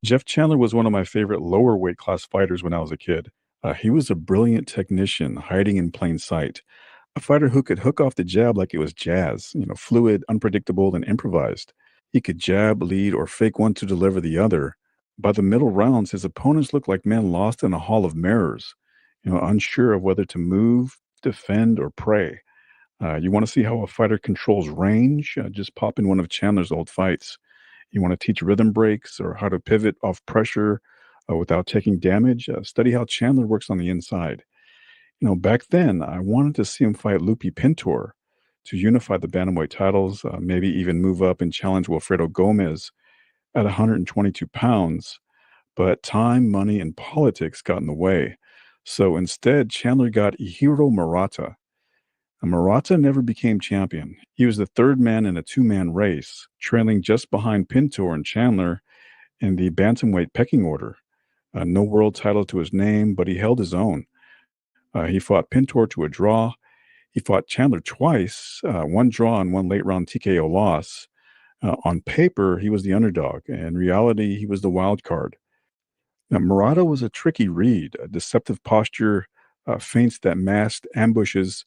Jeff Chandler was one of my favorite lower weight class fighters when I was a kid. He was a brilliant technician hiding in plain sight, a fighter who could hook off the jab like it was jazz, fluid, unpredictable, and improvised. He could jab, lead, or fake one to deliver the other. By the middle rounds, his opponents looked like men lost in a hall of mirrors, unsure of whether to move, defend, or pray. You want to see how a fighter controls range? Just pop in one of Chandler's old fights. You want to teach rhythm breaks or how to pivot off pressure without taking damage? Study how Chandler works on the inside. Back then, I wanted to see him fight Lupi Pintor to unify the bantamweight titles, maybe even move up and challenge Wilfredo Gomez at 122 pounds. But time, money, and politics got in the way. So instead, Chandler got Ihiro Murata. Murata never became champion. He was the third man in a two-man race, trailing just behind Pintor and Chandler in the bantamweight pecking order. No world title to his name, but he held his own. He fought Pintor to a draw. He fought Chandler twice, one draw and one late round TKO loss. On paper, he was the underdog. In reality, he was the wild card. Now, Murata was a tricky read, a deceptive posture, feints that masked ambushes.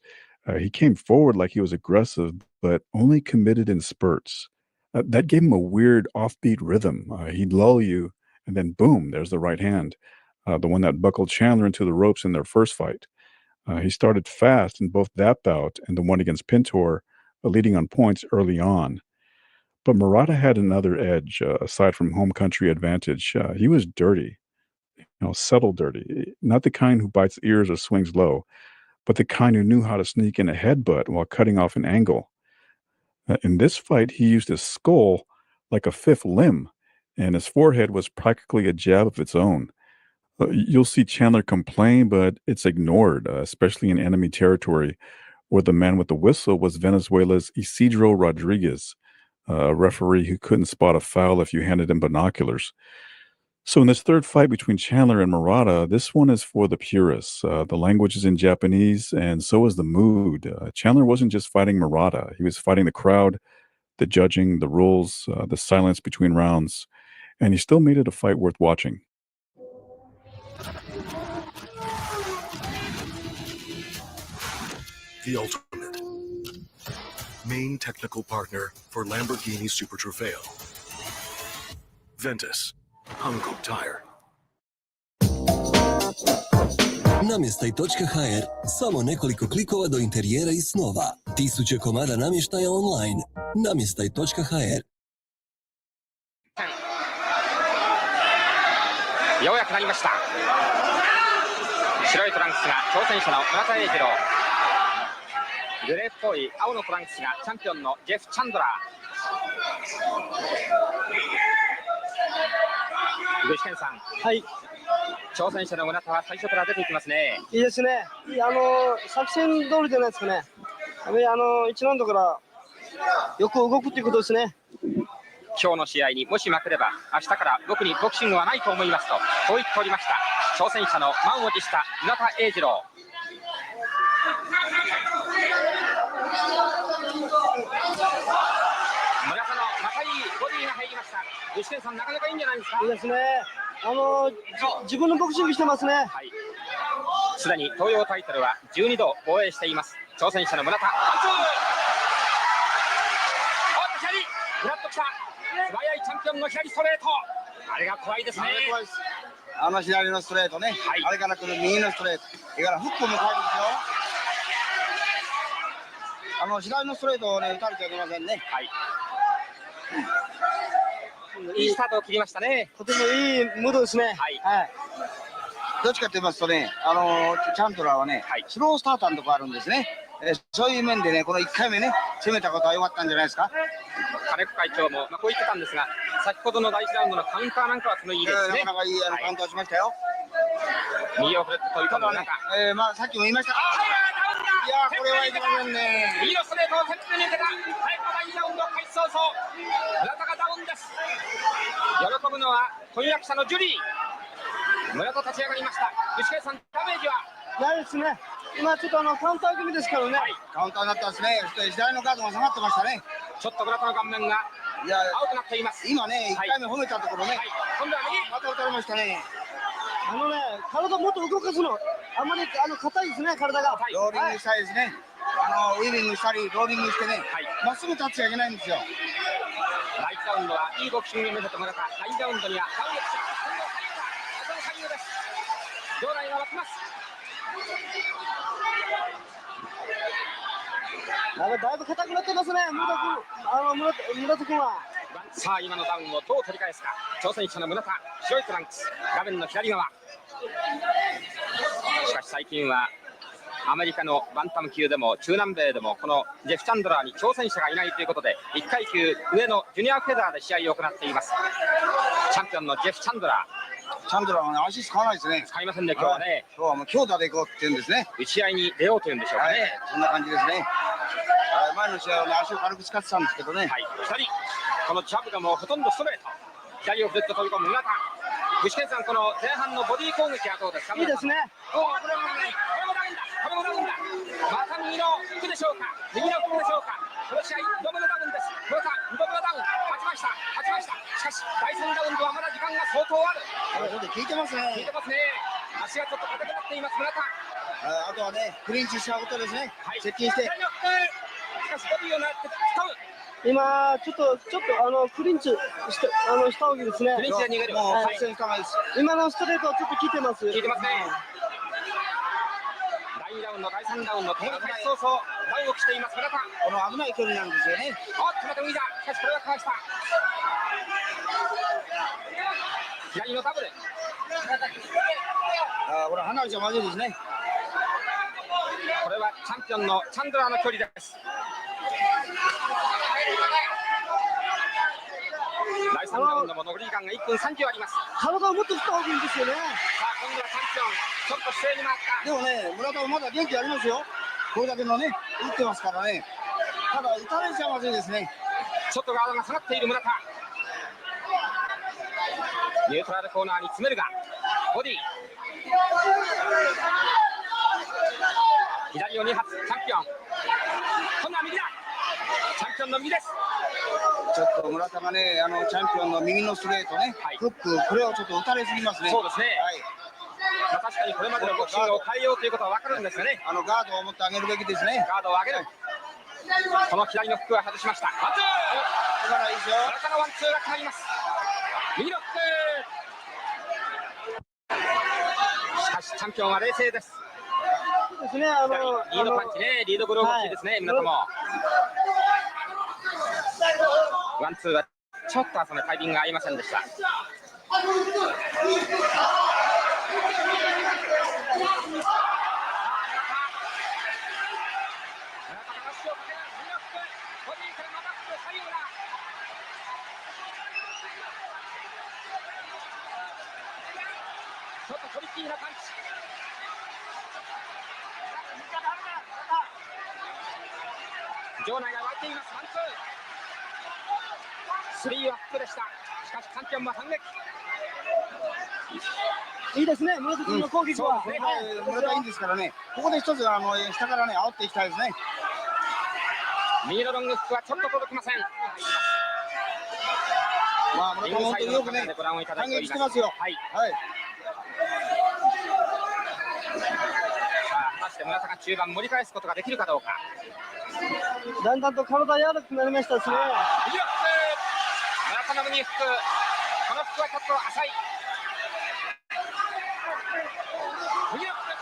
He came forward like he was aggressive, but only committed in spurts. That gave him a weird offbeat rhythm. He'd lull you, and then boom, there's the right hand, the one that buckled Chandler into the ropes in their first fight. He started fast in both that bout and the one against Pintor, leading on points early on. But Murata had another edge, aside from home country advantage. He was dirty, subtle dirty, not the kind who bites ears or swings low, but the kind who knew how to sneak in a headbutt while cutting off an angle. In this fight, he used his skull like a fifth limb, and his forehead was practically a jab of its own. You'll see Chandler complain, but it's ignored, especially in enemy territory, where the man with the whistle was Venezuela's Isidro Rodriguez, a referee who couldn't spot a foul if you handed him binoculars. So in this third fight between Chandler and Murata, this one is for the purists. The language is in Japanese, and so is the mood. Chandler wasn't just fighting Murata; he was fighting the crowd, the judging, the rules, the silence between rounds, and he still made it a fight worth watching. The ultimate main technical partner for Lamborghini Super Trofeo. Ventus, Hankook Tire. Namještaj.hr, samo nekoliko klikova do interijera i snova. Tisuće komada namještaja online. Namještaj.hr. ようやくなりました。白いトランクスが挑戦者の村田英二郎、グレープっぽい青のトランクスがチャンピオンのジェフ・チャンドラー。具志堅さん、はい、挑戦者の村田は最初から出ていきますね。いいですね。作戦通りじゃないですかね。1ラウンドからよく動くということですね。今日の試合にもし負ければ明日から僕にボクシングはないと思いますとこう言っておりました。挑戦者の満を持した村田英二郎。村田の高いボディが入りました。具志堅さん、なかなかいいんじゃないですか。いいですね。自分のボクシングしてますね。はい。すでに東洋タイトルは12度防衛しています。挑戦者の村田。フラッときた。素早いチャンピオンの左ストレート。あれが怖いですね。左のストレートね、はい、あれから来る右のストレート、それからフックも怖いですよ。左のストレートをね、打たれちゃいけませんね。はい。いいスタートを切りましたね。とてもいいムードですね。はい。はい、どっちかと言いますとね、チャントラーはね、はい、スロースターターのとこあるんですね。そういう面でね、この1回目ね、攻めたことは良かったんじゃないですか。金子会長も、こう言ってたんですが、先ほどの第1ラウンドのカウンターなんかはそのいいですね。なかなかいいカウンターしましたよ。右を振るって飛び込む中、さっきも言いました。いやこれはいけませんね。右のストレートを先手に抜けた。早くも第2ラウンド開始早々、村田がダウンです。喜ぶのは婚約者のジュリー。村田立ち上がりました。具志堅さん、ダメージはないですね。今ちょっとカウンター組ですからね。はい、カウンターになったんですね。左のガードが下がってましたね。ちょっと村田の顔面が青くなっています。今ね、1回目褒めたところね、今度は右。また打たれましたね。体もっと動かすの。あんまり硬いですね、体が。ローリングしたいですね。ウィービングしたり、ローリングしてね、まっすぐ立っちゃいけないんですよ。第1ラウンドはいいボクシングに目指してもらった。第2ラウンドには反撃した。今度は左右です。場内が沸きます。だいぶ硬くなってますね、村田君は。さあ今のダウンをどう取り返すか。挑戦者の村田、白いトランクス、画面の左側。しかし最近はアメリカのバンタム級でも中南米でもこのジェフ・チャンドラーに挑戦者がいないということで1階級上のジュニアフェザーで試合を行っています。チャンピオンのジェフ・チャンドラー。チャンドラーはね、足使わないですね。使いませんね、今日はね。今日はもう強打でいこうって言うんですね。打ち合いに出ようというんでしょうかね。そんな感じですね。前の試合はね、足を軽く使ってたんですけどね。左、このジャブがもうほとんどストレート。左をずっと飛び込む村田。具志堅さん、この前半のボディ攻撃はどうですか。いいですね。これもダウンだ。また右のフックでしょうか。この試合2度目のダウンです。村田2度目のダウン。勝ちました。しかし第3ラウンドはまだ時間が相当ある。効いてますね。足がちょっと硬くなっています村田。あとはね、クリンチしたことですね。接近して。しかしボディを狙って掴む。今ちょっとクリンチしたわけですね。クリンチが逃げる。もう発戦したまです。今のストレートはちょっと効いてます。ね。第2ラウンド、第3ラウンドともに開始早々ダウンをしています村田。この危ない距離なんですよね。また右だ。しかしこれはかわした。左のダブル。これ離れちゃまずいですね。これはチャンピオンのチャンドラーの距離です。第3ラウンドも残り時間が1分30あります。体をもっと振った方がいいんですよね。さあ今度はチャンピオンちょっと姿勢に回った。でもね、村田はまだ元気ありますよ。これだけのね、打ってますからね。ただ打たれちゃまずいですね。ちょっとガードが下がっている村田。ニュートラルコーナーに詰めるがボディ。左を2発。チャンピオン今度は右だ。チャンピオンの右です。ちょっと村田がね、チャンピオンの右のストレートね、フック、これをちょっと打たれすぎますね。そうですね。確かにこれまでのボクシングを変えようということは分かるんですよね。ガードを持ってあげるべきですね。ガードを上げる。この左のフックは外しました。ワンツー。だからいいですよ。村田のワンツーが決まります。右のフック。しかしチャンピオンは冷静です。ですね。リードパンチね、リードブローが大きいですね、村田も。ワンツーはちょっとそのタイミングが合いませんでした。ちょっとトリッキーなパンチ。場内が沸いています。ワンツー。スリーはフックでした。しかしチャンピオンは反撃。いいですね、村田君の攻撃は。村田いいんですからね。ここで一つ下からね、煽っていきたいですね。右のロングフックはちょっと届きません。まあ村田も本当によくね、反撃してますよ。果たして村田が中盤盛り返すことができるかどうか。だんだんと体柔らかくなりましたしね。右フック。村田の右フック。このフックはちょっと浅い。右のフック。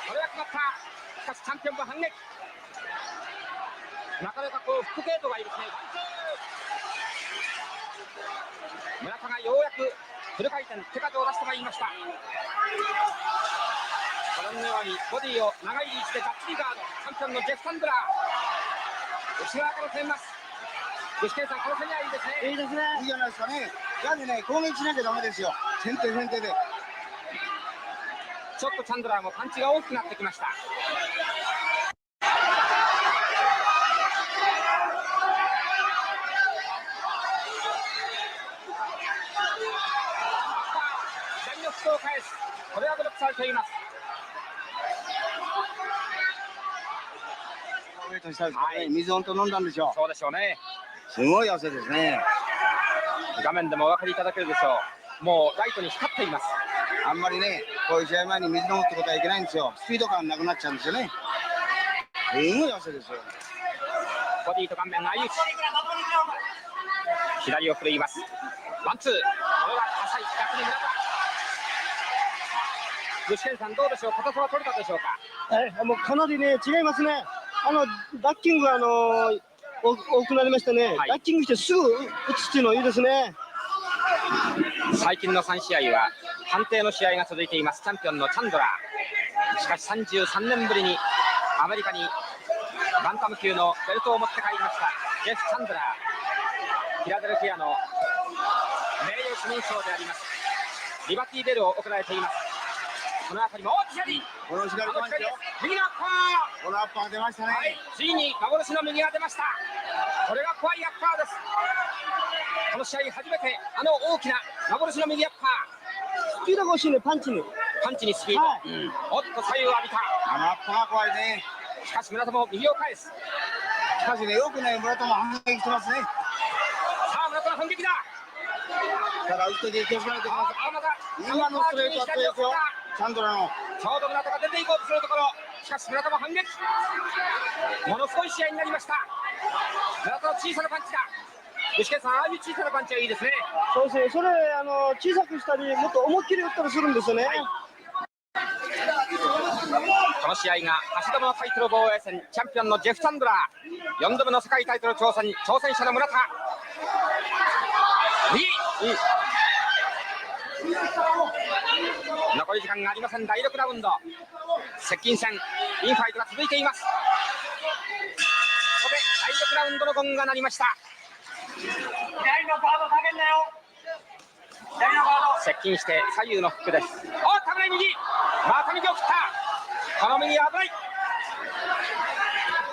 これは決まった。しかしチャンピオンは反撃。なかなかこうフックゲートがいいですね。村田がようやくフル回転手数を出してまいりました。ご覧のようにボディを長い位置でがっちりガード。チャンピオンのジェフ・サンドラー。内側から攻めます。具志堅さん、この攻めはいいですね。いいですね。いいじゃないですかね。なんでね、攻撃しなきゃダメですよ。先手で。ちょっとチャンドラーもパンチが大きくなってきました。左のフックを返す。これはブロックされています。水を飲んだんでしょう。そうでしょうね。すごい汗ですね。画面でもお分かりいただけるでしょう。もうライトに光っています。あんまりね、こういう試合前に水飲むってことはいけないんですよ。スピード感なくなっちゃうんですよね。すごい汗ですよ。ボディと顔面の相打ち。左を振るいます。ワンツー。これは浅い。逆に村田。具志堅さんどうでしょう。形は取れたでしょうか。もうかなりね、違いますね。ダッキングが多くなりましたね。はいダッキングしてすぐ打つっていうのいいですね。最近の3試合は判定の試合が続いています。チャンピオンのチャンドラー。しかし33年ぶりにアメリカにバンタム級のベルトを持って帰りましたジェフ・チャンドラー。フィラデルフィアの名誉市民賞でありますリバティベルを贈られています。この辺りも左、この左パンチよ。右のアッパー。このアッパーが出ましたね。はい、ついに幻の右が出ました。これが怖いアッパーです。この試合初めて大きな幻の右アッパスピードが欲しいね、パンチに。ー。パンチにスピード、はいおっと左右を浴びた。アッパーが怖いね。しかし村田も右を返す。しかしね、よくね、村田も反撃してますね。さあ村田の反撃だ。ただ、打って気をつけないといけません。青村今のストレートは強いですよ。チャンドラの。ちょうど村田が出ていこうとするところ、しかし村田も反撃。ものすごい試合になりました。村田の小さなパンチだ。具志堅さん、ああいう小さなパンチはいいですね。そうですね、それ小さくしたり、もっと思いっきり打ったりするんですよね。この試合が橋田のタイトル防衛戦、チャンピオンのジェフ・チャンドラー、4度目の世界タイトル挑戦者の村田。残り時間がありません。第6ラウンド、接近戦インファイトが続いています。ここで第6ラウンドのゴングが鳴りました。左のガード下げんなよ。左のガード接近して左右のフックです。おっ、危ない右、また右を切った。この右は危ない。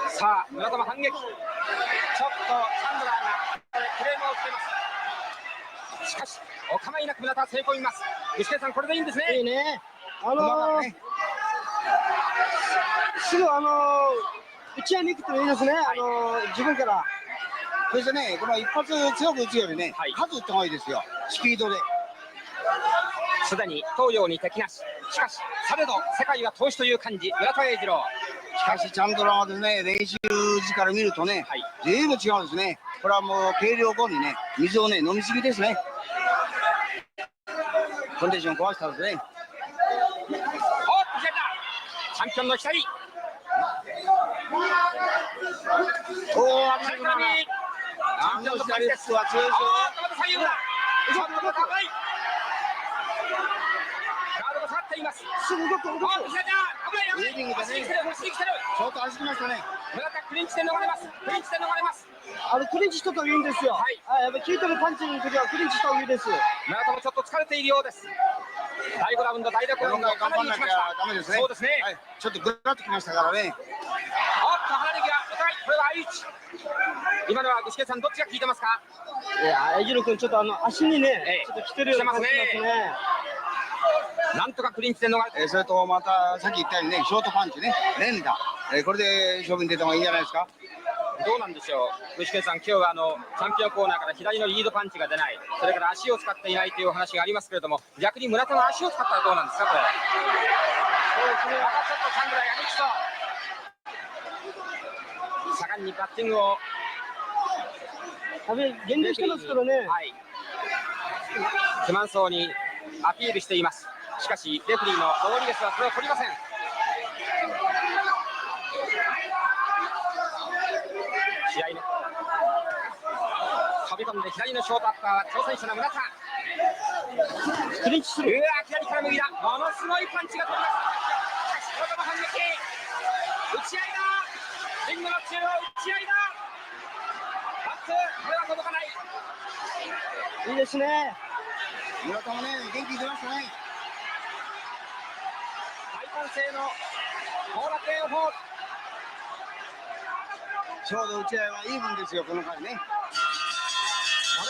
さあ村田も反撃。ちょっとチャンドラーがクレームをつけます。しかしお構いなく村田は成功います。具志堅さん、これでいいんですね。いいね。ねすぐ打ち合いに行くってのいいですね。自分から。そしてね、この一発強く打つよりね、はい数打った方がいいですよ。スピードで。すでに東洋に敵なし。しかしされど世界は投資という感じ、村田栄二郎。しかし、チャンドラーはですね、練習時から見るとね、はい、随分違うんですね。これはもう計量後にね、水をね、飲みすぎですね。コンディション壊したんですね。おっと左だ。チャンピオンの左。おー、危ない左の右。あの左フックは強いですよね。おっと左右だ。ちょっと危ない。ガードが下がっています。すぐ動く、動く。おっと左だ。危ない、危ない。走りに来てる、走りに来てる。ちょっと走りましたね。村田クリンチで逃れます。クリンチで逃れます。クリンチしとった方がいいんですよ。はいやっぱり効いてるパンチの時はクリンチした方がいいです。村田もちょっと疲れているようです。第5ラウンド、第6ラウンド、かなり打ちました。ダメですね。そうですね。はい、ちょっとぐらっときましたからね。おっと離れ際、お互い、これは相打ち。今のは具志堅さん、どっちが効いてますか。いや、エジロ君ちょっと足にね、ええちょっと来てるような感じしますね。なんとかクリンチで逃れて、それとまたさっき言ったようにね、ショートパンチね、連打、これで勝負に出た方がいいんじゃないですか。どうなんでしょう。具志堅さん、今日はチャンピオンコーナーから左のリードパンチが出ない、それから足を使っていないというお話がありますけれども、逆に村田の足を使ったらどうなんですか、これ。そうですね、またちょっとチャンドラーやりきそう。盛んにバッティングを。減量してますからね。はい。不満そうにアピールしています。しかしレフェリーのローリゲスはそれを取りません。試合の飛び込んで左のショートアッパーは挑戦者の村田。クリンチする。左から右だ。ものすごいパンチが飛びます。しかし村田の反撃。打ち合いだ。リングの中央打ち合いだ。バック、これは届かない。いいですね。村田もね、元気出ましたね。大歓声の後楽園ホール。ちょうど打ち合いはいいもんですよ、この回ね。もの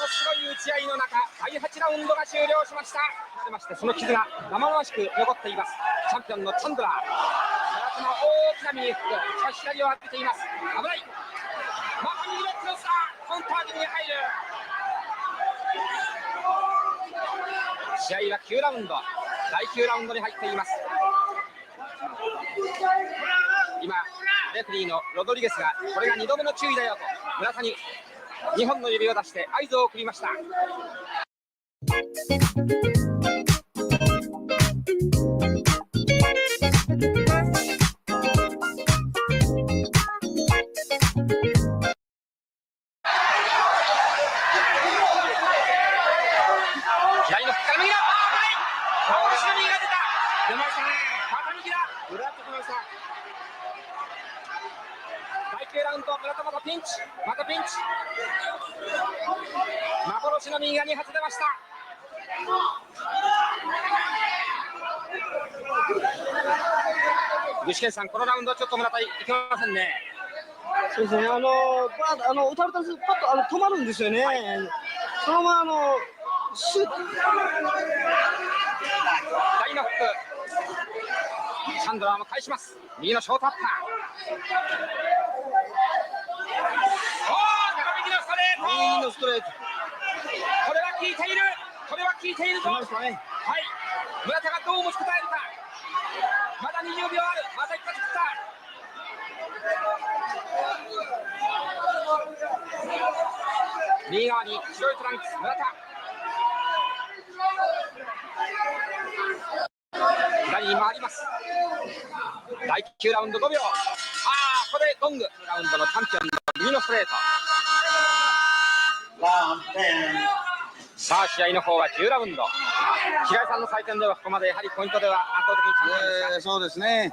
すごい打ち合いの中、第8ラウンドが終了しました。なりまして、その傷が生々しく残っています。チャンピオンのチャンドラー。村田の大きな右フック、しかし左を当てています。危ない。また右のクロスだ。カウンター気味に入る。試合は9ラウンド、第9ラウンドに入っています。今レフェリーのロドリゲスがこれが2度目の注意だよと村田に2本の指を出して合図を送りました。左のフックから右だ、幻の右が出た、出ましたね、また右だ、裏ってきました。第9ラウンド、村田またピンチ、またピンチ、幻の右が2発出ました。具志堅さん、このラウンドはちょっと村田いけませんね。そうですね、打たれたらパッと止まるんですよね、そのままシュッと左のフック、チャンドラーも返します。右のショートアッパー、高右のストレート、右のストレート、これは効いている、これは効いているぞ。はい、村田がどう持ちこたえるか。まだ20秒ある、また一発切った。右側に白いトランクス村田、左に回ります。第9ラウンド5秒、ここでゴング、ラウンドのチャンピオンの右のストレート。さあ試合の方は10ラウンド、平井さんの採点ではここまでやはりポイントでは圧倒的にチャンピオンですが、そうですね。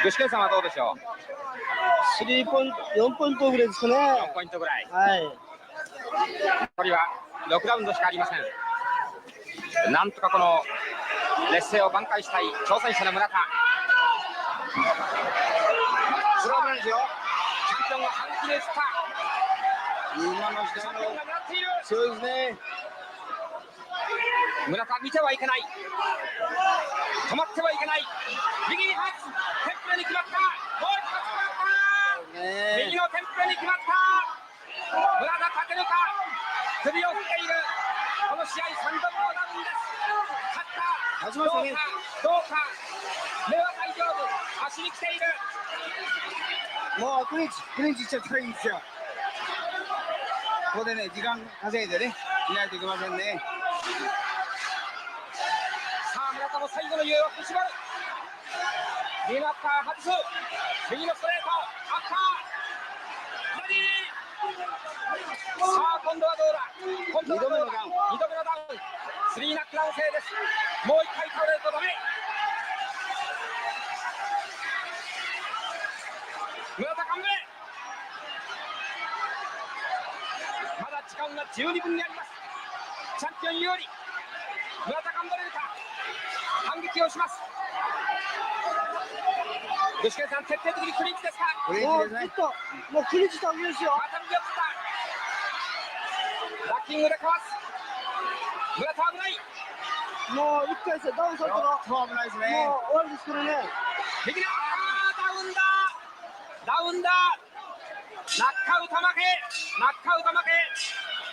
具志堅さんはどうでしょう。4ポイントぐらいですかね。4ポイントぐらい、はい、残りは6ラウンドしかありません。なんとかこの劣勢を挽回したい挑戦者の村田。それはないですよ。チャンピオンが反撃で移った。今の時代のチャンピオンが狙っている。そうですね。村田見てはいけない、止まってはいけない。右に発、テンプレに決まった、もう一発決まった、右のテンプレに決まった。村田勝てるか、首を振っている。この試合3度目のダウンです。勝った、どうか、どうか、目は大丈夫、足に来ている。もうクリンチしちゃったらいいんですよ。ここでね、時間稼いでね、しないといけませんね。さあ村田も最後の揺れを振り絞る。右のアッパー外す、右のストレート、アッパー左。さあ今度はどうだ、今度はどうだ、2度目のダウン、スリーナックダウン制です。もう1回倒れるとダメ。村田勘弁、まだ時間が十二分にあります。チャンピオン有利、村田頑張れるか、反撃をします。具志堅さん、徹底的にクリンチですか。もうずっともうクリンチしたわけですよ。また右を切った、ラッキングでかわす。村田危ない。もう1回戦ダウンされたらそう危ないですね。もう終わりですけどね。右だ、ダウンだ、ダウンだ、ナックアウト負け、ナックアウト負け。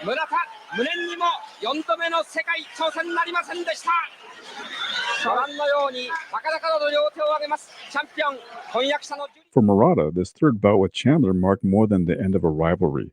村田、無念にも4度目の世界挑戦になりませんでした。ご覧のように高々と両手を上げます。チャンピオン、婚約者の。 For Murata, this third bout with Chandler marked more than the end of a rivalry.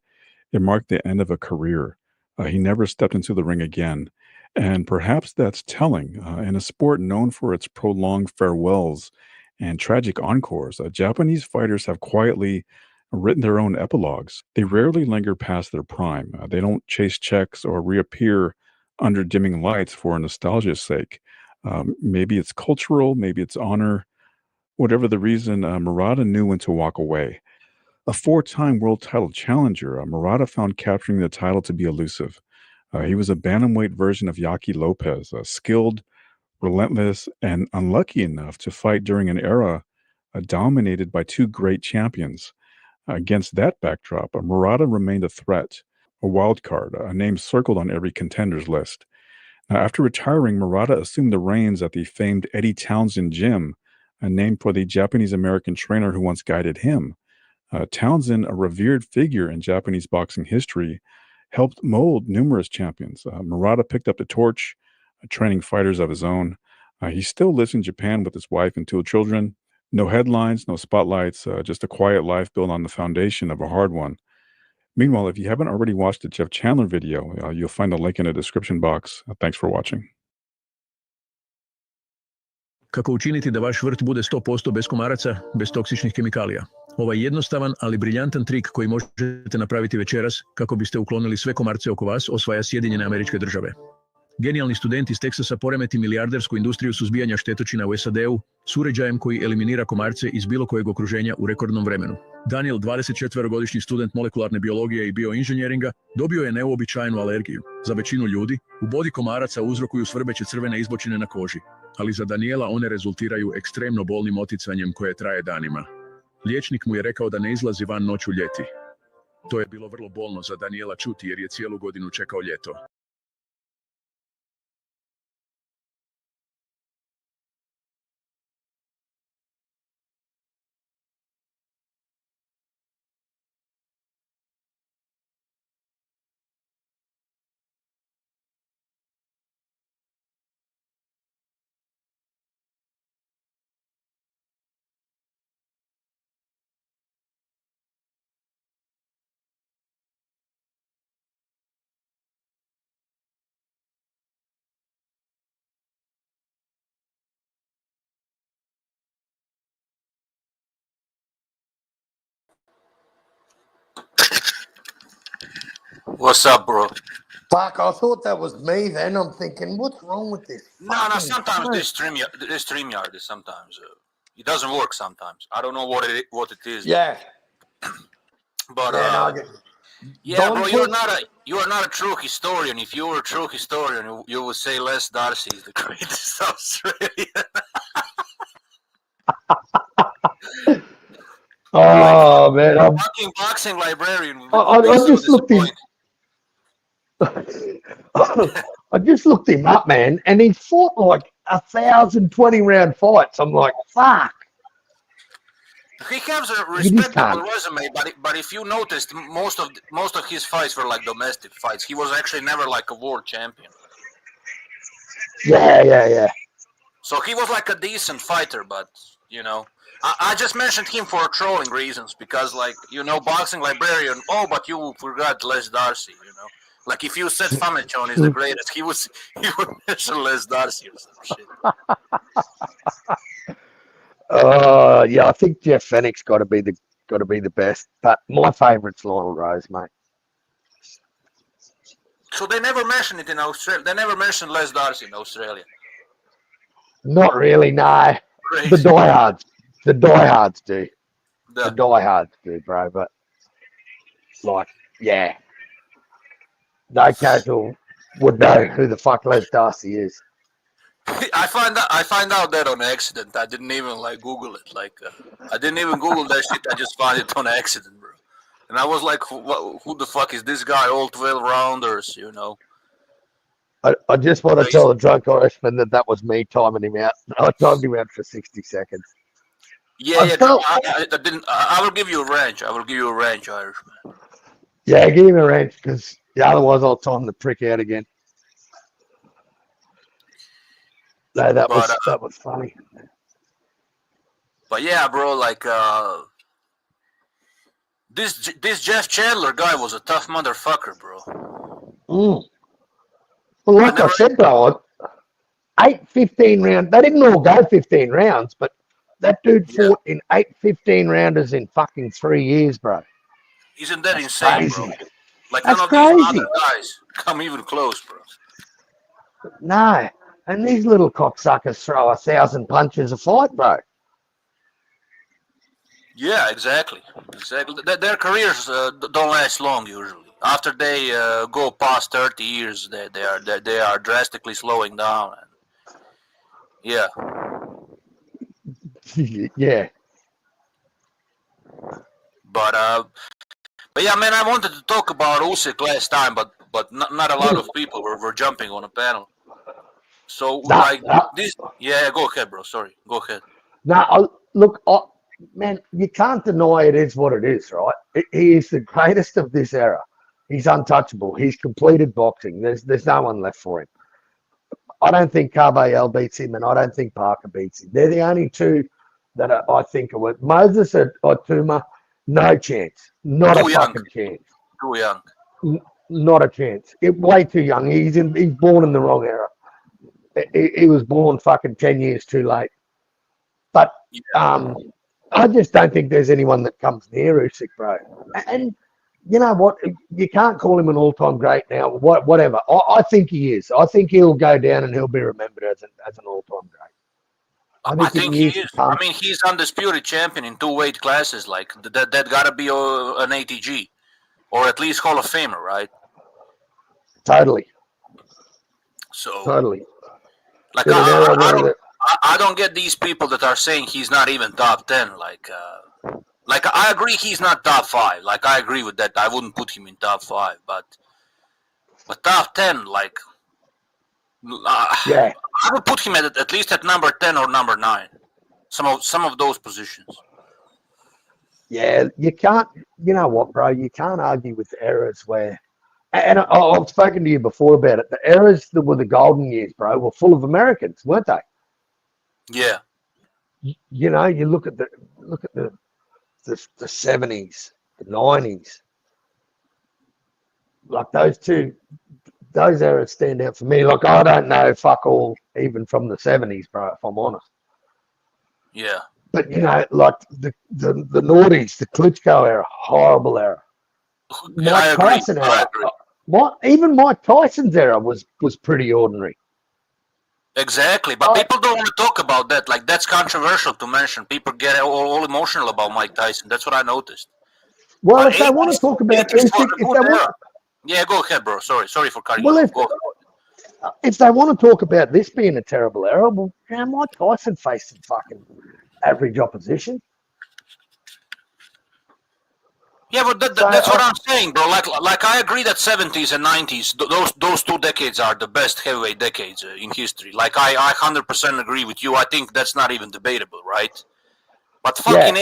It marked the end of a career. He never stepped into the ring again. And perhaps that's telling. In a sport known for its prolonged farewells and tragic encores, Japanese fighters have quietly written their own epilogues. They rarely linger past their prime. They don't chase checks or reappear under dimming lights for nostalgia's sake. Maybe it's cultural, maybe it's honor. Whatever the reason, Murata knew when to walk away. A four-time world title challenger, Murata found capturing the title to be elusive. He was a bantamweight version of Yaki Lopez, skilled, relentless, and unlucky enough to fight during an era dominated by two great champions. Against that backdrop, Murata remained a threat, a wild card, a name circled on every contender's list. Now, after retiring, Murata assumed the reins at the famed Eddie Townsend Gym, a name for the Japanese-American trainer who once guided him. Townsend, a revered figure in Japanese boxing history, helped mold numerous champions. Murata picked up the torch, training fighters of his own. He still lives in Japan with his wife and 2 children. No headlines, no spotlights, just a quiet life built on the foundation of a hard one. Meanwhile, if you haven't already watched the Jeff Chandler video, you'll find the link in the description box. Thanks for watching. Kako učiniti da vaš vrt bude 100% bez komaraca, bez toksičnih kemikalija? Ovaj jednostavan, ali briljantan trik koji možete napraviti večeras kako biste uklonili sve komarce oko vas osvaja Sjedinjene Američke Države. Genijalni student iz Teksasa poremeti milijardersku industriju suzbijanja štetočina u SAD-u s uređajem koji eliminira komarce iz bilo kojeg okruženja u rekordnom vremenu. Daniel, 24-godišnji student molekularne biologije i bioinženjeringa, dobio je neuobičajenu alergiju. Za većinu ljudi, u bodi komaraca uzrokuju svrbeće crvene izbočine na koži, ali za Daniela one rezultiraju ekstremno bolnim oticanjem koje traje danima. Liječnik mu je rekao da ne izlazi van noću ljeti. To je bilo vrlo bolno za Daniela čuti jer je cijelu godinu čekao ljeto. What's up, bro? Fuck, I thought that was me then. I'm thinking, what's wrong with this? No, sometimes this StreamYard is sometimes it doesn't work sometimes. I don't know what it is. Yeah. But yeah, bro, you are not a true historian. If you were a true historian, you would say Les Darcy is the greatest Australian. Oh man, I'm fucking boxing librarian. I just looked him. I just looked him up, man, and he fought like 1,020 round fights. I'm like, fuck. He has a respectable resume, but if you noticed, most of his fights were like domestic fights. He was actually never like a world champion. Yeah. So he was like a decent fighter, but you know, I just mentioned him for trolling reasons because, like, you know, boxing librarian. Oh, but you forgot Les Darcy. You know, like if you said Famechon is the greatest, he would mention Les Darcy or some shit. Yeah, I think Jeff Fennick's got to be the best, but my favourite's Lionel Rose, mate. So they never mentioned it in Australia. They never mentioned Les Darcy in Australia. Not really, no. Crazy. The diehards do. The diehards do, bro. But like, yeah, no casual would know who the fuck Les Darcy is. I find out that on accident. I didn't even like Google it. Like I didn't even Google that shit. I just found it on accident, bro. And I was like, who the fuck is this guy? All 12 rounders, you know. I just want to tell the drunk Irishman that was me timing him out. I timed him out for 60 seconds. Yeah. I didn't. I will give you a range. Irishman. Yeah, give him a range because otherwise I'll time the prick out again. No, that was funny. But yeah, bro, like this Jeff Chandler guy was a tough motherfucker, bro. Well, like I said, bro, 8 15 rounds. They didn't all go 15 rounds, but that dude fought in 8 15 rounders in fucking 3 years, bro. Isn't that insane, bro? Like that's none of crazy. these other guys come even close, bro. No, and these little cocksuckers throw 1,000 punches a fight, bro. Yeah, exactly. Their careers don't last long usually. After they go past 30 years, they are drastically slowing down. Yeah. Yeah. But yeah, man, I wanted to talk about Usyk last time, but not a lot of people were jumping on a panel. So this, yeah, go ahead, bro. Sorry, go ahead. Man, you can't deny it is what it is, right? He is the greatest of this era. He's untouchable. He's completed boxing. There's no one left for him. I don't think Carvajal beats him, and I don't think Parker beats him. They're the only two that I think are worth. Moses or Tuma, no chance. Not a fucking chance. Too young. Not a chance. Way too young. He's born in the wrong era. He was born fucking 10 years too late. But I just don't think there's anyone that comes near Usyk, bro. And you know what? You can't call him an all-time great now. Whatever. I think he is. I think he'll go down and he'll be remembered as an all-time great. I think he is. I mean, he's undisputed champion in 2 weight classes. Like that gotta be an ATG, or at least Hall of Famer, right? Totally. So totally. Like I don't get these people that are saying he's not even top 10. Like I agree he's not top 5. Like I agree with that. I wouldn't put him in top 5, but top 10, like. Yeah. I would put him at least at number 10 or number 9. Some of those positions. Yeah, you can't. You know what, bro? You can't argue with the eras where. And I've spoken to you before about it. The eras that were the golden years, bro, were full of Americans, weren't they? Yeah. You know, you look at the 70s, the 90s. Like those eras stand out for me. Like I don't know fuck all even from the 70s, bro, if I'm honest. Yeah. But you know, like the noughties, the Klitschko era, horrible era. Mike Tyson era. Even Mike Tyson's era was pretty ordinary. Exactly, but people don't want to talk about that. Like that's controversial to mention. People get all emotional about Mike Tyson. That's what I noticed. Well, if they want to talk about yeah, go ahead, bro. Sorry for cutting you off. If they want to talk about this being a terrible era, well, Mike Tyson faced some fucking average opposition. Yeah, but that's what I'm saying, bro. Like I agree that 70s and 90s, those 2 decades are the best heavyweight decades in history. Like I 100% agree with you. I think that's not even debatable, right? But fucking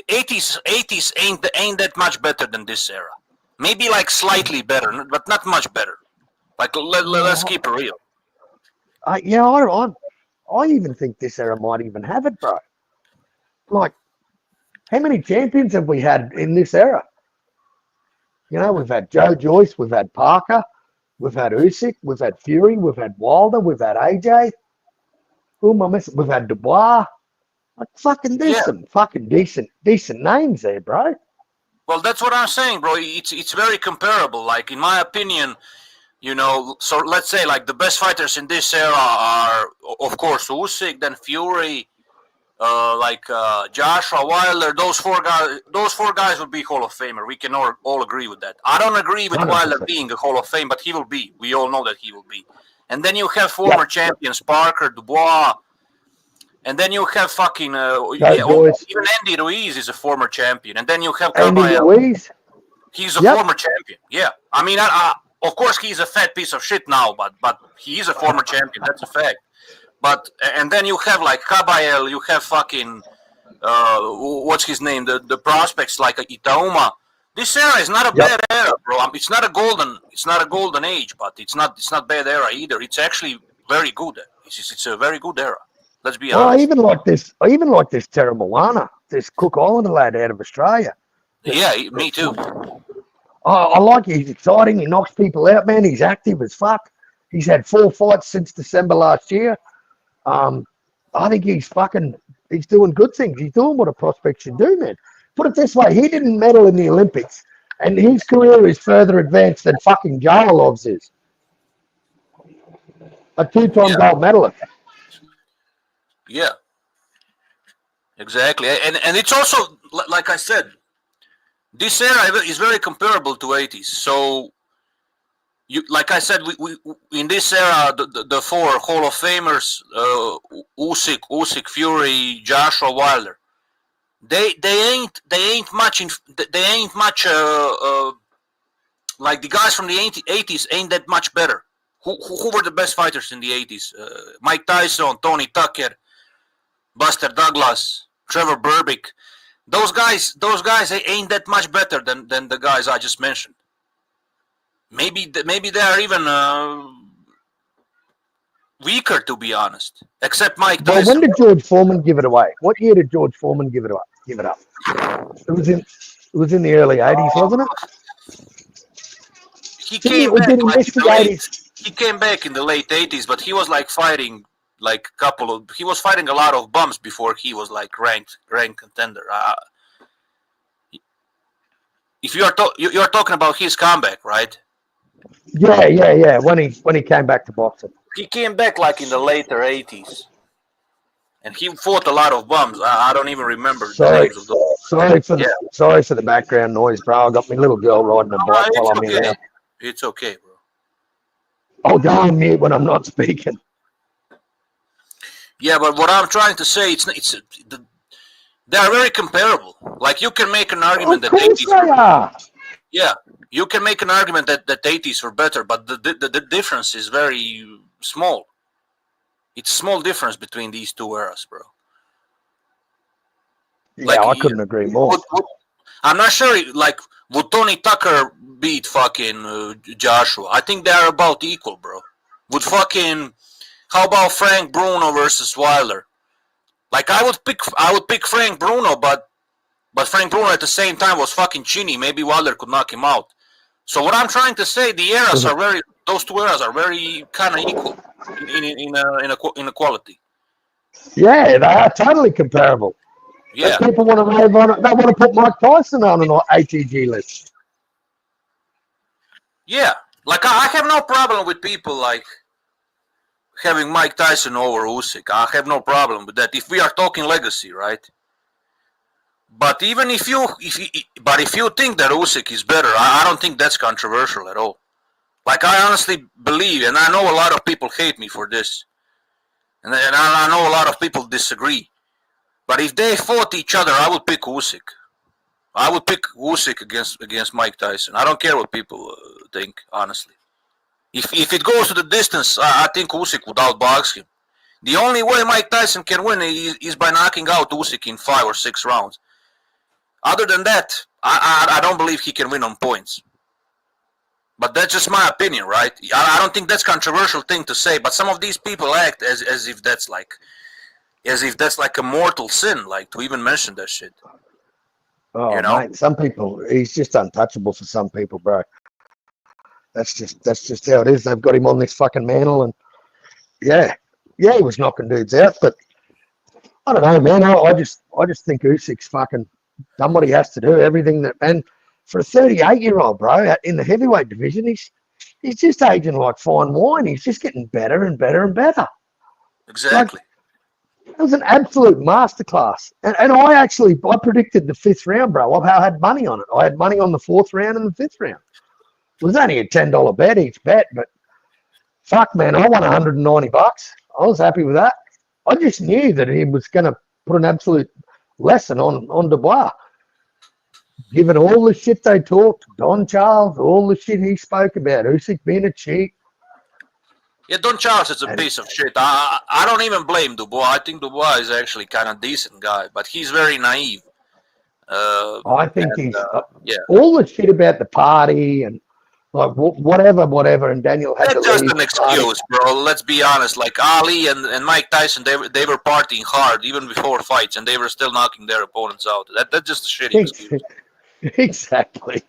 80s ain't that much better than this era. Maybe like slightly better, but not much better. Like let's keep it real. I even think this era might even have it, bro. Like, how many champions have we had in this era? You know, we've had Joe Joyce, we've had Parker, we've had Usyk, we've had Fury, we've had Wilder, we've had AJ. Who am I missing? We've had Dubois. Like, fucking there's some fucking decent names there, bro. Well, that's what I'm saying, bro. It's very comparable. Like, in my opinion, you know, so let's say like the best fighters in this era are, of course, Usyk, then Fury, Joshua, Wilder. Those four guys would be Hall of Famer. We can all agree with that. I don't agree with 100%. Wilder being a Hall of Fame, but he will be. We all know that he will be. And then you have former champions, Parker, Dubois. And then you have fucking even Andy Ruiz is a former champion. And then you have Andy Ruiz. He's a former champion. Yeah, I mean, of course he's a fat piece of shit now, but he is a former champion. That's a fact. But and then you have like Caballero, you have fucking what's his name? The prospects like Itauma. This era is not a bad era, bro. It's not a golden age, but it's not bad era either. It's actually very good. It's a very good era. Let's be honest. I even like this Terra Moana, this Cook Islander lad out of Australia. Yeah, me too. I like it. He's exciting. He knocks people out, man. He's active as fuck. He's had 4 fights since December last year. I think he's doing good things. He's doing what a prospect should do, man. Put it this way, he didn't medal in the Olympics, and his career is further advanced than fucking Jaralov's is. A 2-time gold medalist. Yeah, exactly. And it's also, like I said, this era is very comparable to 80s. So, like I said, we in this era, the 4 Hall of Famers, Usyk, Fury, Joshua, Wilder, they ain't much like the guys from the 80s ain't that much better. Who were the best fighters in the 80s? Mike Tyson, Tony Tucker, Buster Douglas, Trevor Berbick. Those guys ain't that much better than the guys I just mentioned. Maybe they are even weaker, to be honest. Except Mike Tyson. Well, when did George Foreman give it away? What year did George Foreman give it up? It was in the early 80s, wasn't it? He came back in the late 80s, but he was like fighting like he was fighting a lot of bums before he was like ranked contender. If you're talking about his comeback, right? Yeah. When he came back to boxing, he came back like in the later 80s, and he fought a lot of bums. I don't even remember the names of those. Sorry for the background noise, bro. I got my little girl riding a bike while I'm here. It's okay, bro. I'll go on mute when I'm not speaking. Yeah, but what I'm trying to say, they are very comparable. Like, you can make an argument that 80s. Yeah, you can make an argument that 80s were better, but the difference is very small. It's a small difference between these two eras, bro. Yeah, I couldn't agree more. I'm not sure, like, would Tony Tucker beat fucking Joshua? I think they are about equal, bro. How about Frank Bruno versus Wilder? Like, I would pick Frank Bruno, but Frank Bruno at the same time was fucking chinny. Maybe Wilder could knock him out. So what I'm trying to say, those two eras are very kind of equal in quality. Yeah, they are totally comparable. Yeah. But people want to rave on it. They want to put Mike Tyson on an ATG list. Yeah, like I have no problem with people like having Mike Tyson over Usyk. I have no problem with that if we are talking legacy, right? But even if you think that Usyk is better, I don't think that's controversial at all. Like, I honestly believe, and I know a lot of people hate me for this, and I know a lot of people disagree. But if they fought each other, I would pick Usyk. I would pick Usyk against Mike Tyson. I don't care what people think, honestly. If it goes to the distance, I think Usyk would outbox him. The only way Mike Tyson can win is by knocking out Usyk in 5 or 6 rounds. Other than that, I don't believe he can win on points. But that's just my opinion, right? I don't think that's a controversial thing to say, but some of these people act as if that's like a mortal sin, like, to even mention that shit. Oh, you know? Mate, some people, he's just untouchable for some people, bro. That's just how it is. They've got him on this fucking mantle, and yeah, he was knocking dudes out, but I don't know, man. I just think Usyk's fucking done what he has to do, everything that, and for a 38-year-old, bro, in the heavyweight division, he's just aging like fine wine. He's just getting better and better and better. Exactly. It was an absolute masterclass. And I predicted the 5th round, bro. I had money on it. I had money on the 4th round and the 5th round. It was only a $10 bet each bet, but fuck, man, I won $190. I was happy with that. I just knew that he was going to put an absolute lesson on Dubois. Given all the shit they talked, Don Charles, all the shit he spoke about, Usyk being a cheat. Yeah, Don Charles is a piece of shit. I don't even blame Dubois. I think Dubois is actually kind of decent guy, but he's very naive. I think he's all the shit about the party and like whatever. And Daniel had that's just an excuse, bro. Let's be honest. Like Ali and Mike Tyson, they were partying hard even before fights, and they were still knocking their opponents out. That's just a shitty excuse. Exactly.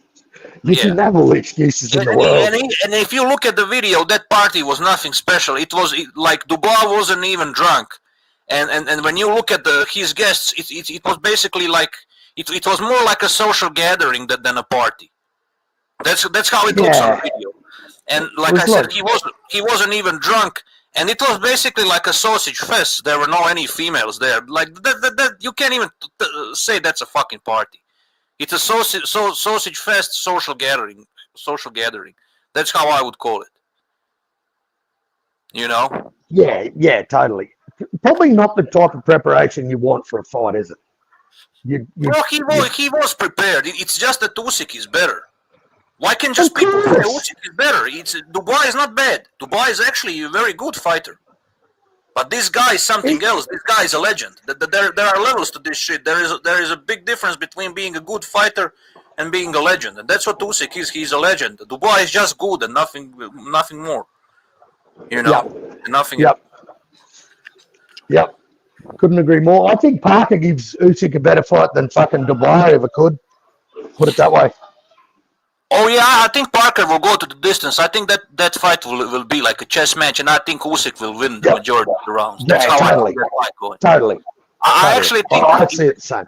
You can have all the excuses in the world. And if you look at the video, that party was nothing special. It was like Dubois wasn't even drunk. And when you look at his guests, it was basically like it was more like a social gathering than a party. That's how it looks on video. And like I said, he wasn't even drunk, and it was basically like a sausage fest. There were no any females there. Like that you can't even say that's a fucking party. It's a sausage fest, social gathering. That's how I would call it. You know? Yeah, totally. Probably not the type of preparation you want for a fight, is it? He was prepared. It's just that Usyk is better. Why can't just people say Usyk is better? Dubois is not bad. Dubois is actually a very good fighter. But this guy is something else. This guy is a legend. There are levels to this shit. There is a big difference between being a good fighter and being a legend, and that's what Usyk is. He's a legend. Dubois is just good and nothing more. You know, nothing. Yep. Couldn't agree more. I think Parker gives Usyk a better fight than fucking Dubois ever could. Put it that way. Oh yeah, I think Parker will go to the distance. I think that fight will be like a chess match, and I think Usyk will win the majority of the rounds. That's how totally. I see that fight going. Totally. I actually think I see it the same.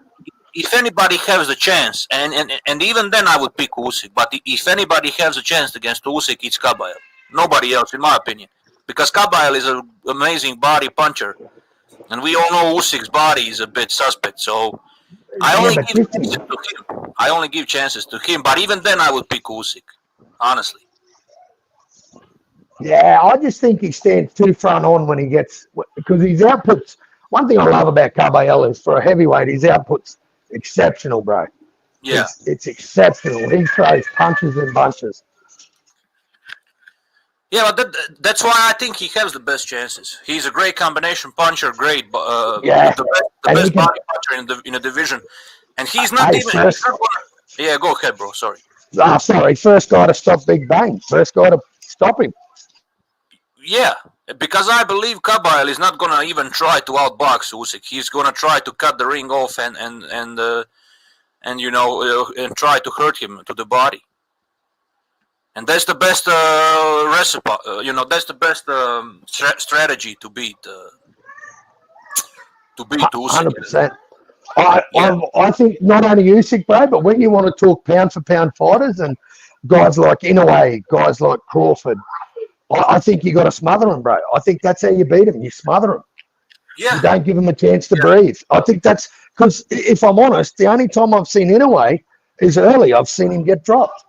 If anybody has the chance, and even then I would pick Usyk, but if anybody has a chance against Usyk, it's Kabayel. Nobody else, in my opinion, because Kabayel is an amazing body puncher, and we all know Usyk's body is a bit suspect. So I only give chances to him. I only give chances to him, but even then I would pick Usyk, honestly. Yeah, I just think he stands too front on when he gets, because his outputs. One thing I love about Kabayel is for a heavyweight, his outputs exceptional, bro. Yeah, it's exceptional. He throws punches in bunches. Yeah, but that's why I think he has the best chances. He's a great combination puncher, great, the best body puncher in the division, and he's not even. Yeah, go ahead, bro. Sorry. Sorry. First guy to stop Big Bang. First guy to stop him. Yeah, because I believe Kabayel is not gonna even try to outbox Usyk. He's gonna try to cut the ring off and you know and try to hurt him to the body. And that's the best recipe. That's the best strategy to beat Usyk. 100%. I think not only Usyk, bro, but when you want to talk pound for pound fighters and guys like Inoue, guys like Crawford, I think you got to smother them, bro. I think that's how you beat them. You smother them. Yeah. You don't give them a chance to breathe. I think that's because, if I'm honest, the only time I've seen Inoue is early. I've seen him get dropped.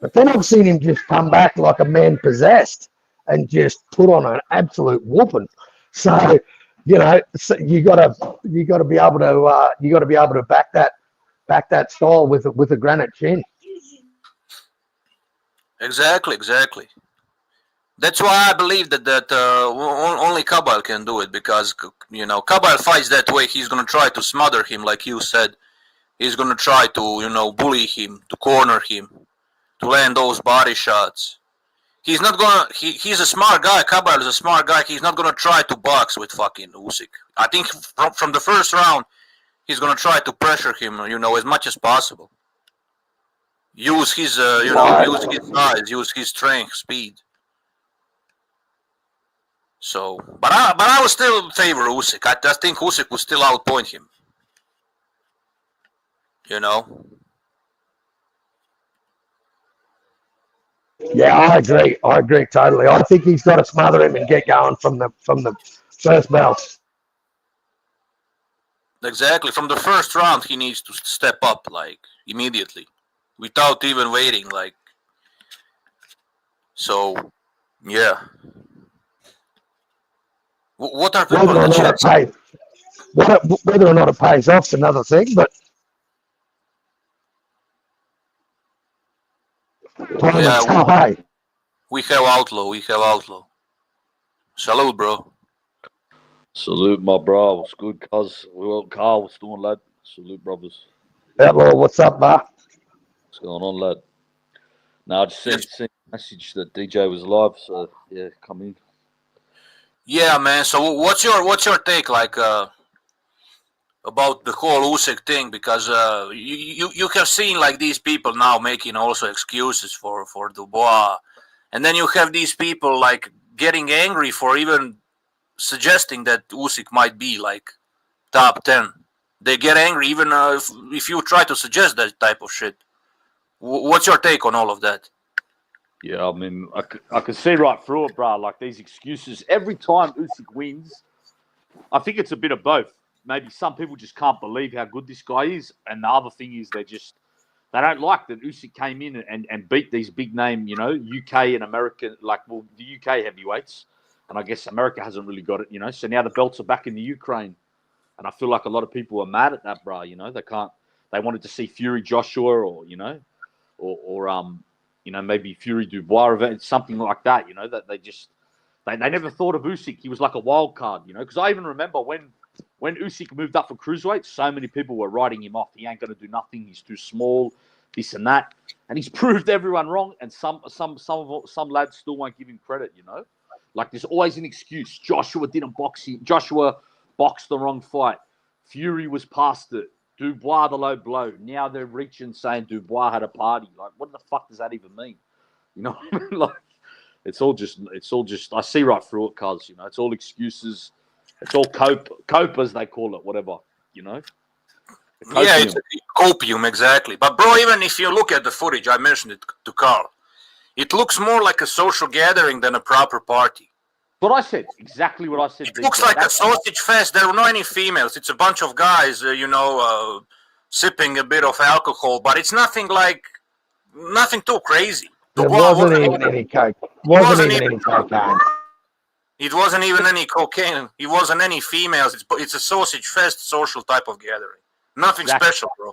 But then I've seen him just come back like a man possessed and just put on an absolute whooping. So, you gotta be able to back that style with a granite chin. Exactly. That's why I believe that only Kabayel can do it, because Kabayel fights that way. He's gonna try to smother him, like you said. He's gonna try to bully him, to corner him, to land those body shots. He's not gonna. He's a smart guy. Kabayel is a smart guy. He's not gonna try to box with fucking Usyk. I think from the first round, he's gonna try to pressure him, as much as possible. Use his, use his size, use his strength, speed. So, but I would still favor Usyk. I think Usyk would still outpoint him. Yeah, I agree totally. I think he's got to smother him and get going from the first bell. Exactly. From the first round, he needs to step up, like, immediately, without even waiting, like. So, yeah. What are people whether or not it pays off's another thing, but yeah, we have Outlaw. Salute, bro. Salute, my bro. What's good, cuz? Carl, what's doing, lad? Salute, brothers. Outlaw, what's up, bar? What's going on, lad? No, I just sent a message that DJ was live, so yeah, come in. Yeah, man. So what's your take, like, about the whole Usyk thing? Because you have seen, like, these people now making also excuses for Dubois, and then you have these people, like, getting angry for even suggesting that Usyk might be, like, top 10. They get angry even if you try to suggest that type of shit. What's your take on all of that? Yeah, I mean, I can see right through it, bro. Like, these excuses. Every time Usyk wins, I think it's a bit of both. Maybe some people just can't believe how good this guy is. And the other thing is they don't like that Usyk came in and beat these big name, UK and American, the UK heavyweights. And I guess America hasn't really got it, So now the belts are back in the Ukraine. And I feel like a lot of people are mad at that, bro. They wanted to see Fury Joshua or maybe Fury Dubois event, something like that, that they never thought of Usyk. He was like a wild card, because I even remember when Usyk moved up for cruiserweight, so many people were writing him off. He ain't going to do nothing. He's too small. this and that, and he's proved everyone wrong. And some lads still won't give him credit. You know, like there's always an excuse. Joshua didn't box him. Joshua boxed the wrong fight. Fury was past it. Dubois the low blow. Now they're reaching saying Dubois had a party. Like, what the fuck does that even mean? You know, like it's all just. I see right through it, cuz, you know, it's all excuses. It's all cope as they call it, whatever. You know. Yeah, it's copium, exactly. But bro, even if you look at the footage, I mentioned it to Carl. It looks more like a social gathering than a proper party. What I said, exactly what I said. It looks like a sausage fest. There were not any females. It's a bunch of guys, sipping a bit of alcohol, but it's nothing too crazy. There wasn't even any coke. Wasn't even any cocaine. It wasn't even any cocaine. It wasn't any females. It's a sausage fest, social type of gathering. Nothing special, bro.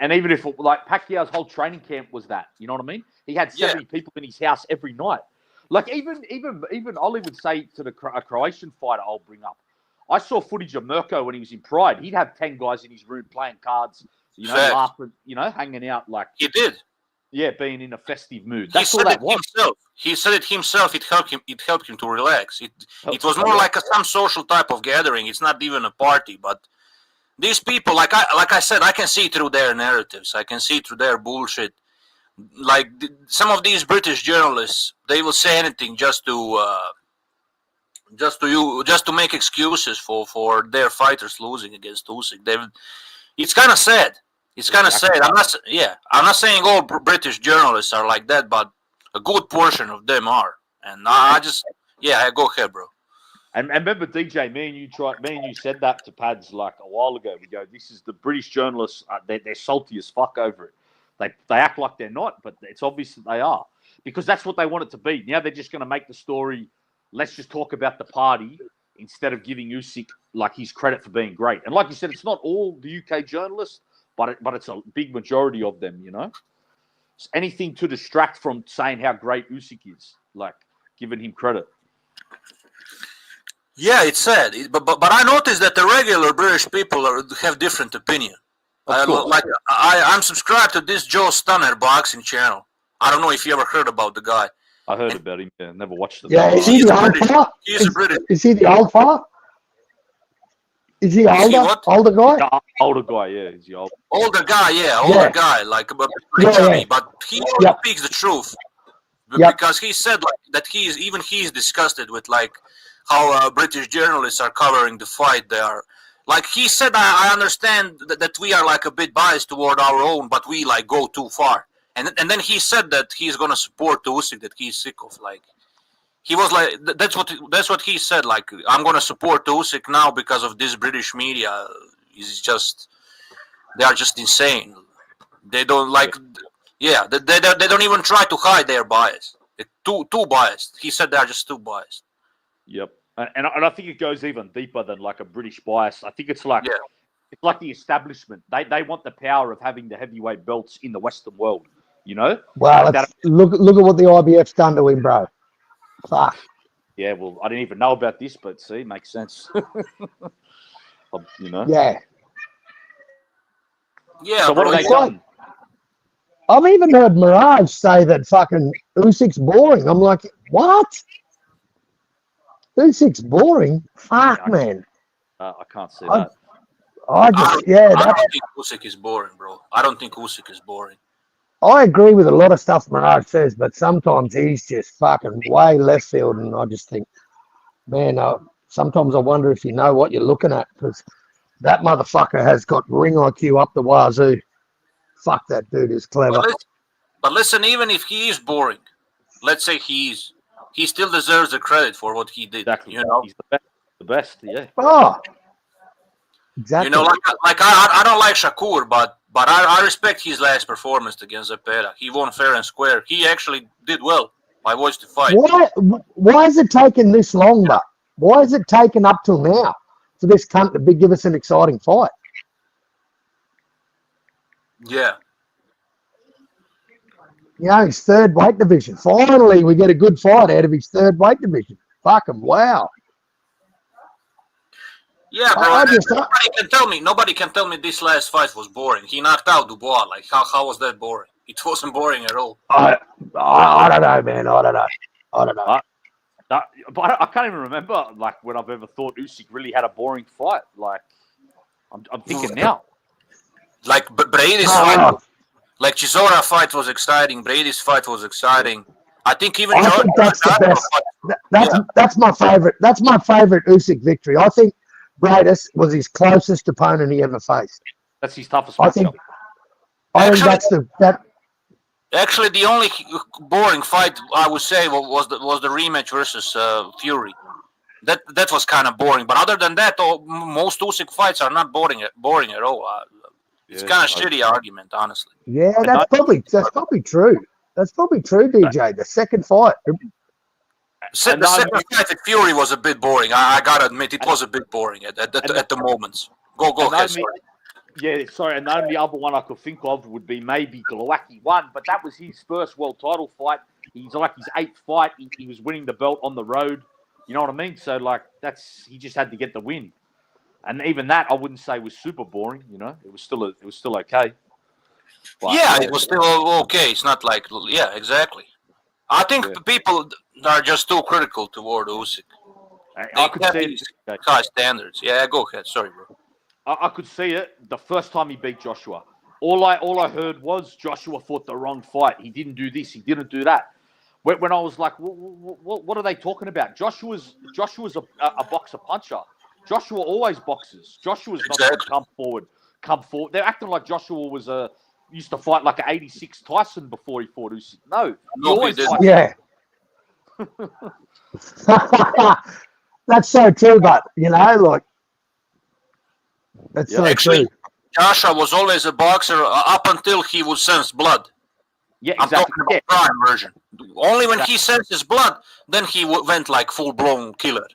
And even if, like, Pacquiao's whole training camp was that, you know what I mean? He had 70 people in his house every night. Like, even I'll even say to a Croatian fighter I'll bring up, I saw footage of Mirko when he was in Pride. He'd have 10 guys in his room playing cards, you know, laughing, you know, hanging out. Like, he did. Yeah, being in a festive mood. That's all that was. He said it himself. It helped him to relax. It was more like some social type of gathering. It's not even a party. But these people, like I said, I can see through their narratives. I can see through their bullshit. Like some of these British journalists, they will say anything just to make excuses for their fighters losing against Usyk. It's kind of sad. It's kind of sad. I'm not saying all British journalists are like that, but a good portion of them are. And go ahead, bro. And remember, DJ, me and you said that to Pads like a while ago. We go, this is the British journalists. They're salty as fuck over it. They act like they're not, but it's obvious that they are, because that's what they want it to be. Now they're just going to make the story, let's just talk about the party instead of giving Usyk like his credit for being great. And like you said, it's not all the UK journalists, but it's a big majority of them, you know. It's anything to distract from saying how great Usyk is, like giving him credit. Yeah, it's sad, but I noticed that the regular British people have different opinion. I'm subscribed to this Joe Stunner boxing channel. I don't know if you ever heard about the guy. I heard about him. Yeah, never watched him. Yeah, is he the old fella? He's a British. Is he the old fella? Is he older guy? Older guy, yeah. Is he older guy? Guy, like me. But he speaks the truth because he said that he's disgusted with like how British journalists are covering the fight. They are. Like he said, I understand that we are like a bit biased toward our own, but we like go too far. And then he said that he's gonna support Usyk, that he's sick of. Like he was like that's what he said. Like I'm gonna support Usyk now because of this British media. They are just insane. They don't like they don't even try to hide their bias. They're too biased. He said they are just too biased. Yep. And I think it goes even deeper than like a British bias. I think it's like it's like the establishment. They want the power of having the heavyweight belts in the Western world. You know? Well, look at what the IBF's done to him, bro. Fuck. Yeah, well, I didn't even know about this, but see, makes sense. You know? Yeah. Yeah. So what have they done? I've even heard Mirage say that fucking Usyk's boring. I'm like, what? Usyk's boring? Fuck, man. I can't see that. I don't think Usyk is boring, bro. I don't think Usyk is boring. I agree with a lot of stuff Mirage says, but sometimes he's just fucking way left field, and I just think, man, sometimes I wonder if you know what you're looking at, because that motherfucker has got ring IQ up the wazoo. Fuck, that dude is clever. But listen, even if he is boring, let's say he still deserves the credit for what he did. Exactly. You know, he's the best. Yeah. Oh, exactly. You know, like I don't like Shakur, but I respect his last performance against Zepeda. He won fair and square. He actually did well. I watched the fight. Why has it taken this long, but why has it taken up till now for this cunt to give us an exciting fight? Yeah. You know, his third weight division. Finally, we get a good fight out of his third weight division. Fucking wow. Yeah, bro. I just Nobody can tell me this last fight was boring. He knocked out Dubois. Like, how was that boring? It wasn't boring at all. I don't know, man. I don't know. But I can't even remember like when I've ever thought Usyk really had a boring fight. Like, I'm thinking now. Like Brady's fight, like Chisora fight was exciting. Brady's fight was exciting. I think even I think that's the best. That's my favorite. That's my favorite Usyk victory. I think Bradis was his closest opponent he ever faced. That's his toughest I matchup. think that's Actually, the only boring fight I would say was the rematch versus Fury. That was kind of boring. But other than that, most Usyk fights are not boring at all. It's kind of shitty argument, honestly. Yeah, that's probably true. That's probably true, DJ. The second fight. The second fight at Fury was a bit boring. I gotta admit, it was a bit boring at the moments. Go ahead. Yeah, sorry. And the only other one I could think of would be maybe Glowacki won, but that was his first world title fight. He's like his 8th fight. He was winning the belt on the road. You know what I mean? So like he just had to get the win. And even that I wouldn't say was super boring. You know, it was still okay. But, yeah, it was still okay. It's not like exactly. I think people are just too critical toward Usyk. I could see it. High standards. Yeah, go ahead. Sorry, bro. I could see it the first time he beat Joshua. All I heard was Joshua fought the wrong fight. He didn't do this. He didn't do that. When I was like, what are they talking about? Joshua's a boxer puncher. Joshua always boxes. Joshua's not going to come forward. They're acting like Joshua used to fight like an 86 Tyson before he fought Usyk. No, he always did. Yeah. That's so true, but like. That's so true. Joshua was always a boxer up until he would sense blood. Yeah, exactly. I'm talking about prime version. Only when he senses blood, then he went like full-blown killer.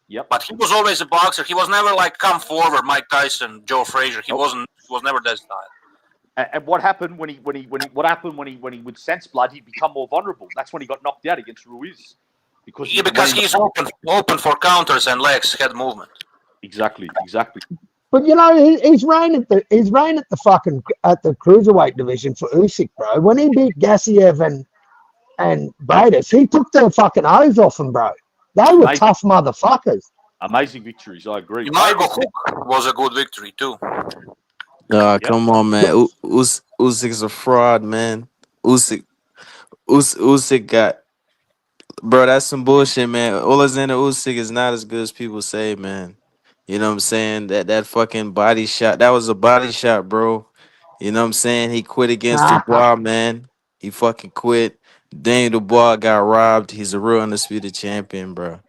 Yep. But he was always a boxer. He was never like come forward, Mike Tyson, Joe Frazier. He was never that style. And what happened when he would sense blood? He'd become more vulnerable. That's when he got knocked out against Ruiz. Because he's open for counters and legs, head movement. Exactly. But his reign at the cruiserweight division for Usyk, bro. When he beat Gassiev and Bradis, he took their fucking O's off him, bro. They were tough motherfuckers. Amazing victories, I agree. Michael Hook was a good victory too. Come on, man. Usyk's a fraud, man. Usyk got, bro. That's some bullshit, man. Alexander Usyk is not as good as people say, man. You know what I'm saying? That fucking body shot, that was a body shot, bro. You know what I'm saying? He quit against Dubois, man. He fucking quit. Daniel Dubois got robbed. He's a real undisputed champion, bro.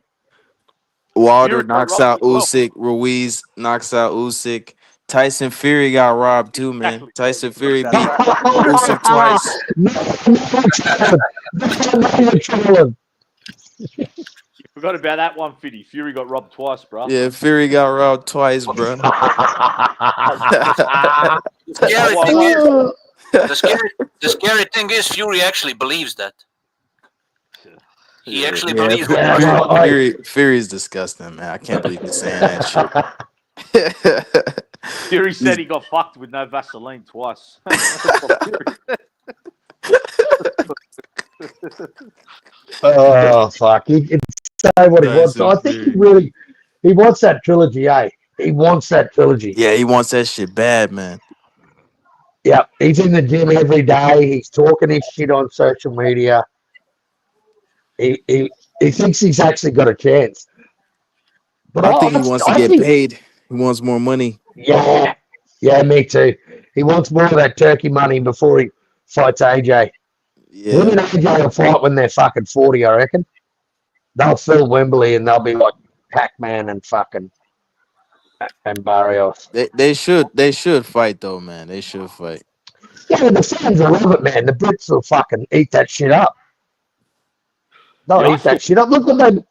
Wilder knocks out Usyk. Ruiz knocks out Usyk. Tyson Fury got robbed too, man. Tyson Fury beat Usyk twice. You forgot about that one, Fiddy. Fury got robbed twice, bro. Yeah, Fury got robbed twice, bro. The scary thing is Fury actually believes that. He actually believes that. Fury's disgusting, man. I can't believe he's saying that shit. Fury said he got fucked with no Vaseline twice. Oh, fuck. He can say what he wants. I think he wants that trilogy, eh? He wants that trilogy. Yeah, he wants that shit bad, man. Yeah, he's in the gym every day. He's talking his shit on social media. He thinks he's actually got a chance. But I think he wants to get paid. He wants more money. Yeah, me too. He wants more of that turkey money before he fights AJ. Yeah. Him and AJ will fight when they're fucking 40, I reckon. They'll fill Wembley and they'll be like Pac-Man and fucking and Barrios. They should fight though, man. They should fight. Yeah, the fans will love it, man. The Brits will fucking eat that shit up. They'll eat that shit up. Look what they did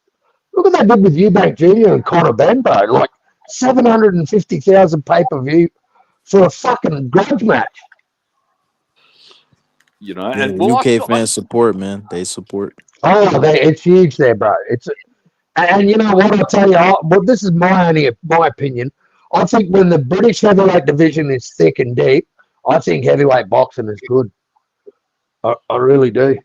with Eubank Jr. and Conor Benn, bro. Like 750,000 pay-per-view for a fucking grudge match. You know, and UK fans support, man. They support. Oh, it's huge there, bro. And you know what? I'll tell you, but this is my opinion. I think when the British heavyweight division is thick and deep, I think heavyweight boxing is good. I really do.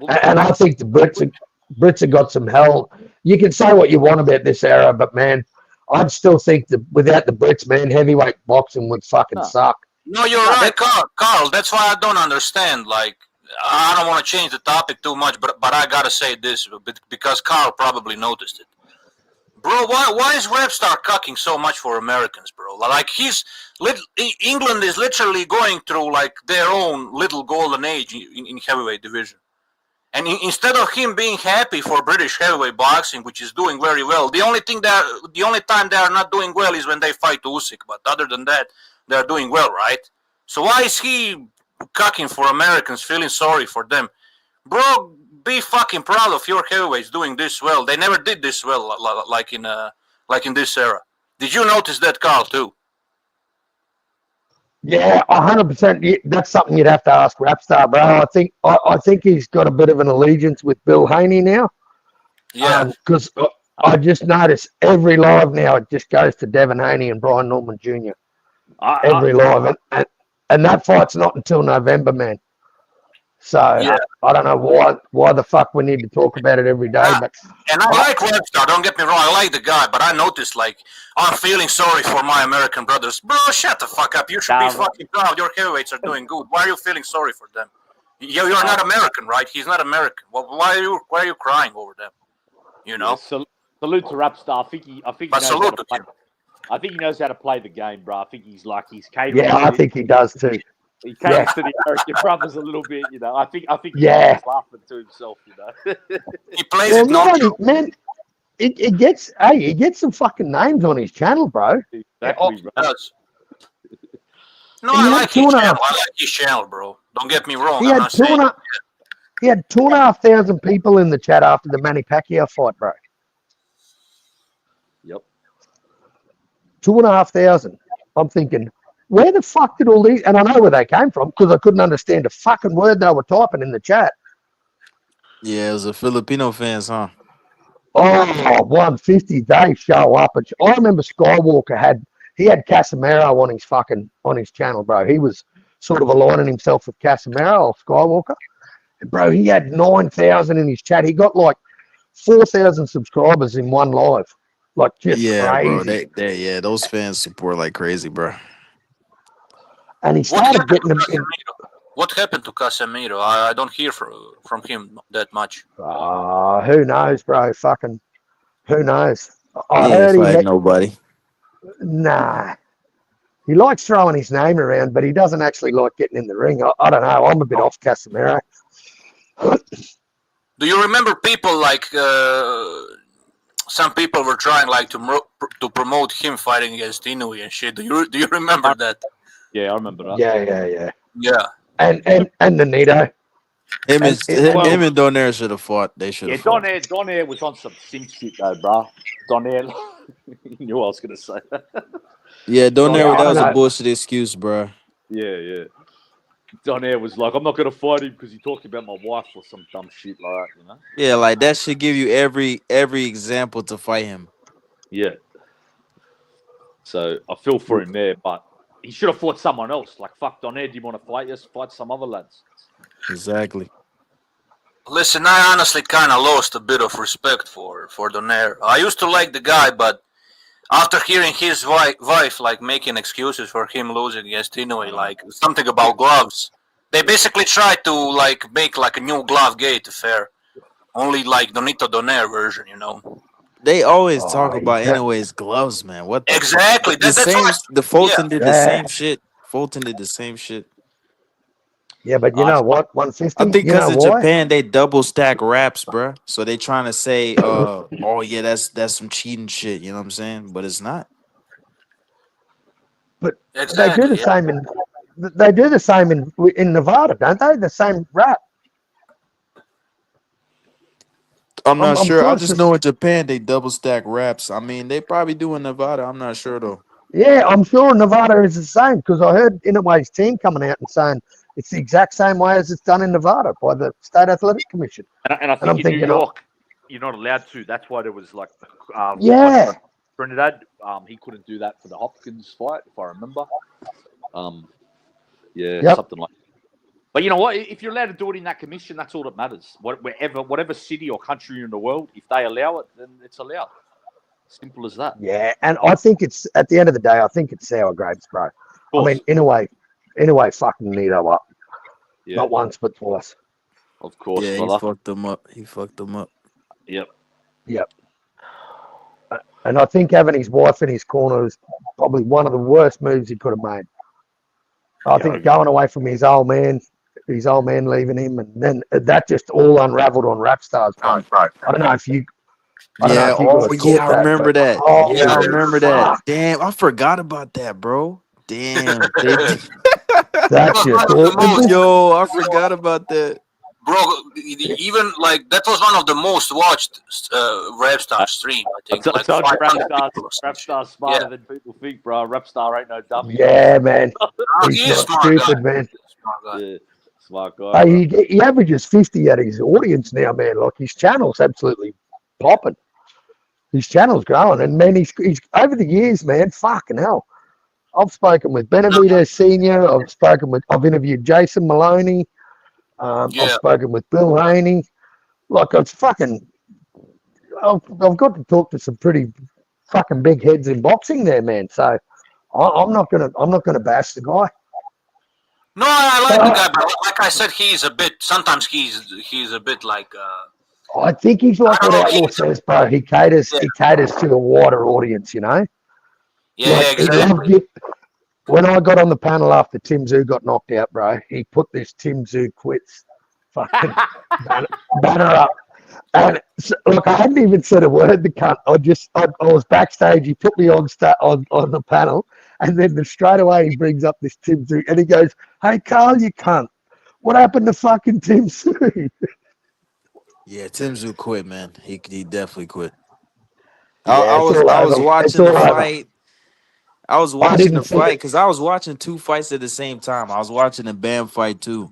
And I think the Brits have got some hell. You can say what you want about this era, but man, I'd still think that without the Brits, man, heavyweight boxing would fucking suck. No, you're right, Carl. That's why I don't understand. Like, I don't want to change the topic too much, but I gotta say this because Carl probably noticed it. Bro, why is Repstar cucking so much for Americans, bro? Like, England is literally going through like their own little golden age in heavyweight division. And instead of him being happy for British heavyweight boxing, which is doing very well, the only time they are not doing well is when they fight Usyk. But other than that, they are doing well, right? So why is he cucking for Americans, feeling sorry for them? Bro, be fucking proud of your heavyweights doing this well. They never did this well, like in this era. Did you notice that, Carl, too? Yeah, 100%. That's something you'd have to ask Rapstar, bro. I think he's got a bit of an allegiance with Bill Haney now. Yeah. Because I just noticed every live now it just goes to Devin Haney and Brian Norman Jr. Every live, and that fight's not until November, man. So yeah. I don't know why the fuck we need to talk about it every day. But and I like Webster, don't get me wrong, I like the guy, but I noticed like I'm feeling sorry for my American brothers. Bro, shut the fuck up. You should be fucking proud. Your heavyweights are doing good. Why are you feeling sorry for them? You're not American, right? He's not American. Well, why are you crying over them? You know. Yeah, salute to Rapstar. I think he knows how to play the game, bro. I think he's capable. Yeah, I think he does too. He caters to the American brothers a little bit, you know. I think he's laughing to himself, you know. He plays it not man. It gets some fucking names on his channel, bro. Exactly, bro. No, I like his channel. I like his channel, bro. Don't get me wrong. He had 2,500 people in the chat after the Manny Pacquiao fight, bro. Yep. 2,500. I'm thinking, where the fuck did all these? And I know where they came from because I couldn't understand a fucking word they were typing in the chat. Yeah, it was the Filipino fans, huh? Oh, 150, they show up. I remember Skywalker had Casemiro on his channel, bro. He was sort of aligning himself with Casemiro or Skywalker. And bro, he had 9,000 in his chat. He got like 4,000 subscribers in one live. Like just crazy. Bro. Those fans support like crazy, bro. And he started getting them in. What happened to Casemiro? I don't hear from him that much. Who knows, bro? Fucking who knows? I heard he nobody. Nah. He likes throwing his name around, but he doesn't actually like getting in the ring. I don't know. I'm a bit off Casemiro. Do you remember people like some people were trying like to promote him fighting against Inoue and shit? Do you remember that? Yeah, I remember that. Yeah. And the Nito. Him and Donaire should have fought. They should have fought. Donaire was on some sim shit though, bro. Donaire, you knew what I was gonna say. Yeah, Donaire, that was a bullshit excuse, bro. Yeah. Donaire was like, I'm not gonna fight him because he talked about my wife or some dumb shit like that, you know? Yeah, like that should give you every example to fight him. Yeah. So I feel for him there, but he should have fought someone else. Like, fuck, Donaire, do you want to fight? Just fight some other lads. Exactly. Listen, I honestly kind of lost a bit of respect for Donaire. I used to like the guy, but after hearing his wife like making excuses for him losing against Inoue, like something about gloves, they basically tried to like make like a new glove gate affair, only like Donito Donaire version, you know. They always talk about Inoue's gloves, man. What the exactly? The Fulton did the same shit. Fulton did the same shit. Yeah, but you know what? 150. I think because in Japan they double stack wraps, bro. So they trying to say, oh yeah, that's some cheating shit. You know what I'm saying? But it's not. But they do the same in. They do the same in Nevada, don't they? The same wrap. I'm not sure. I just know in Japan they double stack wraps. I mean, they probably do in Nevada. I'm not sure though. Yeah, I'm sure Nevada is the same because I heard Inoue's team coming out and saying it's the exact same way as it's done in Nevada by the State Athletic Commission. And I think in you're not allowed to. That's why there was like Yeah. Trinidad. He couldn't do that for the Hopkins fight, if I remember. Something like. But you know what? If you're allowed to do it in that commission, that's all that matters. Whatever city or country in the world, if they allow it, then it's allowed. Simple as that. Yeah, and I think it's at the end of the day, I think it's sour grapes, bro. I mean, in a way, fucking Nito up. Yeah. Not once, but twice. Of course, Yeah, brother. he fucked them up. Yep. And I think having his wife in his corner is probably one of the worst moves he could have made. I think going away from his old man leaving him, and then that just all unraveled on Rap Stars, bro. I don't know if you. I remember that. I remember that. Damn, I forgot about that, bro. Damn. That's just yo, I forgot about that. Bro, even like that was one of the most watched Rapstar stream. I think. Like Rapstar's smarter than people think, bro. Rapstar ain't no dummy. Yeah, man. He's not smart stupid, guy. man. Yeah, smart guy. Hey, he averages 50 at his audience now, man. Like his channel's absolutely popping. His channel's growing, and man, he's over the years, man. Fucking hell. I've spoken with Benavides Senior. I've interviewed Jason Maloney. I've spoken with Bill Haney. Like I've got to talk to some pretty fucking big heads in boxing there, man. So I'm not gonna bash the guy. No, I like the guy, but like I said, sometimes he's a bit like. I think he's like what Outlaw says, bro. He caters to a wider audience, you know. Yeah, like, exactly. When I got on the panel after Tim Tszyu got knocked out, bro, he put this Tim Tszyu quits fucking banner up. And so, look, I hadn't even said a word, the cunt. I was backstage. He put me on the panel, and then straight away he brings up this Tim Tszyu, and he goes, "Hey, Carl, you cunt. What happened to fucking Tim Tszyu?" Yeah, Tim Tszyu quit, man. He definitely quit. Yeah, I was watching the fight. I was watching the fight because I was watching two fights at the same time. I was watching the Bam fight too.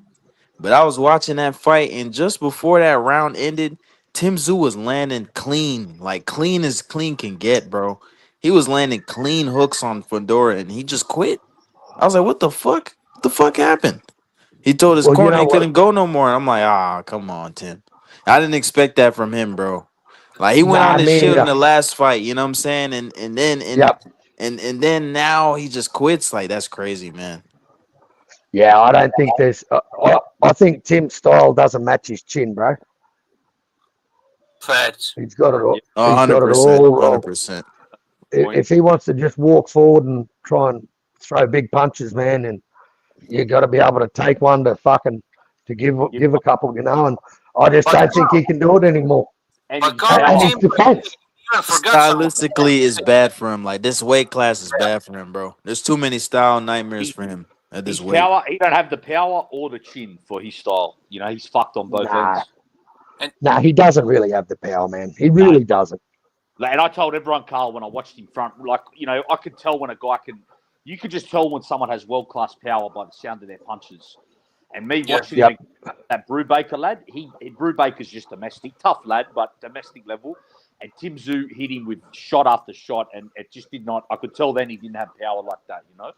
But I was watching that fight, and just before that round ended, Tim Tszyu was landing clean, like clean as clean can get, bro. He was landing clean hooks on Fedora, and he just quit. I was like, what the fuck? What the fuck happened? He told his corner he couldn't go no more. And I'm like, come on, Tim. I didn't expect that from him, bro. Like he went on his shit in the last fight, you know what I'm saying? And then now he just quits. Like that's crazy, man. Yeah, I don't think there's. I think Tim's style doesn't match his chin, bro. Facts. He's got it all. 100%. If he wants to just walk forward and try and throw big punches, man, and you got to be able to take one to give a couple, you know. And I just don't think he can do it anymore. And his defense. Stylistically is bad for him. Like this weight class is bad for him, bro. There's too many style nightmares for him at this weight. He don't have the power or the chin for his style. You know, he's fucked on both ends. No, he doesn't really have the power, man. He really doesn't. And I told everyone, Carl, when I watched him front, like, you know, I could tell when a guy you could just tell when someone has world-class power by the sound of their punches. And me watching that Brubaker lad, Brubaker's just domestic, tough lad, but domestic level. And Tim Tszyu hit him with shot after shot, and it just did not. I could tell then he didn't have power like that, you know.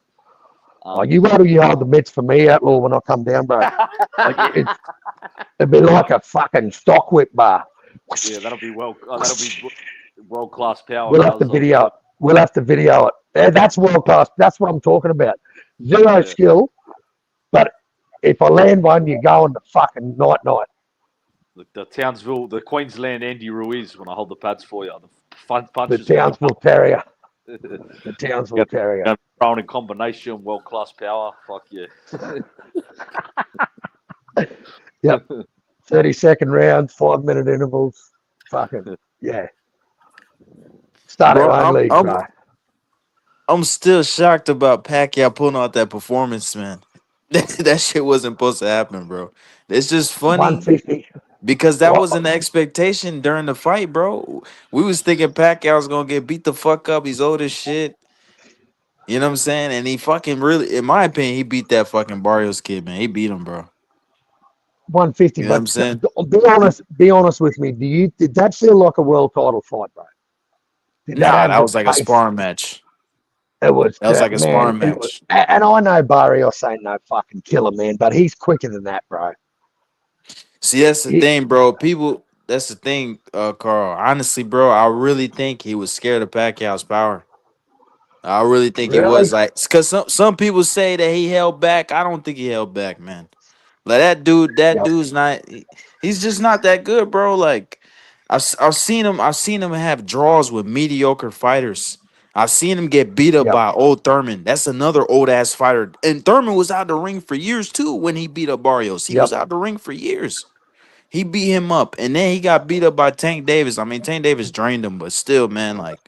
You got to hold the mitts for me, Outlaw, when I come down, bro. It'd be like a fucking stock whip bar. Yeah, that'll be world-class power. We'll have to video it. We'll have to video it. Yeah, that's world-class. That's what I'm talking about. Zero skill, but if I land one, you're going to fucking night-night. The Queensland Andy Ruiz when I hold the pads for you. The punches. The Townsville Terrier. The Townsville Terrier. Thrown in combination, world-class power. Fuck yeah. Yep. 30-second rounds, 5-minute intervals. Fucking, yeah. Start our own league, bro. I'm still shocked about Pacquiao pulling out that performance, man. That shit wasn't supposed to happen, bro. It's just funny. 150. Because that wasn't the expectation during the fight, bro. We was thinking Pacquiao was gonna get beat the fuck up. He's old as shit. You know what I'm saying? And he fucking really, in my opinion, he beat that fucking Barrios kid, man. He beat him, bro. 150. You know what I'm But saying? be honest with me. Did that feel like a world title fight, bro? Did that Nah, have that the was like a pace? sparring match. It was, That was like a man. sparring match. And I know Barrios ain't no fucking killer, man, but he's quicker than that, bro. See, that's the thing, bro. People, that's the thing, Carl. Honestly, bro, I really think he was scared of Pacquiao's power. I really think he Really? was like, because some people say that he held back. I don't think he held back, man. Like that dude's not. He's just not that good, bro. Like I've seen him have draws with mediocre fighters. I've seen him get beat up by old Thurman. That's another old ass fighter. And Thurman was out the ring for years too when he beat up Barrios. He was out the ring for years. He beat him up, and then he got beat up by Tank Davis. I mean, Tank Davis drained him, but still, man, like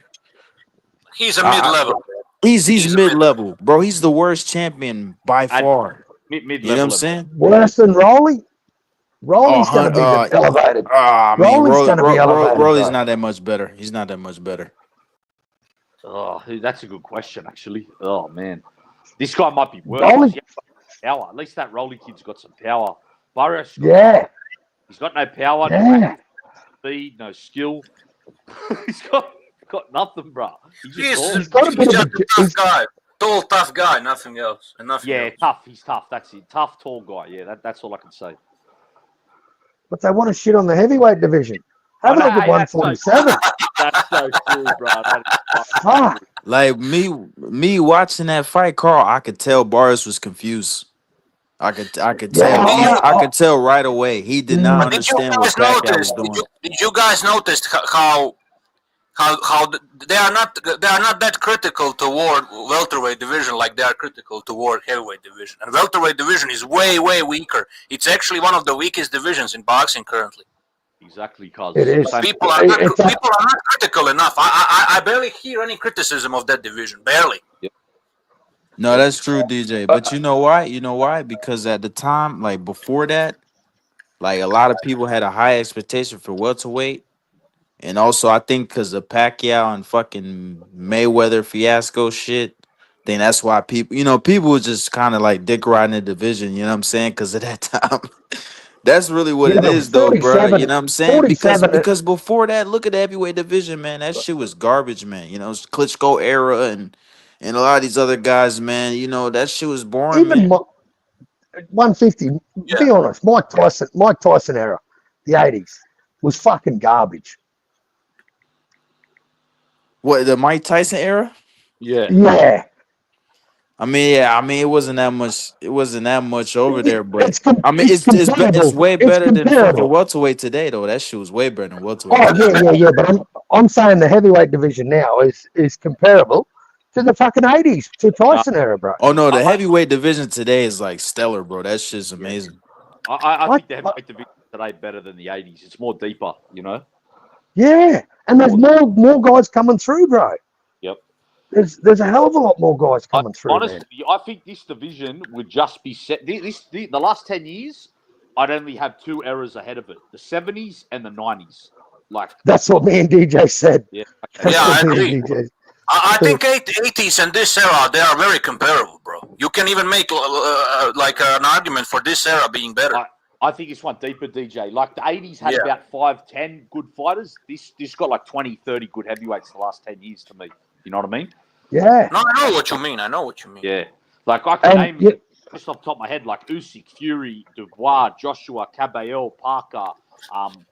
he's a mid-level. He's mid-level, bro. He's the worst champion by far. You know what I'm saying? Worse than Rolly? Rolly's going to be elevated. I mean, Rolly's going to be elevated. Rolly's not that much better. He's not that much better. Oh, that's a good question, actually. Oh, man. This guy might be worse. Rolly? Power. At least that Rolly kid's got some power. Barrios, he's got no power, no speed, no skill. He's got nothing, bro. He's just a tough guy. Tall, tough guy, nothing else. And nothing else. Tough. He's tough. That's it. Tough, tall guy. Yeah, that's all I can say. But they want to shit on the heavyweight division. Have a look at 147. That's so true, bro. Fuck. Like me watching that fight, Carl, I could tell Barrios was confused. I could tell. I could tell right away. He did not understand what Pacquiao was doing. Did you guys notice how they are not that critical toward welterweight division like they are critical toward heavyweight division, and welterweight division is way weaker. It's actually one of the weakest divisions in boxing currently. Exactly, cause it is. People are not critical enough. I barely hear any criticism of that division. Barely. Yep. No, that's true, DJ. But you know why? You know why? Because at the time, like before that, like a lot of people had a high expectation for welterweight. And also, I think because of Pacquiao and fucking Mayweather fiasco shit, then that's why people were just kind of like dick riding the division, you know what I'm saying? Because of that time. That's really what it is, though, bro. You know what I'm saying? Because before that, look at the heavyweight division, man. That shit was garbage, man. You know, it's Klitschko era and a lot of these other guys, man. You know, that shit was boring, even man. 150, be honest, Mike Tyson era, the 80s, was fucking garbage. What, the Mike Tyson era? Yeah. I mean, it wasn't that much. It wasn't that much over there, but it's way better than fucking welterweight today, though. That shit was way better than welterweight. Oh yeah. But I'm saying the heavyweight division now is comparable to the fucking 80s, to Tyson era, bro. Oh no, the heavyweight division today is like stellar, bro. That shit's amazing. I think the heavyweight division today better than the 80s. It's more deeper, you know. Yeah, and there's more guys coming through, bro. Yep. There's a hell of a lot more guys coming through. Honestly, I think this division would just be set. The last 10 years, I'd only have two eras ahead of it: the 70s and the 90s. Like that's what me and DJ said. Yeah, I agree. I think 80s and this era, they are very comparable, bro. You can even make like an argument for this era being better. I think it's one deeper, DJ. Like the 80s had about 5-10 good fighters. This got like 20-30 good heavyweights the last 10 years to me. You know what I mean? Yeah. No, I know what you mean. Yeah. Like I can name just off the top of my head, like Usyk, Fury, Dubois, Joshua, Caballero, Parker,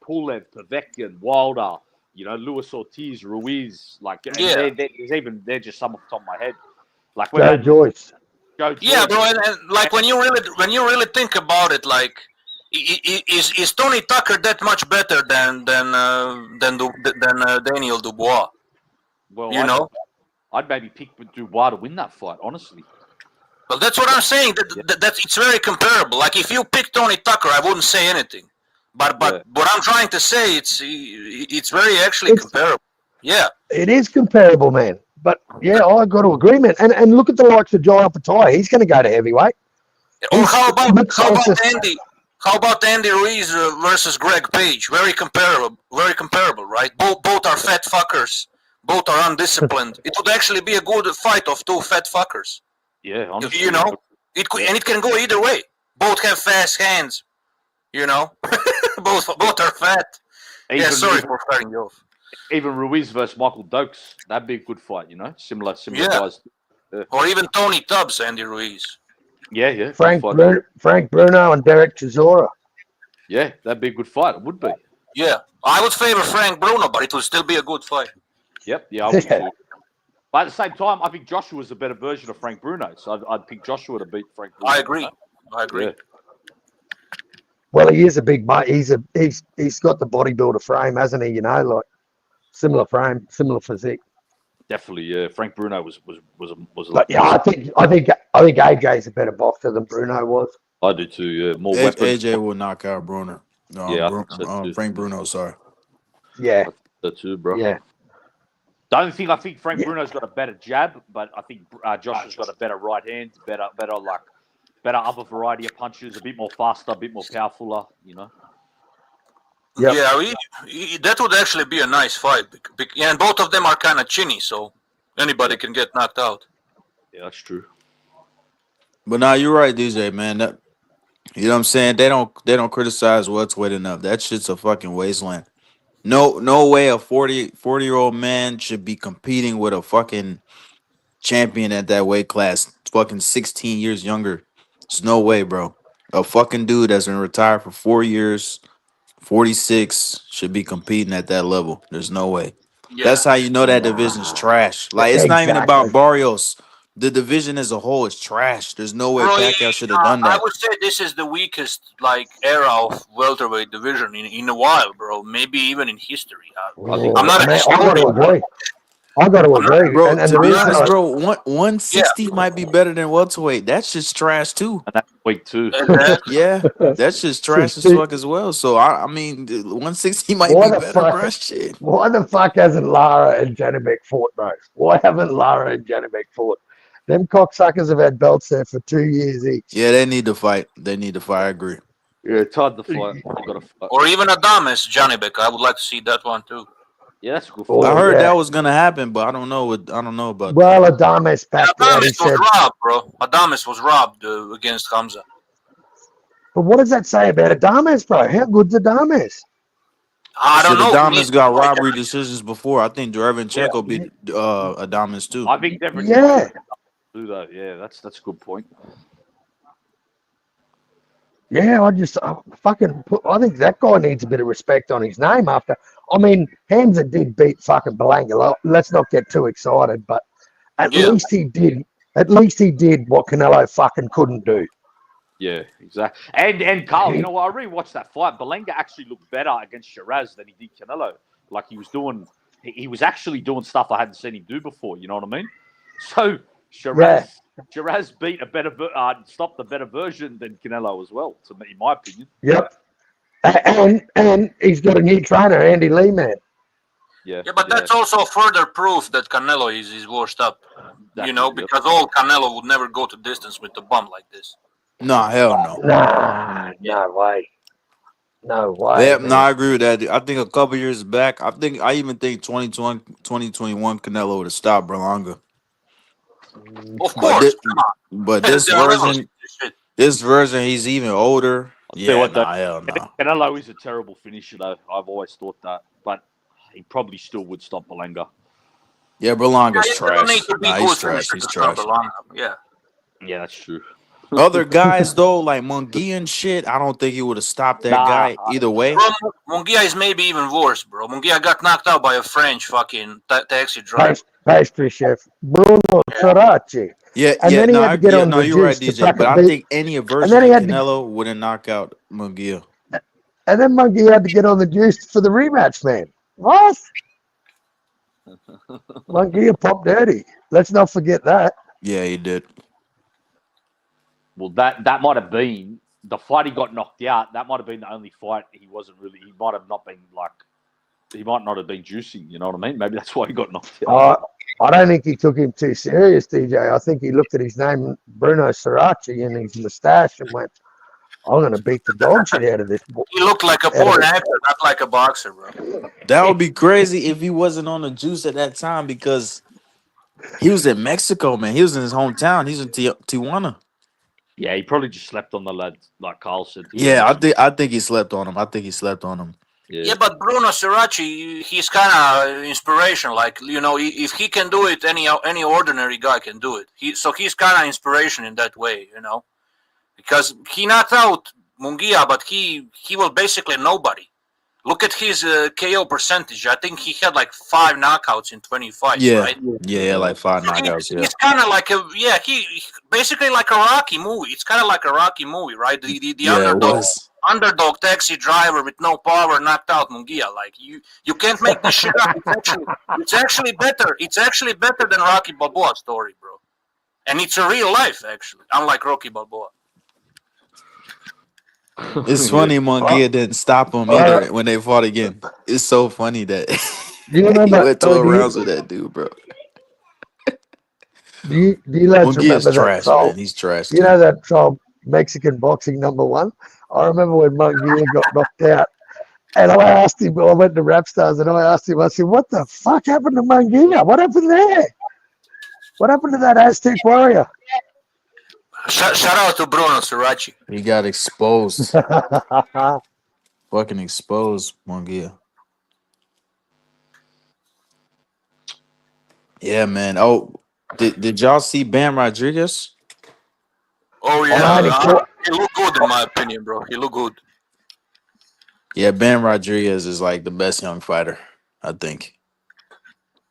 Pulev, Povetkin, Wilder, you know, Luis Ortiz, Ruiz. Like they're just some off the top of my head. Like Joe Joyce. Yeah, bro, and like when you really think about it, like is Tony Tucker that much better than Daniel Dubois? Well, I'd maybe pick Dubois to win that fight, honestly. Well, that's what I'm saying. That's it's very comparable. Like if you pick Tony Tucker, I wouldn't say anything. But what I'm trying to say, it's very actually comparable. Yeah, it is comparable, man. But yeah, I got to agree, man. And look at the likes of Jai Opetaia. He's going to go to heavyweight. Or how about Andy Ruiz versus Greg Page? Very comparable, right? Both are fat fuckers. Both are undisciplined. It would actually be a good fight of two fat fuckers. Yeah, honestly. You know, it can go either way. Both have fast hands. You know, both are fat. Yeah, sorry for cutting you off. Even Ruiz versus Michael Dokes, that'd be a good fight. You know, similar guys. Or even Tony Tubbs, Andy Ruiz. Yeah. Frank Bruno and Derek Chisora. Yeah, that'd be a good fight. It would be. Yeah, I would favor Frank Bruno, but it would still be a good fight. Yep, I would too. But at the same time, I think Joshua's a better version of Frank Bruno, so I'd pick Joshua to beat Frank Bruno. I agree. Yeah. Well, he is a big mate. He's got the bodybuilder frame, hasn't he? You know, like similar frame, similar physique. Definitely, yeah. Frank Bruno was But yeah, I think AJ's a better boxer than Bruno was. I do too. Yeah, more weapons. AJ will knock out Bruno. Frank Bruno. Sorry. Yeah, that too, bro. Yeah. The only thing I think Frank Bruno's got a better jab, but I think Joshua's got a better right hand, better other variety of punches, a bit more faster, a bit more powerful. You know. Yep. Yeah, that would actually be a nice fight. And both of them are kind of chinny, so anybody can get knocked out. Yeah, that's true. But now you're right, DJ, man. You know what I'm saying? They don't criticize welterweight enough. That shit's a fucking wasteland. No way a 40-year-old man should be competing with a fucking champion at that weight class, fucking 16 years younger. There's no way, bro. A fucking dude that's been retired for 4 years, 46, should be competing at that level. There's no way. Yeah. That's how you know that division's trash. Like, it's not even about Barrios. The division as a whole is trash. There's no way Pacquiao should have done that. I would say this is the weakest era of welterweight division in a while, bro. Maybe even in history. I'm not. I got to agree. I got to agree, bro. And to be honest, bro, 160 might be better than welterweight. That's just trash too. And that's weight too. Yeah, that's just trash as fuck as well. So I mean, 160 might be better, bro. Shit. Why the fuck hasn't Lara and Janibek fought, bro? Why haven't Lara and Janibek fought? Them cocksuckers have had belts there for 2 years each. Yeah, they need to fight. I agree. Yeah, it's hard to fight. Or even Adames, Janibek. I would like to see that one too. Yeah, that's a good fight. I heard that was gonna happen, but I don't know about. Well, Adames backed out. Adames was robbed, bro. Adames was robbed against Hamza. But what does that say about Adames, bro? How good's Adames? I don't know. Adames got robbery decisions before. I think Derevyanchenko beat Adames too. I think yeah. Do that. Yeah, that's a good point. Yeah, I think that guy needs a bit of respect on his name after. I mean, Hamza did beat fucking Belanga. Let's not get too excited, but at least he did. At least he did what Canelo fucking couldn't do. Yeah, exactly. And Carl, you know what? I rewatched that fight. Belanga actually looked better against Shiraz than he did Canelo. Like he was actually doing stuff I hadn't seen him do before. You know what I mean? So Shiraz beat stopped a better version than Canelo as well, in my opinion. Yep. And he's got a new trainer, Andy Lee, man. Yeah, but that's also further proof that Canelo is washed up. Definitely, you know, because old Canelo would never go to distance with a bum like this. Nah, hell no. Nah, no way. No way. Yeah, no, I agree with that. I think a couple years back, I even think 2021 Canelo would have stopped Berlanga. Of course. But this version, he's even older. Yeah, hell no. Canelo is a terrible finisher, though. I've always thought that. But he probably still would stop Berlanga. Yeah, Berlanga's trash. He's trash. He's trash. Yeah. Yeah, that's true. Other guys, though, like Munguia and shit, I don't think he would have stopped that guy either way. Bro, Munguia is maybe even worse, bro. Munguia got knocked out by a French fucking taxi driver. Pastry chef. Bruno Sorachi. Yeah, and then he had to get on the you're right, DJ. But I think any version of Canelo wouldn't knock out Munguia. And then Munguia had to get on the juice for the rematch, man. What? Munguia popped dirty. Let's not forget that. Yeah, he did. Well, that might have been the fight he got knocked out. That might have been the only fight he wasn't really. He might not have been juicing. You know what I mean? Maybe that's why he got knocked out. I don't think he took him too serious, DJ. I think he looked at his name, Bruno Sorachi, and his moustache, and went, "I'm going to beat the dog shit out of this." He looked like a porn actor, not like a boxer, bro. That would be crazy if he wasn't on the juice at that time because he was in Mexico, man. He was in his hometown. He's in Tijuana. Yeah, he probably just slept on the lad, like Carl said. Yeah, I think he slept on him. I think he slept on him. Yeah, but Bruno Sirachi, he's kind of inspiration. Like, you know, if he can do it, any ordinary guy can do it. He's kind of inspiration in that way, you know, because he knocked out Munguia, but he was basically nobody. Look at his KO percentage. I think he had like 5 knockouts in 20 fights, right? Yeah, like 5 knockouts. Yeah, It's kind of like he basically like a Rocky movie. It's kind of like a Rocky movie, right? The underdog taxi driver with no power knocked out Munguia. Like you can't make this shit up. It's actually better. It's actually better than Rocky Balboa's story, bro. And it's a real life, actually, unlike Rocky Balboa. It's funny Munguia didn't stop him either when they fought again. It's so funny that he went 12 rounds with that dude, bro. Do you lads remember that trash, troll? man. He's trash. You know that troll Mexican boxing #1? I remember when Munguia got knocked out, and I asked him, I went to Rapstars and I asked him, I said, what the fuck happened to Munguia? What happened there? What happened to that Aztec warrior? Shout out to Bruno Sirachi. He got exposed. Fucking exposed, Munguia. Yeah, man. Oh, did y'all see Bam Rodriguez? Oh yeah, he looked good in my opinion, bro. He looked good. Yeah, Bam Rodriguez is like the best young fighter, I think.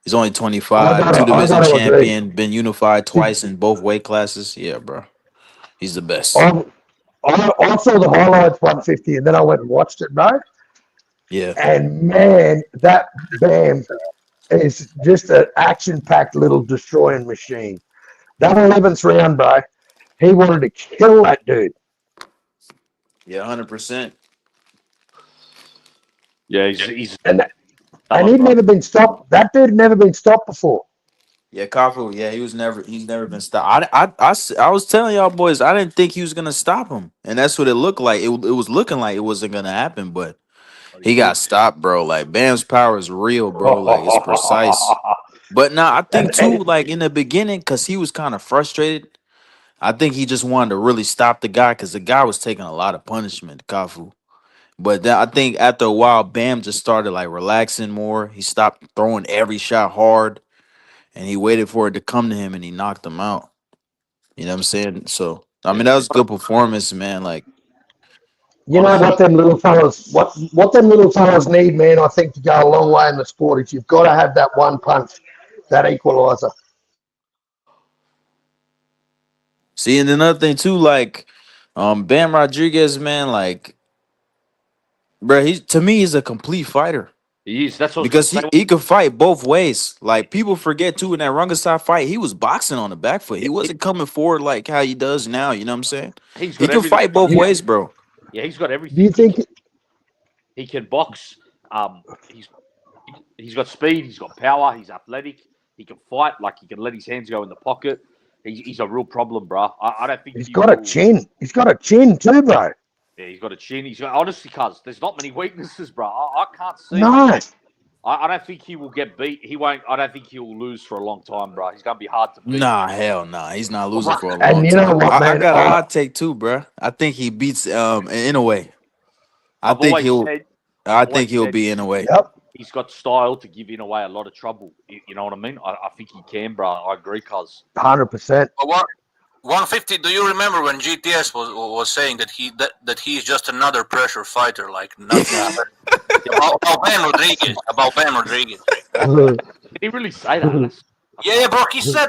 He's only 25, 2-division champion, been unified twice in both weight classes. Yeah, bro. He's the best. I saw the highlights 150 and then I went and watched it, bro. Yeah. And man, that Bam is just an action-packed little destroying machine. That 11th round, bro, he wanted to kill that dude. Yeah, 100%. Yeah, he's and he'd never been stopped. That dude had never been stopped before. Yeah, Kafu. Yeah, he's never been stopped. I was telling y'all boys, I didn't think he was gonna stop him, and that's what it looked like. It was looking like it wasn't gonna happen, but he got stopped, bro. Like Bam's power is real, bro. Like it's precise. But now I think too, like in the beginning, because he was kind of frustrated. I think he just wanted to really stop the guy because the guy was taking a lot of punishment, Kafu. But then I think after a while, Bam just started like relaxing more. He stopped throwing every shot hard. And he waited for it to come to him, and he knocked him out. You know what I'm saying? So, I mean, that was a good performance, man. Like, you know what them little fellas, what them little fellas need, man, I think to go a long way in the sport is you've got to have that one punch, that equalizer. see, and another thing too, like, Bam Rodriguez, man, like, bro, to me, he's a complete fighter. He is. That's what because he could fight both ways. Like people forget too in that Rungasai fight, he was boxing on the back foot. He wasn't coming forward like how he does now. You know what I'm saying? He can fight both ways, bro. Yeah, he's got everything. Do you think he can box? He's got speed. He's got power. He's athletic. He can fight. Like he can let his hands go in the pocket. He's a real problem, bro. I don't think he's got a chin. He's got a chin too, bro. Yeah, he's got a chin. He's got, honestly, cuz there's not many weaknesses, bro. I can't see. No. I don't think he will get beat. He won't. I don't think he will lose for a long time, bro. He's gonna be hard to beat. Nah, hell nah. He's not losing for a long and you time. know what, man? I got a hot take too, bro. I think he beats in a way. I think he'll be in a way. Yep. He's got style to give in away a lot of trouble. You know what I mean? I think he can, bro. I agree, cuz. 100%. 150. Do you remember when GTS was saying that he's just another pressure fighter, like nothing? about Bam Rodriguez. Did he really say that? Yeah, bro. He said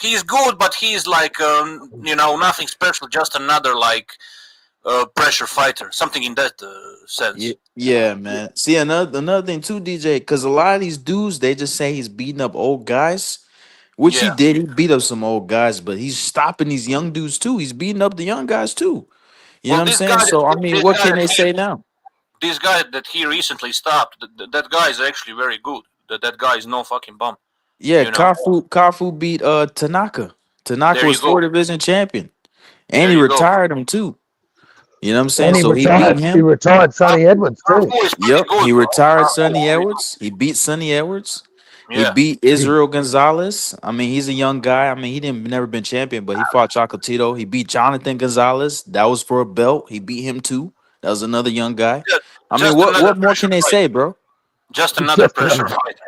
he's good, but he's like nothing special, just another like pressure fighter, something in that sense. Yeah, man. See another thing too, DJ, because a lot of these dudes they just say he's beating up old guys. Which he did. He beat up some old guys, but he's stopping these young dudes too. He's beating up the young guys too. You know what I'm saying? So, I mean, what can they say now? This guy that he recently stopped, that guy is actually very good. That guy is no fucking bum. Yeah, Kafu beat Tanaka. Tanaka was 4th-division champion. And he retired him too. You know what I'm saying? So he beat him. He retired Sonny Edwards too. Yep, he retired Sonny Edwards. He beat Sonny Edwards. He Yeah. beat Israel Gonzalez. I mean, he's a young guy. I mean, he didn't never been champion, but he fought Chocolatito. He beat Jonathan Gonzalez. That was for a belt. He beat him too. That was another young guy. Ju- I mean, Just what another more pressure can they fight. say, bro? Just another Just pressure another- fight.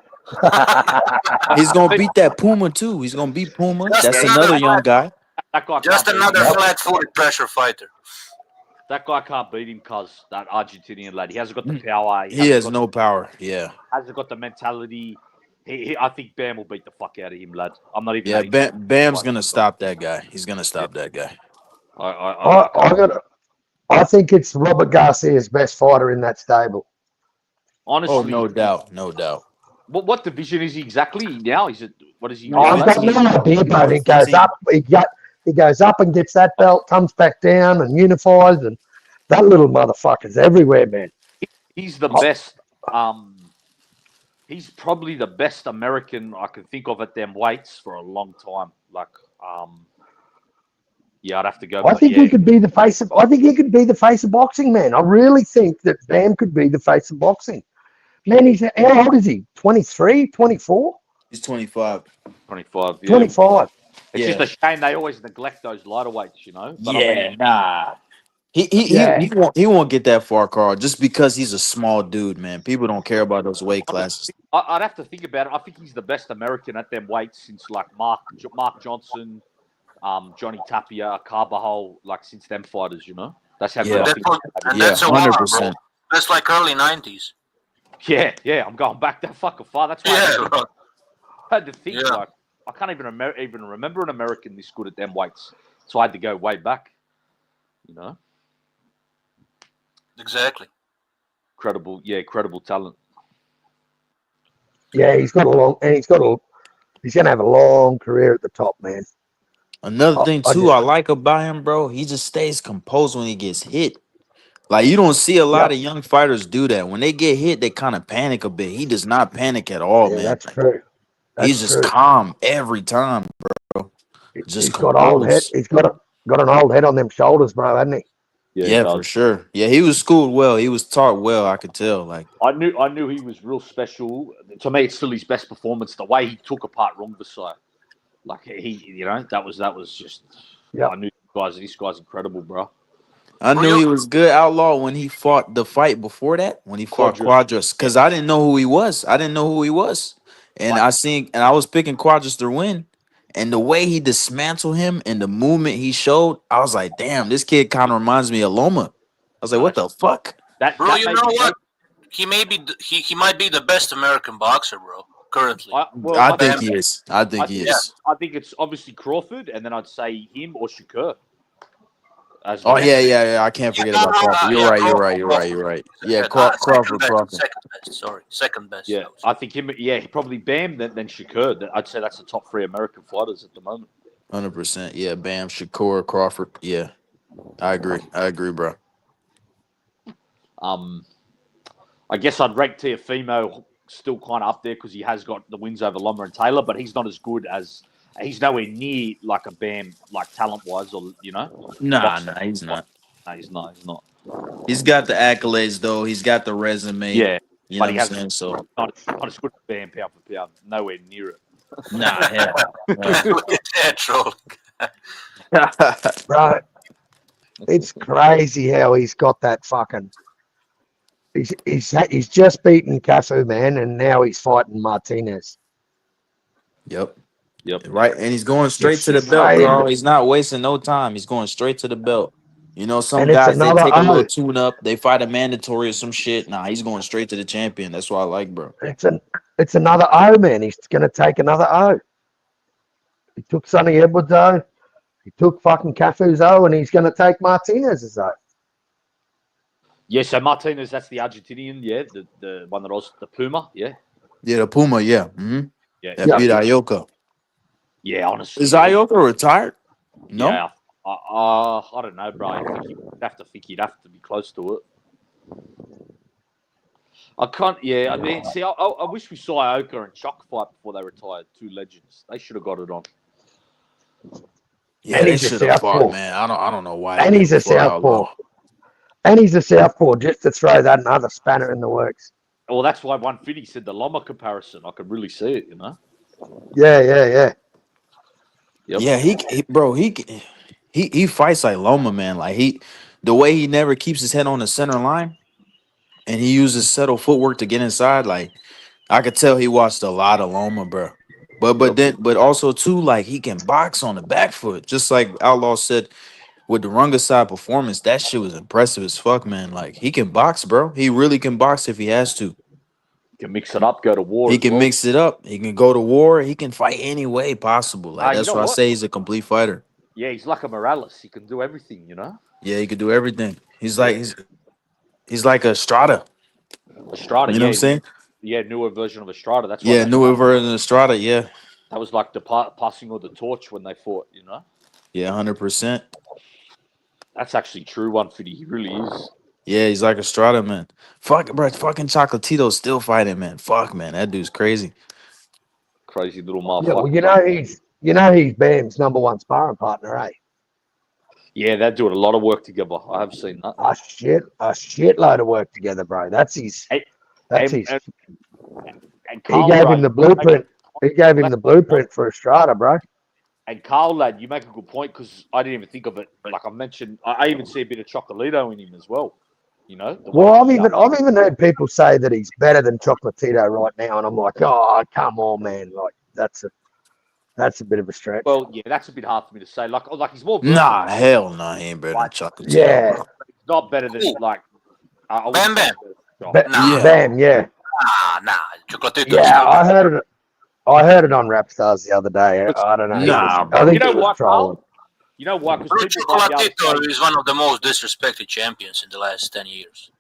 He's gonna beat that Puma too. He's gonna beat Puma. Just That's another another young guy. That guy Just can't beat another him. flat-footed pressure fighter. That guy can't beat him, cuz that Argentinian lad. He hasn't got the power. He hasn't has got- no power. Yeah. Hasn't got the mentality. I think Bam will beat the fuck out of him, lad. I'm not even. Yeah, hating. Bam's gonna stop that guy. He's gonna stop that guy. I think it's Robert Garcia's best fighter in that stable. Honestly, Oh, no doubt, no doubt. What division is he exactly now? Is it what is he? I've got no idea, but he goes up. He goes up and gets that belt, comes back down and unifies, and that little motherfucker's everywhere, man. He's the best. He's probably the best American I can think of at them weights for a long time. Like, yeah, I'd have to go. I think he could be the face of. I think he could be the face of boxing, man. I really think that Bam could be the face of boxing. Man, how old is he? 23, 24? He's 25. 25. Yeah. 25. It's just a shame they always neglect those lighter weights, you know. But I Yeah, mean, nah. He Yeah. he won't get that far, Carl, just because he's a small dude, man. People don't care about those weight classes. I'd have to think about it. I think he's the best American at them weights since like Mark Johnson, Johnny Tapia, Carbajal, like since them fighters, you know. That's how good I think. And Yeah, that's a while, 100%. bro. That's like early 90s. Yeah, I'm going back that fucking far. That's why Yeah, bro. I had to think. Yeah. Like, I can't even remember an American this good at them weights. So I had to go way back. You know, Exactly. credible talent. Yeah, he's going to have a long career at the top, man. Another thing I too, just- I like about him, bro. He just stays composed when he gets hit. Like you don't see a lot of young fighters do that. When they get hit, they kind of panic a bit. He does not panic at all, Yeah, man. that's true. He's just calm every time, bro. Just He's got old head. composed. He's got an old head on them shoulders, bro, hasn't he? Yeah, for sure. Yeah, he was schooled well. He was taught well. I could tell. Like I knew he was real special. To me, it's still his best performance. The way he took apart Rungvisai, like that was just. Yeah, I knew this guy's incredible, bro. I knew he was good, Outlaw, when he fought the fight before that. When he fought Quadras, because I didn't know who he was. And I was picking Quadras to win. And the way he dismantled him and the movement he showed, I was like, damn, this kid kind of reminds me of Loma. I was like, what the fuck? Bro, you know what? He might be the best American boxer, bro. Currently. I think he is. I think he is. I think it's obviously Crawford, and then I'd say him or Shakur. Oh yeah. I can't forget about Crawford. You're right. Yeah, Crawford. Second best. Yeah, I think him. Yeah, probably Bam, then Shakur. I'd say that's the top 3 American fighters at the moment. 100%. Yeah, Bam, Shakur, Crawford. Yeah, I agree, bro. I guess I'd rank Teofimo still kind of up there because he has got the wins over Loma and Taylor, but he's not as good as. He's nowhere near like a Bam, like talent-wise, or Nah, he's not. No, he's not. He's got the accolades though. He's got the resume. Yeah, you know but what I'm saying. So not as good as Bam pound for pound. Nowhere near it. Nah, hell. Look at that troll. Bro, it's crazy how he's got that fucking. He's just beaten Cafu, man, and now he's fighting Martinez. Yep. Right, and he's going straight to the belt, Carl. He's not wasting no time. He's going straight to the belt. You know, some guys they take a little tune up, they fight a mandatory or some shit. Nah, he's going straight to the champion. That's what I like, bro. It's another O, man. He's gonna take another O. He took Sonny Edwards O. He took fucking Cafu's O, and he's gonna take Martinez's O. Yeah, so Martinez, that's the Argentinian, yeah, the one that was the Puma, yeah. Yeah, the Puma, yeah. Mm-hmm. Yeah. That beat Ioka. Yeah, honestly. Is Ioka retired? No. Yeah, I don't know, bro. I think he'd have to be close to it. I can't. Yeah, I mean, see, I wish we saw Ioka and Chuck fight before they retired. 2 legends. They should have got it on. Yeah, they should have fought, man. I don't know why. And he's a southpaw. And he's a southpaw, just to throw that another spanner in the works. Well, that's why 150 said the Loma comparison. I could really see it, you know. Yeah. Yep. Yeah, he fights like Loma, man. Like the way he never keeps his head on the center line, and he uses subtle footwork to get inside. Like I could tell he watched a lot of Loma, bro. But also too, like he can box on the back foot, just like Outlaw said with the Runga side performance. That shit was impressive as fuck, man. Like he can box, bro. He really can box if he has to. He can mix it up, go to war. He can mix it up. He can go to war. He can fight any way possible. Like that's why I say he's a complete fighter. Yeah, he's like a Morales. He can do everything, you know. Yeah, he could do everything. He's like he's like a Estrada. Estrada, you know what I'm saying? Yeah, newer version of Estrada. That's why yeah, newer version of Estrada. Yeah, that was like the passing of the torch when they fought. You know. Yeah, 100%. That's actually true. 150. He really is. Yeah, he's like Estrada, man. Fuck, bro. Fucking Chocolatito's still fighting, man. Fuck, man. That dude's crazy. Crazy little motherfucker. Yeah, well, you know he's Bam's #1 sparring partner, eh? Yeah, they're doing a lot of work together. I have seen that. A shitload of work together, bro. That's his. He gave him the blueprint. He gave him the blueprint for Estrada, bro. And Carl, lad, you make a good point because I didn't even think of it. Like I mentioned, I even see a bit of Chocolatito in him as well. You know. Well, I've even heard people say that he's better than Chocolatito right now, and I'm like, oh, come on, man. Like that's a bit of a stretch. Well, yeah, that's a bit hard for me to say. Like he's more. Nah, hell no, he ain't better than Chocolatito. Yeah, he's not better than like. Bam. Bam, yeah. Nah, Chocolatito. Yeah, I heard it on Rapstars the other day. I don't know. Nah, I think you know what, trolling. You know what? Chocolatito is one of the most disrespected champions in the last 10 years.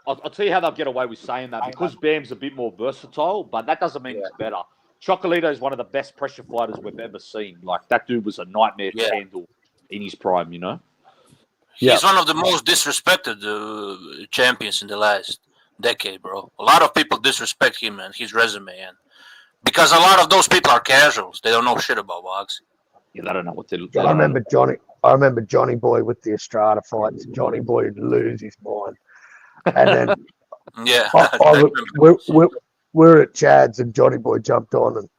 I'll tell you how they'll get away with saying that because Bam's a bit more versatile, but that doesn't mean he's better. Chocolatito is one of the best pressure fighters we've ever seen. Like that dude was a nightmare to handle in his prime, you know. He's one of the most disrespected champions in the last decade, bro. A lot of people disrespect him and his resume, and because a lot of those people are casuals, they don't know shit about boxing. Yeah, they don't know what they're. I remember Johnny Boy with the Estrada fights. Johnny Boy would lose his mind, and then we're at Chad's and Johnny Boy jumped on and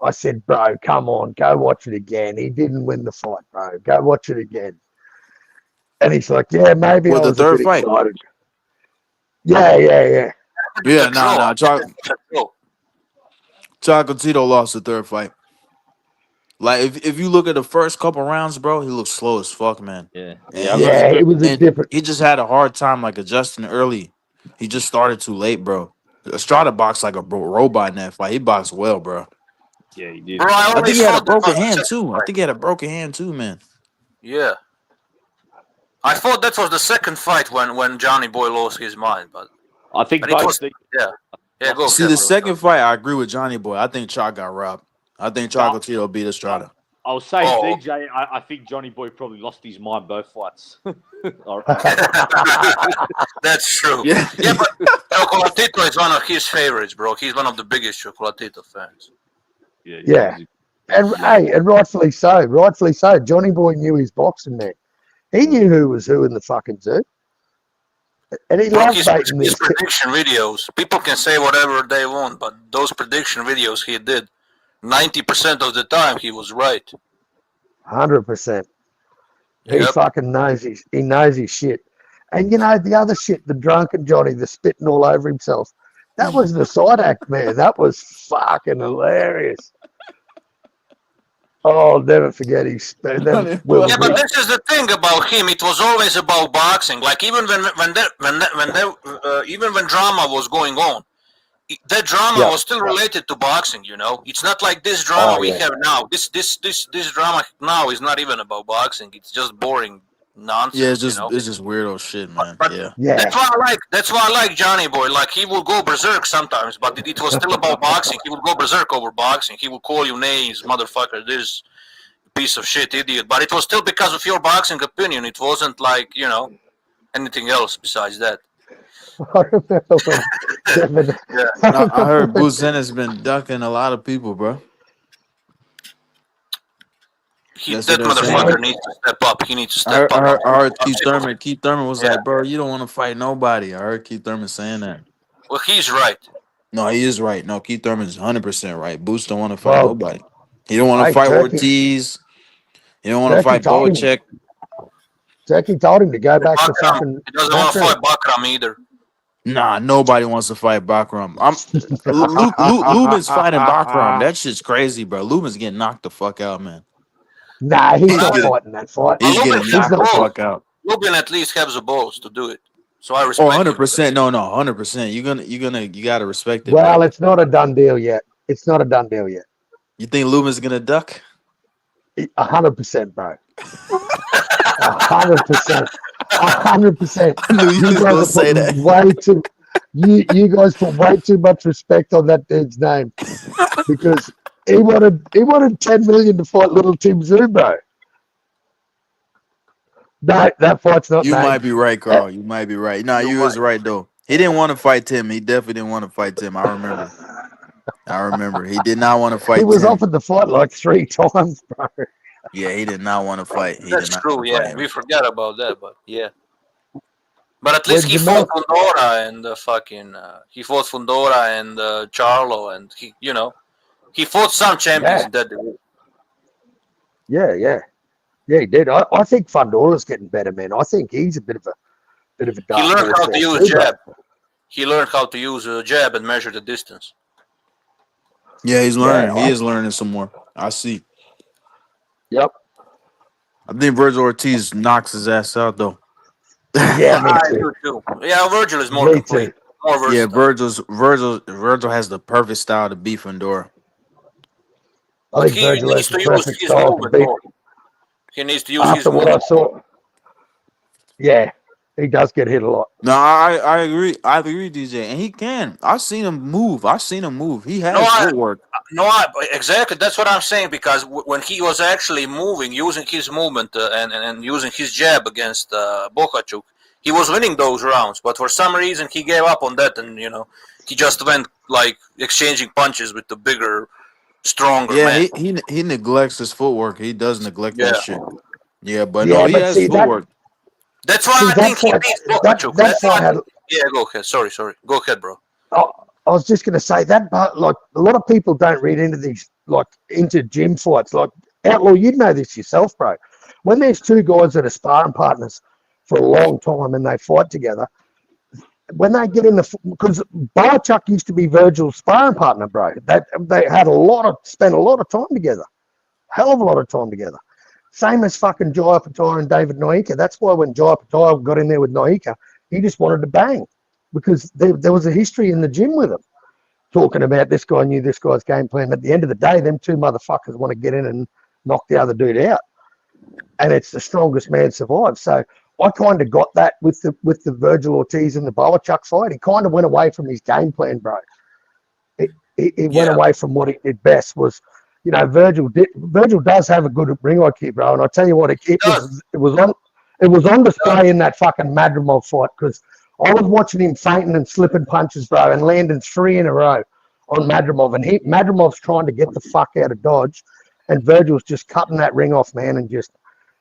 I said, "Bro, come on, go watch it again. He didn't win the fight, bro. Go watch it again." And he's like, "Yeah, maybe I was a bit excited." Yeah. Yeah, nah. Chocolatito lost the third fight. Like if you look at the first couple rounds, bro, he looks slow as fuck, man. Yeah, it was different. He just had a hard time like adjusting early. He just started too late, bro. Estrada boxed like a robot in that fight. He boxed well, bro. Yeah, he did. Bro, I think he had a broken hand too. Man. Yeah. I thought that was the second fight when Johnny Boy lost his mind, but I think go. See, the second fight, I agree with Johnny Boy. I think Chalk got robbed. I think Chocolatito beat Estrada. I was saying, DJ, I think Johnny Boy probably lost his mind both fights. That's true. Yeah, but Chocolatito is one of his favorites, bro. He's one of the biggest Chocolatito fans. Yeah. And rightfully so. Rightfully so. Johnny Boy knew his boxing, man. He knew who was who in the fucking zoo. And he loved making his prediction videos. People can say whatever they want, but those prediction videos he did, 90% of the time he was right. 100%. He fucking knows he knows his shit. And you know the other shit, the drunken Johnny, the spitting all over himself. That was the side act, man. That was fucking hilarious. Oh, I'll never forget his spit. But this is the thing about him. It was always about boxing. Like even when drama was going on, that drama was still related to boxing. You know, it's not like this drama we have now. This drama now is not even about boxing. It's just boring nonsense. Yeah, it's just weirdo shit, man. But that's why I like Johnny Boy. Like he will go berserk sometimes, but it was still about boxing. He would go berserk over boxing. He would call you names, motherfucker, this piece of shit, idiot. But it was still because of your boxing opinion. It wasn't like anything else besides that. I remember I heard Buzen has been ducking a lot of people, bro. That motherfucker needs to step up. He needs to step up. I heard Keith Thurman was like, bro, you don't want to fight nobody. I heard Keith Thurman saying that. Well, he's right. No, he is right. No, Keith Thurman is 100% right. Boots don't want to fight Well, nobody. He don't want to hey, fight Turkey, Ortiz. He don't want to Turkey fight told him. Belichick. Turkey told him to go back to Bakram. fucking He doesn't want to Bakram. fight Bakram either. Nah, nobody wants to fight Bakram. Lubin's fighting Bakram. That shit's crazy, bro. Lubin's getting knocked the fuck out, man. Nah, he's He's not getting, fighting that fight. he's Lubin getting has knocked the the balls. fuck out. Lubin at least has the balls to do it. So I Oh, respect him. 100%. No, 100%. You gotta respect it, Well, bro. it's not a done deal yet. It's not a done deal yet. You think Lubin's gonna duck? 100%, bro. 100%. 100%. I knew you was gonna say that. Way too. You guys put way too much respect on that dude's name because he wanted 10 million to fight little Tim Tszyu, bro. No, that fight's not. You named. might be right, Carl. You might be right. Nah, you was right though. He didn't want to fight Tim. He definitely didn't want to fight Tim. I remember. He did not want to fight He was Tim. offered the fight like 3 times, bro. Yeah, he did not want to fight. That's true, yeah. We forgot about that, but yeah. But at When least he Jamal- fought Fundora and he fought Fundora and Charlo, and he fought some champions Yeah. in that division. Yeah, he did. I think Fundora's getting better, man. I think he's a bit of a dark He learned horse how to now use too, bro. jab. He learned how to use a jab and measure the distance. Yeah, he's learning. Yeah, He is learning some more. I see. Yep. I think Virgil Ortiz knocks his ass out though. Yeah, me I too. do too. Yeah, Virgil is more Me complete, too. more versatile. Yeah, Virgil has the perfect style to beat Fundora. I think He Virgil has needs the to use perfect his style to movement beat. more. He needs to use his After what I movement. saw, yeah, he does get hit a lot. No, I agree. I agree, DJ, and he can. I've seen him move. He has footwork. Exactly. That's what I'm saying. Because when he was actually moving, using his movement and using his jab against Bohachuk, he was winning those rounds. But for some reason, he gave up on that, and he just went like exchanging punches with the bigger, stronger Yeah, man. he neglects his footwork. He does neglect that shit. Yeah, but Yeah, no, he but has see, that- footwork. That's why See, I that think he fight- beats that- Bohachuk. that That's fight why. had- Yeah, go ahead. Sorry. Go ahead, bro. I was just going to say that, but like a lot of people don't read into these, like into gym fights. Like Outlaw, you'd know this yourself, bro. When there's two guys that are sparring partners for a long time and they fight together, when they get in because Bohachuk used to be Virgil's sparring partner, bro. They had spent a lot of time together, hell of a lot of time together. Same as fucking Jaya Patai and David Noika. That's why when Jaya Patai got in there with Noika, he just wanted to bang because there was a history in the gym with him talking about this guy knew this guy's game plan. At the end of the day, them two motherfuckers want to get in and knock the other dude out. And it's the strongest man survives. So I kind of got that with the Virgil Ortiz and the Bohachuk fight. He kind of went away from his game plan, bro. He went away from what he did best was, Virgil does have a good ring IQ, bro. And I tell you what, it was on display in that fucking Madrimov fight because I was watching him fainting and slipping punches, bro, and landing 3 in a row on Madrimov. And Madrimov's trying to get the fuck out of dodge, and Virgil's just cutting that ring off, man, and just.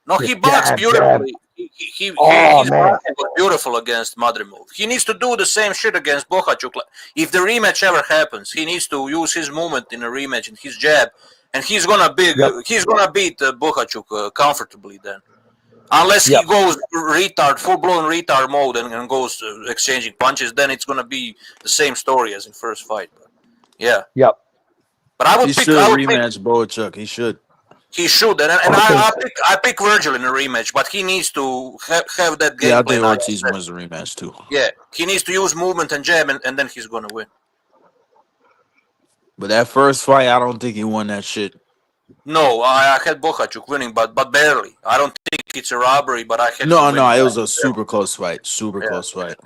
No, he boxed jab, beautifully. jab. His man. boxing was beautiful against Madrimov. He needs to do the same shit against Bohachuk. If the rematch ever happens, he needs to use his movement in a rematch and his jab, and he's gonna beat Bohachuk comfortably then. Unless he goes full-blown retard mode and goes exchanging punches, then it's gonna be the same story as in first fight. Yeah. Yep. But I would He pick. should I would pick rematch Bohachuk. He should. He should, and I pick Virgil in a rematch, but he needs to have that game Yeah, I plan. think Ortiz wins the rematch too. Yeah, he needs to use movement and jab, and then he's gonna win. But that first fight, I don't think he won that shit. No, I had Bohachuk winning, but barely. I don't think it's a robbery, but I had. No, him winning. it was a super close fight. Close fight.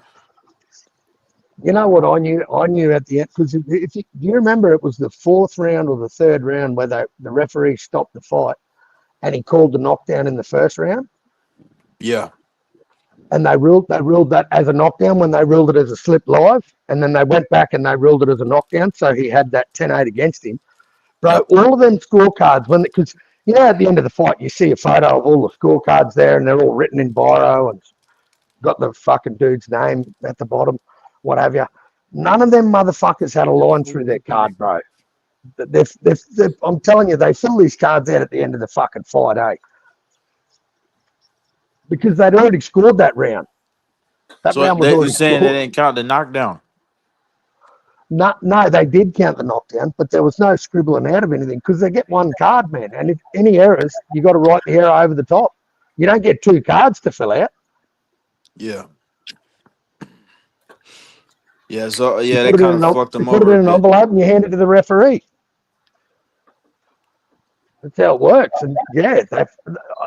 You know what I knew at the end, because do you remember it was the 4th round or the 3rd round where the referee stopped the fight and he called the knockdown in the 1st round? Yeah. And they ruled that as a knockdown when they ruled it as a slip live, and then they went back and they ruled it as a knockdown, so he had that 10-8 against him. Bro, all of them scorecards, because at the end of the fight you see a photo of all the scorecards there and they're all written in biro and got the fucking dude's name at the bottom, what have you. None of them motherfuckers had a line through their card, bro. I'm telling you, they fill these cards out at the end of the fucking fight, eh? Because they'd already scored that round. That So round was you're already saying scored. they didn't count the knockdown? No, they did count the knockdown, but there was no scribbling out of anything because they get one card, man. And if any errors, you got to write the error over the top. You don't get 2 cards to fill out. Yeah. Yeah, so You they put it kind in of an- fucked them you put over it a in an bit. envelope and you hand it to the referee. That's how it works. And yeah,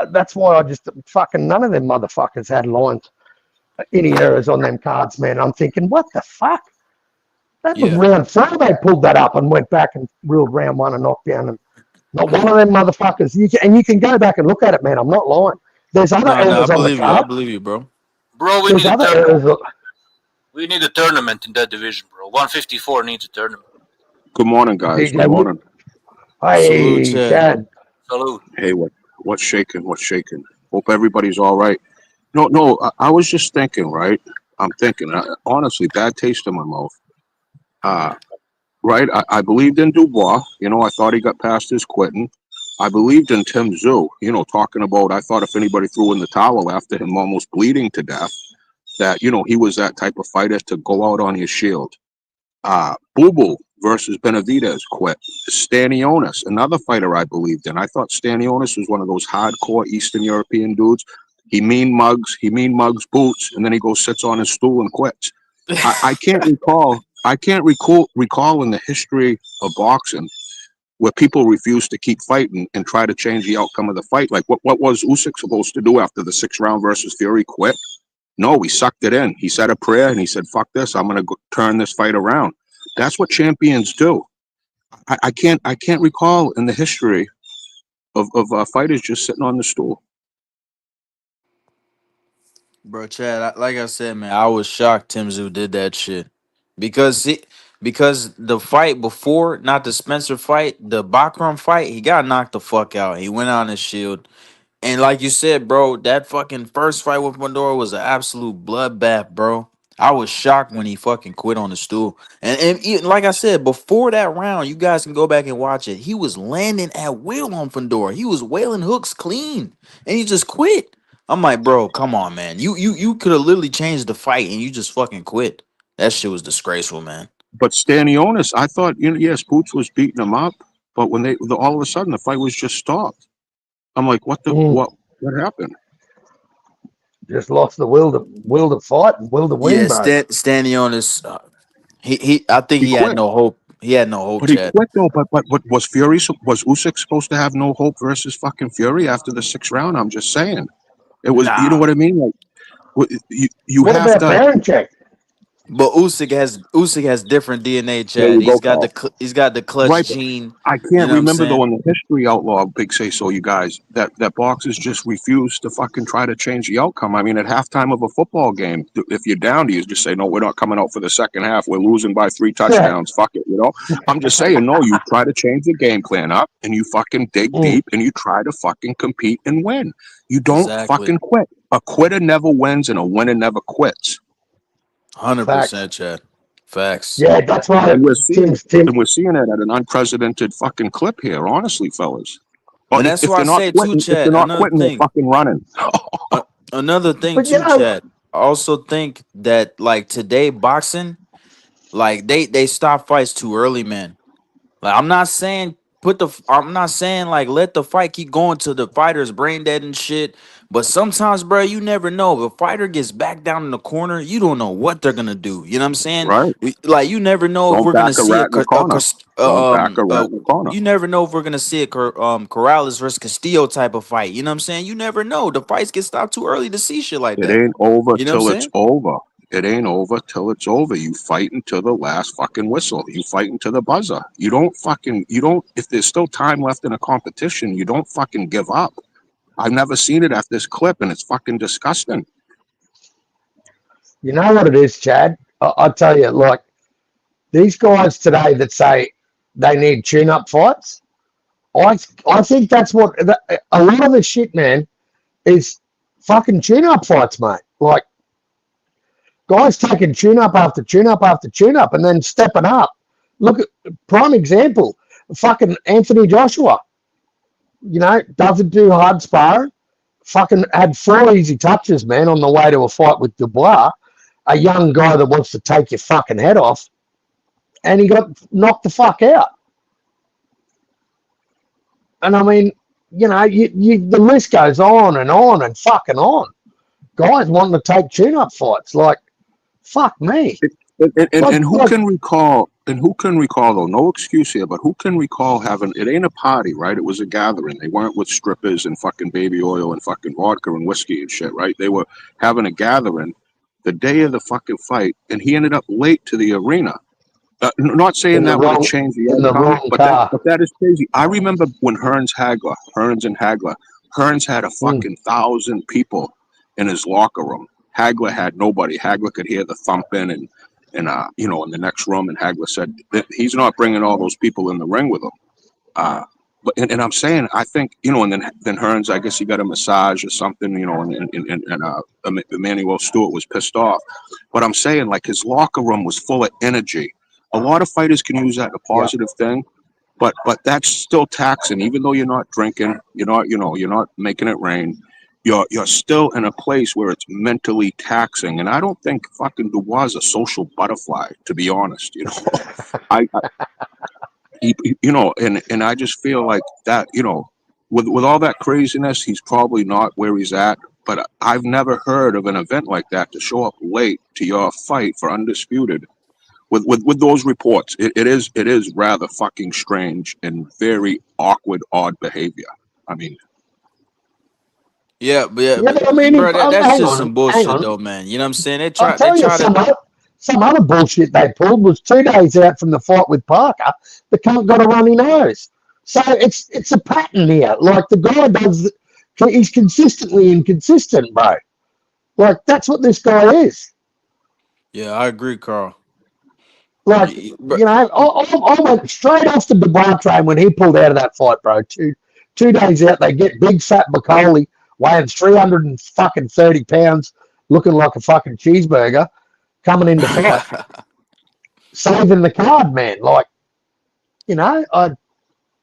that's why I just fucking none of them motherfuckers had lines, any errors on them cards, man. I'm thinking, what the fuck? That was Yeah. round 3. They pulled that up and went back and ruled round 1 a knockdown. And not one of them motherfuckers. You can go back and look at it, man. I'm not lying. There's other No, I errors on the believe you. I card. believe you, bro. Bro, we There's need a other tournament. errors. We need a tournament in that division, bro. 154 needs a tournament. Good morning, guys. DJ, Good morning. Salute, Hey, Chad. Chad. Salute. Hey, what's shaking? What's shaking? Hope everybody's all right. No, I was just thinking, right? I'm thinking, honestly, bad taste in my mouth. Right? I believed in Dubois. I thought he got past his quitting. I believed in Tim Tszyu, talking about, I thought if anybody threw in the towel after him almost bleeding to death, that, he was that type of fighter to go out on his shield. Boo Boo versus Benavidez quit. Stanionis, another fighter I believed in. I thought Stanionis was one of those hardcore Eastern European dudes. He mean mugs boots, and then he goes sits on his stool and quits. I can't recall in the history of boxing where people refuse to keep fighting and try to change the outcome of the fight. Like what was Usyk supposed to do after the 6th round versus Fury? Quit? No, he sucked it in. He said a prayer and he said, fuck this, I'm going to turn this fight around. That's what champions do. I can't recall in the history of fighters just sitting on the stool. Bro, Chad, like I said, man, I was shocked Tim Tszyu did that shit. Because the fight before, not the Spencer fight, the Bachram fight, he got knocked the fuck out. He went on his shield. And like you said, bro, that fucking first fight with Pandora was an absolute bloodbath, bro. I was shocked when he fucking quit on the stool. And like I said, before that round, you guys can go back and watch it. He was landing at will on Fandora. He was wailing hooks clean. And he just quit. I'm like, bro, come on, man. You could have literally changed the fight and you just fucking quit. That shit was disgraceful, man. But Stanionis, I thought, yes, Boots was beating him up, but when all of a sudden the fight was just stopped. I'm like, what happened? Just lost the will to fight and will to win, Yeah, bro. Stanionis, I think he had no hope. He had no hope, But he Chad. quit though. But was Usyk supposed to have no hope versus fucking Fury after the 6th round? I'm just saying. It was, you know what I mean? Like, you What have about to. Barancek? But Usyk has different DNA, Chad. He's got the clutch Right. gene. I can't You know what I'm remember though saying? in the history outlaw big say so, you guys, that boxers just refuse to fucking try to change the outcome. I mean, at halftime of a football game, if you're down, you just say, no, we're not coming out for the second half. We're losing by 3 touchdowns. Fuck it, I'm just saying, no, you try to change the game plan up and you fucking dig deep and you try to fucking compete and win. You don't fucking quit. A quitter never wins and a winner never quits. 100%, Chad. Facts. Yeah, that's right. And we're seeing it at an unprecedented fucking clip here, honestly, fellas. And that's why I say too, Chad. If they're not Another quitting, they're thing. fucking running. Another thing But, too, Chad. I also think that like today boxing, like they stop fights too early, man. Like I'm not saying like let the fight keep going till the fighter's brain dead and shit. But sometimes, bro, you never know. If a fighter gets back down in the corner, you don't know what they're gonna do. You know what I'm saying? Right. Like you never know if Don't we're gonna back a see rat in the corner. Don't back a rat in the corner. you never know if we're gonna see a Corrales versus Castillo type of fight. You know what I'm saying? You never know. The fights get stopped too early to see shit like It that. ain't over You know what till I'm it's saying? over. It ain't over till it's over. You fight until the last fucking whistle. You fight until the buzzer. You don't, if there's still time left in a competition, you don't fucking give up. I've never seen it at this clip and it's fucking disgusting. You know what it is, Chad? I'll tell you, like, these guys today that say they need tune-up fights, I think that's what a lot of the shit, man, is fucking tune-up fights, mate. Like, Guys taking tune-up after tune-up after tune-up and then stepping up. Look at prime example, fucking Anthony Joshua. Doesn't do hard sparring. Fucking had 4 easy touches, man, on the way to a fight with Dubois, a young guy that wants to take your fucking head off, and he got knocked the fuck out. And I mean, the list goes on and fucking on. Guys wanting to take tune-up fights, like, fuck me. And who can recall? And who can recall, though? No excuse here, but who can recall having? It ain't a party, right? It was a gathering. They weren't with strippers and fucking baby oil and fucking vodka and whiskey and shit, right? They were having a gathering the day of the fucking fight, and he ended up late to the arena. Not saying that would have changed the outcome, but that is crazy. I remember when Hearns and Hagler had a fucking 1,000 people in his locker room. Hagler had nobody. Hagler could hear the thumping and in the next room, and Hagler said that he's not bringing all those people in the ring with him. But I'm saying, I think, and then Hearns, I guess he got a massage or something, and Emmanuel Stewart was pissed off. But I'm saying, like, his locker room was full of energy. A lot of fighters can use that in a positive thing, but that's still taxing. Even though you're not drinking, you're not making it rain. You're still in a place where it's mentally taxing, and I don't think fucking Dubois is a social butterfly, to be honest. And I just feel like that. With all that craziness, he's probably not where he's at. But I've never heard of an event like that to show up late to your fight for undisputed. With those reports, it is rather fucking strange and very awkward, odd behavior. I mean. Yeah, but I mean, bro, that's hang just on, some bullshit, hang on. though, man. You know what I'm saying? I'll tell you some other bullshit they pulled was 2 days out from the fight with Parker, the cunt got a runny nose. So it's a pattern here. Like, the guy he's consistently inconsistent, bro. Like, that's what this guy is. Yeah, I agree, Carl. Like, I went straight off the Dubois train when he pulled out of that fight, bro. Two days out, they get big fat Bacoli weighing 330 pounds, looking like a fucking cheeseburger, coming into fight, saving the card, man. Like, I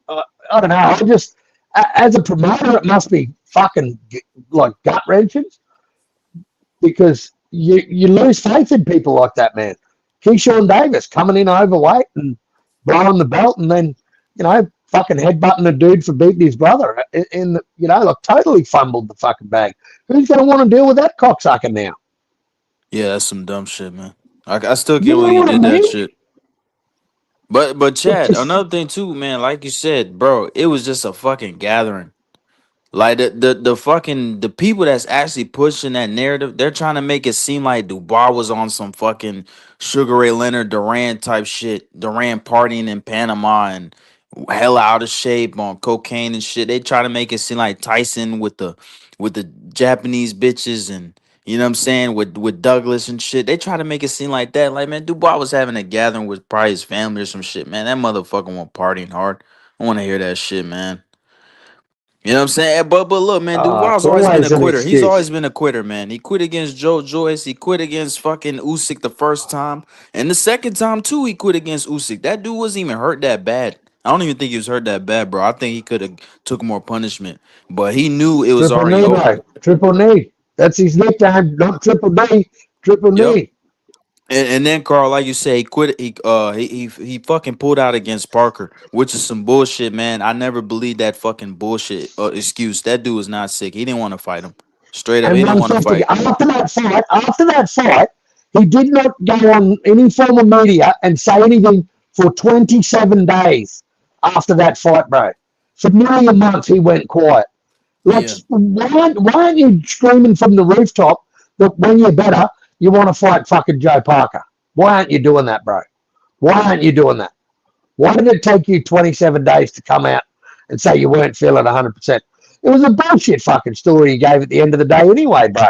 don't know. I just, as a promoter, it must be fucking like gut wrenching, because you lose faith in people like that, man. Keyshawn Davis coming in overweight and blowing the belt, and then fucking headbutting a dude for beating his brother like totally fumbled the fucking bag. Who's going to want to deal with that cocksucker now? Yeah, that's some dumb shit, man. I still can't believe he did that shit. But Chad, another thing too, man, like you said, bro, it was just a fucking gathering. Like the people that's actually pushing that narrative, they're trying to make it seem like Dubois was on some fucking Sugar Ray Leonard Duran type shit. Duran partying in Panama and hella out of shape on cocaine and shit. They try to make it seem like Tyson with the Japanese bitches and you know what I'm saying with Douglas and shit. They try to make it seem like that. Like, man, Dubois was having a gathering with probably his family or some shit, man. That motherfucker went partying hard. I want to hear that shit, man. You know what I'm saying? But look, man, Dubois always been a quitter. He's always been a quitter, man. He quit against Joe Joyce. He quit against fucking Usyk the first time. And the second time, too, he quit against Usyk. That dude wasn't even hurt that bad. I don't even think he was hurt that bad, bro. I think he could have took more punishment. But he knew it was already over. Triple knee. That's his nickname, not Triple D. Triple knee. And then Carl, like you say, he quit. He fucking pulled out against Parker, which is some bullshit, man. I never believed that fucking bullshit excuse. That dude was not sick. He didn't want to fight him. Straight up, he didn't want to fight. After that fight, he did not go on any form of media and say anything for 27 days after that fight, bro. For nearly a month, he went quiet. Like, why aren't you screaming from the rooftop that when you're better, you want to fight fucking Joe Parker? Why aren't you doing that, bro? Why aren't you doing that? Why did it take you 27 days to come out and say you weren't feeling 100%? It was a bullshit fucking story you gave at the end of the day anyway, bro.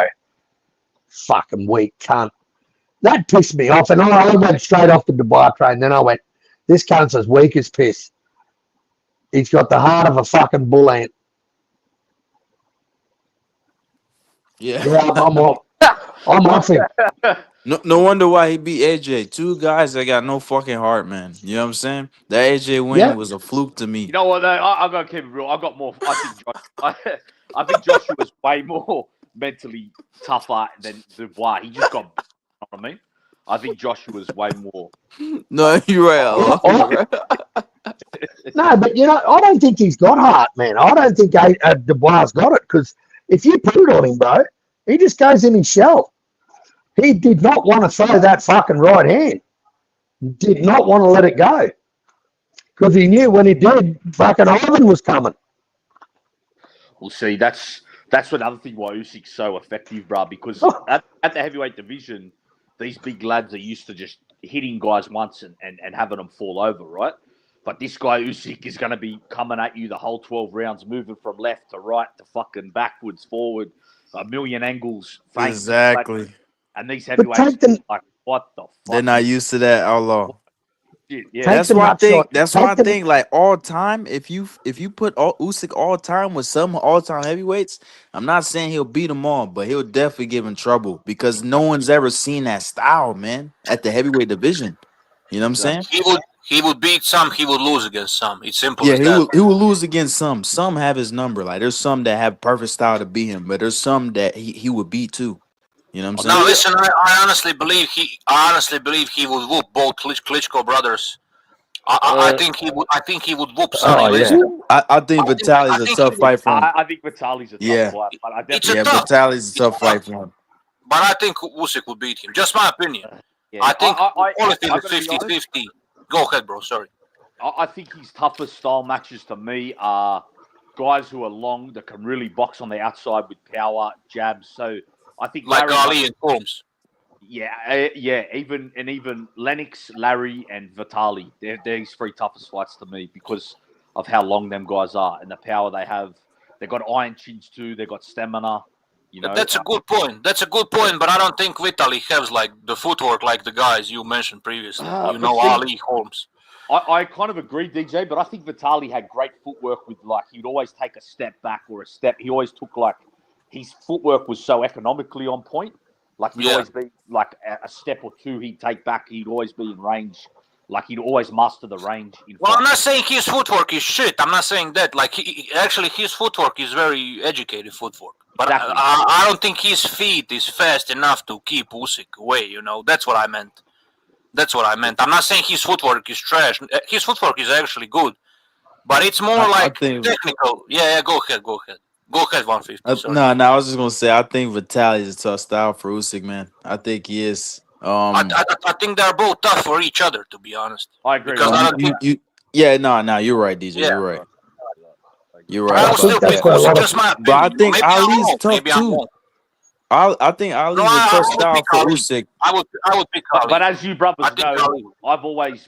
Fucking weak cunt. That pissed me off, and I went straight off the Dubois train. Then I went, this cunt's as weak as piss. He's got the heart of a fucking bull ant. Yeah. Yeah, I'm I'm off him. No wonder why he beat AJ. Two guys that got no fucking heart, man. You know what I'm saying? That AJ win Yeah. was a fluke to me. You know what? Though? I got to keep it real. I got more. I think Joshua was way more mentally tougher than Dubois. He just got. You know what I mean? I think Joshua was way more. No, you're right. Allah. No, but you know, I don't think he's got heart, man. I don't think Dubois got it, because if you put it on him, bro, he just goes in his shell. He did not want to throw that fucking right hand. Did not want to let it go, because he knew when he did, fucking Ivan was coming. We'll see. That's another thing why Usyk's so effective, bro. Because at the heavyweight division, these big lads are used to just hitting guys once and having them fall over, right? But this guy Usyk is going to be coming at you the whole 12 rounds, moving from left to right to fucking backwards, forward, a million angles. Exactly. And these heavyweights are like, what the fuck? They're not used to that, Allah. Yeah. That's why I think like all time, if you put Usyk all time with some all time heavyweights, I'm not saying he'll beat them all, but he'll definitely give him trouble, because no one's ever seen that style, man, at the heavyweight division. You know what I'm saying? He would beat some, he would lose against some. It's simple. Yeah, as he will lose against some. Some have his number. Like there's some that have perfect style to beat him, but there's some that he would beat too. You know what I'm saying? Now listen, I honestly believe he would whoop both Klitschko brothers. I think he would whoop Sonny Liston. I think Vitali's a tough fight for him. I think Vitali's a tough fight. But Vitali's a tough fight for him. But I think Usyk would beat him. Just my opinion. I think quality is 50-50. Go ahead, bro. Sorry. I think his toughest style matches to me are guys who are long that can really box on the outside with power, jabs. So I think like Ali and Holmes. Yeah. Even Lennox, Larry, and Vitali. They're his three toughest fights to me because of how long them guys are and the power they have. They got iron chins too. They got stamina. You know, that's a good point. But I don't think Vitali has like the footwork like the guys you mentioned previously. Ali, Holmes. I kind of agree, DJ, but I think Vitali had great footwork with he'd always take a step back or a step. He always took his footwork was so economically on point. He'd always be a step or two he'd take back. He'd always be in range. He'd always master the range. I'm not saying his footwork is shit. I'm not saying that. Actually, his footwork is very educated footwork. But exactly. I don't think his feet is fast enough to keep Usyk away. You know, that's what I meant. I'm not saying his footwork is trash. His footwork is actually good, but it's more technical. Yeah. Go ahead. Go ahead, 150. No. I was just gonna say I think Vitali is a tough style for Usyk, man. I think he is. I think they're both tough for each other, to be honest. I agree. You're right, DJ. Yeah. You're right. You're right. But I think Ali's tough too. I think Ali's a tough style for Usyk. I would pick Ali. But as you brothers know, I've always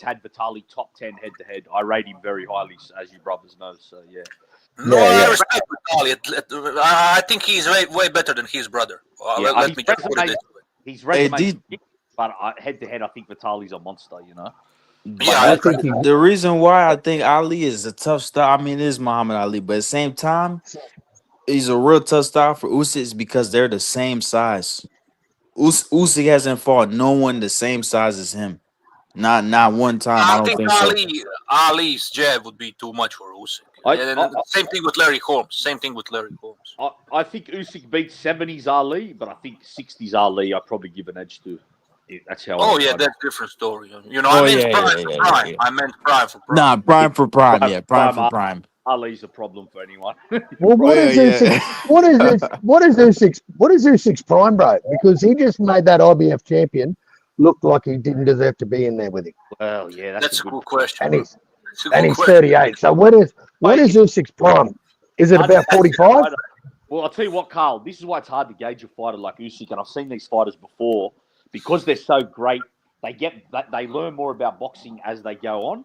had Vitali top 10 head to head. I rate him very highly, as you brothers know. So yeah. I respect Vitali. I think he's way better than his brother. Let me just put it this way. He's resume, but head to head, I think Vitali's a monster. You know. Yeah, the reason why I think Ali is a tough style, it is Muhammad Ali, but at the same time, he's a real tough style for Usyk is because they're the same size. Usyk hasn't fought no one the same size as him. Not one time. I don't think so. Ali's jab would be too much for Usyk. Same thing with Larry Holmes. I think Usyk beats 70s Ali, but I think 60s Ali I probably give an edge to. That's how. That's a different story. You know, prime. I meant prime for prime. Nah, prime for prime. Prime for prime. Ali's a problem for anyone. Well, what is Usyk's prime, bro? Because he just made that IBF champion look like he didn't deserve to be in there with him. Well, yeah, that's a good question. And he's 38. So what is Usyk's prime? Is it about 45? Well, I'll tell you what, Carl. This is why it's hard to gauge a fighter like Usyk, and I've seen these fighters before because they're so great. They learn more about boxing as they go on.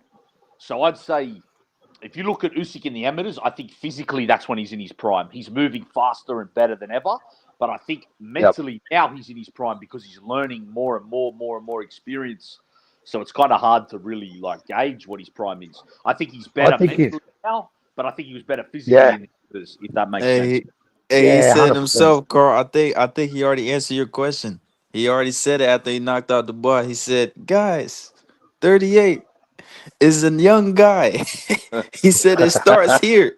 So I'd say, if you look at Usyk in the amateurs, I think physically that's when he's in his prime. He's moving faster and better than ever. But I think mentally now he's in his prime because he's learning more and more experience. So it's kind of hard to really gauge what his prime is. I think he's better mentally now, but I think he was better physically in the amateurs, if that makes sense. Hey, he Yeah, said 100%. himself, Carl. I think he already answered your question. He already said it after he knocked out the bar. He said, "Guys, 38 is a young guy." He said it starts here.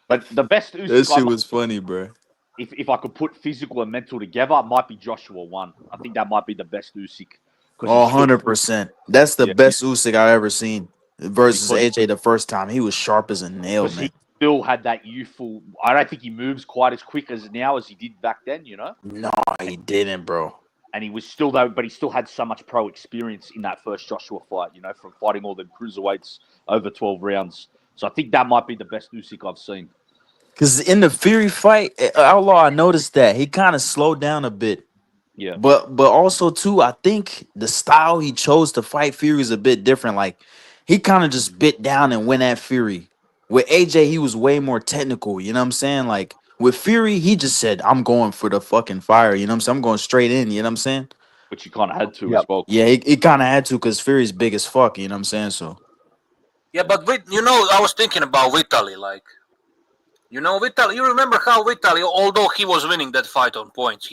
But the best That Usyk, shit was funny, bro. if I could put physical and mental together, it might be Joshua 1. I think that might be the best Usyk. Oh, 100%. That's the Yeah. best Usyk I've ever seen versus Because- AJ the first time. He was sharp as a nail, Because man. he still had that youthful. I don't think he moves quite as quick as now as he did back then. No, he didn't, bro. And he was still though, but he still had so much pro experience in that first Joshua fight. From fighting all the cruiserweights over 12 rounds. So I think that might be the best Usyk I've seen. Because in the Fury fight, Outlaw, I noticed that he kind of slowed down a bit. Yeah. But also too, I think the style he chose to fight Fury is a bit different. Like he kind of just bit down and went at Fury. With AJ, he was way more technical. You know what I'm saying? Like with Fury, he just said, "I'm going for the fucking fire." You know what I'm saying? I'm going straight in. You know what I'm saying? Which you kind of had to as well. Yeah, he kind of had to because Fury's big as fuck. You know what I'm saying? So Yeah, but I was thinking about Vitaly. Like, Vitaly. You remember how Vitaly, although he was winning that fight on points,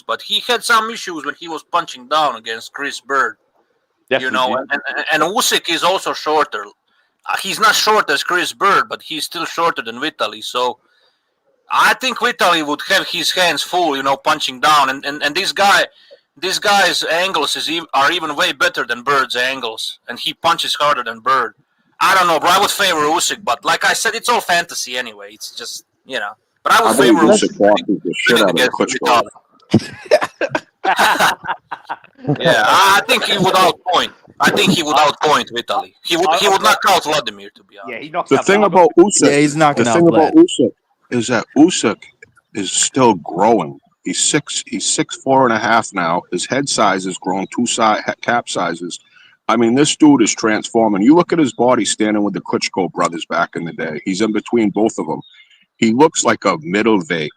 but he had some issues when he was punching down against Chris Bird. Definitely and Usyk is also shorter. He's not short as Chris Bird, but he's still shorter than Vitaly. So I think Vitaly would have his hands full, punching down. And this guy's angles are even way better than Bird's angles, and he punches harder than Bird. I don't know, bro. I would favor Usyk, but like I said, it's all fantasy anyway. It's just, But I would favor Usyk Usyk boxes the shit out of against Klitschko. Yeah, I think he would outpoint. Vitaly. He would knock out Vladimir, to be honest. Yeah, he knocks The out thing Vladimir. about Usyk, yeah, he's knocking the out thing about Vlad. Usyk is that Usyk is still growing. He's 6'4.5" now. His head size has grown 2 cap sizes. I mean, this dude is transforming. You look at his body standing with the Klitschko brothers back in the day. He's in between both of them. He looks like a middleweight.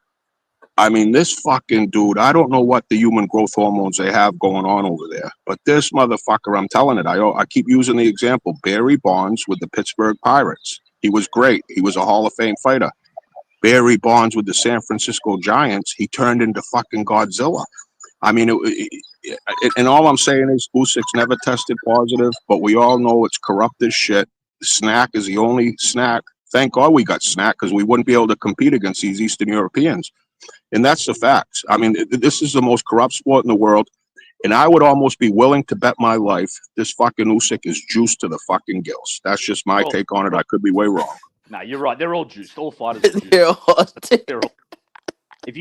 I mean, this fucking dude, I don't know what the human growth hormones they have going on over there, but this motherfucker, I'm telling it, I keep using the example, Barry Bonds with the Pittsburgh Pirates. He was great. He was a Hall of Fame fighter. Barry Bonds with the San Francisco Giants, he turned into fucking Godzilla. I mean, and all I'm saying is Usyk's never tested positive, but we all know it's corrupt as shit. Snack is the only snack. Thank God we got Snack because we wouldn't be able to compete against these Eastern Europeans. And that's the facts. I mean, this is the most corrupt sport in the world. And I would almost be willing to bet my life this fucking Usyk is juiced to the fucking gills. That's just my take on it. I could be way wrong. No, you're right. They're all juiced. All fighters are juiced. They're all. If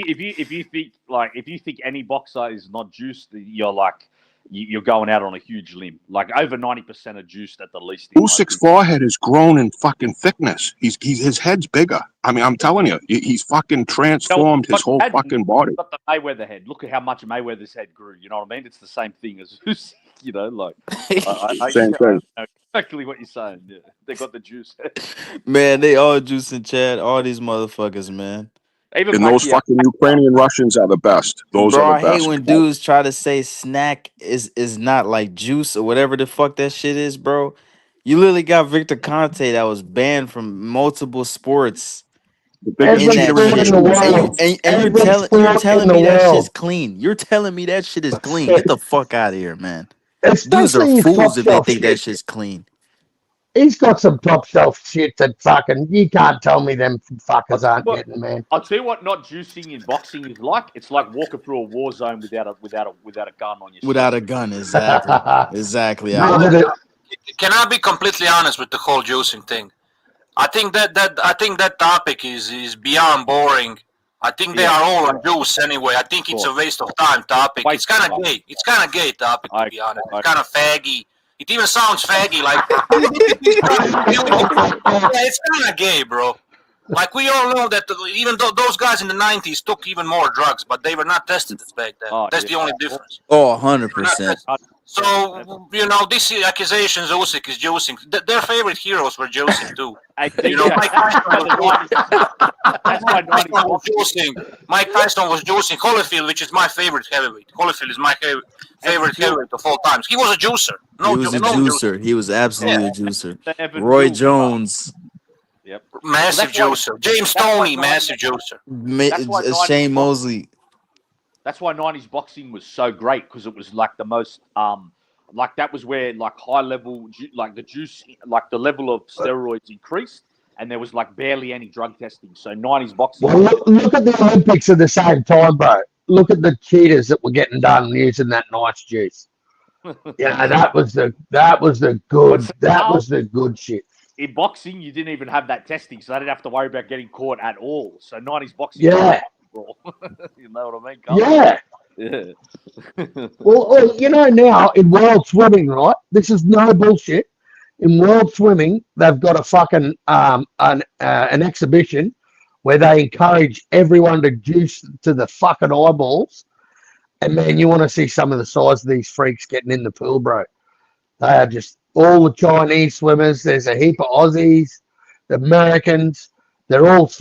you think any boxer is not juiced, you're going out on a huge limb. Like over 90% are juiced at the least. Usyk's forehead has grown in fucking thickness. His head's bigger. I mean, I'm telling you, he's fucking transformed his whole fucking body. Got the Mayweather head. Look at how much Mayweather's head grew. You know what I mean? It's the same thing as Usyk. Same thing. I know exactly what you're saying. Yeah, they got the juice. Man, they all juicing, Chad. All these motherfuckers, man. Even And those fucking Ukrainian Russians are the best. Those Bro, are the I best. hate when dudes try to say snack is not like juice or whatever the fuck that shit is, bro. You literally got Victor Conte that was banned from multiple sports. Every sport in the world. And Every you're sport telling in me the that world. shit's clean. You're telling me that shit is clean. Get the fuck out of here, man. Dudes Especially are his fools top if they shelf think that shit. shit's clean. He's got some top shelf shit that fucking you can't tell me them fuckers aren't getting, man. I'll tell you what, not juicing in boxing is like. It's like walking through a war zone without a gun on your. Without a gun, exactly. Exactly. Can I be completely honest with the whole juicing thing? I think that topic is beyond boring. I think they are all on juice anyway. I think it's a waste of time topic. It's kind of gay. It's kind of gay topic, to be honest. It's kind of faggy. It even sounds faggy, like yeah, it's kind of gay, bro. Like we all know that even though those guys in the 90s took even more drugs, but they were not tested back then. That's the only difference. Oh, 100%. So, these accusations Usyk is juicing. Their favorite heroes were juicing too. Mike Tyson was juicing. Holyfield, which is my favorite heavyweight. Holyfield is my favorite heavyweight of all times. He was a juicer. He was a juicer. He was absolutely a juicer. Roy Jones. Yep. Massive juicer. James Toney, massive juicer. That's why 90s Shane Mosley. That's why 90s boxing was so great, because it was like the most like that was where like high level like the juice, like the level of steroids increased, and there was like barely any drug testing. So 90s boxing. Well, look at the Olympics at the same time, bro. Look at the cheaters that were getting done using that nice juice. Yeah, that was the good shit. In boxing, you didn't even have that testing, so they didn't have to worry about getting caught at all. So 90s boxing, Yeah. You know what I mean? Yeah. Yeah. Well, you know, now in world swimming, right? This is no bullshit. In world swimming, they've got a fucking an exhibition where they encourage everyone to juice to the fucking eyeballs. And man, you want to see some of the size of these freaks getting in the pool, bro. They are just all the Chinese swimmers. There's a heap of Aussies, the Americans. They're all,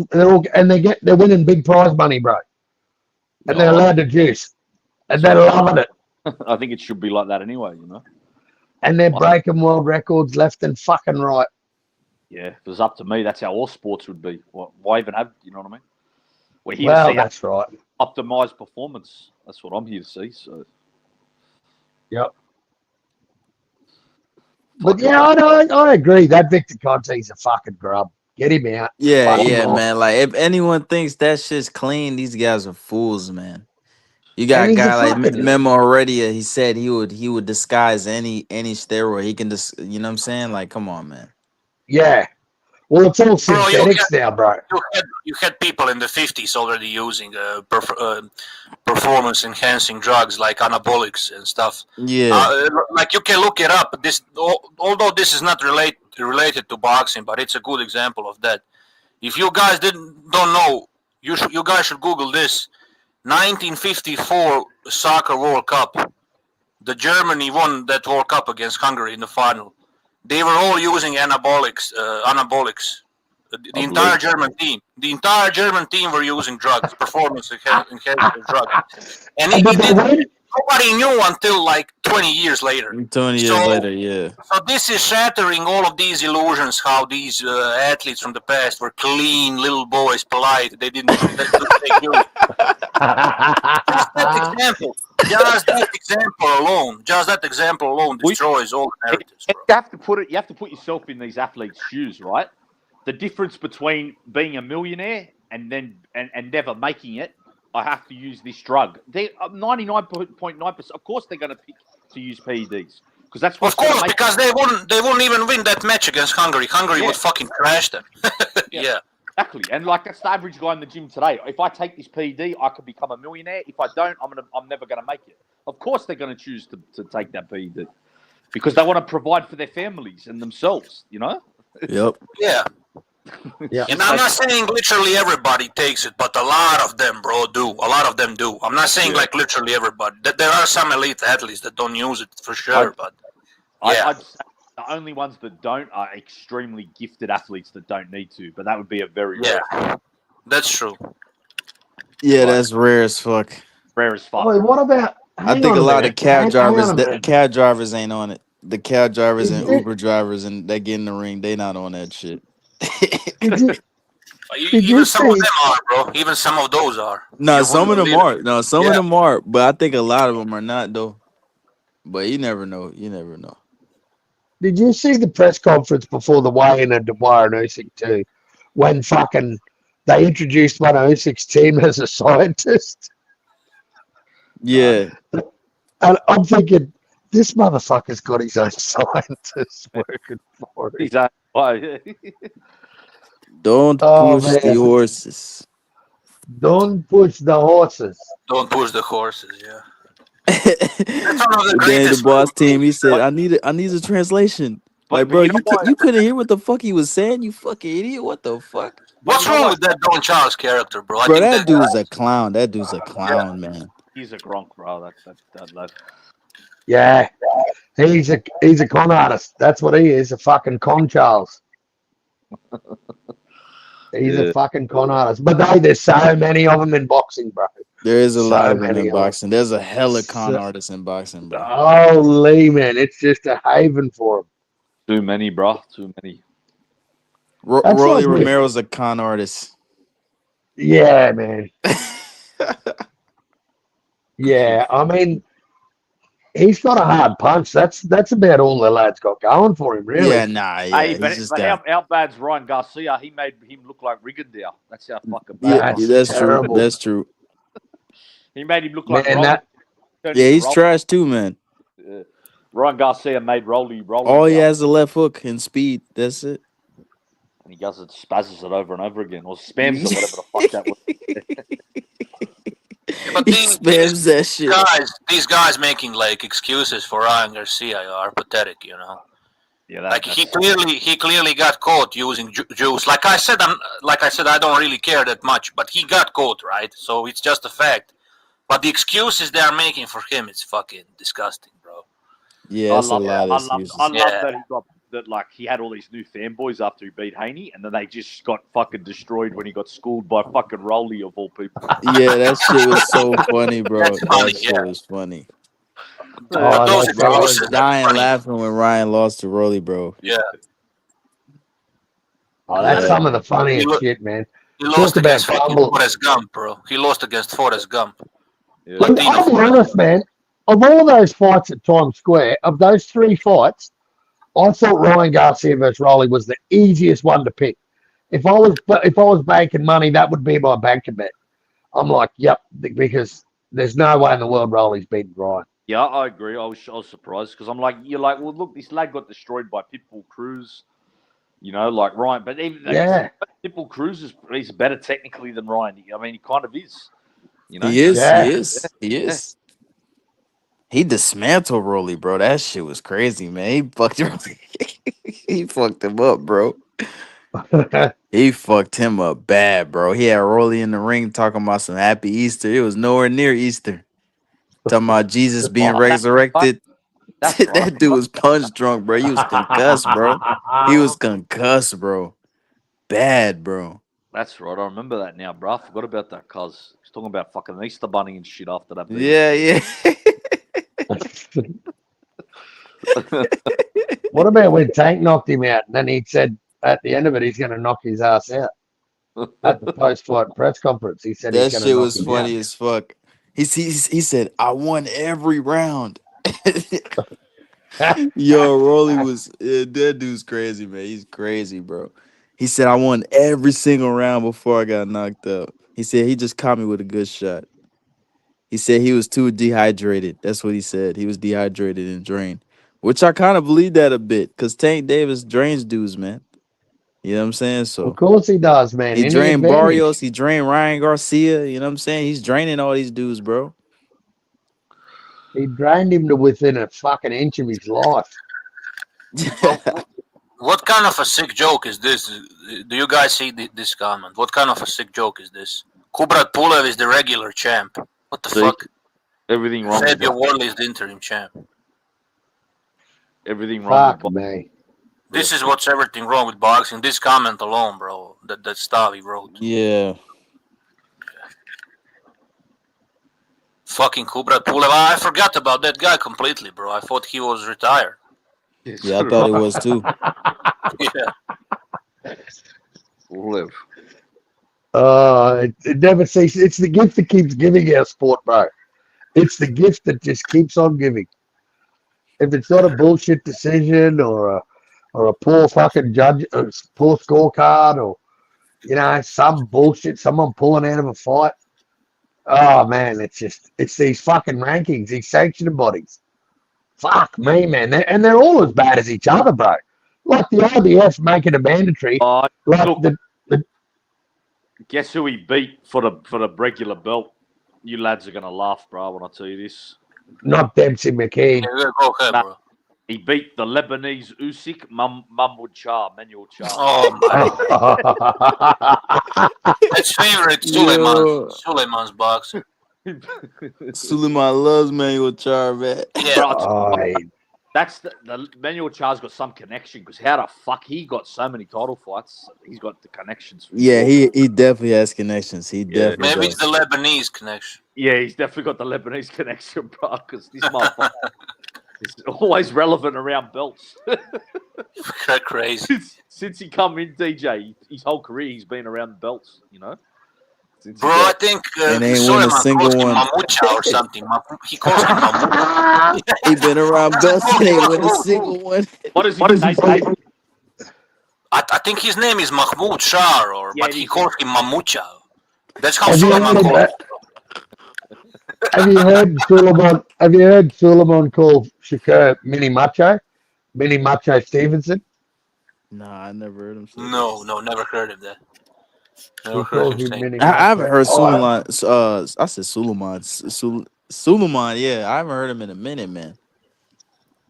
and they're winning big prize money, bro. And they're allowed to juice, and they're loving it. I think it should be like that anyway, you know. And they're breaking world records left and fucking right. Yeah, if it was up to me, that's how all sports would be. Why even have, you know what I mean? We're here Well, to see that's right. optimized performance. That's what I'm here to see. So, Yep. But yeah, I agree. That Victor Conte's a fucking grub. Get him out. Yeah, Fuck him yeah, off. man. Like if anyone thinks that shit's clean, these guys are fools, man. You got And a he's a guy like fucking- Memo Heredia. He said he would disguise any steroid. He can just, you know what I'm saying? Like, come on, man. Yeah. Well, it's all Bro, synthetics now, bro. You had people in the 50s already using performance-enhancing drugs like anabolics and stuff. Yeah. Like you can look it up. Although this is not related to boxing, but it's a good example of that. If you guys don't know, you guys should Google this. 1954 Soccer World Cup. The Germany won that World Cup against Hungary in the final. They were all using anabolics. The entire German team. The entire German team were using drugs, performance-enhancing drugs. And nobody knew until like 20 years later. 20 years later, yeah. So this is shattering all of these illusions, how these athletes from the past were clean, little boys, polite. They didn't take you. Just that example alone destroys all the narratives. You have to put yourself in these athletes' shoes, right? The difference between being a millionaire and never making it, I have to use this drug. They 99.9%. Of course, they're going to pick to use PEDs because that's what. Of course, because they wouldn't even win that match against Hungary. Hungary would fucking crash them. Yeah. Exactly, and like that's the average guy in the gym today. If I take this PED, I could become a millionaire. If I don't, I'm never going to make it. Of course, they're going to choose to take that PED because they want to provide for their families and themselves. You know. Yep. Yeah. Yeah. And I'm not saying literally everybody takes it, but a lot of them, bro, do. A lot of them do. I'm not saying like literally everybody. There are some elite athletes that don't use it for sure, but yeah. I'd say the only ones that don't are extremely gifted athletes that don't need to, but that would be a very rare. That's true. Yeah, that's rare as fuck. Rare as fuck. Oh, what about? I think a lot of cab drivers ain't on it. The cab drivers and Uber drivers and they get in the ring, they not on that shit. Even some of them are, bro. Even some of those are. No, some of them are. No, some of them are, but I think a lot of them are not though. But you never know. You never know. Did you see the press conference before the weigh-in of Dwyer and Usyk too? When fucking they introduced one of Usyk's team as a scientist. Yeah. And I'm thinking, this motherfucker's got his own scientists working for him. Exactly. Don't push the horses. Don't push the horses. Don't push the horses, yeah. The boss team, he said, I need a translation. Like, bro, you couldn't hear what the fuck he was saying, you fucking idiot. What the fuck? What's wrong with that Don Charles character, bro? Bro, that dude's a clown. That dude's a clown, man. He's a gronk, bro. That's Yeah. He's a con artist. That's what he is, a fucking con Charles. He's a fucking con artist. But there's so many of them in boxing, bro. There is a lot of them many in boxing. There's a hella con artists in boxing, bro. Holy man, it's just a haven for them. Too many, bro. Too many. That's Rolly like me. Romero's a con artist. Yeah, man. Yeah, I mean, he's got a hard punch. That's about all the lad's got going for him, really. Yeah, nah, yeah. Hey, He's just but got. how bad's Ryan Garcia? He made him look like Rigondeaux. That's how fucking bad. Yeah, That's that's true. terrible. That's true. He made him look like Man, Rolly. that Yeah, he's trash too, man. Ryan Garcia made Rolly. All he has is a left hook and speed. That's it. And he does it, spazzes it over and over again, or spams it, whatever the fuck that was. But He spams that shit. these guys making like excuses for Ryan Garcia are pathetic, you know. Yeah, like he clearly got caught using juice. Like I said, I don't really care that much, but he got caught, right? So it's just a fact. But the excuses they are making for him, it's fucking disgusting, bro. Yeah, that's a lot of excuses. I love that he got that. Like he had all these new fanboys after he beat Haney, and then they just got fucking destroyed when he got schooled by fucking Rolly of all people. Yeah, that shit was so funny, bro. That's funny, That shit was funny. Those Bro, I was excuses are dying funny. laughing when Ryan lost to Rolly, bro. Yeah. Oh, that's some of the funniest He lo- shit, man. He lost Talk about against fucking fumble. Forrest Gump, bro. He lost against Forrest Gump. Look, I'll be honest, man. Of all those fights at Times Square, of those 3 fights, I thought Ryan Garcia versus Rolly was the easiest one to pick. If I was banking money, that would be my banker bet. I'm like, yep, because there's no way in the world Rolly's beating Ryan. Yeah, I agree. I was surprised because I'm like, you're like, well, look, this lad got destroyed by Pitbull Cruz, you know, like Ryan. But even Pitbull Cruz he's better technically than Ryan. I mean, he kind of is. You know? He is. He dismantled Rolly, bro. That shit was crazy, man. He fucked Rolly. He fucked him up, bro. He fucked him up bad, bro. He had Rolly in the ring talking about some happy Easter. It was nowhere near Easter. Talking about Jesus being resurrected. That dude was punch drunk, bro. He was concussed, bro. He was concussed, bro. Bad, bro. That's right. I remember that now, bro. I forgot about that because he's talking about fucking Easter Bunny and shit after that. Yeah. What about when Tank knocked him out and then he said at the end of it he's going to knock his ass out at the post-fight press conference? He said that he's going to shit knock was him funny out. as fuck. He said, I won every round. Yo, Rolly that dude's crazy, man. He's crazy, bro. He said, I won every single round before I got knocked out. He said he just caught me with a good shot. He said he was too dehydrated. That's what he said. He was dehydrated and drained, which I kind of believe that a bit because Tank Davis drains dudes, man. You know what I'm saying? So Of course he does, man. he Any drained advantage. Barrios. He drained Ryan Garcia. You know what I'm saying? He's draining all these dudes, bro. He drained him to within a fucking inch of his life. What kind of a sick joke is this? Do you guys see this comment? What kind of a sick joke is this? Kubrat Pulev is the regular champ. What the fuck? Everything wrong. Fabio Worley is the interim champ. Everything wrong. Fuck me. This is what's everything wrong with boxing. This comment alone, bro. That stuff he wrote. Yeah. Fucking Kubrat Pulev. I forgot about that guy completely, bro. I thought he was retired. Yeah, I thought it was too. Yeah. Live. It never ceases. It's the gift that keeps giving our sport, bro. It's the gift that just keeps on giving. If it's not a bullshit decision or a poor fucking judge, or poor scorecard, or some bullshit, someone pulling out of a fight. Oh man, it's these fucking rankings, these sanctioning bodies. Fuck me, man, and they're all as bad as each other, bro. Like the IBF making it mandatory. Guess who he beat for the regular belt? You lads are gonna laugh, bro, when I tell you this. Not Dempsey McKean. Yeah, go ahead, bro. He beat the Lebanese Usyk Manuel Charr. Oh my! That's favorite Suleiman's boxer. Suleiman loves Manuel Charr, man. Yeah. That's the Manuel Charr's got some connection because how the fuck he got so many title fights? He's got the connections. Yeah, he definitely has connections. He definitely Maybe does. it's the Lebanese connection. Yeah, he's definitely got the Lebanese connection, bro. Because this motherfucker, He's always relevant around belts. Crazy. Since he come in, DJ, his whole career he's been around the belts. You know. Bro, I think And ain't win a Suleiman single calls him one. Mamucha or something. He calls him Mamucha. He been around belts and ain't win a single one. What is he say? I think his name is Mahmoud Shah, but he calls him Mamucha. That's how Have you Suleiman heard calls him. Have you heard Suleiman call Shakur Mini Macho Stevenson? Nah, I never heard him say No, never heard of that. Never He heard calls him him say. Mini I haven't heard Macho. Suleiman. I said Suleiman. Suleiman, yeah. I haven't heard him in a minute, man.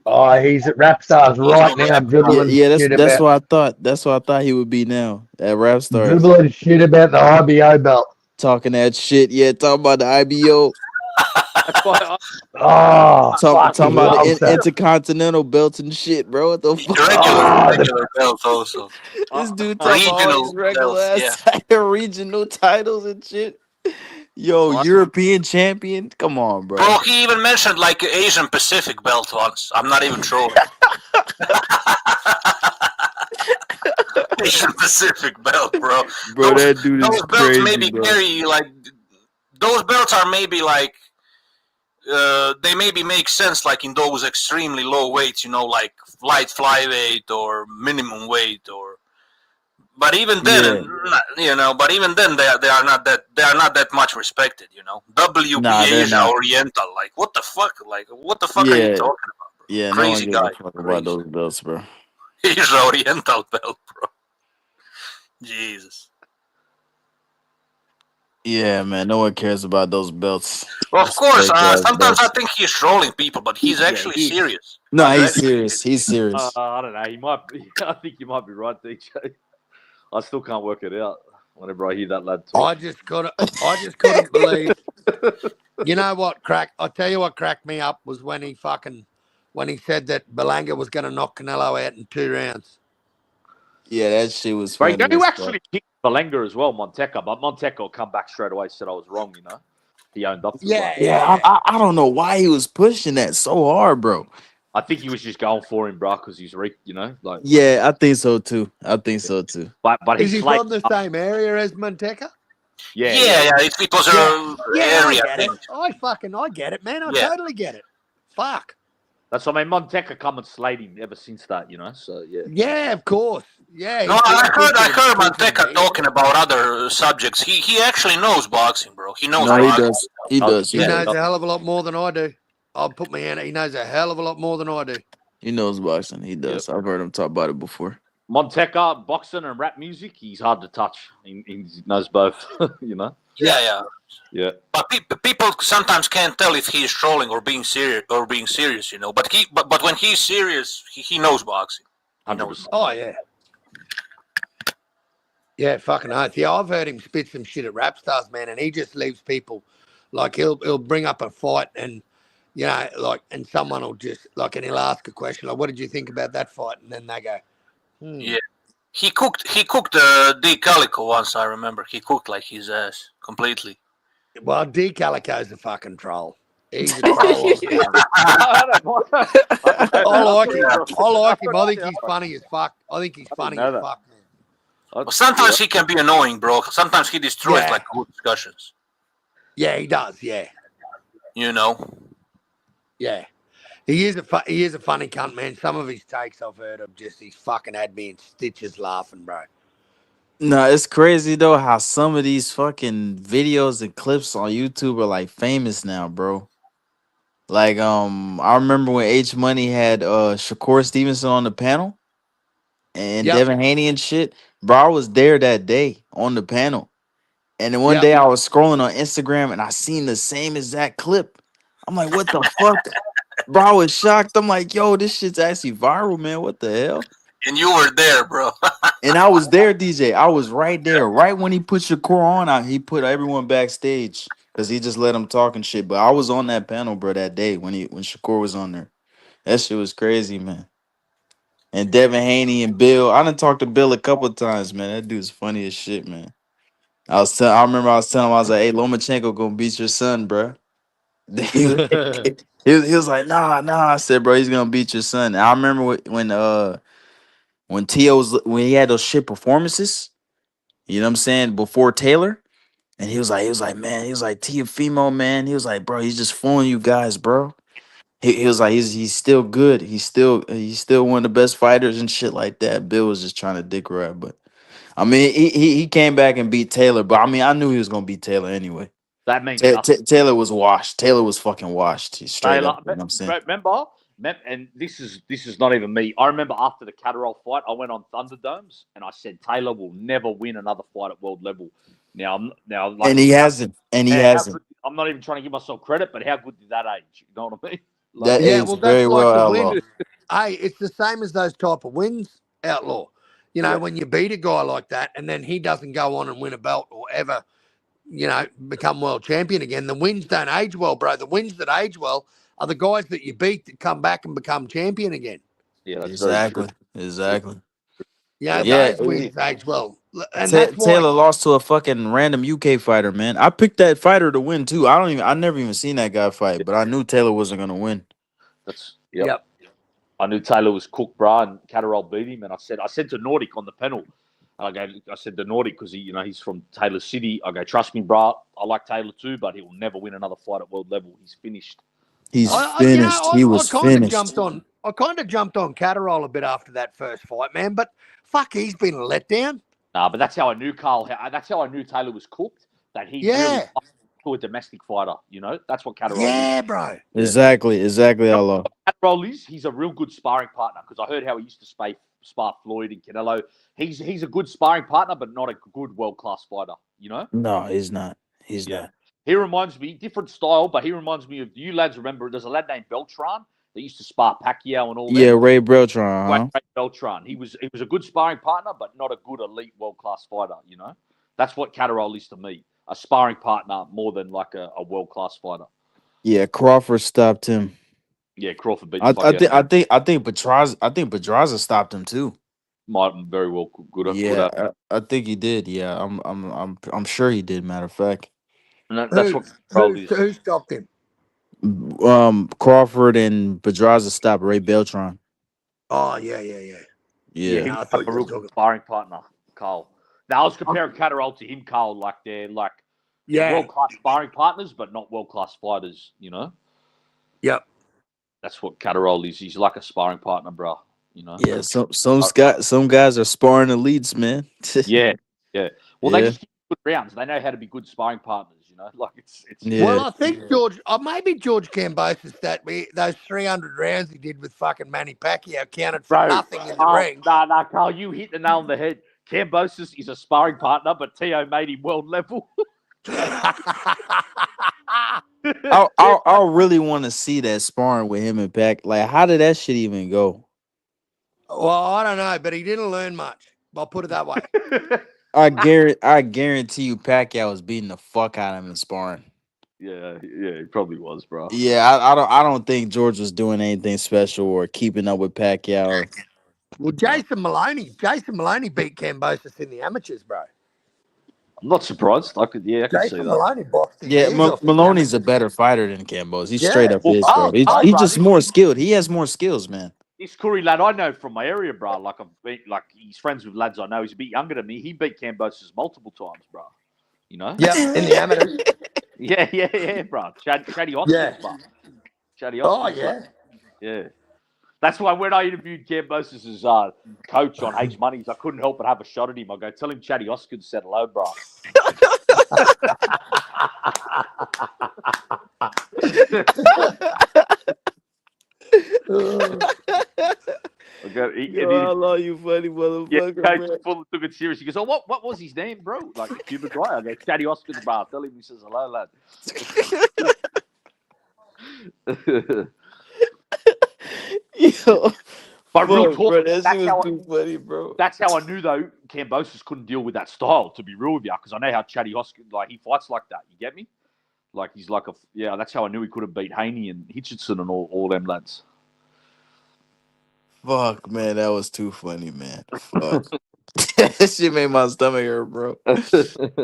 Oh, he's at Rap Stars right now, dribbling Yeah, shit that's about what I thought. That's what I thought he would be now at Rap Stars. dribbling shit about the IBO belt. Talking that shit. Yeah, talking about the IBO. Oh, Talking about love the that. intercontinental belts and shit, bro. What the fuck? Regular belts also. This dude talking about all these regular belts, ass regional titles and shit. Yo, European champion. Come on, bro. Bro, he even mentioned like Asian Pacific belt once. I'm not even trolling. Asian Pacific belt, bro. Bro, that dude is those belts crazy, maybe bro. carry like those belts are maybe like they maybe make sense like in those extremely low weights, you know, like light flyweight or minimum weight or. But even then, you know, they are not that much respected, you know. WBA Asia Oriental, like what the fuck, are you talking about, bro? Yeah, Crazy no one guy. gives a fuck about those belts, bro. Asia Oriental belt, bro. Jesus. Yeah, man, no one cares about those belts. Well, of course, sometimes belts. I think he's trolling people, but he's actually serious. No, he's serious. He's serious. I don't know. He might be. I think you might be right, DJ. I still can't work it out whenever I hear that lad talk. I just couldn't believe. You know what, I'll tell you what cracked me up was when he said that Berlanga was going to knock Canelo out in 2 rounds. Yeah, that shit was But funny. you actually kicked Berlanga as well, Monteca, but Monteca will come back straight away. Said I was wrong, you know. He owned up to it. Yeah. I don't know why he was pushing that so hard, bro. I think he was just going for him, bro, because he's you know, like. Yeah, I think so too. But is he from the same area as Monteca? Yeah. It was an area thing. I get it, man. I totally get it. Fuck. That's what I mean. Monteca come and slayed him ever since that, you know. So yeah. Yeah, of course. Yeah. No, I heard Monteca talking about other subjects. He actually knows boxing, bro. He knows. No, he does. He does. He knows a hell of a lot more than I do. I'll put my hand. He knows a hell of a lot more than I do. He knows boxing. He does. I've heard him talk about it before. Monteca, boxing and rap music, he's hard to touch. He knows both, you know. Yeah. But people sometimes can't tell if he's trolling or being serious, you know. But when he's serious, he knows boxing. He knows. Oh yeah. Yeah, fucking oath. Yeah, I've heard him spit some shit at Rap Stars, man, and he just leaves people like he'll bring up a fight and you know, like, and someone will just like, and he'll ask a question like, "What did you think about that fight?" And then they go, Yeah, he cooked D Calico once. I remember he cooked like his ass completely. Well, D Calico's a fucking troll. He's a troll. I like him. I think he's funny as fuck. Man. Well, sometimes he can be annoying, bro. Sometimes he destroys like good discussions. Yeah, he does. Yeah. You know. Yeah, he is a funny cunt, man. Some of his takes I've heard of he's fucking had me in stitches laughing, bro. No, it's crazy though how some of these fucking videos and clips on YouTube are like famous now, bro. Like I remember when H Money had Shakur Stevenson on the panel and Devin Haney and shit. Bro, I was there that day on the panel. And then one day I was scrolling on Instagram and I seen the same exact clip. I'm like, what the fuck? Bro, I was shocked. I'm like, yo, this shit's actually viral, man. What the hell? And you were there, bro. And I was there, DJ. I was right there. Right when he put Shakur on, he put everyone backstage because he just let him talk and shit. But I was on that panel, bro, that day when Shakur was on there. That shit was crazy, man. And Devin Haney and Bill. I done talked to Bill a couple of times, man. That dude's funny as shit, man. I remember I was telling him, I was like, hey, Lomachenko gonna beat your son, bro. He was like, nah. I said, bro, he's gonna beat your son. I remember when when he had those shit performances. You know what I'm saying? Before Taylor, and man, he was like Teofimo, man. He was like, bro, he's just fooling you guys, bro. He was like, he's still good. He's still one of the best fighters and shit like that. Bill was just trying to dick ride, but I mean, he came back and beat Taylor, but I mean, I knew he was gonna beat Taylor anyway. That means nothing. Taylor was washed. Taylor was fucking washed. He's straight Taylor, up. You know what I'm saying? remember, and this is not even me. I remember after the Catterall fight, I went on Thunderdomes and I said Taylor will never win another fight at world level. Now, like, And he hasn't. And he hasn't. I'm not even trying to give myself credit, but how good did that age? You know what I mean? That Yeah, is well, very that's well like the outlaw. win. Hey, it's the same as those type of wins, Outlaw. You know, when you beat a guy like that and then he doesn't go on and win a belt or ever, you know, become world champion again, the wins don't age well, bro. The wins that age well are the guys that you beat that come back and become champion again. Yeah, that's Exactly. Yeah, Yeah, those wins age well. And Ta- that's why Taylor lost to a fucking random UK fighter, man. I picked that fighter to win too. I never even seen that guy fight, but I knew Taylor wasn't gonna win. That's yep. I knew Taylor was cooked, bro, and Catterall beat him. And I said to Nordic on the panel, I said to Nordic because he's from Taylor City. I go, trust me, bro. I like Taylor too, but he will never win another fight at world level. He's finished. He's finished. He was finished. I kind of jumped on Catterall a bit after that first fight, man. But fuck, he's been a letdown. Nah, but that's how I knew That's how I knew Taylor was cooked. That he really to a domestic fighter. You know, that's what Catterall is. Bro. Exactly, outlaw. Catterall he's a real good sparring partner because I heard how he used to spar Floyd and Canelo. He's a good sparring partner, but not a good world class fighter. You know? No, he's not. He's not. He reminds me different style, but he reminds me of you lads. Remember, there's a lad named Beltran that used to spar Pacquiao and all that. Yeah, Ray Beltran. Huh? Ray Beltran. He was a good sparring partner, but not a good elite world class fighter. You know, that's what Catterall is to me. A sparring partner more than like a world class fighter. Yeah, Crawford stopped him. Yeah, Crawford beat. I think Pedraza stopped him too. Might very well good. Yeah, I think he did. Yeah, I'm sure he did. Matter of fact. And that's what who stopped him? Crawford and Pedraza stopped Ray Beltran. Oh yeah. He was a real good sparring partner, Carl. Now I was comparing Catterall to him, Carl. Like they're world class sparring partners, but not world class fighters. You know. Yep. That's what Catterall is. He's like a sparring partner, bro. You know. Yeah. Some guys are sparring elites, man. yeah. Well, they just give good rounds. They know how to be good sparring partners. You know, like it's. Yeah. Well, I think maybe George Kambosos those 300 rounds he did with fucking Manny Pacquiao counted for nothing in the ring. Nah, Carl, you hit the nail on the head. Kambosos is a sparring partner, but Teo made him world level. I really want to see that sparring with him and Pac. Like, how did that shit even go? Well, I don't know, but he didn't learn much. I'll put it that way. I guarantee you, Pacquiao was beating the fuck out of him in sparring. Yeah, he probably was, bro. Yeah, I don't think George was doing anything special or keeping up with Pacquiao. Well, Jason Maloney beat Kambosos in the amateurs, bro. I'm not surprised. I could see that. Maloney boxed. Yeah, Maloney's a better fighter than Campbell. He's straight up Well, his, bro. He's just more skilled. He has more skills, man. This Curry lad I know from my area, bro. Like he's friends with lads I know. He's a bit younger than me. He beat Kambosos multiple times, bro. You know? Yeah, in the amateurs. yeah, bro. Chatty Oscar, bro. Chatty Oscar. Yeah. That's why when I interviewed Kambosos' coach on H Money's, I couldn't help but have a shot at him. I go, tell him Chatty Oscar to say hello, bro. I love you, funny motherfucker. Yeah, coach took it serious. He goes, "Oh, what was his name, bro?" Like a Cuban guy. I go, Chatty Oscar, bro. Tell him he says hello, lad. Yo, but real talk, bro, that shit was too funny, bro. That's how I knew though Kambosos couldn't deal with that style. To be real with you, because I know how Chatty Oscar he fights like that. You get me? Like he's like that's how I knew he could have beat Haney and Hitchinson and all them lads. Fuck, man, that was too funny, man. Fuck. That shit made my stomach hurt, bro.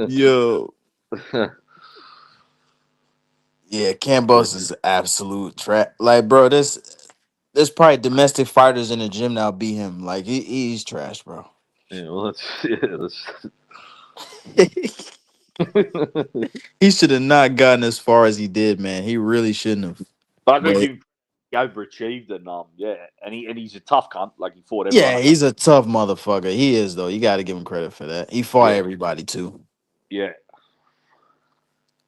Yo. Yeah, Cambos is absolute trap. Like, bro, there's probably domestic fighters in the gym now beat him. Like, he's trash, bro. Yeah, well, that's He should have not gotten as far as he did, man. He really shouldn't have. But I do But give him he overachieved and yeah, and he's a tough cunt. Like he fought everyone. yeah, he's a tough motherfucker. He is though. You got to give him credit for that. He fought everybody too. Yeah,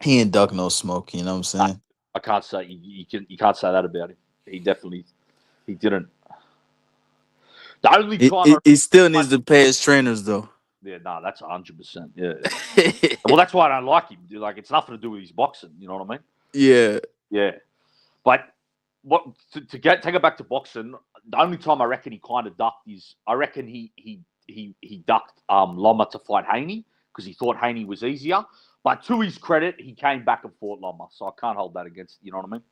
He ain't duck no smoke. You know what I'm saying? I can't say you can't say that about him. He didn't. The only time He still needs to pay his trainers though. yeah, no, that's 100%. Yeah. Well, that's why I don't like him. Like it's nothing to do with his boxing. You know what I mean? Yeah. Yeah. But what to take it back to boxing? The only time I reckon he kind of ducked is I reckon he ducked Loma to fight Haney because he thought Haney was easier. But to his credit, he came back and fought Loma, so I can't hold that against. You know what I mean?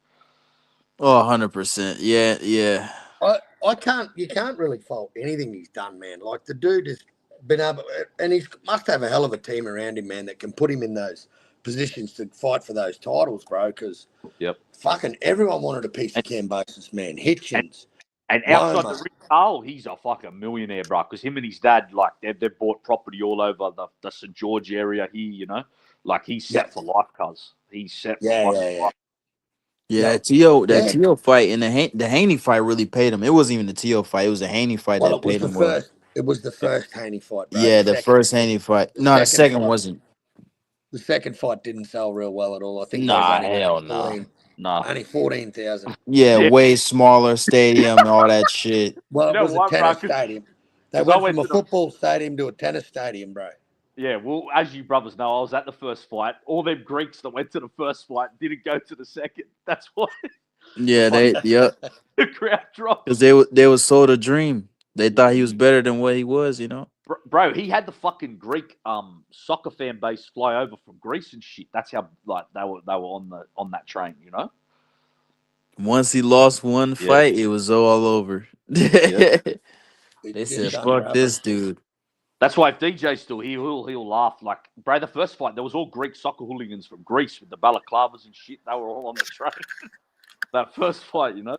Oh, 100%. Yeah, yeah. I can't. You can't really fault anything he's done, man. Like the dude has been able, and he must have a hell of a team around him, man, that can put him in those positions to fight for those titles, bro. Because fucking everyone wanted a piece of Cambosis, man. Hitchens. And outside the ring, he's a fucking millionaire, bro. Because him and his dad, like, they've bought property all over the St. George area here, you know? Like, he's set for life, cuz. He's set for life. Yeah, that T.O. fight and the Haney fight really paid him. It wasn't even the T.O. fight. It was the Haney fight that paid him well. It was the first Haney fight, bro. Yeah, the first Haney fight. No, the second wasn't. The second fight didn't sell real well at all. I think hell no. Only 14,000. Yeah, way smaller stadium and all that shit. Well, it was a tennis stadium. They went from a football stadium to a tennis stadium, bro. Yeah, well, as you brothers know, I was at the first fight. All them Greeks that went to the first fight didn't go to the second. That's why. Yeah, the crowd dropped. Because they was sold a dream. They thought he was better than what he was, you know? Bro, he had the fucking Greek soccer fan base fly over from Greece and shit. That's how like they were on that train, you know? Once he lost one fight, it was all over. They said, fuck this dude. That's why if DJ's still here, he'll laugh. Like, bro, the first fight, there was all Greek soccer hooligans from Greece with the balaclavas and shit. They were all on the train. That first fight, you know?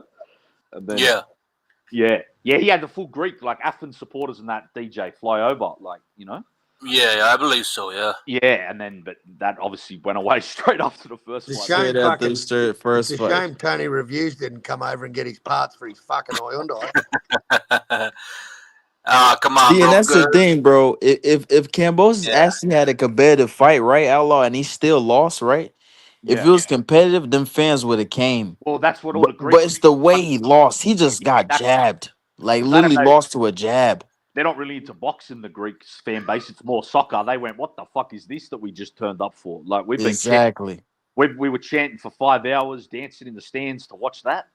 And then, yeah, he had the full Greek, like, Athens supporters and that DJ fly over, like, you know? Yeah, I believe so, yeah. Yeah, and then, but that obviously went away straight after the first fight. It's a shame Tony Reviews didn't come over and get his parts for his fucking Hyundai. Come on, See, and that's the thing, bro. If Cambosis actually had a competitive fight, right, Outlaw, and he still lost, right? If it was competitive, them fans would have came. Well, that's what all the Greeks. But it's the way he lost. He just got jabbed, like literally lost to a jab. They're not really into boxing, the Greek fan base. It's more soccer. They went, "What the fuck is this that we just turned up for?" Like we've been chanting, we were chanting for 5 hours, dancing in the stands to watch that.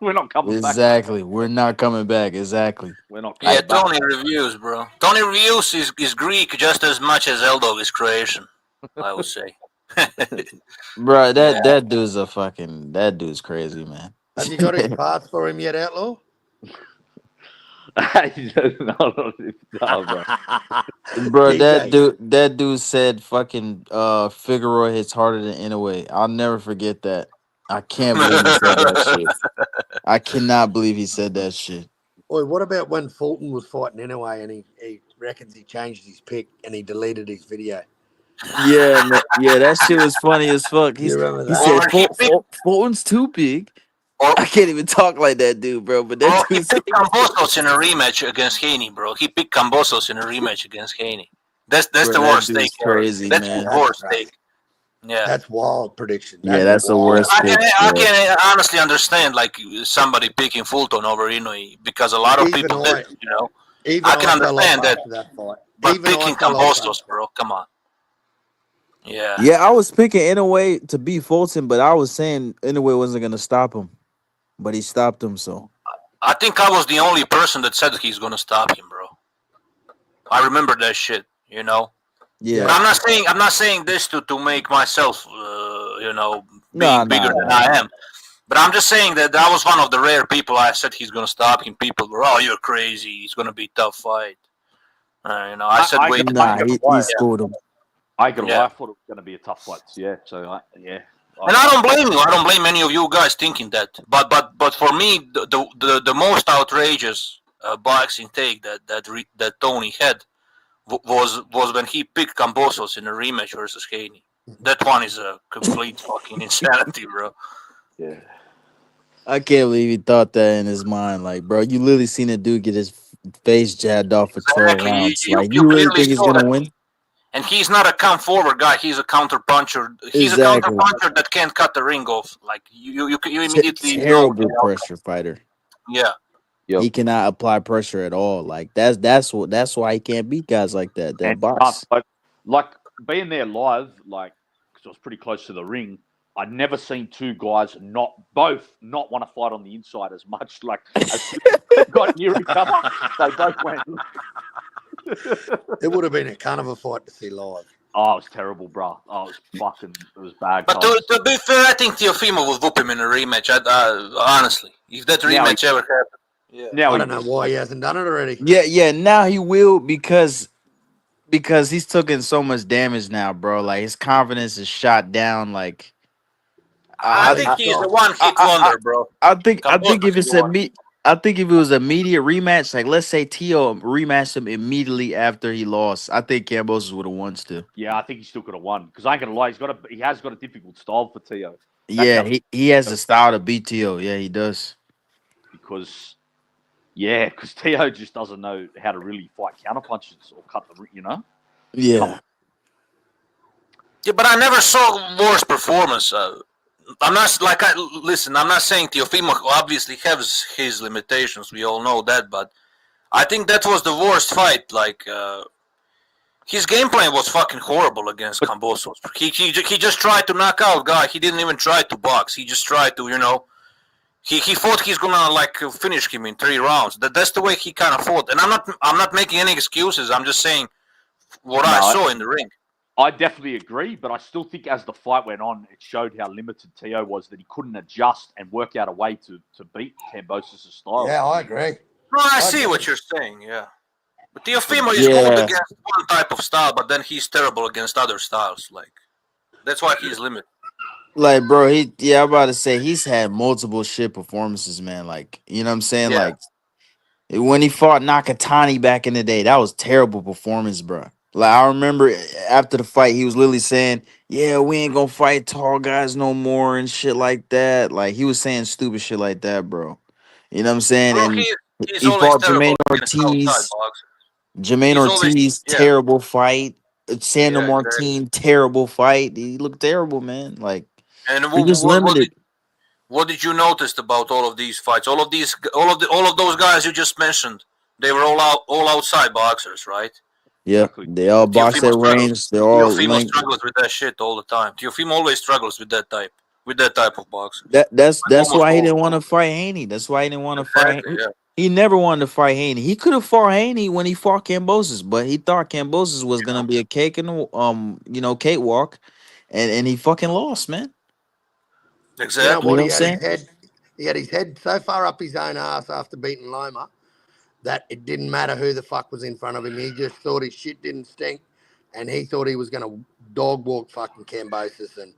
We're not coming back. Exactly. We're not coming back. Exactly. We're not coming back. Tony Reviews, bro. Tony Reviews is Greek just as much as L-Dog is Croatian, I would say. Bro, that dude's crazy, man. Have you got his parts for him yet, Outlaw? No, bro, that dude said fucking Figueroa hits harder than Inoue. I'll never forget that. I can't believe he said that shit. I cannot believe he said that shit. Boy, what about when Fulton was fighting Inoue and he reckons he changed his pick and he deleted his video? Yeah, man. Yeah, that shit was funny as fuck. He said Fulton's too big. I can't even talk like that dude, bro. But that he picked Kambosos in a rematch against Haney, bro. He picked Kambosos in a rematch against Haney. That's bro, the worst take. Crazy, that's man. the worst take. Yeah, that's wild prediction. That's the worst. I can honestly understand like somebody picking Fulton over Inoue because a lot of people did, you know. I can understand that. But picking Kambosos, bro, come on. Yeah. Yeah, I was picking Inoue to beat Fulton, but I was saying Inoue wasn't gonna stop him. But he stopped him, so. I think I was the only person that said he's gonna stop him, bro. I remember that shit, you know. Yeah. But I'm not saying this to make myself, you know, being bigger than I am. But I'm just saying that I was one of the rare people I said he's gonna stop him. People were, "Oh, you're crazy. It's gonna be a tough fight." You know, I said, "Wait." He schooled him. I thought it was gonna be a tough fight. Yeah. So And I don't blame you. I don't blame any of you guys thinking that. But for me, the most outrageous boxing take that Tony had was when he picked Kambosos in a rematch versus Haney. That one is a complete fucking insanity, bro. Yeah. I can't believe he thought that in his mind. Like, bro, you literally seen a dude get his face jabbed off for 12 Exactly. rounds. You Like, you really clearly think he's saw gonna that. win? And he's not a count forward guy. He's a counter puncher. He's a counter Exactly. puncher that can't cut the ring off. Like you immediately know. Terrible pressure fighter. Yeah. He cannot apply pressure at all. Like that's why he can't beat guys like that. That box. Like being there live, like because I was pretty close to the ring. I'd never seen two guys not want to fight on the inside as much. Like as soon as they got near each other, they both went. It would have been a kind of a fight to see live. Oh, it was terrible, bro. Oh, it was bad. But to be fair, I think Teofimo would whoop him in a rematch. Honestly, if that rematch ever happened. Yeah. I don't know why he hasn't done it already. Yeah. Now he will because he's taking so much damage now, bro. Like his confidence is shot down. Like I think he's a one-hit wonder, bro. I think if it's if it was immediate rematch, like let's say Tio rematched him immediately after he lost, I think Kambosos would have won still. Yeah, I think he still could have won because I ain't gonna lie, he has got a difficult style for Tio. Yeah, he has the style to beat Tio. Yeah, he does. Because Tio just doesn't know how to really fight counter punches or cut the, Yeah. Yeah, but I never saw worse performance. I'm not I'm not saying Teofimo obviously has his limitations. We all know that, but I think that was the worst fight. Like his game plan was fucking horrible against Kambosos. He just tried to knock out guy. He didn't even try to box. He just tried to, He thought he's gonna finish him in 3 rounds. That's the way he kind of fought. And I'm not making any excuses. I'm just saying what I saw in the ring. I definitely agree, but I still think as the fight went on, it showed how limited Tio was, that he couldn't adjust and work out a way to beat Kambosos' style. Yeah, I agree. No, I see what you're saying, yeah. But Teofimo is good against one type of style, but then he's terrible against other styles. Like that's why he's limited. Like, bro, I'm about to say he's had multiple shit performances, man. Like, you know what I'm saying? Yeah. Like when he fought Nakatani back in the day, that was terrible performance, bro. Like I remember after the fight, he was literally saying, "Yeah, we ain't gonna fight tall guys no more" and shit like that. Like he was saying stupid shit like that, bro. You know what I'm saying? Bro, And he's he always fought terrible Jermaine against outside Ortiz. boxers. Jermaine He's always- Ortiz, yeah. terrible fight. Sandor Yeah, Martin, terrible fight. He looked terrible, man. Like And he just limited. what did you notice about all of these fights? All of those guys you just mentioned, they were all outside boxers, right? Yep, they all box at Teofimo range. They're all Teofimo linked. struggles with that shit all the time. Teofimo always struggles with that type of boxing. That's almost why he all- didn't want to fight Haney. That's why he didn't want to fight. Exactly, yeah. He never wanted to fight Haney. He could have fought Haney when he fought Kambosos, but he thought Kambosos was gonna be a cake and cakewalk, and he fucking lost, man. Exactly. You know what? You know what I'm saying? He had his head so far up his own ass after beating Loma that it didn't matter who the fuck was in front of him. He just thought his shit didn't stink, and he thought he was going to dog walk fucking Kambosos. And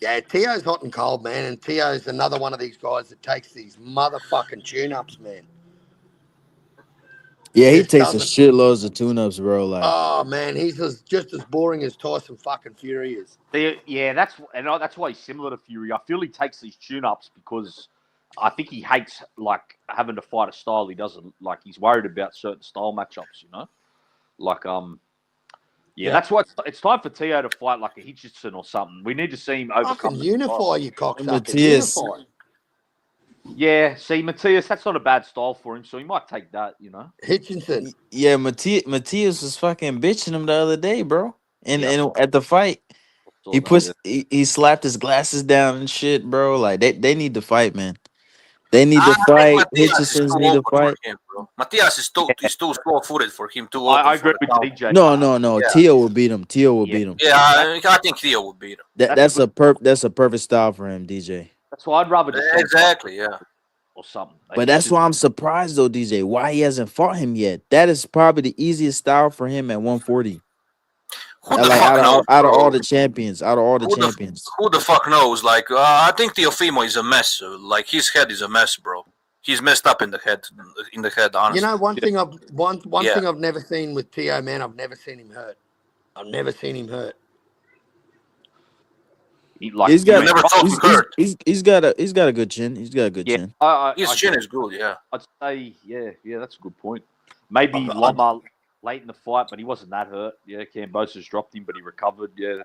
yeah, Tio's hot and cold, man. And Tio's another one of these guys that takes these motherfucking tune-ups, man. Yeah, he Just takes a doesn't- shitloads of tune-ups, bro. Like, Oh man, he's just as boring as Tyson fucking Fury is. Yeah, that's why he's similar to Fury. I feel he takes these tune-ups because I think he hates having to fight a style he doesn't like. He's worried about certain style matchups, that's why it's time for Tio to fight like a Hitchison or something. We need to see him overcome. Fucking the unify, style. you cocksucker. Matthias. Unify. Yeah, see, Matthias, that's not a bad style for him, so he might take that, Hitchinson. yeah, Matthias was fucking bitching him the other day, bro. And at the fight, he slapped his glasses down and shit, bro. Like they need to fight, man. They need to fight. Hitchison's need to fight. Matthias is too slow-footed for him. I agree with DJ. No. Yeah. Tio will beat him. Tio will beat him. Yeah, I think Tio would beat him. That's a perfect style for him, DJ. That's why I'd rather just Exactly, yeah. or something. But that's why I'm surprised though, DJ, why he hasn't fought him yet. That is probably the easiest style for him at 140. Who the Like fuck knows? out of all Bro? the champions, out of all the Who the champions. who the fuck knows? Like, I think Teofimo is a mess. Like, his head is a mess, bro. He's messed up in the head. Honestly. You know, one thing Yeah. thing I've never seen with Tio, man, I've never seen him hurt. I've never seen him hurt. He's got never saw him hurt. he's got a good chin. He's got a good chin. His chin is good. Yeah. I'd say, yeah, that's a good point. Maybe Loma late in the fight, but he wasn't that hurt. Yeah, Kambosos dropped him, but he recovered. Yeah,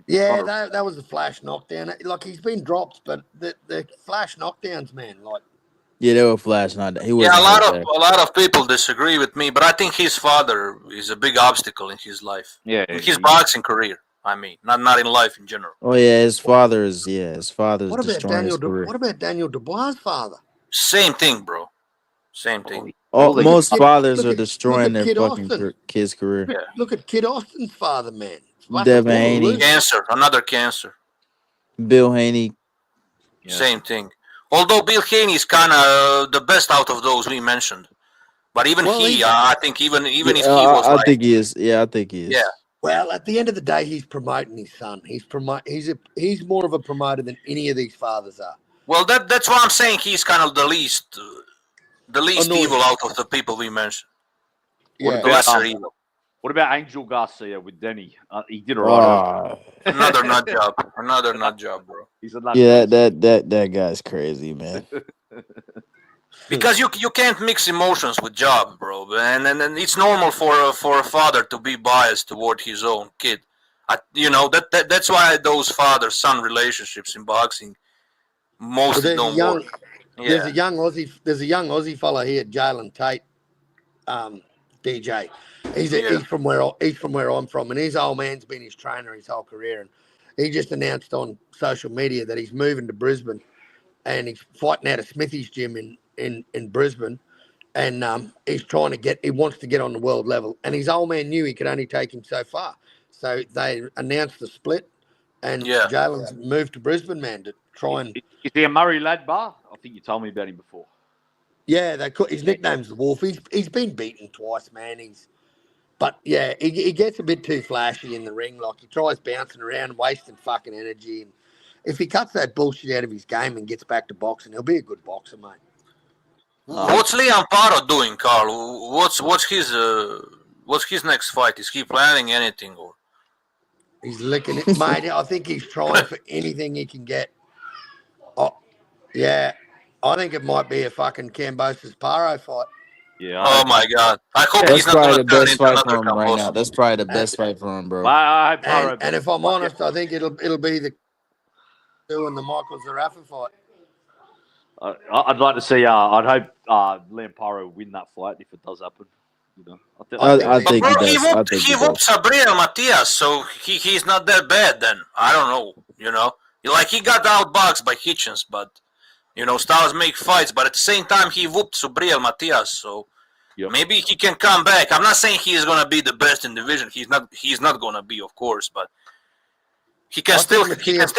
That was a flash knockdown. Like, he's been dropped, but the flash knockdowns, man, like. Yeah, they were flash. Not he was. Yeah, a lot of people disagree with me, but I think his father is a big obstacle in his life. Yeah, in his boxing career. I mean, not in life in general. Oh yeah, his father's What about destroying his career. What about Daniel Dubois' father? Same thing, bro. Same thing. Most fathers are look destroying at their Kid fucking Austin. kid's career. Look at Kid Austin's father, man. Devin Haney, Cancer, another cancer. Bill Haney. Same thing. Although Bill Haney is kind of the best out of those we mentioned, but even I think even if he was, I think he is. Yeah, I think he is. Yeah. Well, at the end of the day, he's promoting his son. He's more of a promoter than any of these fathers are. Well, that's why I'm saying he's kind of the least evil out of the people we mentioned. What The lesser evil. What about Angel Garcia with Denny? He did all right. Another nut job. Another nut job, bro. He's a nut Yeah, that guy's crazy, man. Because you can't mix emotions with job, bro, and it's normal for a father to be biased toward his own kid. That's why those father-son relationships in boxing mostly don't work. Yeah. There's a young Aussie fella here, Jalen Tate, DJ. He's from where I'm from, and his old man's been his trainer his whole career, and he just announced on social media that he's moving to Brisbane, and he's fighting out of Smithy's gym in Brisbane, and he wants to get on the world level, and his old man knew he could only take him so far, so they announced the split, and Jalen's moved to Brisbane, man, to try and. Is he a Murray Ladbar? I think you told me about him before. Yeah, his nickname's the Wolf. He's been beaten twice, man. But yeah, he gets a bit too flashy in the ring. Like, he tries bouncing around, wasting fucking energy. And if he cuts that bullshit out of his game and gets back to boxing, he'll be a good boxer, mate. What's Liam Paro doing, Carl? What's his next fight? Is he planning anything, or? He's licking it, mate. I think he's trying for anything he can get. Oh, yeah. I think it might be a fucking Kambosos Paro fight. Yeah. Oh my God! I hope That's he's not probably going the to turn best into fight for another him right now. Kambosos. That's probably the best fight for him, bro. And if I'm honest, I think it'll be the doing the Michael Zarafa fight. I'd like to see. I'd hope Liam Paro win that fight if it does happen. I think Bro, he he does. whooped Sabriel Matias, so he's not that bad. Then I don't know. Like, he got outboxed by Hitchens, but styles make fights. But at the same time, he whooped Sabriel Matias, so maybe he can come back. I'm not saying he's gonna be the best in the division. He's not gonna be, of course, but he can still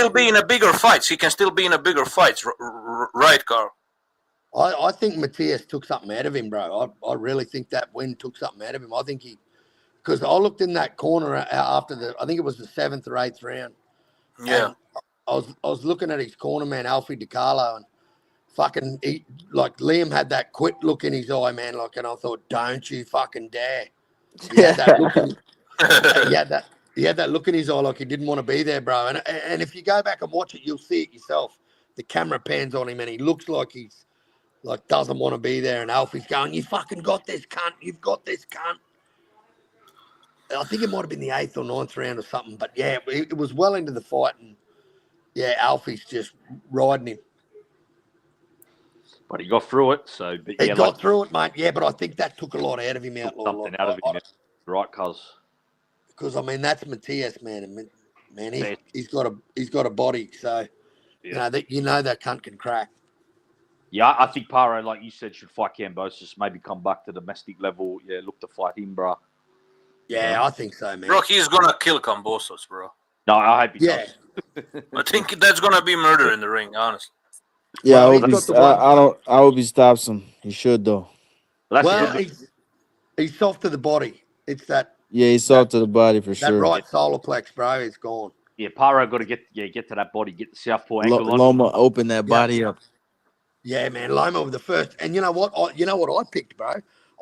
be in a bigger fights. He can still be in a bigger fights, right, Carl? I think Matias took something out of him, bro. I really think that win took something out of him. I think because I looked in that corner after I think it was the 7th or 8th round. Yeah. I was looking at his corner man, Alfie DiCarlo, and fucking Liam had that quit look in his eye, man. And I thought, don't you fucking dare. He had that look he had that look in his eye like he didn't want to be there, bro. And if you go back and watch it, you'll see it yourself. The camera pans on him and he looks like he's doesn't want to be there. And Alfie's going, you fucking got this, cunt. You've got this, cunt. I think it might have been the 8th or 9th round or something. But yeah, it was well into the fight. And yeah, Alfie's just riding him. But he got through it. So he got through it, mate. Yeah, but I think that took a lot out of him. Something out of him, right, cuz? Because I mean, that's Matias, man. And man, he's got a body. So that cunt can crack. Yeah, I think Paro, like you said, should fight Kambosos. Maybe come back to domestic level. Yeah, look to fight him, bro. Yeah, I think so, man. Bro, he's gonna kill Kambosos, bro. No, I hope he does. I think that's gonna be murder in the ring, honestly. Yeah, I hope he stops him. He should though. Well, he's soft to the body. It's that Yeah, he's soft to the body for That sure. right solar plex, bro, is gone. Yeah, Paro got to get to that body, get the southpaw angle on. Loma open that body up. Yeah, man, Loma was the first, and you know what? I picked, bro.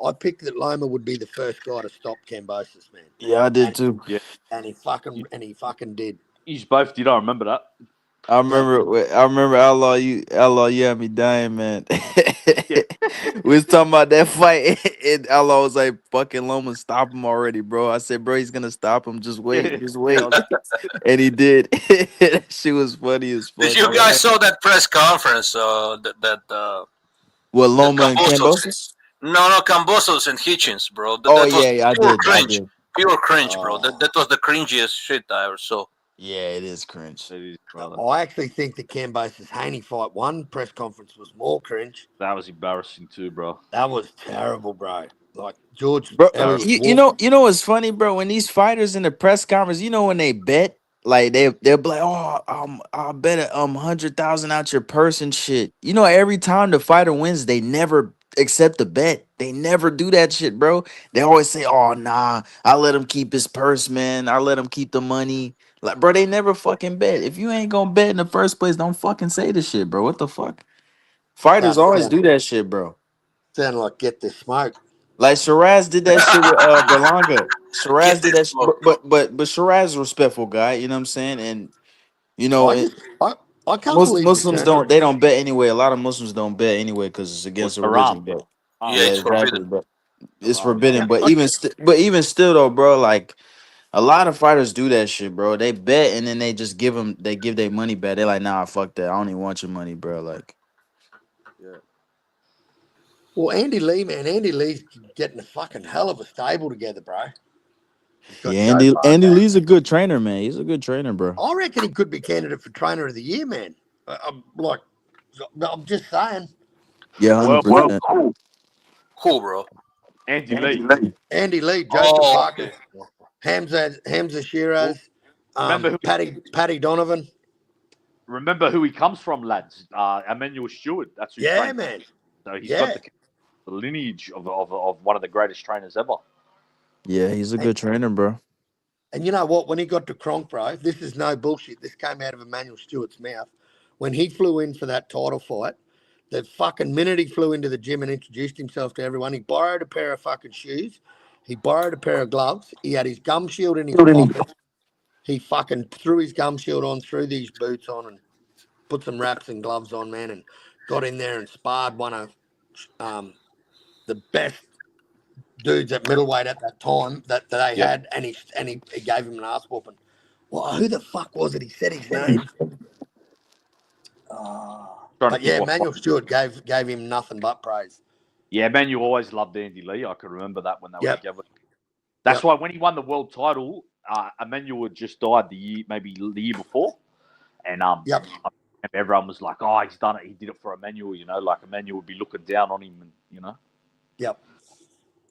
I picked that Loma would be the first guy to stop Kambosos, man. Yeah, I did too. Yeah, and he fucking did. You both did. I remember that. I remember Outlaw. You had me dying, man. We was talking about that fight, and Outlaw was like, "Fucking Loma, stop him already, bro." I said, "Bro, he's gonna stop him. Just wait, just wait." And he did. She was funny as fuck. Did you guys saw that press conference? What, Loma and Kambosos? No, Kambosos and Hitchens, bro. I did. Cringe. Pure cringe, bro. That was the cringiest shit I ever saw. Yeah, it is cringe. It is, brother. I actually think the Kambosos Haney fight one press conference was more cringe. That was embarrassing too, bro. That was terrible, bro. Like George, bro. You know what's funny, bro? When these fighters in the press conference, when they bet, like they'll be like, "Oh, I'll bet 100,000 out your purse and shit." Every time the fighter wins, they never accept the bet. They never do that shit, bro. They always say, "Oh, nah, I let him keep his purse, man. I let him keep the money." Like, bro, they never fucking bet. If you ain't gonna bet in the first place, don't fucking say the shit, bro. What the fuck? Fighters always do that shit, bro. Sound like get the smoke. Like Shiraz did that shit with Berlanga. Shiraz did that shit, but Shiraz is a respectful guy, you know what I'm saying? And I can't Muslims don't bet anyway. A lot of Muslims don't bet anyway because it's against the religion. But it's forbidden. But it's forbidden. But even still though, bro, like a lot of fighters do that shit, bro. They bet and then they just give their money back. They're like, nah, fuck that. I don't even want your money, bro. Like, yeah. Well, Andy Lee's getting a fucking hell of a stable together, bro. Yeah, Andy Lee's a good trainer, man. He's a good trainer, bro. I reckon he could be candidate for trainer of the year, man. I'm just saying. Yeah, 100%. Cool, bro. Andy Lee, Joseph Parker, Hamza Shiraz, Paddy Donovan. Remember who he comes from, lads? Emmanuel Stewart. That's who. Yeah, man. So he's got the lineage of one of the greatest trainers ever. Yeah, he's a good trainer, bro. And you know what? When he got to Kronk, bro, this is no bullshit. This came out of Emmanuel Stewart's mouth. When he flew in for that title fight, the fucking minute he flew into the gym and introduced himself to everyone, he borrowed a pair of fucking shoes. He borrowed a pair of gloves. He had his gum shield in his pocket. He fucking threw his gum shield on, threw these boots on, and put some wraps and gloves on, man, and got in there and sparred one of the best dudes at middleweight at that time that they had, and he gave him an ass whooping. Well, who the fuck was it? He said his name. But yeah, Emmanuel Stewart gave him nothing but praise. Yeah, Emmanuel always loved Andy Lee. I can remember that when they were together. That's why when he won the world title, Emmanuel had just died the year before, and everyone was like, "Oh, he's done it. He did it for Emmanuel." Like Emmanuel would be looking down on him, and Yep.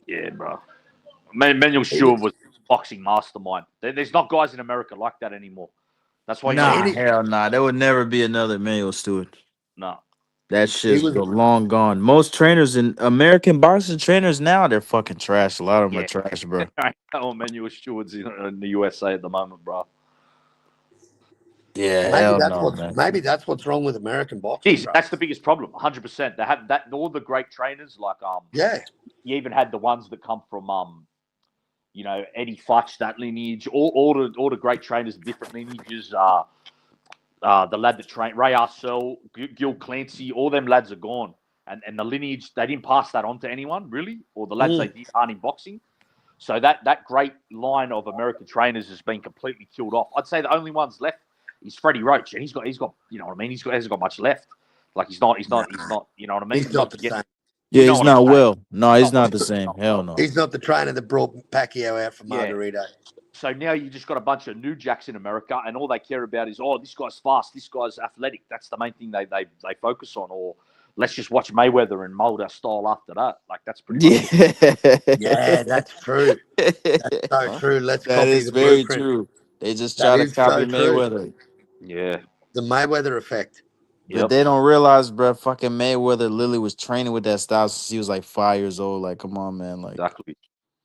Yeah, bro. Emmanuel Stewart was a boxing mastermind. There's not guys in America like that anymore. That's why. Hell nah. There would never be another Emmanuel Stewart. No. That shit's long gone. Most trainers in American boxing trainers now, they're fucking trash. A lot of them are trash, bro. I know Emmanuel Stewart's in the USA at the moment, bro. Yeah, maybe that's what's wrong with American boxing. Jeez, that's the biggest problem. 100%. They have that. All the great trainers, like you even had the ones that come from Eddie Futch, that lineage. All the great trainers, different lineages. The lad that trained Ray Arcel, Gil Clancy, all them lads are gone, and the lineage they didn't pass that on to anyone really, or the lads they did aren't in boxing. So that great line of American trainers has been completely killed off. I'd say the only ones left is Freddie Roach, and he's got you know what I mean. He hasn't got much left. Like he's not. You know what I mean. He's not the same. Yeah, he's not well. No, he's not the same. Hell no. He's not the trainer that brought Pacquiao out from Margarito. So now you just got a bunch of new jacks in America, and all they care about is, this guy's fast, this guy's athletic. That's the main thing they focus on. Or let's just watch Mayweather and mold our style after that. Like that's pretty much Yeah, that's true. That's so true. That is very true. They just try to copy Mayweather. Yeah. The Mayweather effect. But they don't realize, bro, fucking Mayweather literally was training with that style since he was like 5 years old. Like, come on, man. Like, exactly.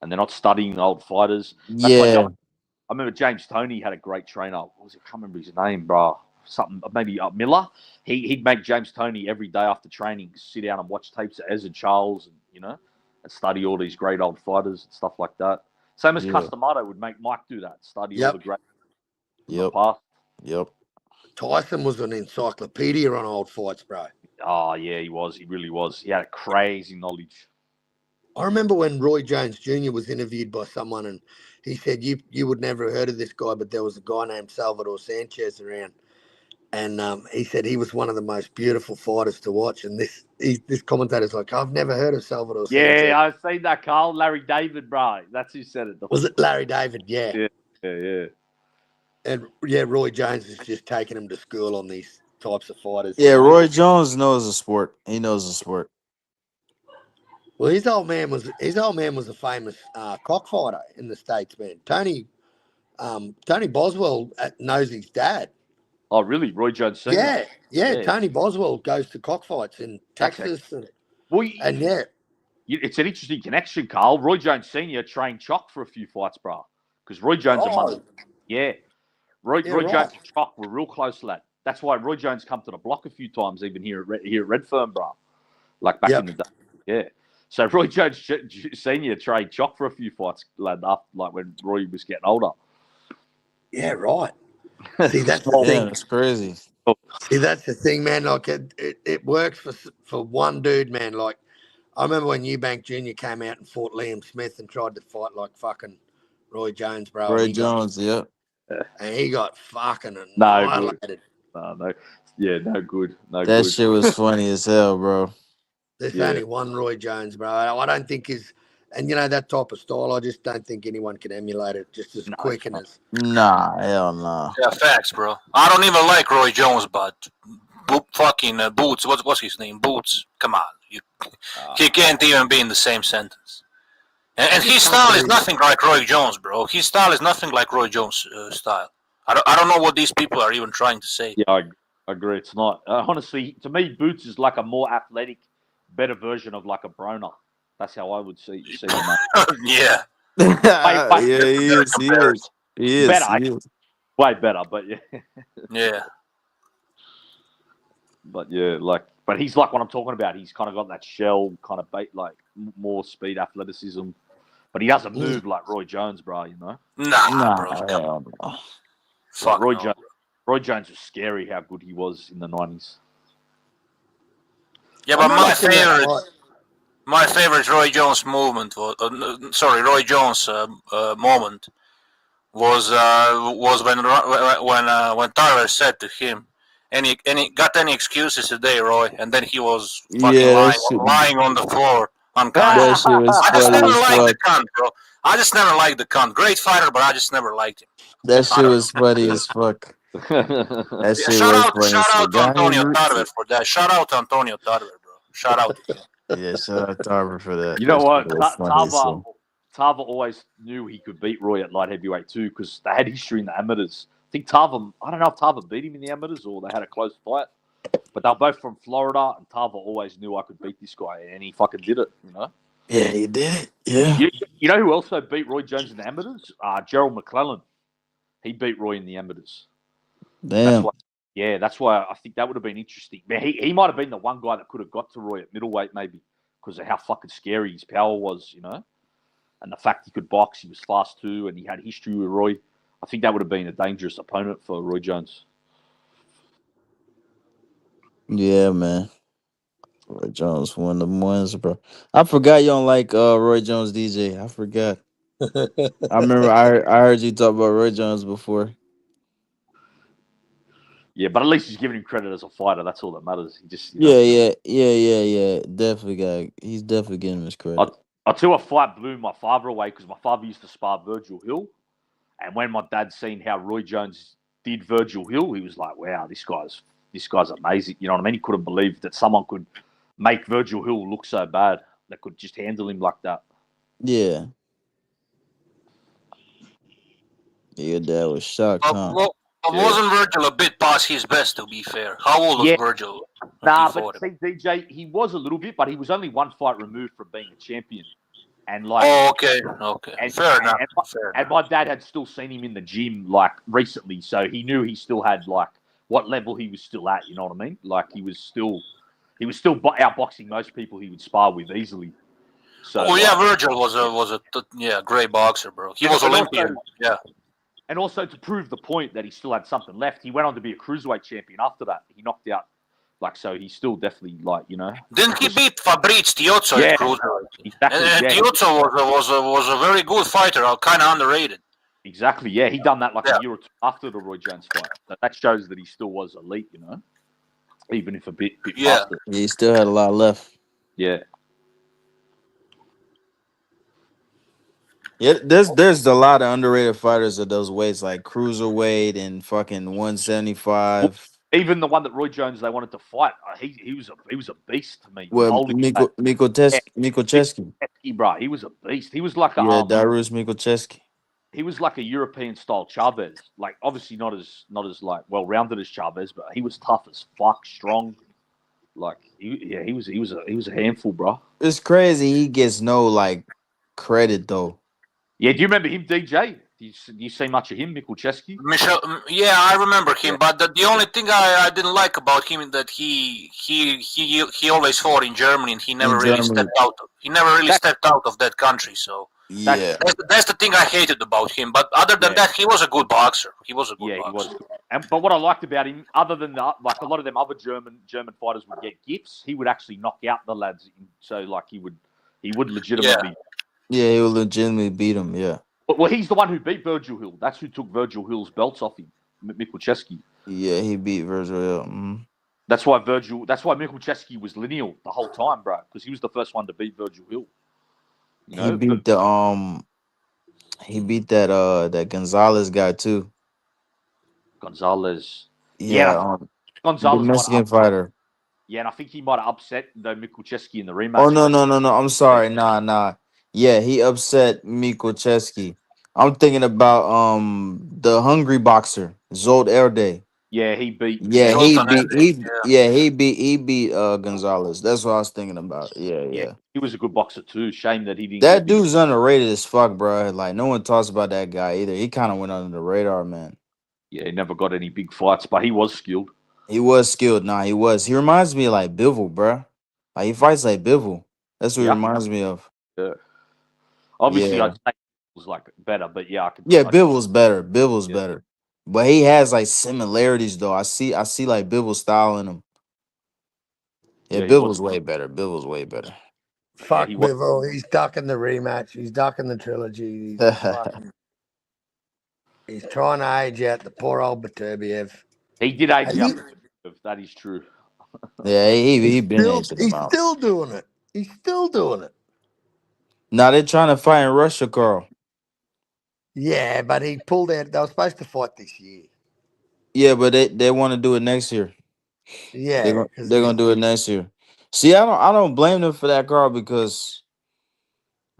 and they're not studying old fighters. That's Yeah. I remember James Toney had a great trainer. What was it? I can't remember his name, bro. Something maybe Miller. He'd make James Toney every day after training sit down and watch tapes of Ezra Charles, and and study all these great old fighters and stuff like that. Same as Customato would make Mike do that. Study all the great. Yep. Tyson was an encyclopedia on old fights, bro. Oh yeah, he was. He really was. He had a crazy knowledge. I remember when Roy Jones Jr. was interviewed by someone, and he said, "You would never have heard of this guy, but there was a guy named Salvador Sanchez around." And he said he was one of the most beautiful fighters to watch. And this commentator's like, I've never heard of Salvador Sanchez. Yeah, I've seen that, Carl. Larry David, bro. That's who said it. Was it Larry David? Yeah. Yeah. And, Roy Jones is just taking him to school on these types of fighters. Yeah, Roy Jones knows the sport. He knows the sport. Well, his old man was a famous cockfighter in the States, man. Tony Boswell knows his dad. Oh, really? Roy Jones Sr.? Yeah. Tony Boswell goes to cockfights in Texas. It's an interesting connection, Carl. Roy Jones Sr. trained Chock for a few fights, bro. Because Roy Jones Roy Jones and Chock were real close, lad. That's why Roy Jones come to the block a few times, even here at Redfern, bro. Like back in the day. Yeah. So Roy Jones Sr. trained Chock for a few fights, lad, after, like when Roy was getting older. Yeah, right. See, that's the thing. That's crazy. See, that's the thing, man. Like it works for one dude, man. Like I remember when Eubank Jr. came out and fought Liam Smith and tried to fight like fucking Roy Jones, bro. Roy Jones, yeah. And he got fucking annihilated. No good. That shit was funny as hell, bro. There's only one Roy Jones, bro. I don't think and that type of style, I just don't think anyone can emulate it just as quick and as. Nah, hell no. Yeah, facts, bro. I don't even like Roy Jones, but fucking Boots. What's his name? Boots. Come on, he can't even be in the same sentence. And his style is nothing like Roy Jones, bro. His style is nothing like Roy Jones' style. I don't know what these people are even trying to say. Yeah, I agree. It's not. Honestly, to me, Boots is like a more athletic, better version of like a Broner. That's how I would see him. Yeah. Yeah, he is. Better. He is. Way better, but yeah. Yeah. But yeah, but he's like what I'm talking about. He's kind of got that shell kind of bait, like more speed, athleticism. But he doesn't move like Roy Jones, bro, Nah, bro. Fuck Roy Jones. Roy Jones was scary how good he was in the 90s. Yeah, but my favorite Roy Jones movement Roy Jones moment was when Tyler said to him, "Any got any excuses today, Roy?" And then he was fucking lying on the floor unconscious. I just never liked the cunt, bro. I just never liked the cunt. Great fighter, but I just never liked him. That shit was funny as fuck. That shit Shout out to Antonio Tarver for that. Shout out to Antonio Tarver, bro. Shout out to him. Yeah, shout out Tarver for that. You know what? Tarver always knew he could beat Roy at light heavyweight too, because they had history in the amateurs. I think Tarver, I don't know if Tarver beat him in the amateurs or they had a close fight, but they're both from Florida, and Tarver always knew I could beat this guy, and he fucking did it, Yeah, he did it. Yeah. You know who also beat Roy Jones in the amateurs? Gerald McClellan. He beat Roy in the amateurs. Damn. That's why I think that would have been interesting. He might have been the one guy that could have got to Roy at middleweight, maybe, because of how fucking scary his power was, and the fact he could box, he was fast too, and he had history with Roy. I think that would have been a dangerous opponent for Roy Jones. Yeah, man. Roy Jones, one of them ones, bro. I forgot you don't like Roy Jones, DJ. I forgot. I remember I heard you talk about Roy Jones before. Yeah, but at least he's giving him credit as a fighter. That's all that matters. He just Yeah. He's definitely getting him his credit. I'll tell you, a fight blew my father away because my father used to spar Virgil Hill, and when my dad seen how Roy Jones did Virgil Hill, he was like, "Wow, this guy's amazing." You know what I mean? He couldn't believe that someone could make Virgil Hill look so bad that could just handle him like that. Yeah. Your dad was shocked, huh? Wasn't Virgil a bit past his best, to be fair? How old was Virgil? But see, DJ, he was a little bit, but he was only one fight removed from being a champion. And like, Oh, okay, okay, and fair enough. and, Fair and enough. my dad had still seen him in the gym. My dad had still seen him in the gym like recently, so he knew he still had like what level he was still at. You know what I mean? Like he was still outboxing most people he would spar with easily. So Oh yeah, like, Virgil was a great boxer, bro. He was and Olympian. also, Yeah. and also to prove the point that he still had something left, he went on to be a cruiserweight champion after that. He knocked out, like, so he's still definitely, like, you know. Didn't he beat Fabrice Tiozzo Yeah, at cruiserweight? exactly. And Yeah, Tiozzo was a very good fighter, kind of underrated. exactly. Yeah, he done that like a year or two after the Roy Jones fight. So that shows that he still was elite, you know, even if a bit past it. He still had a lot left. Yeah. Yeah, there's a lot of underrated fighters at those weights, like cruiserweight and fucking 175. Even the one that Roy Jones they wanted to fight, he was a beast to me. Well, Holding Mikocheski. bro, he was a beast. He was like Yeah, Darius Mikocheski. he was like a European style Chavez. Like obviously not as like well rounded as Chavez, but he was tough as fuck, strong. Like he was a handful, bro. It's crazy he gets no like credit though. Yeah, do you remember him, DJ? Do you see much of him, Mikucheski? Yeah, I remember him, but the only thing I didn't like about him is that he always fought in Germany, and he never really stepped out. He never really stepped out of that country. So yeah, that's the thing I hated about him. But other than that, he was a good boxer. He was a good boxer. He was. But what I liked about him, other than that, like a lot of them other German fighters would get gifts, he would actually knock out the lads. So like he would legitimately. Yeah, he would legitimately beat him. Yeah. Well, he's the one who beat Virgil Hill. That's who took Virgil Hill's belts off him, Mikucheski. Yeah, he beat Virgil Hill. Mm-hmm. That's why Mikucheski was lineal the whole time, bro, because he was the first one to beat Virgil Hill. You know? He beat that Gonzalez guy too. Gonzalez. Yeah, Gonzalez, the Mexican fighter. Yeah, and I think he might have upset Mikucheski in the rematch. Oh no! I'm sorry, nah. Yeah, he upset Mikocheski. I'm thinking about the hungry boxer Zold Erde. Yeah, he beat. Yeah, he beat Gonzalez. That's what I was thinking about. Yeah. He was a good boxer too. Shame that he didn't. That dude's underrated as fuck, bro. Like no one talks about that guy either. He kind of went under the radar, man. Yeah, he never got any big fights, but he was skilled. He was skilled. Nah, he was. He reminds me of like Bivol, bro. Like he fights like Bivol. That's what he reminds me of. Yeah. Obviously, I'd say it was like better, but yeah, Bivol's better. Bivol's better. But he has like similarities though. I see like Bivol's style in him. Yeah, Bivol's way better. Bivol's way better. Fuck Bivol. He's ducking the rematch. He's ducking the trilogy. He's trying to age out the poor old Beterbiev. He did age out. That is true. Yeah, he's still doing it. He's still doing it. Now they're trying to fight in Russia, Carl. Yeah, but he pulled out. They were supposed to fight this year. Yeah, but they want to do it next year. Yeah, they're gonna do it next year. See, I don't blame them for that, Carl, because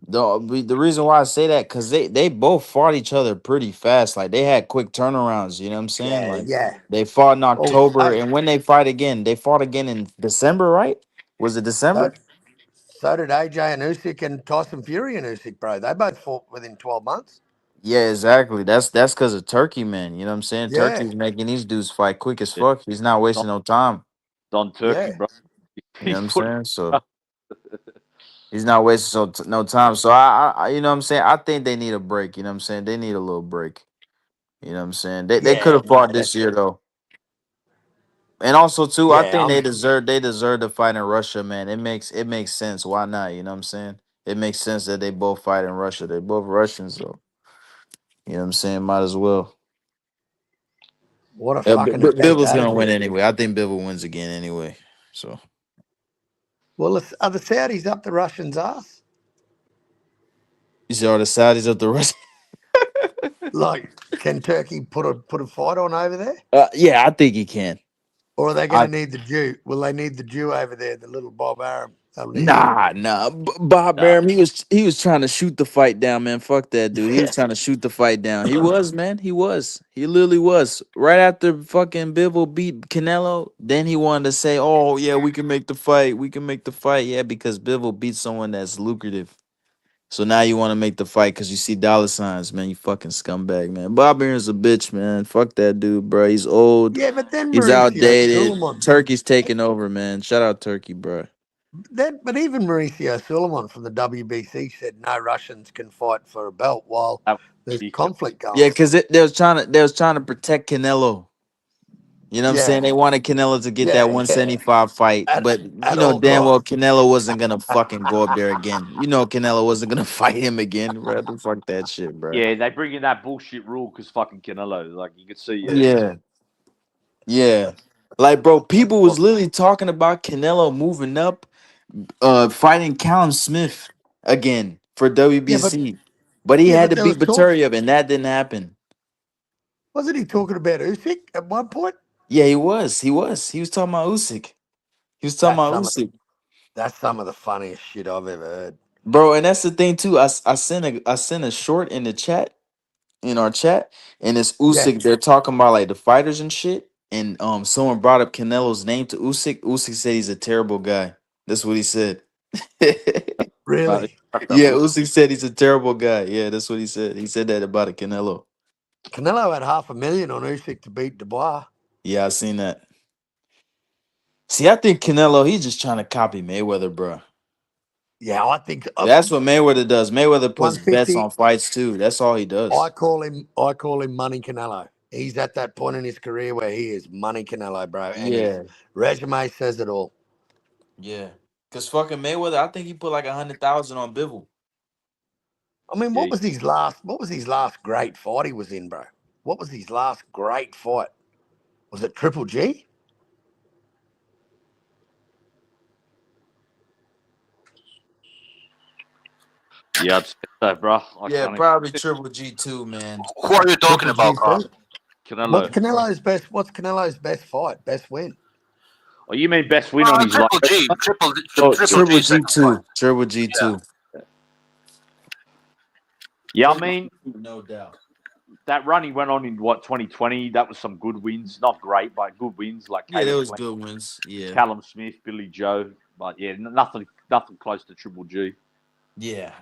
the reason why I say that because they both fought each other pretty fast. Like they had quick turnarounds. You know what I'm saying? They fought in October, and when they fought again in December, right? Was it December? So did AJ and Usyk and Tyson Fury and Usyk, bro. They both fought within 12 months. Yeah, exactly. That's because of Turkey, man. You know what I'm saying? Yeah. Turkey's making these dudes fight quick as fuck. He's not wasting no time. On Turkey, bro. You know what I'm saying? So he's not wasting no time. So I you know what I'm saying? I think they need a break. You know what I'm saying? They need a little break. You know what I'm saying? They could have fought this year though. And also too, I think they deserve to fight in Russia, man. It makes sense. Why not? You know what I'm saying? It makes sense that they both fight in Russia. They're both Russians, so you know what I'm saying? Might as well. What a fucking Bivol's gonna win anyway. I think Bivol wins again anyway. So well, are the Saudis up the Russians' ass? You see all the Saudis up the Russians? Like, can Turkey put a fight on over there? Yeah, I think he can. Or are they going to need the Jew? Will they need the Jew over there, the little Bob Arum? Nah. Bob Arum, he was trying to shoot the fight down, man. Fuck that dude. He was trying to shoot the fight down. He was, man. He was. He literally was. Right after fucking Bivol beat Canelo, then he wanted to say, "Oh yeah, we can make the fight. We can make the fight." Yeah, because Bivol beat someone that's lucrative. So now you want to make the fight because you see dollar signs, man. You fucking scumbag, man. Bob Aaron's a bitch, man. Fuck that dude, bro. He's old. Yeah, but then He's Mauricio outdated. Sulaiman. Turkey's taking over, man. Shout out Turkey, bro. But even Mauricio Sulaiman from the WBC said no Russians can fight for a belt while there's conflict going. Yeah, because they was trying to protect Canelo. You know what I'm saying? They wanted Canelo to get that 175 fight, but you know damn well Canelo wasn't gonna fucking go up there again. You know Canelo wasn't gonna fight him again, bro. Fuck that shit, bro. Yeah, they bring in that bullshit rule because fucking Canelo. Like you could see. Yeah. Like, bro, people was literally talking about Canelo moving up, fighting Callum Smith again for WBC, but he had to beat Baturia, and that didn't happen. Wasn't he talking about Usyk at one point? Yeah, he was. He was talking about Usyk. He was talking about Usyk. That's some of the funniest shit I've ever heard, bro. And that's the thing too. I sent a short in the chat, in our chat, and it's Usyk. They're talking about like the fighters and shit. And someone brought up Canelo's name to Usyk. Usyk said he's a terrible guy. That's what he said. Really? Yeah, Usyk said he's a terrible guy. Yeah, that's what he said. He said that about a Canelo. Canelo had $500,000 on Usyk to beat Dubois. Yeah, I seen that. See, I think Canelo, he's just trying to copy Mayweather, bro. Yeah, I think that's what Mayweather does. Mayweather puts bets on fights too. That's all he does. I call him Money Canelo. He's at that point in his career where he is Money Canelo, bro. And his resume says it all. Yeah, because fucking Mayweather, I think he put like 100,000 on Bivol. I mean, what was his last great fight he was in, bro? What was his last great fight? Was it Triple G? Yeah, I'd say so, bro. Probably Triple G2, man. Who are you talking about, Carl? Canelo. What's Canelo's best fight, best win? Oh, you mean best win on his life? Triple G2. Triple G2. Yeah, I mean, no doubt. That run he went on in 2020, that was some good wins. Not great, but good wins. Like there was good wins. Yeah. Callum Smith, Billy Joe, but yeah, nothing close to Triple G. Yeah,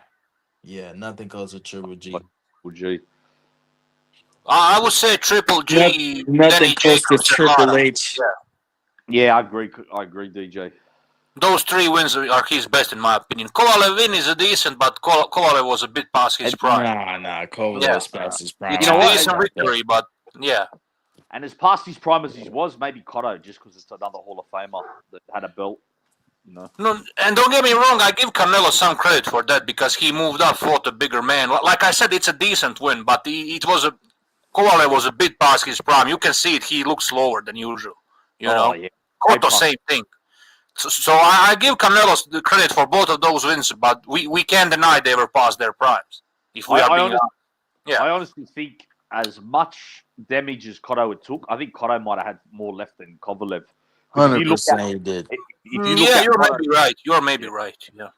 nothing close to Triple G. Triple G. I would say Triple G. Nothing close to Triple H. Yeah, I agree, DJ. Those 3 wins are his best, in my opinion. Kovalev win is a decent, but Kovalev was a bit past his prime. Nah, Kovalev was past his prime. It's a decent victory, but yeah. And as past his prime as he was, maybe Cotto, just because it's another Hall of Famer that had a belt. You know? No, and don't get me wrong, I give Canelo some credit for that because he moved up, fought a bigger man. Like I said, it's a decent win, but Kovalev was a bit past his prime. You can see it; he looks slower than usual. You know, Cotto, same thing. So I give Canelo the credit for both of those wins, but we can't deny they were past their primes. If we I honestly think as much damage as Cotto took, I think Cotto might have had more left than Kovalev. 100% he did. You're maybe right. Yeah.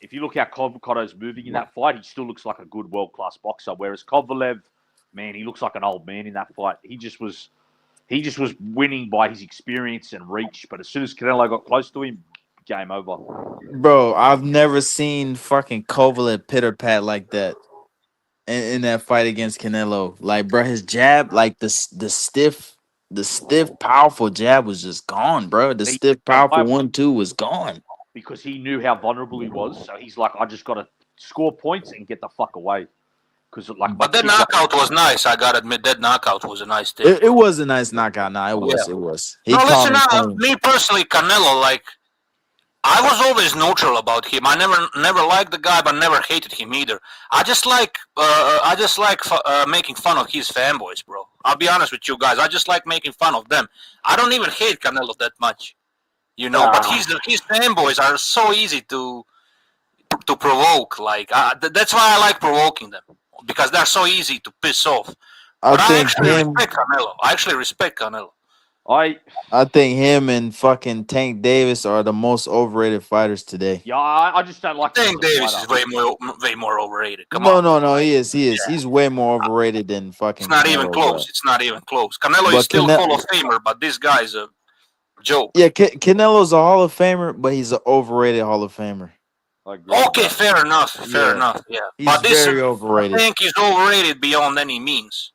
If you look how Cotto's moving in that fight, he still looks like a good world-class boxer. Whereas Kovalev, man, he looks like an old man in that fight. He just was winning by his experience and reach. But as soon as Canelo got close to him, game over. Bro, I've never seen fucking Kovalev pitter-pat like that in that fight against Canelo. Like, bro, his jab, like the stiff, powerful jab was just gone, bro. The stiff, powerful 1-2 was gone. Because he knew how vulnerable he was. So he's like, I just got to score points and get the fuck away. But that knockout was nice. I gotta admit, that knockout was a nice thing. It was a nice knockout. Nah, it was. It was. Me personally, Canelo, like, I was always neutral about him. I never liked the guy, but never hated him either. I just like making fun of his fanboys, bro. I'll be honest with you guys. I just like making fun of them. I don't even hate Canelo that much, you know. But his fanboys are so easy to provoke. Like that's why I like provoking them. Because they're so easy to piss off. I actually respect Canelo. I think him and fucking Tank Davis are the most overrated fighters today. Yeah, I just don't like Tank Davis is way more overrated. No, he is. He's way more overrated than fucking. It's not even close. It's not even close. Canelo is still Hall of Famer, but this guy's a joke. Yeah, Canelo's a Hall of Famer, but he's an overrated Hall of Famer. I agree with Okay, that. fair enough. Fair Yeah. enough. Yeah, He's but this very I overrated. think he's overrated beyond any means.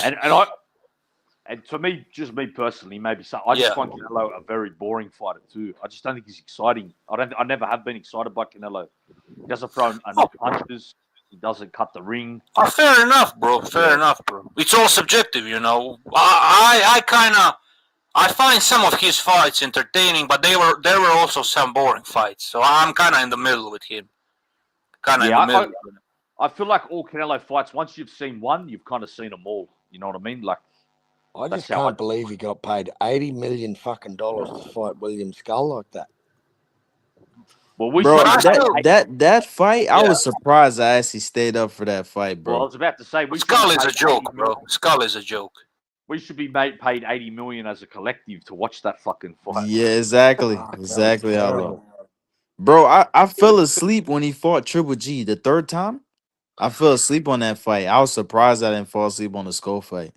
And to me, just me personally, maybe so. I just Yeah. find Canelo a very boring fighter too. I just don't think he's exciting. I never have been excited by Canelo. He doesn't throw enough punches. He doesn't cut the ring. Oh, fair enough, bro. Fair enough, bro. It's all subjective, you know. I find some of his fights entertaining, but there were also some boring fights. So I'm kind of in the middle with him. Kind of in the middle. I feel like all Canelo fights, once you've seen one, you've kind of seen them all. You know what I mean? Like, I just can't believe he got paid $80 million fucking dollars to fight William Skull like that. Well, we Bro, should that fight, I Yeah. was surprised I actually stayed up for that fight, Well, I bro. was about to say Skull is a joke, bro. Skull is a joke. We should be paid $80 million as a collective to watch that fucking fight. Yeah, exactly. Exactly how low. Bro, I fell asleep when he fought Triple G the third time. I fell asleep on that fight. I was surprised I didn't fall asleep on the Skull fight.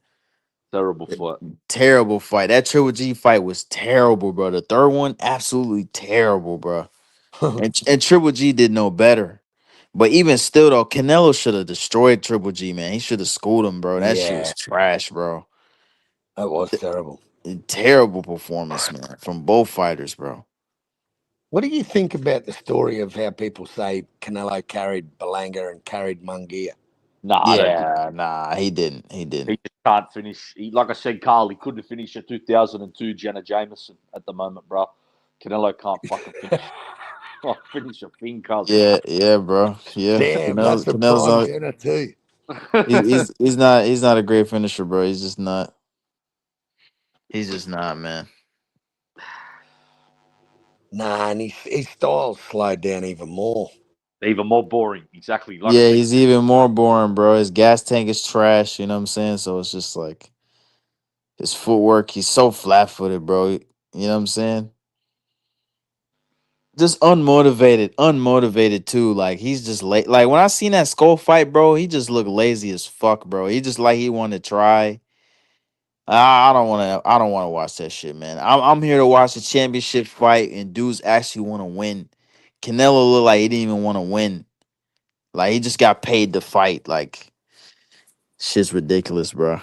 Terrible fight. Terrible fight. That Triple G fight was terrible, bro. The third one, absolutely terrible, bro. and Triple G did no better. But even still, though, Canelo should have destroyed Triple G, man. He should have schooled him, bro. That shit was Yeah. trash, bro. That was terrible. Terrible performance, man, from both fighters, bro. What do you think about the story of how people say Canelo carried Berlanga and carried Munguia? Nah, he didn't. He didn't. He just can't finish. Like I said, Carl, he couldn't finish a 2002 Jenna Jameson at the moment, bro. Canelo can't fucking finish. Finish a thing, Carl. Yeah, bro. Yeah, Damn, that's a prime Jenna too. he's not a great finisher, bro. He's just not. He's just not, man. Nah, and his style's slowed down even more. Even more boring. Exactly. Like Yeah, he's even more boring, bro. His gas tank is trash. You know what I'm saying? So it's just like his footwork. He's so flat-footed, bro. You know what I'm saying? Just unmotivated too. Like he's just late. Like when I seen that Skull fight, bro, he just looked lazy as fuck, bro. He just like he wanted to try. I don't want to watch that shit, man. I'm here to watch the championship fight, and dudes actually want to win. Canelo looked like he didn't even want to win. Like he just got paid to fight. Like shit's ridiculous, bro.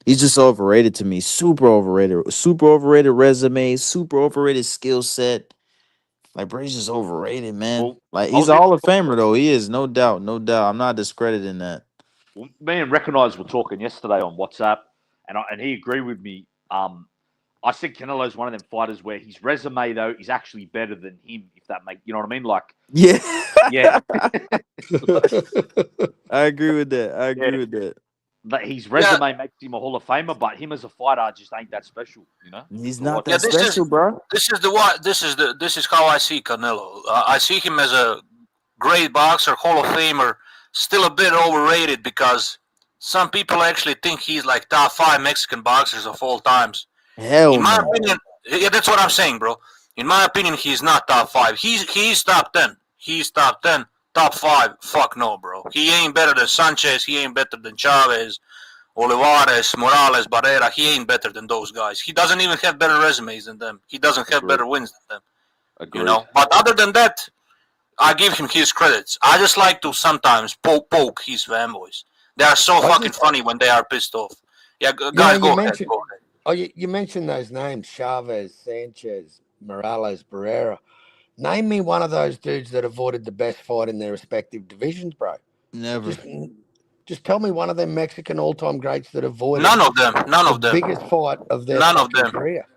He's just overrated to me. Super overrated. Super overrated resume. Super overrated skill set. Like, bro, he's just overrated, man. Well, like he's a Hall of Famer, though. He is, no doubt, no doubt. I'm not discrediting that. Well, me and Recognize were talking yesterday on WhatsApp, and he agreed with me. I said Canelo's one of them fighters where his resume, though, is actually better than him, if that makes, you know what I mean? Like, yeah. I agree with that. I agree with that. But his resume makes him a Hall of Famer, but him as a fighter just ain't that special, you know? He's not that special, bro. This is how I see Canelo. I see him as a great boxer, Hall of Famer, still a bit overrated because some people actually think he's like top 5 Mexican boxers of all times. Hell in my no. opinion, yeah, that's what I'm saying, bro. In my opinion, he's not top 5. He's top 10. He's top 10. Top 5, fuck no, bro. He ain't better than Sanchez. He ain't better than Chavez, Olivares, Morales, Barrera. He ain't better than those guys. He doesn't even have better resumes than them. He doesn't have better wins than them. Agreed. You know. But other than that, I give him his credits. I just like to sometimes poke his fanboys. They are so fucking funny when they are pissed off. Yeah, guys, go ahead. Go ahead. Oh, you mentioned those names: Chavez, Sanchez, Morales, Barrera. Name me one of those dudes that avoided the best fight in their respective divisions, bro. Never. Just tell me one of them Mexican all-time greats that avoided. None of them. None of them. Biggest fight of their career.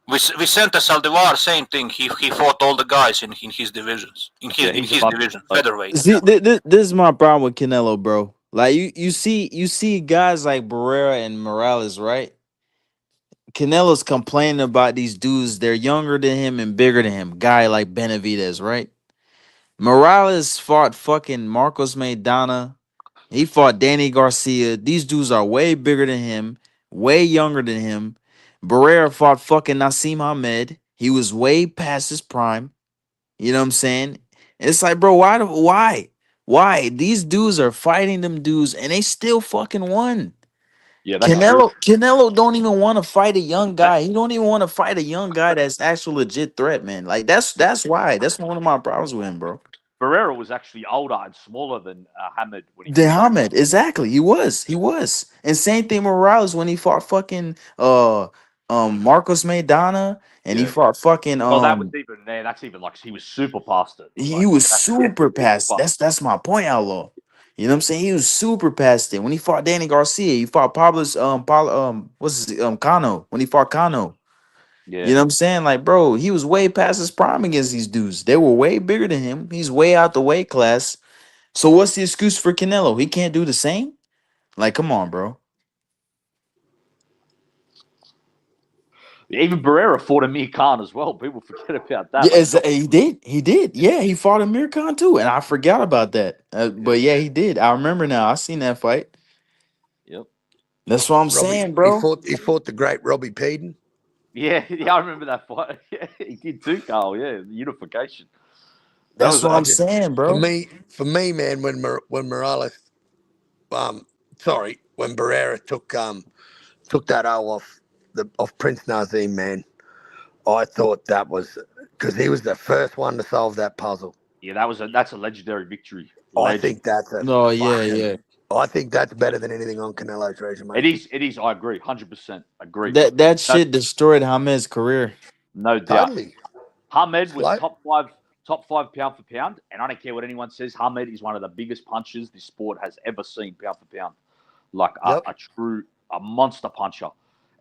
Vicente Saldivar, same thing. He fought all the guys in his divisions. In his division, featherweight. See, this is my problem with Canelo, bro. Like you see guys like Barrera and Morales, right? Canelo's complaining about these dudes. They're younger than him and bigger than him. Guy like Benavidez, right? Morales fought fucking Marcos Maidana. He fought Danny Garcia. These dudes are way bigger than him, way younger than him. Barrera fought fucking Nassim Ahmed. He was way past his prime. You know what I'm saying? It's like, bro, why? These dudes are fighting them dudes and they still fucking won. Yeah, that's Canelo don't even want to fight a young guy. He don't even want to fight a young guy that's actual legit threat, man. Like that's why. That's one of my problems with him, bro. Barrera was actually older and smaller than Hamed when he The fought. Hamed, exactly. He was. And same thing with Morales when he fought fucking Marcos Maidana and he Yeah. fought fucking Well, that was even there. That's even like he was super past it. he Like, was that's super past. That's my point, Outlaw. You know what I'm saying? He was super past it. When he fought Danny Garcia, he fought Pablo's what's his Cano. When he fought Cano. Yeah. You know what I'm saying? Like, bro, he was way past his prime against these dudes. They were way bigger than him. He's way out the weight class. So what's the excuse for Canelo? He can't do the same? Like, come on, bro. Even Barrera fought Amir Khan as well. People forget about that. Yeah, he did. He did. Yeah, he fought Amir Khan too, and I forgot about that. But yeah, he did. I remember now. I seen that fight. Yep. That's what I'm saying, bro. He fought the great Robbie Peden. Yeah, I remember that fight. Yeah, he did too, Carl. Yeah, the unification. That's what I'm saying, bro. For me, man, when Morales, when Barrera took that O off Prince Nazim, man, I thought that was because he was the first one to solve that puzzle. Yeah, that's a legendary victory. I think that's a. Oh yeah. I think that's better than anything on Canelo's resume. It is. I agree, 100%. Agree. That shit destroyed Hamed's career. No doubt. Totally. Hamed was top five pound for pound, and I don't care what anyone says. Hamed is one of the biggest punchers this sport has ever seen, pound for pound. Like a monster puncher.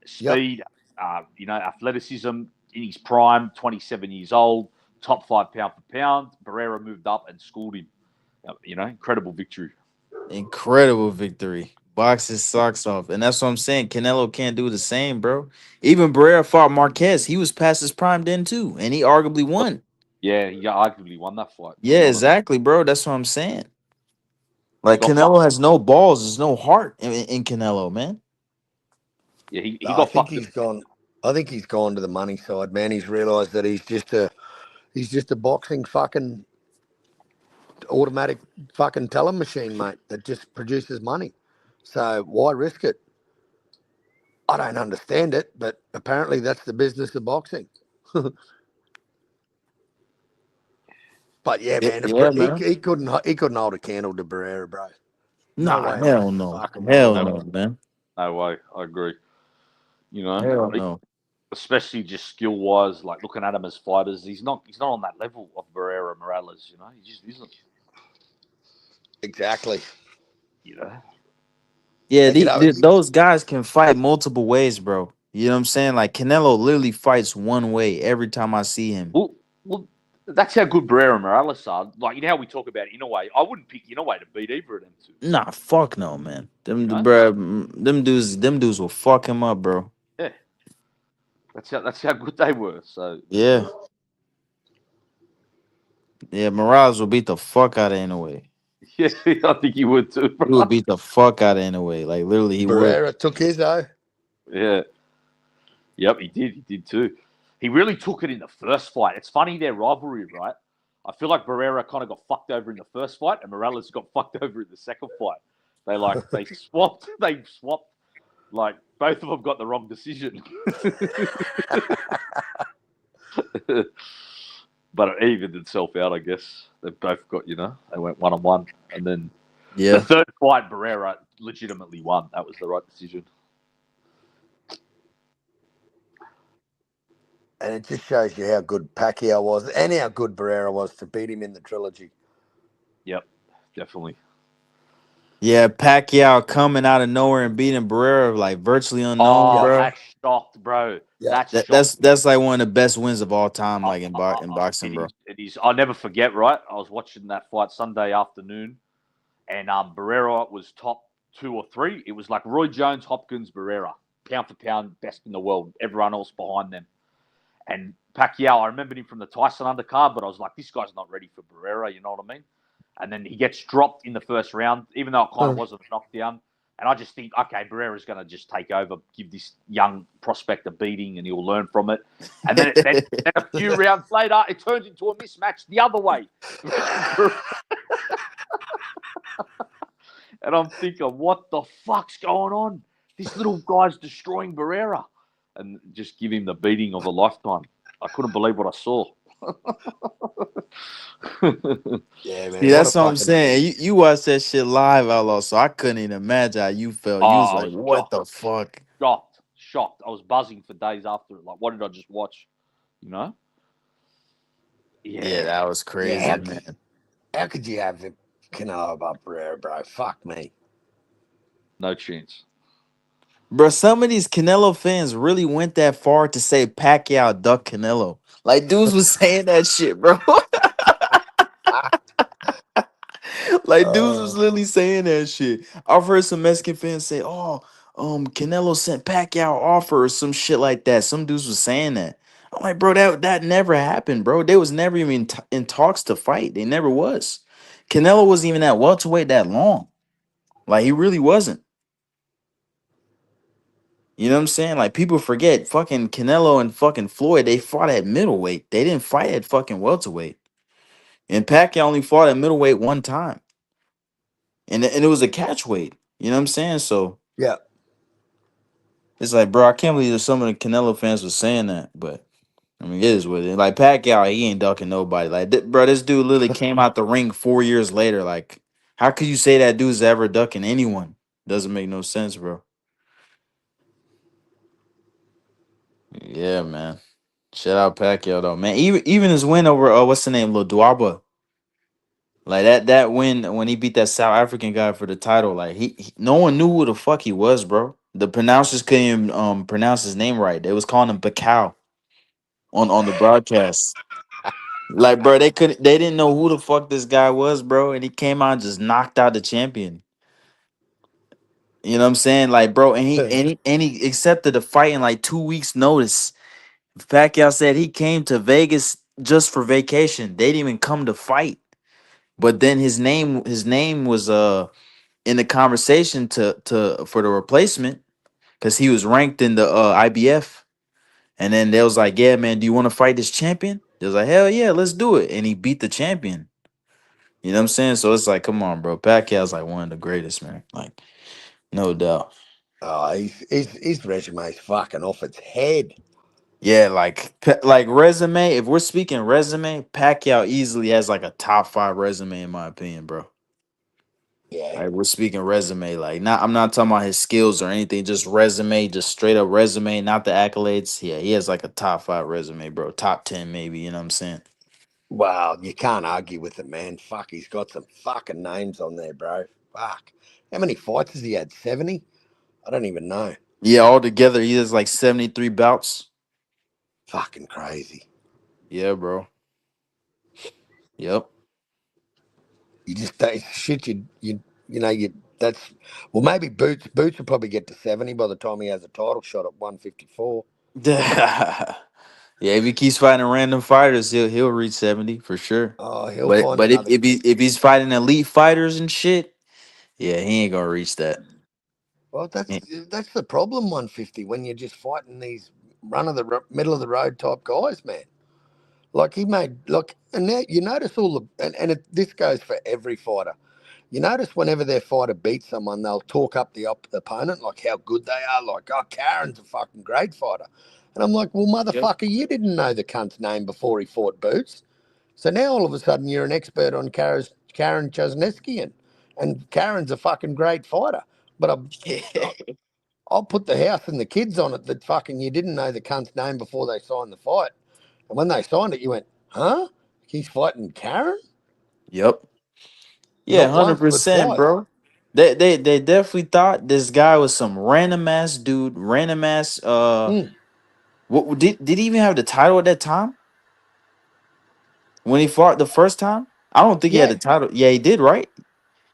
Speed, athleticism in his prime, 27 years old, top 5 pound for pound. Barrera moved up and schooled him. Incredible victory. Incredible victory. Box his socks off. And that's what I'm saying. Canelo can't do the same, bro. Even Barrera fought Marquez. He was past his prime then too. And he arguably won. Yeah, he arguably won that fight. Yeah, exactly, bro. That's what I'm saying. Like Canelo has no balls. There's no heart in Canelo, man. Yeah, he I think he's gone. I think he's gone to the money side, man. He's realised that he's just a boxing fucking automatic fucking teller machine, mate, that just produces money. So why risk it? I don't understand it, but apparently that's the business of boxing. But yeah, man, he couldn't hold a candle to Barrera, bro. Nah, hell no. Hell no, man. No way. I agree. Hell no. Especially just skill wise, like looking at him as fighters, he's not on that level of Barrera Morales. He just isn't. Exactly. Yeah, those guys can fight multiple ways, bro. You know what I'm saying? Like Canelo literally fights one way every time I see him. Well, that's how good Barrera Morales are. Like, how we talk about Inoue. I wouldn't pick Inoue to beat either of them two. Nah, fuck no, man. Them dudes will fuck him up, bro. Yeah. That's how good they were. So yeah. Yeah, Morales will beat the fuck out of Inoue. Yeah, I think he would too, bro. He would beat the fuck out of Inoue. Like literally, he Barrera would. took his though. Yeah. Yep, he did. He did too. He really took it in the first fight. It's funny, their rivalry, right? I feel like Barrera kind of got fucked over in the first fight, and Morales got fucked over in the second fight. They swapped. They swapped. Like both of them got the wrong decision. But it evened itself out, I guess. They both got, they went 1-on-1, and then the third fight, Barrera legitimately won. That was the right decision. And it just shows you how good Pacquiao was and how good Barrera was to beat him in the trilogy. Yep, definitely. Yeah, Pacquiao coming out of nowhere and beating Barrera like virtually unknown, bro. That's shocked, bro. Yeah. That's like one of the best wins of all time, like in boxing, bro. It is. I'll never forget, right? I was watching that fight Sunday afternoon, and Barrera was top 2 or 3. It was like Roy Jones, Hopkins, Barrera, pound for pound, best in the world. Everyone else behind them. And Pacquiao, I remembered him from the Tyson undercard, but I was like, this guy's not ready for Barrera, you know what I mean? And then he gets dropped in the first round, even though it kind of wasn't a knockdown. And I just think, okay, Barrera's going to just take over, give this young prospect a beating, and he'll learn from it. And then a few rounds later, it turns into a mismatch the other way. And I'm thinking, what the fuck's going on? This little guy's destroying Barrera. And just give him the beating of a lifetime. I couldn't believe what I saw. Yeah, man. See, What a that's what I'm fucking. saying. You watched that shit live, Outlaw, so I couldn't even imagine how you felt. You was I like, was what the fuck? shocked. I was buzzing for days after it. Like, what did I just watch? You know? Yeah, Yeah. that was Yeah, crazy, man. how could you have the Canelo above Pereira, bro? Fuck me. No chance. Bro, some of these Canelo fans really went that far to say Pacquiao duck Canelo. Like, dudes was saying that shit, bro. Like, dudes was literally saying that shit. I've heard some Mexican fans say, "Oh, Canelo sent Pacquiao offer or some shit like that." Some dudes was saying that. I'm like, bro, that never happened, bro. They was never even in talks to fight. They never was. Canelo wasn't even at welterweight that long. Like, he really wasn't. You know what I'm saying? Like, people forget fucking Canelo and fucking Floyd, they fought at middleweight. They didn't fight at fucking welterweight. And Pacquiao only fought at middleweight one time. And it was a catch weight. You know what I'm saying? So Yeah. it's like, bro, I can't believe that some of the Canelo fans was saying that. But I mean, it is what it is. Like Pacquiao, he ain't ducking nobody. Like, bro, this dude literally came out the ring 4 years later. Like, how could you say that dude's ever ducking anyone? Doesn't make no sense, bro. Yeah, man. Shout out Pacquiao though, man. Even his win over what's the name, Lil Duaba. Like that win when he beat that South African guy for the title. Like no one knew who the fuck he was, bro. The pronouncers couldn't even pronounce his name right. They was calling him Pacquiao on the broadcast. Like, bro, they didn't know who the fuck this guy was, bro. And he came out and just knocked out the champion. You know what I'm saying? Like, bro, and he accepted the fight in like 2 weeks' notice. Pacquiao said he came to Vegas just for vacation. They didn't even come to fight. But then his name was in the conversation to for the replacement because he was ranked in the IBF. And then they was like, "Yeah, man, do you want to fight this champion?" They was like, "Hell yeah, let's do it." And he beat the champion. You know what I'm saying? So it's like, come on, bro. Pacquiao's like one of the greatest, man. Like, no doubt. Oh, his resume's fucking off its head. Yeah, like resume. If we're speaking resume, Pacquiao easily has like a top 5 resume in my opinion, bro. Yeah. Like we're speaking resume. Like I'm not talking about his skills or anything. Just resume, just straight up resume, not the accolades. Yeah, he has like a top 5 resume, bro. Top 10 maybe. You know what I'm saying? Well, you can't argue with it, man. Fuck, he's got some fucking names on there, bro. Fuck. How many fights has he had? 70? I don't even know. Yeah, altogether he has like 73 bouts. Fucking crazy. Yeah, bro. Yep. You just don't shit. You know you. That's well, maybe Boots will probably get to 70 by the time he has a title shot at 154. Yeah, if he keeps fighting random fighters, he'll reach 70 for sure. Oh, he'll But find but another. if he's fighting elite fighters and shit, yeah, he ain't gonna reach that. Well, that's the problem. 150 when you're just fighting these middle of the road type guys, man. Like he made look, and now you notice all the this goes for every fighter. You notice whenever their fighter beats someone, they'll talk up the opponent, like how good they are. Like, oh, Karen's a fucking great fighter. And I'm like, well, motherfucker, you didn't know the cunt's name before he fought Boots. So now all of a sudden you're an expert on Karen Chesneskian. And Karen's a fucking great fighter. But I'll put the house and the kids on it that fucking you didn't know the cunt's name before they signed the fight. And when they signed it, you went, huh? He's fighting Karen? Yep. Yeah, Not once, but 100%, twice. bro. They definitely thought this guy was some random ass dude, random ass. What did he even have the title at that time when he fought the first time? I don't think he had Yeah. the title. Yeah, he did, right?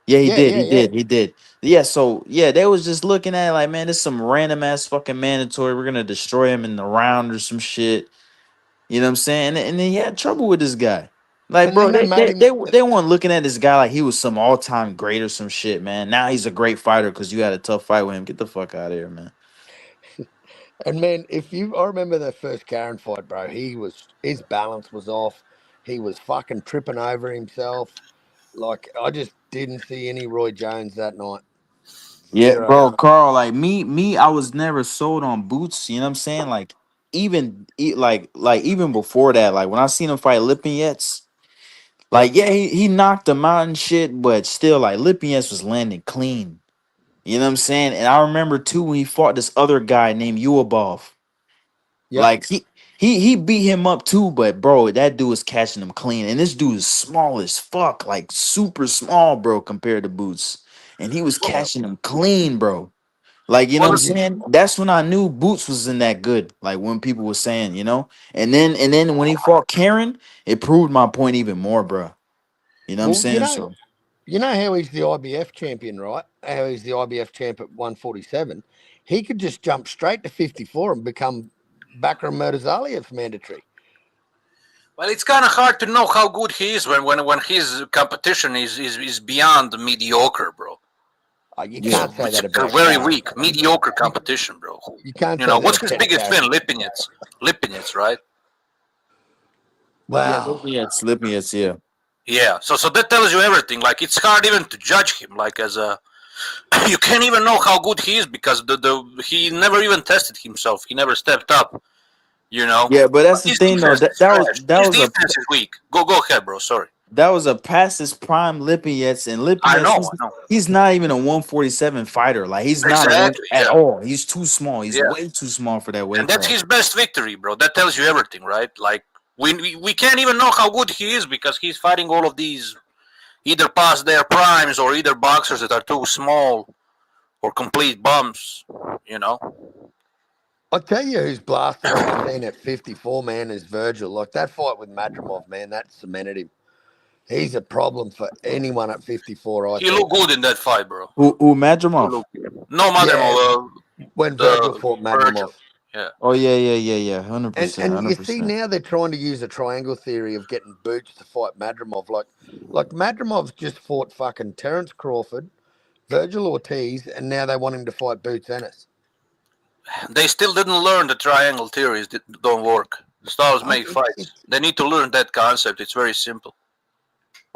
Yeah, he Yeah, did. yeah, He yeah. did. He did. Yeah. So yeah, they was just looking at it like, man, this some random ass fucking mandatory. We're gonna destroy him in the round or some shit. You know what I'm saying? And then he had trouble with this guy. Like, And bro, then they they made they him. they, they weren't looking at this guy like he was some all time great or some shit, man. Now he's a great fighter because you had a tough fight with him. Get the fuck out of here, man. And man, I remember the first Karen fight, bro. His balance was off. He was fucking tripping over himself. Like I just didn't see any Roy Jones that night. Yeah, Zero. bro, Carl. Like me, I was never sold on Boots. You know what I'm saying? Like even before that, like when I seen him fight Lipinets, like yeah, he knocked him out and shit, but still like Lipinets was landing clean. You know what I'm saying? And I remember too when he fought this other guy named Uabov. Yep. Like he beat him up too, but bro, that dude was catching him clean. And this dude is small as fuck, like super small, bro, compared to Boots. And he was catching him clean, bro. Like, you know what I'm saying? That's when I knew Boots wasn't that good. Like when people were saying, you know. And then when he fought Karen, it proved my point even more, bro. You know what I'm saying? You know how he's the IBF champion, right? How he's the IBF champ at 147. He could just jump straight to 54 and become Bakram Murtazaliev mandatory. Well, it's kind of hard to know how good he is when his competition is beyond mediocre, bro. You can't say that about very weak, mediocre competition, bro. You can't. You know what's his biggest win? Lipinets, right? Wow. Lipinets, yeah. Yeah, so that tells you everything. Like it's hard even to judge him. Like as a, you can't even know how good he is because he never even tested himself. He never stepped up. You know. Yeah, but that's the thing though. That was defense is weak. Go ahead, bro. Sorry. That was a past his prime Lipinets, and Lipinets, I know. He's not even a 147 fighter. Like he's not at all. He's too small. He's way too small for that weight. And that's his best victory, bro. That tells you everything, right? Like we can't even know how good he is because he's fighting all of these either past their primes or either boxers that are too small or complete bums, you know. I'll tell you who's blasted at 54, man, is Virgil. Like that fight with Madrimov, man, that cemented him. He's a problem for anyone at 54. He looked good in that fight, bro. Who Madrimov? No, Madrimov. Yeah, when Virgil fought Madrimov. Yeah. Oh yeah. 100%. And you see now they're trying to use a triangle theory of getting Boots to fight Madrimov. Like Madrimov's just fought fucking Terence Crawford, Virgil Ortiz, and now they want him to fight Boots Ennis. They still didn't learn the triangle theories that don't work. Styles make fights. They need to learn that concept. It's very simple.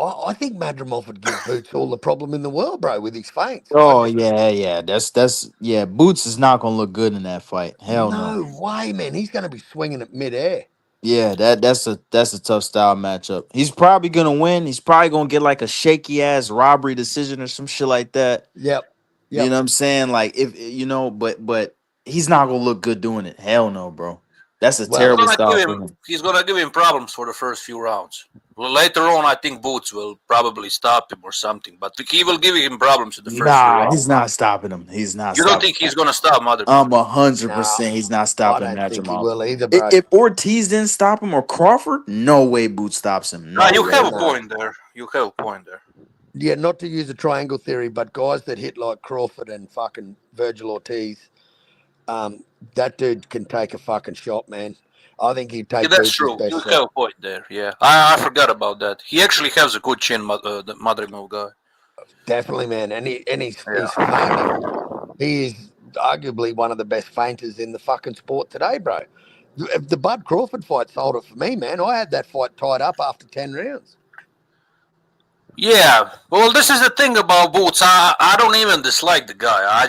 I think Madrimov would give Boots all the problem in the world, bro, with his feints. Oh yeah. That's Boots is not gonna look good in that fight. Hell no. No way, man. He's gonna be swinging at midair. Yeah, that's a tough style matchup. He's probably gonna win. He's probably gonna get like a shaky ass robbery decision or some shit like that. Yep. You know what I'm saying? Like if you know, but he's not gonna look good doing it. Hell no, bro. That's a terrible style for him. He's gonna give him problems for the first few rounds. Well, later on, I think Boots will probably stop him or something, but he will give him problems in the first few rounds. He's not stopping him. He's not. You don't think he's gonna stop Madrimov? 100%. He's not stopping I don't think he Madrimov. will either, bro. If Ortiz didn't stop him or Crawford, no way Boots stops him. No, you have a point there. Yeah, not to use a triangle theory, but guys that hit like Crawford and fucking Virgil Ortiz, that dude can take a fucking shot, man. I think he'd take. Yeah, that's true. You have a point there. Yeah, I forgot about that. He actually has a good chin, the Madrimov guy. Definitely, man, and he's famous. He is arguably one of the best feinters in the fucking sport today, bro. The Bud Crawford fight sold it for me, man. I had that fight tied up after 10 rounds. Yeah, well, this is the thing about Boots. I don't even dislike the guy.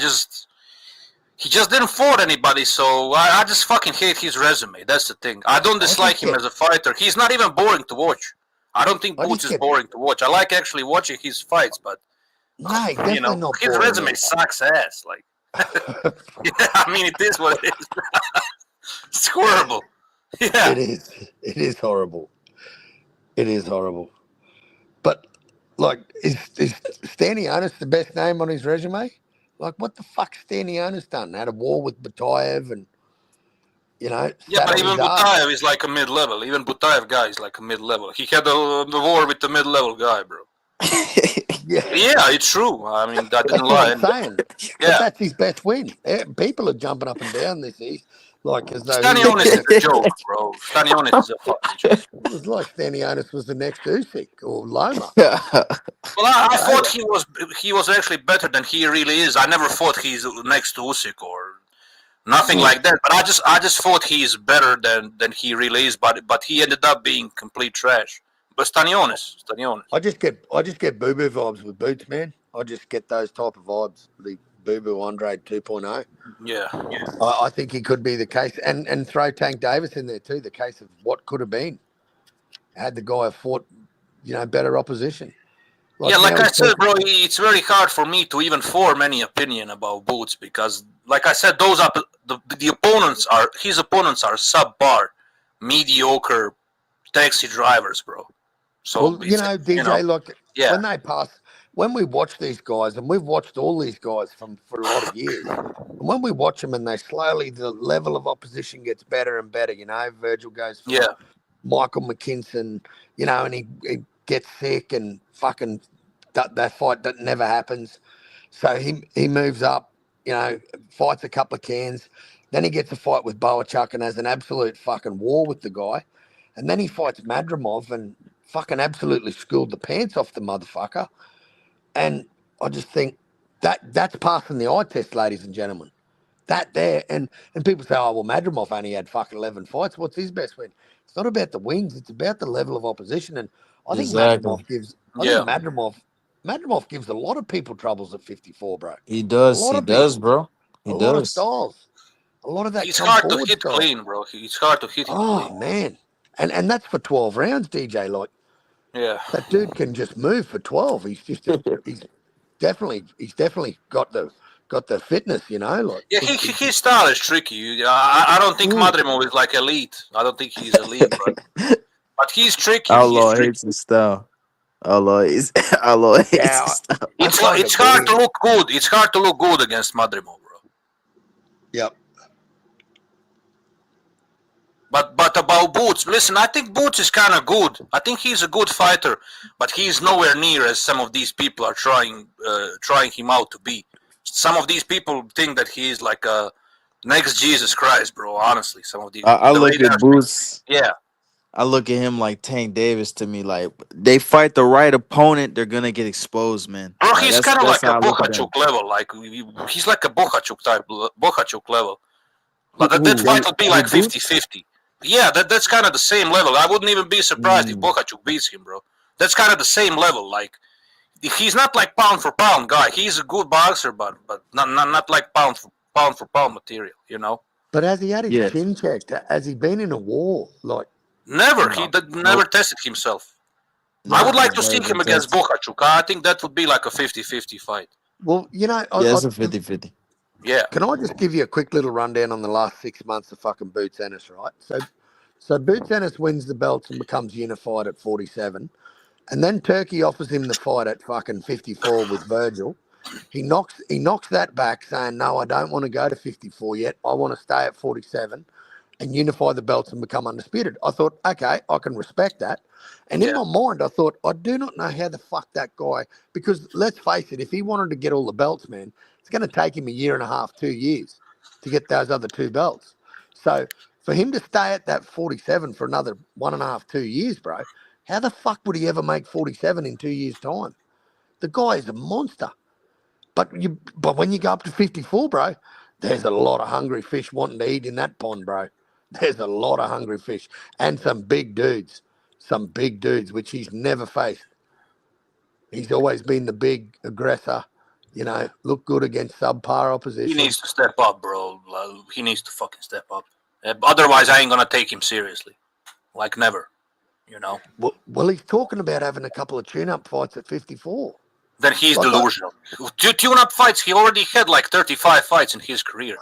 He just didn't fight anybody, so I just fucking hate his resume. That's the thing. I don't dislike him as a fighter. He's not even boring to watch. I don't think Boots is boring to watch. I like actually watching his fights, but you know, his resume sucks ass. Like, yeah, I mean, it is what it is. It's horrible. Yeah, it is. It is horrible. It is horrible. But like, is Stanionis the best name on his resume? Like, what the fuck Stanionis done? Had a war with Butayev and, you know. Yeah, but even Butayev is like a mid-level. Even Butayev guy is like a mid-level. He had a war with the mid-level guy, bro. Yeah, it's true. I mean, I didn't lie. What I'm saying. But that's his best win. People are jumping up and down this east. Like, as though Stanionis is a joke, bro. Stanionis is a fucking joke. It was like Stanionis was the next Usyk or Loma. Well, I thought he was actually better than he really is. I never thought he's next to Usyk or nothing like that. But I just thought he's better than he really is. But he ended up being complete trash. But Stanionis. I just get boo-boo vibes with Boots, man. I just get those type of vibes. Boo Boo Andre 2.0. Yeah. I think he could be the case, and throw Tank Davis in there too. The case of what could have been had the guy fought, better opposition. Like I said, bro, it's very hard for me to even form any opinion about Boots because, like I said, those are the opponents are his opponents are subpar, mediocre taxi drivers, bro. So DJ, when they pass, when we watch these guys, and we've watched all these guys for a lot of years, and when we watch them and they slowly, the level of opposition gets better and better. Virgil goes from Michael McKinson, and he gets sick and fucking that fight that never happens. So he moves up, fights a couple of cans. Then he gets a fight with Boachuk and has an absolute fucking war with the guy. And then he fights Madrimov and fucking absolutely schooled the pants off the motherfucker. And I just think that's passing the eye test, ladies and gentlemen. That there. And people say, oh, well, Madrimov only had fucking 11 fights. What's his best win? It's not about the wins. It's about the level of opposition. And I think Madrimov gives Madrimov gives a lot of people troubles at 54, bro. He does. He does, bro. He does. A lot of styles. A lot of that. He's hard to hit clean, bro. It's hard to hit him clean. Oh, man. And that's for 12 rounds, DJ. Like, that dude can just move for 12. He's just he's definitely got the fitness, Like, his style is tricky. I don't think Madrimov is like elite. I don't think he's elite, but he's tricky. Outlaw hates his style. Outlaw hates his style. It's hard to look good. It's hard to look good against Madrimov, bro. Yep. But about Boots, listen, I think Boots is kind of good. I think he's a good fighter, but he's nowhere near as some of these people are trying him out to be. Some of these people think that he is like a next Jesus Christ, bro. Honestly, some of these. I look at Boots. Yeah. I look at him like Tank Davis to me. Like, they fight the right opponent, they're gonna get exposed, man. Bro, he's kind of like a Bohachuk level. Like, he's like a Bohachuk type, Bohachuk level. But that fight would be like 50-50. Yeah, that's kind of the same level. I wouldn't even be surprised if Bohachuk beats him, bro. That's kind of the same level. Like, he's not like pound for pound guy. He's a good boxer, but not like pound for pound material, But has he had his chin checked? Has he been in a war? Like, never. He never tested himself. I would like to see him against Bohachuk. I think that would be like a 50-50 fight. Well, it's a 50-50. Yeah. Can I just give you a quick little rundown on the last 6 months of fucking Boots Ennis, right? So Boots Ennis wins the belts and becomes unified at 47. And then Turkey offers him the fight at fucking 54 with Virgil. He knocks that back, saying, no, I don't want to go to 54 yet. I want to stay at 47 and unify the belts and become undisputed. I thought, okay, I can respect that. And in my mind, I thought, I do not know how the fuck that guy, because let's face it, if he wanted to get all the belts, man, it's going to take him 1.5 years, 2 years to get those other 2 belts. So for him to stay at that 47 for another 1.5, 2 years, bro, how the fuck would he ever make 47 in 2 years' time? The guy is a monster. But when you go up to 54, bro, there's a lot of hungry fish wanting to eat in that pond, bro. There's a lot of hungry fish and some big dudes, which he's never faced. He's always been the big aggressor, look good against subpar opposition. He needs to step up, bro. He needs to fucking step up. Otherwise, I ain't going to take him seriously. Like never, Well, he's talking about having a couple of tune-up fights at 54. Then he's delusional. Tune-up fights, he already had like 35 fights in his career.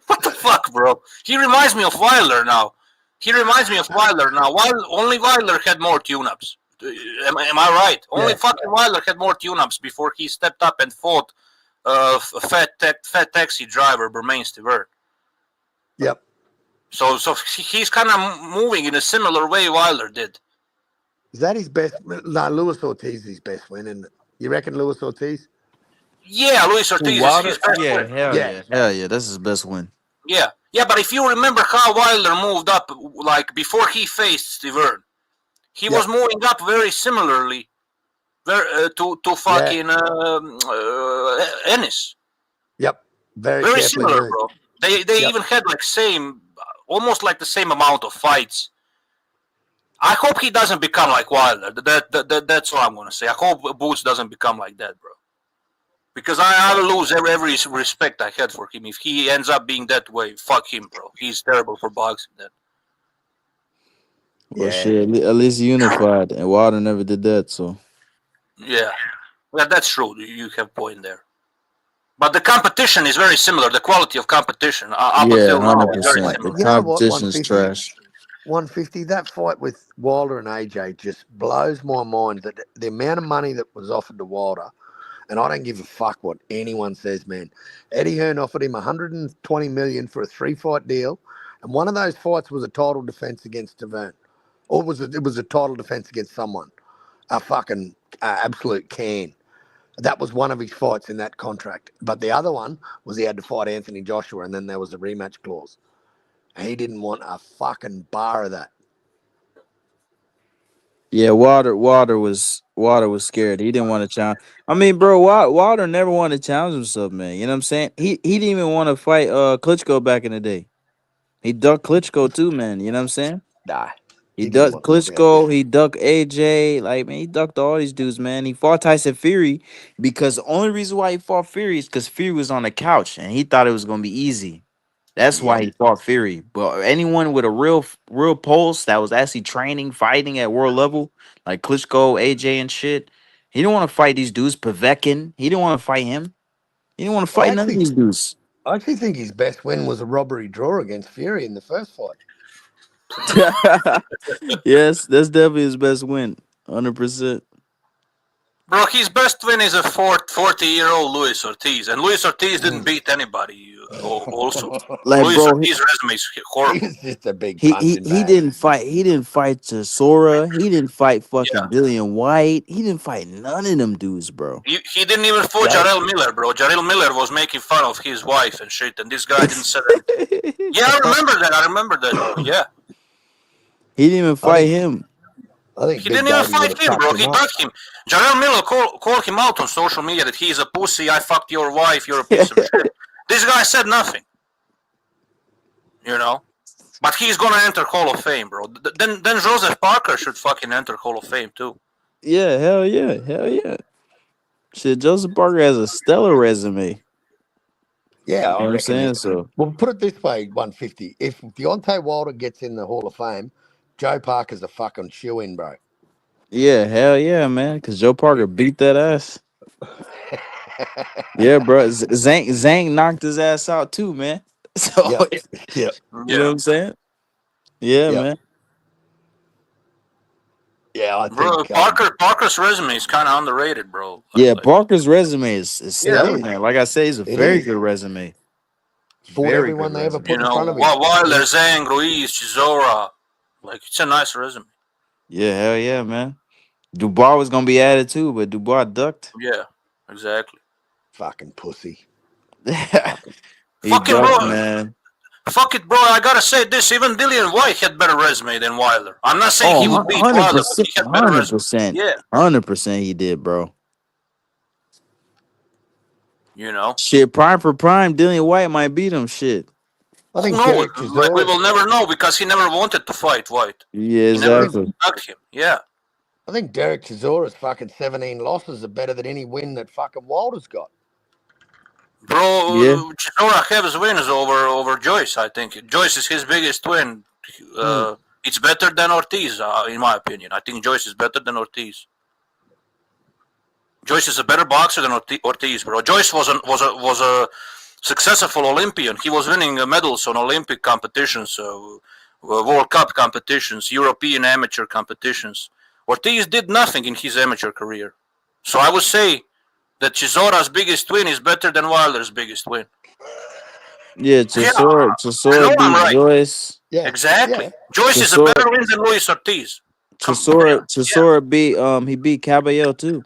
What the fuck, bro? He reminds me of Wilder now. Only Wilder had more tune-ups. Am I right? Only fucking Wilder had more tune-ups before he stepped up and fought a fat taxi driver, Bermain Stiverne. Yep. So he's kind of moving in a similar way Wilder did. Is that his best? No, Luis Ortiz is his best win, isn't it? You reckon Luis Ortiz? Yeah, Luis Ortiz is his best win. Hell yeah, that's his best win. Yeah, but if you remember how Wilder moved up, like before he faced Stiverne, he was moving up very similarly to fucking Ennis. Yep, very similar, bro. They even had like almost like the same amount of fights. I hope he doesn't become like Wilder. That's all I'm gonna say. I hope Boots doesn't become like that, bro. Because I will lose every respect I had for him if he ends up being that way. Fuck him, bro. He's terrible for boxing. Then. Well, shit. At least unified, and Wilder never did that. So Yeah, that's true. You have point there. But the competition is very similar. The quality of competition up yeah, until now is very 100%. similar. The You know what? competition is 150. trash. 150. That fight with Wilder and AJ just blows my mind. That the amount of money that was offered to Wilder, and I don't give a fuck what anyone says, man. Eddie Hearn offered him 120 million for a 3-fight deal, and one of those fights was a title defense against Tavern, or it was a title defense against someone, a fucking absolute can. That was one of his fights in that contract. But the other one was he had to fight Anthony Joshua, and then there was a rematch clause. And he didn't want a fucking bar of that. Yeah, Wilder was scared. He didn't want to challenge. I mean, bro, Wilder never wanted to challenge himself, man. You know what I'm saying? He didn't even want to fight Klitschko back in the day. He ducked Klitschko too, man. You know what I'm saying? Nah. He ducked Klitschko. He ducked AJ. Like, man, he ducked all these dudes, man. He fought Tyson Fury because the only reason why he fought Fury is because Fury was on the couch and he thought it was gonna be easy. That's why he fought Fury. But anyone with a real pulse that was actually training, fighting at world level, like Klitschko, AJ, and shit, he didn't want to fight these dudes. Povetkin, he didn't want to fight him. He didn't want to fight none of these dudes. I actually think his best win was a robbery draw against Fury in the first fight. Yes, that's definitely his best win. 100%. Bro, his best win is a 40-year-old Luis Ortiz, and Luis Ortiz didn't beat anybody. Also, Like, Luis bro, Ortiz's resume is horrible. He's just a big He punching bag. didn't fight. He didn't fight Chisora. He didn't fight fucking Dillian White. He didn't fight none of them dudes, bro. He didn't even fight Jarrell Miller, bro. Jarrell Miller was making fun of his wife and shit, and this guy didn't say that. Yeah, I remember that. Yeah. He didn't even fight him. I think He didn't even fight him, bro. He ducked him. Jarrell Miller called him out on social media that he's a pussy. I fucked your wife. You're a piece of shit. This guy said nothing. You know? But he's gonna enter Hall of Fame, bro. Then Joseph Parker should fucking enter Hall of Fame too. Yeah, hell yeah. Shit, Joseph Parker has a stellar resume. Yeah, You know I what I'm reckon. saying? So Well, put it this way, 150. If Deontay Wilder gets in the Hall of Fame, Joe Parker's a fucking shoe-in, bro. yeah, hell yeah, man. Cause Joe Parker beat that ass. Yeah, bro. Zank knocked his ass out too, man. So Yeah. you know what I'm saying? Yeah, Yep. man. Yeah, I Bro, think Parker's resume is kind of underrated, bro. Yeah, Parker's resume is stellar, is. man. Like I say, it's a It very is. good resume. fought Very everyone good they ever resume. put You in know, front of him. Wilder, Zhang, Ruiz, Chisora. Like, it's a nice resume. Yeah, hell yeah, man. Dubois was gonna be added too, but Dubois ducked. Yeah, exactly. Fucking pussy. He Fucking ducked, bro. man. Fuck it, bro. I gotta say this. Even Dillian White had better resume than Wilder. I'm not saying he would beat Wilder, but he had better resume. 100%. Yeah, 100% he did, bro. you know. Shit, prime for prime, Dillian White might beat him. Shit. I think No, Derek like we Chisora. will never know because he never wanted to fight White. Yeah, He never exactly. ducked him. Yeah. I think Derek Chisora's fucking 17 losses are better than any win that fucking Wilder's got. Bro, Yeah. Chisora has wins over Joyce, I think. Joyce is his biggest win. It's better than Ortiz, in my opinion. I think Joyce is better than Ortiz. Joyce is a better boxer than Ortiz, bro. Joyce was a successful Olympian. He was winning medals on Olympic competitions, World Cup competitions, European amateur competitions. Ortiz did nothing in his amateur career. So I would say that Chisora's biggest win is better than Wilder's biggest win. Yeah, Chisora I know I'm beat right. Joyce. Yeah. Exactly. Yeah. Joyce is a Chisora- better win than Luis Ortiz. Chisora beat Caballero too.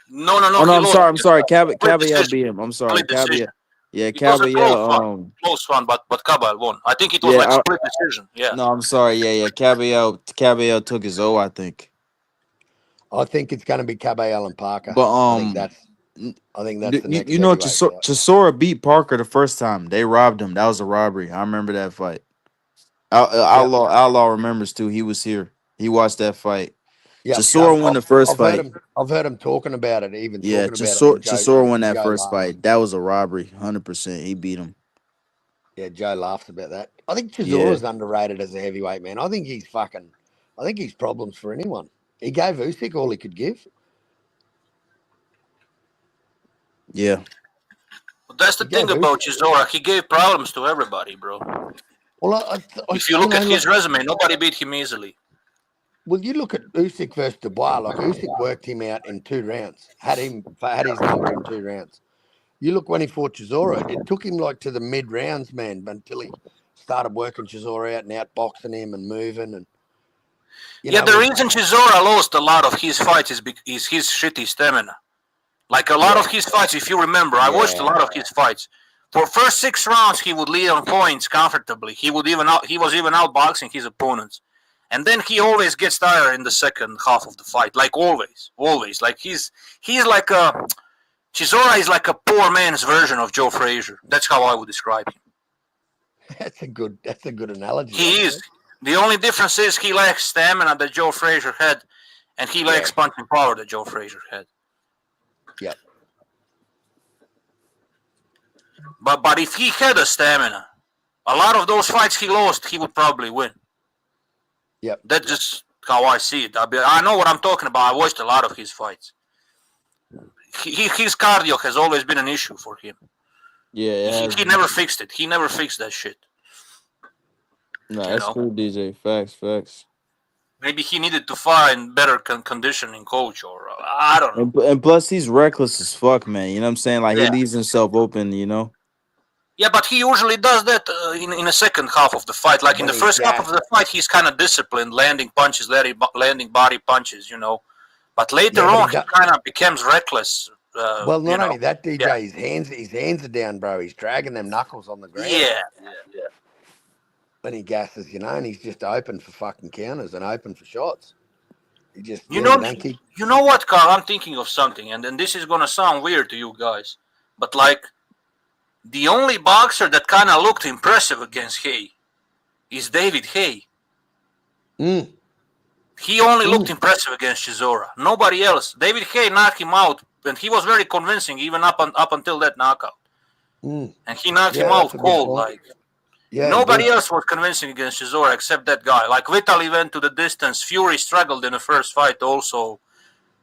No. Oh no, he I'm lost. sorry. Caballero decision. beat him. I'm sorry. Split decision. Caballero. Yeah, It was a Caballero. close one, but Cabal won. I think it was Yeah, like split decision. Yeah. No, I'm sorry. Yeah. Caballero took his O, I think. I think it's going to be Caballero and Parker. But I think that's the next you know, heavyweight fight. Chisora beat Parker the first time. They robbed him. That was a robbery. I remember that fight. Outlaw remembers too. He was here. He watched that fight. Yeah, Chisora won the first fight. I've heard him talking about it, even Yeah, talking about it. When Chisora won that Joe first laughs. fight. That was a robbery, 100%. He beat him. Yeah, Joe laughs about that. I think Yeah. Chisora's underrated as a heavyweight, man. I think he's problems for anyone. He gave Usyk all he could give. Yeah. But that's the thing about Chisora. He gave problems to everybody, bro. Well, If you look at his resume, nobody beat him easily. Well, you look at Usyk versus Dubois. Like Usyk worked him out in 2 rounds. Had his number in 2 rounds. You look when he fought Chisora, it took him like to the mid rounds, man, until he started working Chisora out and outboxing him and moving. And the reason Chisora lost a lot of his fights is his shitty stamina. Like a lot of his fights, if you remember, I watched a lot of his fights. For first 6 rounds, he would lead on points comfortably. He was even outboxing his opponents, and then he always gets tired in the second half of the fight. Like always. Like he's like a Chisora is like a poor man's version of Joe Frazier. That's how I would describe him. That's a good analogy. He is. The only difference is he lacks stamina that Joe Frazier had, and he lacks punching power that Joe Frazier had. Yep. But if he had a stamina, a lot of those fights he lost, he would probably win. Yep. That's just how I see it. I know what I'm talking about. I watched a lot of his fights. His cardio has always been an issue for him. Yeah. He never fixed it. He never fixed that shit. No, that's true, DJ. Facts. Maybe he needed to find better conditioning coach, or I don't know. And plus, he's reckless as fuck, man. You know what I'm saying? Like, he leaves himself open, you know? Yeah, but he usually does that in the second half of the fight. Like in the first half of the fight, he's kind of disciplined, landing punches, landing body punches, you know. But later on, he kind of becomes reckless. Well, not only that, DJ, his hands are down, bro. He's dragging them knuckles on the ground. Yeah. When he gasses, you know, and he's just open for fucking counters and open for shots. He just, you know what, Carl? I'm thinking of something, and this is gonna sound weird to you guys, but like, the only boxer that kind of looked impressive against Hay is David Hay. He only looked impressive against Chisora. Nobody else. David Hay knocked him out, and he was very convincing even up until that knockout. And he knocked him out cold, like. Nobody else was convincing against Chisora except that guy. Like Vitali went to the distance. Fury struggled in the first fight also.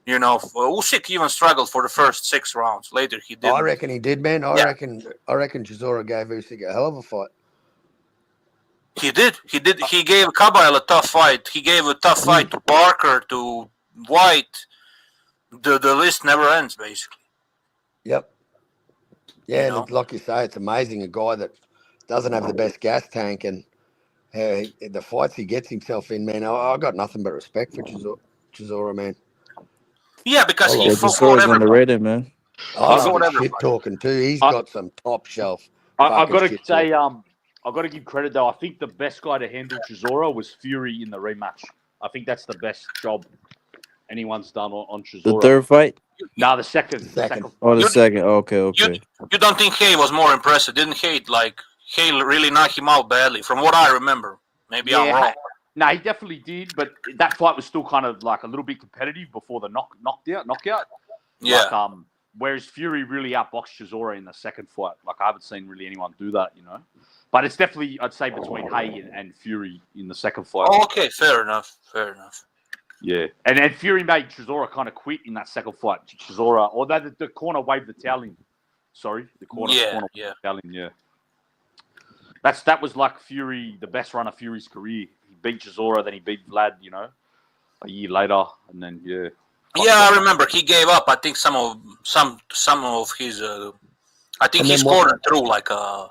You know, Usyk even struggled for the first 6 rounds. Later he did. I reckon he did, man. I reckon Chisora gave Usyk a hell of a fight. He did. He gave Kabayel a tough fight. He gave a tough fight to Parker, to White. The list never ends, basically. Yep. Yeah, and like you say, it's amazing. A guy that doesn't have the best gas tank, and the fights he gets himself in, man. I got nothing but respect for Chisora, man. Yeah, because he Chisora's underrated, man. Shit talking too. He's got some top shelf. I've got to say, I've got to give credit though. I think the best guy to handle Chisora was Fury in the rematch. I think that's the best job anyone's done on Chisora. The third fight? No, the second. Oh, the second. Okay. You don't think Hay was more impressive? Didn't Hay really knock him out badly? From what I remember, maybe I'm wrong. No, he definitely did, but that fight was still kind of like a little bit competitive before the knockout. Yeah. Like, whereas Fury really outboxed Chisora in the second fight. Like, I haven't seen really anyone do that, you know. But it's definitely, I'd say, between Hay and Fury in the second fight. Oh, okay, fair enough. Yeah, and Fury made Chisora kind of quit in that second fight. Chisora, or the corner waved the towel in. Sorry, the corner waved the towel in. Yeah. That was like Fury, the best run of Fury's career. He beat Chisora, then he beat Vlad, you know, a year later, and then Yeah, I remember he gave up. I think some of his. I think his corner threw like a.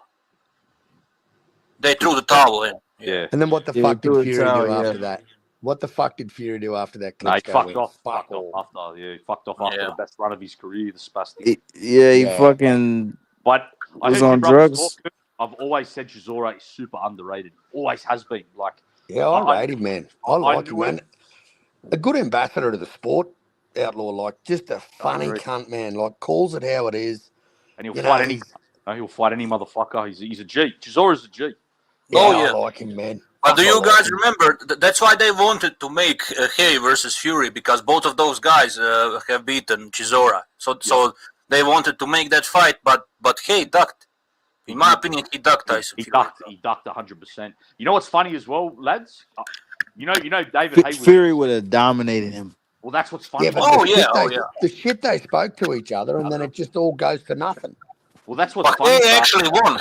They threw the towel in. Yeah. And then what the fuck did Fury do after that? What the fuck did Fury do after that? He fucked off after the best run of his career, the spastic. He fucking. But I was heard on drugs. I've always said Chisora is super underrated. Always has been. Like, I rate him, man. I like him, man. A good ambassador to the sport, Outlaw. Like, just a funny cunt, man. Like, calls it how it is. And he'll fight any motherfucker. He's a G. Chisora's a G. I like him, man. But do you guys remember? That's why they wanted to make Hay versus Fury, because both of those guys have beaten Chisora. So they wanted to make that fight, but Hay ducked. In my opinion, he ducked Tyson Fury. He ducked 100%. You know what's funny as well, lads? You know, David Hay. Fury would have dominated him. Well, that's what's funny. Yeah, but the shit they spoke to each other, and then it just all goes to nothing. Well, that's what's But funny. Hay actually won.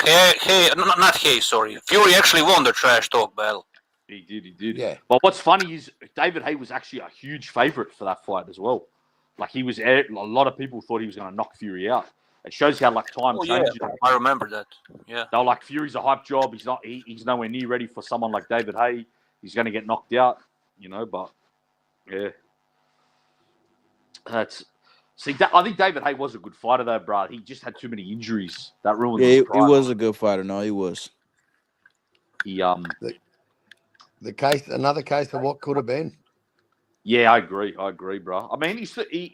Not Hay, sorry. Fury actually won the trash talk battle. He did. Yeah. But what's funny is David Hay was actually a huge favorite for that fight as well. Like he was, a lot of people thought he was going to knock Fury out. It shows how like time changes. Yeah. I remember that. Yeah. They were like, Fury's a hype job. He's nowhere near ready for someone like David Hay. He's going to get knocked out, but yeah. I think David Hay was a good fighter though, bro. He just had too many injuries that ruined his He prime. was a good fighter. No, he was. He another case of what could have been. Yeah, I agree, bro. I mean,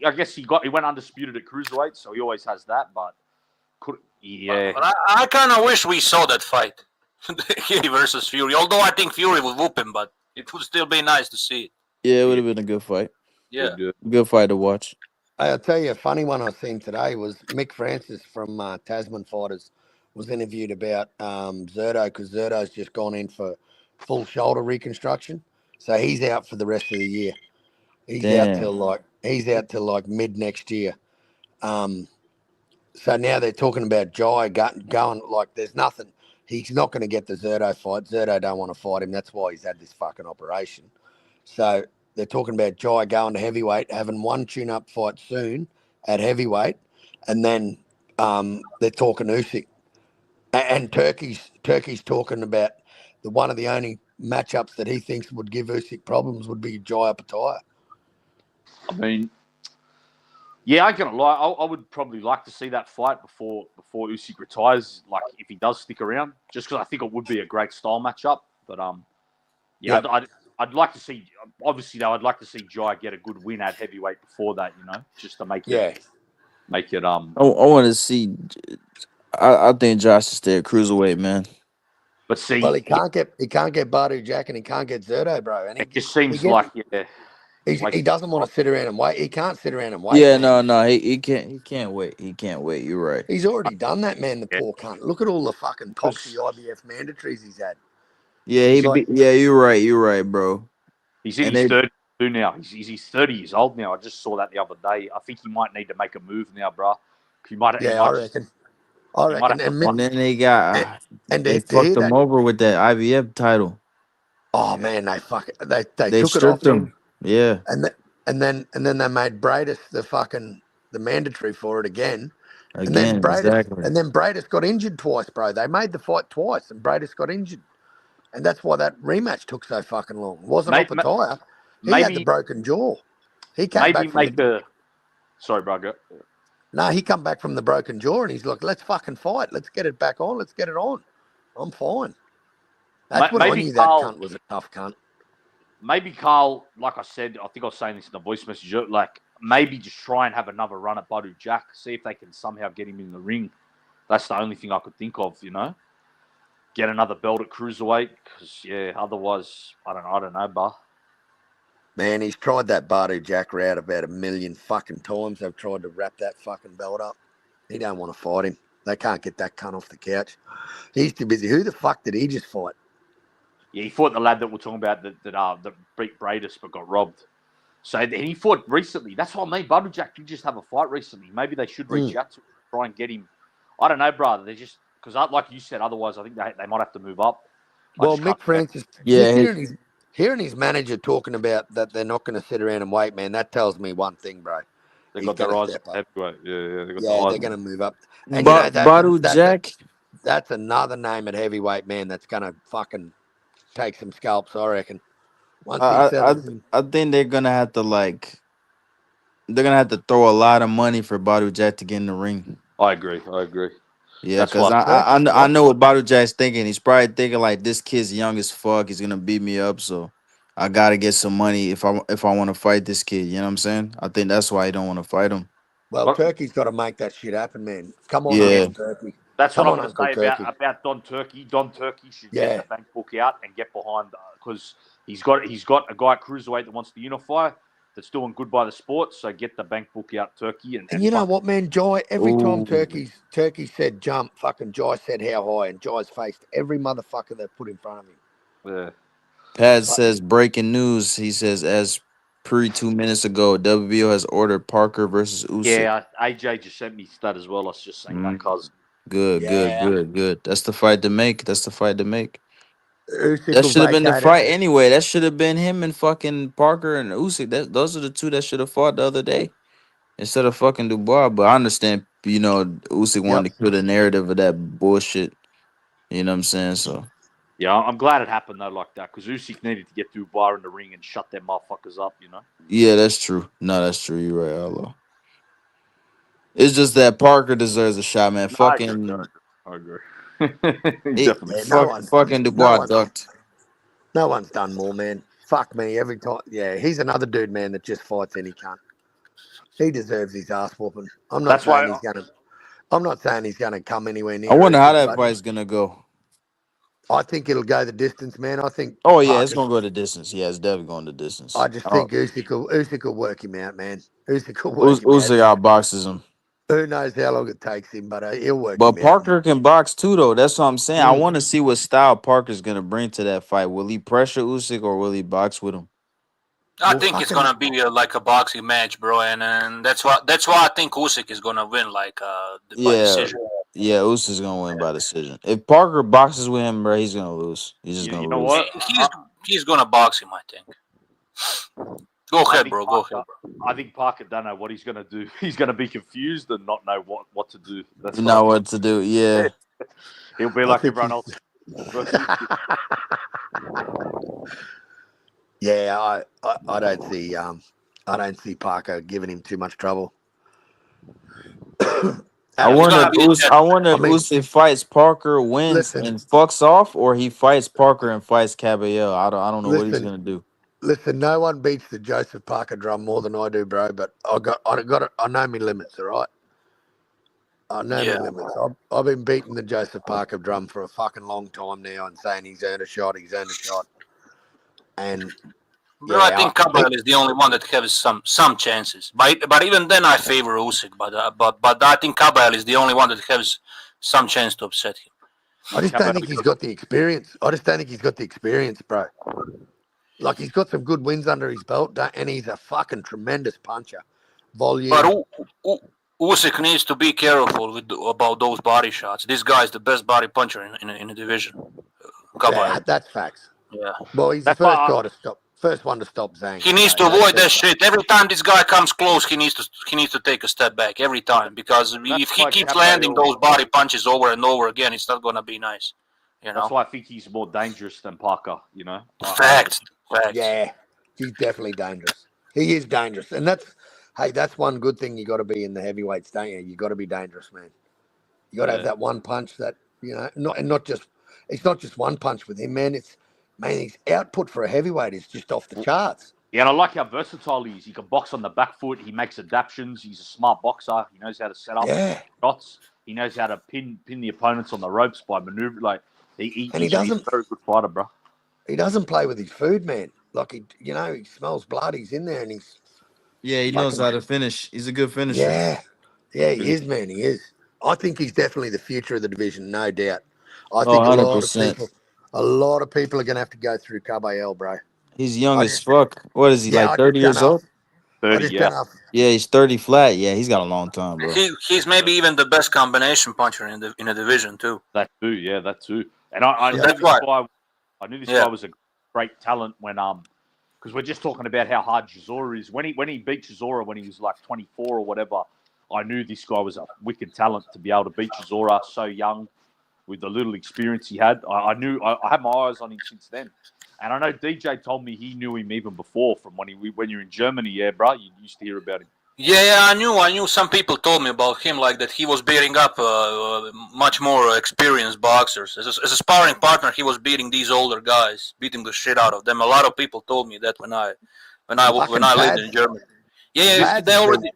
I guess he went undisputed at cruiserweight, so he always has that. But But I kind of wish we saw that fight, Hay versus Fury. Although I think Fury would whoop him, but it would still be nice to see it. Yeah, it would have been a good fight. Yeah. Good fight to watch. I'll tell you a funny one I seen today was Mick Francis from Tasman Fighters was interviewed about Zerto, because Zerto's just gone in for full shoulder reconstruction, so he's out for the rest of the year. He's out till like mid next year. So now they're talking about Jai going like there's nothing. He's not going to get the Zerto fight. Zerto don't want to fight him. That's why he's had this fucking operation. So they're talking about Jai going to heavyweight, having one tune-up fight soon at heavyweight, and then they're talking Usyk. And Turkey's talking about one of the only matchups that he thinks would give Usyk problems would be Jai Opetaia. I mean, yeah, I ain't gonna lie. I would probably like to see that fight before Usyk retires. Like if he does stick around, just because I think it would be a great style matchup. But I'd like to see. Obviously, though, I'd like to see Jai get a good win at heavyweight before that. Just to make it. Make it. I want to see. I think Josh should stay at cruiserweight, man. But see, well, he can't get Badu Jack and he can't get Zerto, bro. And it just seems like he doesn't want to sit around and wait. He can't sit around and wait. Yeah, no, he can't. He can't wait. He can't wait. You're right. He's already done that, man. The poor cunt. Look at all the fucking toxic IBF mandatories he's had. Yeah, you're right. You're right, bro. He's in his 32 now. He's 30 years old now. I just saw that the other day. I think he might need to make a move now, bro. I reckon. And then they got they fucked him over with that IBF title. Oh man, they they took stripped it off him. Yeah, and then they made Bradis the mandatory for it again. And then Bradis got injured twice, bro. They made the fight twice, and Bradis got injured, and that's why that rematch took so fucking long. It wasn't Opetaia. He had the broken jaw. He came back Sorry, bro. Go. No, he come back from the broken jaw and he's like, let's fucking fight. Let's get it back on. Let's get it on. I'm fine. That's when I knew that cunt was a tough cunt. Maybe Carl, like I said, I think I was saying this in the voice message, like maybe just try and have another run at Badu Jack, see if they can somehow get him in the ring. That's the only thing I could think of, Get another belt at cruiserweight, because, otherwise, I don't know, bro. Man, he's tried that Badu Jack route about 1 million fucking times. They've tried to wrap that fucking belt up. He don't want to fight him. They can't get that cunt off the couch. He's too busy. Who the fuck did he just fight? Yeah, he fought the lad that we're talking about that beat Bradis but got robbed. So he fought recently. That's what I mean. Badu Jack did just have a fight recently. Maybe they should reach out to him, try and get him. I don't know, brother. They're just because, like you said, otherwise I think they might have to move up. Well, Mick Francis, hearing his manager talking about that they're not going to sit around and wait, man, that tells me one thing, bro. They got their eyes up heavyweight. Yeah, they're going to move up. And Badu Jack, that's another name at heavyweight, man. That's going to fucking take some scalps, I reckon. I think they're gonna have to throw a lot of money for Badu Jack to get in the ring. I agree. Yeah, because I know what Badu Jack's thinking. He's probably thinking like, this kid's young as fuck. He's gonna beat me up, so I gotta get some money if I want to fight this kid. You know what I'm saying? I think that's why he don't want to fight him. Well, Turkey's got to make that shit happen, man. Come on, Turkey. That's what Come I'm on, going to Uncle say Turkey. about Don Turkey. Don Turkey should Yeah. get the bank book out and get behind because he's got a guy at cruiserweight that wants to unify that's doing good by the sport. So get the bank book out, Turkey, And you know what, man, Jai? Every time Ooh. Turkey said jump, fucking Jai said how high, and Jai's faced every motherfucker they put in front of him. Yeah. Pad says breaking news. He says as pre 2 minutes ago, WBO has ordered Parker versus Usyk. Yeah, AJ just sent me that as well. I was just saying that, cuz. Good. That's the fight to make. Usyk That will should have been the vacate fight it. anyway. That should have been him and fucking Parker and Usyk. Those are the two that should have fought the other day instead of fucking Dubois. But I understand, Usyk wanted to kill the narrative of that bullshit. You know what I'm saying? So Yeah, I'm glad it happened though like that because Usyk needed to get Dubois in the ring and shut them motherfuckers up, you know? yeah, that's true. No, that's true. You're right, Allah. It's just that Parker deserves a shot, man. No, I agree. Definitely. Fucking Dubois ducked. No one's done more, man. Fuck me, every time. Yeah, he's another dude, man, that just fights any cunt. He deserves his ass whooping. I'm not saying he's gonna come anywhere near. I wonder how Usyk, that but fight's gonna go. I think it'll go the distance, man. I think. Oh yeah, it's gonna go the distance. Yeah, it's definitely going the distance. I just think Usyk will work him out, man. Usyk will work him out. Usyk outboxes him. Who knows how long it takes him, but he'll work But him out. Parker can box too, though. That's what I'm saying. I want to see what style Parker's gonna bring to that fight. Will he pressure Usyk or will he box with him? I think it's gonna be like a boxing match, bro, and that's why I think Usyk is gonna win, by decision. Yeah, Usyk's gonna win by decision. If Parker boxes with him, bro, he's gonna lose. He's just gonna lose. You know what? He's gonna box him, I think. Go ahead, bro. I think Parker don't know what he's going to do. He's going to be confused and not know what to do. That's know what to do. Yeah. He'll be like everyone else. Yeah, I don't see Parker giving him too much trouble. I wonder if Usyk fights Parker, wins, and fucks off, or he fights Parker and fights Caballero. I don't know what he's gonna do. Listen, no one beats the Joseph Parker drum more than I do, bro. But I know my limits, all right. I know my limits. I've been beating the Joseph Parker drum for a fucking long time now, and saying he's earned a shot. And I think Caballero is the only one that has some chances. But even then, I favor Usyk. But I think Caballero is the only one that has some chance to upset him. I just don't think he's got the experience. Bro. Like, he's got some good wins under his belt, and he's a fucking tremendous puncher. Volume. But Usyk needs to be careful about those body shots. This guy is the best body puncher in the division. Yeah, that's facts. Yeah. Well, he's the first one to stop Zhang. He needs to avoid that shit. Every time this guy comes close, he needs to take a step back every time, because if he keeps landing those body punches over and over again, it's not gonna be nice. You know. That's why I think he's more dangerous than Parker. You know. Facts. Yeah, he's definitely dangerous. He is dangerous, and that's one good thing. You got to be in the heavyweights, don't you? You got to be dangerous, man. You got to have that one punch that it's not just one punch with him, man. His output for a heavyweight is just off the charts. Yeah, and I like how versatile he is. He can box on the back foot. He makes adaptations. He's a smart boxer. He knows how to set up shots. He knows how to pin the opponents on the ropes by maneuver. Like he's a very good fighter, bro. He doesn't play with his food, man. Like he smells blood. He's in there, and he knows how to finish. He's a good finisher. Yeah, he is, man. He is. I think he's definitely the future of the division, no doubt. I think 100%. a lot of people are going to have to go through Caballero, bro. He's young as fuck. What is he, like 30 years old? 30, yeah, he's 30 flat. Yeah, he's got a long time, bro. He's maybe even the best combination puncher in the division too. That too. And I knew this guy was a great talent when because we're just talking about how hard Chisora is. When he beat Chisora when he was like 24 or whatever, I knew this guy was a wicked talent to be able to beat Chisora so young with the little experience he had. I knew I had my eyes on him since then. And I know DJ told me he knew him even before from when you're in Germany, yeah, bro. You used to hear about him. Yeah, I knew. Some people told me about him, like that he was beating up much more experienced boxers. As a sparring partner, he was beating these older guys, beating the shit out of them. A lot of people told me that when I lived in Germany. Yeah, they already.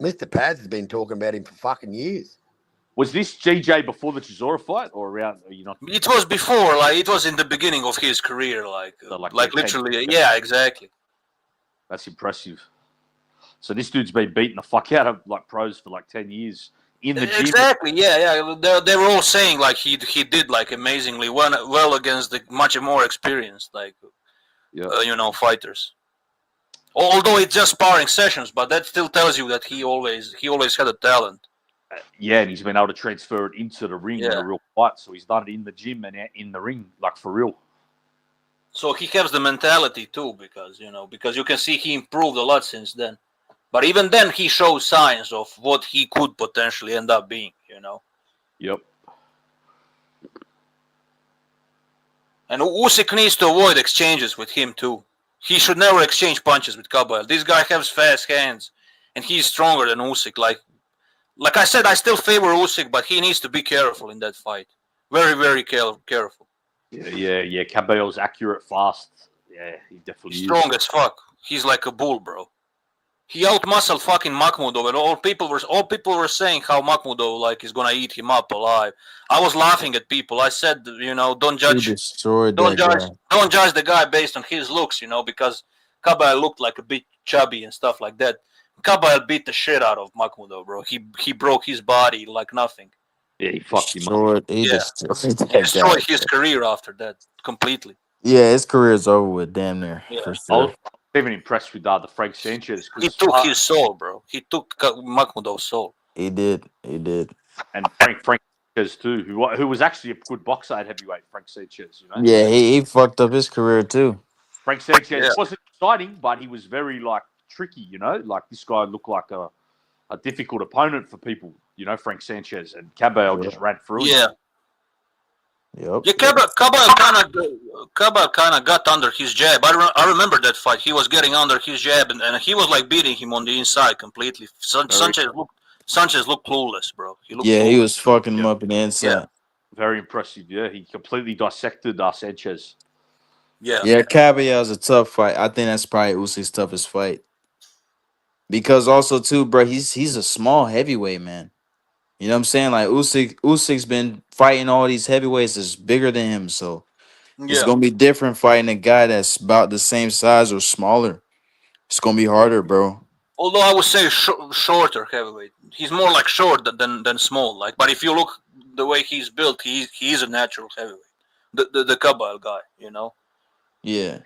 Mr. Pads has been talking about him for fucking years. Was this GJ before the Chisora fight or around? Are you not? It was before, like it was in the beginning of his career, like So, like literally, yeah, exactly. That's impressive. So this dude's been beating the fuck out of like pros for like 10 years in the gym. Exactly, yeah. They were all saying like he did like amazingly well against the much more experienced like fighters. Although it's just sparring sessions, but that still tells you that he always had a talent. Yeah, and he's been able to transfer it into the ring in a real fight. So he's done it in the gym and in the ring, like for real. So he has the mentality too, because you can see he improved a lot since then. But even then, he shows signs of what he could potentially end up being. Yep. And Usyk needs to avoid exchanges with him too. He should never exchange punches with Kabayel. This guy has fast hands, and he's stronger than Usyk. Like I said, I still favor Usyk, but he needs to be careful in that fight. Very, very careful. Yeah. Kabayel's accurate, fast. Yeah, he definitely is. Strong as fuck. He's like a bull, bro. He outmuscled fucking Makhmudov, and all people were saying how Makhmudov is gonna eat him up alive. I was laughing at people. I said, don't judge the guy based on his looks, because Kabayel looked like a bit chubby and stuff like that. Kabayel beat the shit out of Makhmudov, bro. He broke his body like nothing. Yeah, he fucked him up. He destroyed his career after that completely. Yeah, his career is over with, damn near. Yeah. For sure. I was even impressed with the Frank Sanchez. He took his soul, bro. He took Makhmudov's soul. He did. And Frank Sanchez too, who was actually a good boxer at heavyweight. Frank Sanchez, Yeah, he fucked up his career too. Frank Sanchez wasn't exciting, but he was very tricky. Like this guy looked like a difficult opponent for people. Frank Sanchez, and Kabayel just ran through. Yeah. Yep. Yeah, Kabayel kind of got under his jab. I remember that fight. He was getting under his jab, and he was beating him on the inside completely. Sanchez looked clueless, bro. He was fucking him up in the inside. Yeah. Very impressive. Yeah, he completely dissected Sanchez. Yeah. Yeah, Kabayel's a tough fight. I think that's probably Usyk's toughest fight. Because also too, bro, he's a small heavyweight, man. You know what I'm saying? Like Usyk's been fighting all these heavyweights that's bigger than him, so it's gonna be different fighting a guy that's about the same size or smaller. It's gonna be harder, bro. Although I would say shorter heavyweight. He's more like short than small. But if you look the way he's built, he is a natural heavyweight. The Kabayel guy, Yeah.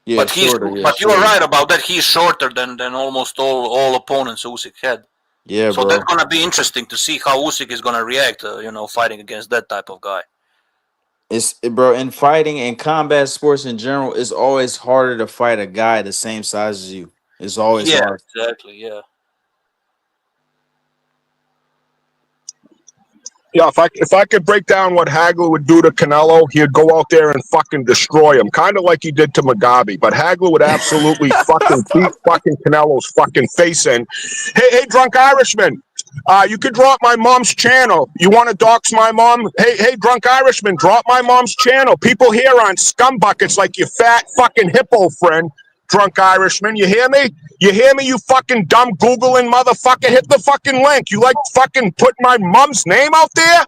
But shorter, you are right about that. He's shorter than almost all opponents Usyk had. Yeah, so bro. that's gonna be interesting to see how Usyk is gonna react, fighting against that type of guy. Bro, in fighting and combat sports in general, it's always harder to fight a guy the same size as you. It's always hard. Exactly. Yeah. Yeah, if I could break down what Hagler would do to Canelo, he'd go out there and fucking destroy him, kind of like he did to Mugabe. But Hagler would absolutely fucking beat fucking Canelo's fucking face in. Hey, drunk Irishman, you could drop my mom's channel. You want to dox my mom? Hey, drunk Irishman, drop my mom's channel. People here on scum buckets like you fat fucking hippo friend. Drunk Irishman, you hear me? You hear me, you fucking dumb Googling motherfucker? Hit the fucking link. You like fucking put my mom's name out there?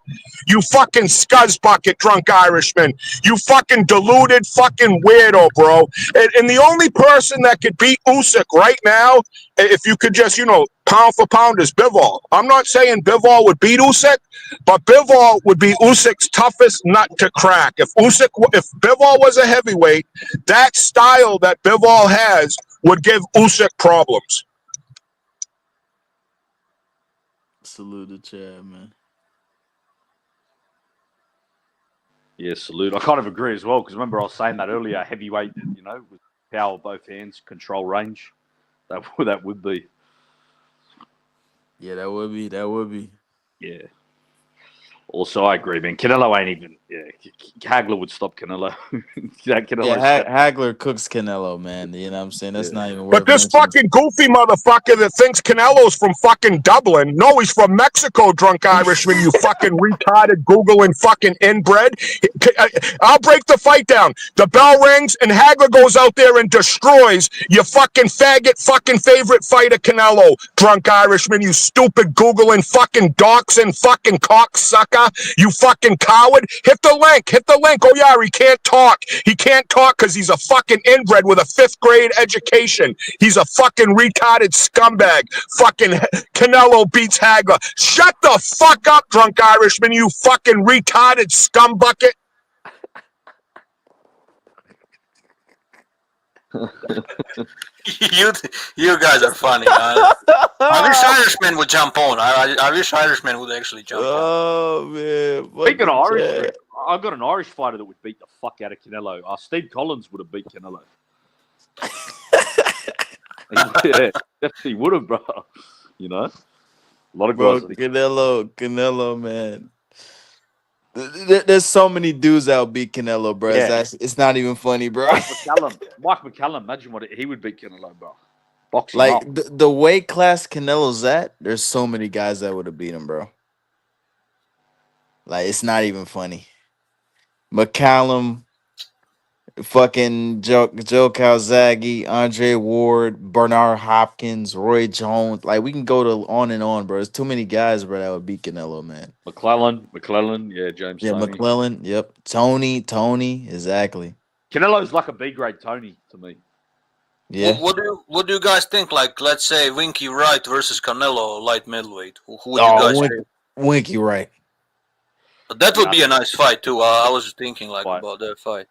You fucking scuzz bucket, drunk Irishman. You fucking deluded fucking weirdo, bro. And the only person that could beat Usyk right now, if you could just, pound for pound, is Bivol. I'm not saying Bivol would beat Usyk, but Bivol would be Usyk's toughest nut to crack. If Bivol was a heavyweight, that style that Bivol has would give Usyk problems. Salute the Chad, man. Yeah, salute. I kind of agree as well, because remember I was saying that earlier, heavyweight, with power both hands, control range, that would be. Yeah, that would be. Yeah. Also, I agree, man. Canelo ain't even. Yeah, Hagler would stop Canelo. Hagler cooks Canelo, man. You know what I'm saying? That's not even But worth this mentioning. fucking goofy motherfucker that thinks Canelo's from fucking Dublin. No, he's from Mexico, drunk Irishman, you fucking retarded Googling fucking inbred. I'll break the fight down. The bell rings and Hagler goes out there and destroys your fucking faggot fucking favorite fighter, Canelo, drunk Irishman, you stupid Googling fucking doxing fucking cocksucker. You fucking coward. Hit the link. Oh, yeah, he can't talk. He can't talk because he's a fucking inbred with a 5th grade education. He's a fucking retarded scumbag. Fucking Canelo beats Hagler. Shut the fuck up, drunk Irishman, you fucking retarded scumbucket. You guys are funny. I wish Irishman would jump on. I wish Irishman would actually jump on. Oh man! Speaking of Irish, I've got an Irish fighter that would beat the fuck out of Canelo. Steve Collins would have beat Canelo. Yeah, definitely would have, bro. You know, a lot of guys. Canelo, man. There's so many dudes that will beat Canelo, bro. Yeah. It's not even funny, bro. Mike McCallum, imagine what he would beat Canelo, bro. Boxing Like up. the weight class Canelo's at, there's so many guys that would have beat him, bro. Like it's not even funny. McCallum, fucking Joe Calzaghe, Andre Ward, Bernard Hopkins, Roy Jones. Like we can go to on and on, bro. There's too many guys, bro, that would beat Canelo, man. McClellan, yeah, James. Yeah, Toney. McClellan, yep. Tony, exactly. Canelo's like a B-grade Tony to me. Yeah. What do you guys think? Like, let's say Winky Wright versus Canelo, light middleweight. Who would you guys say? Winky Wright. That would be a nice fight too. I was thinking about that fight.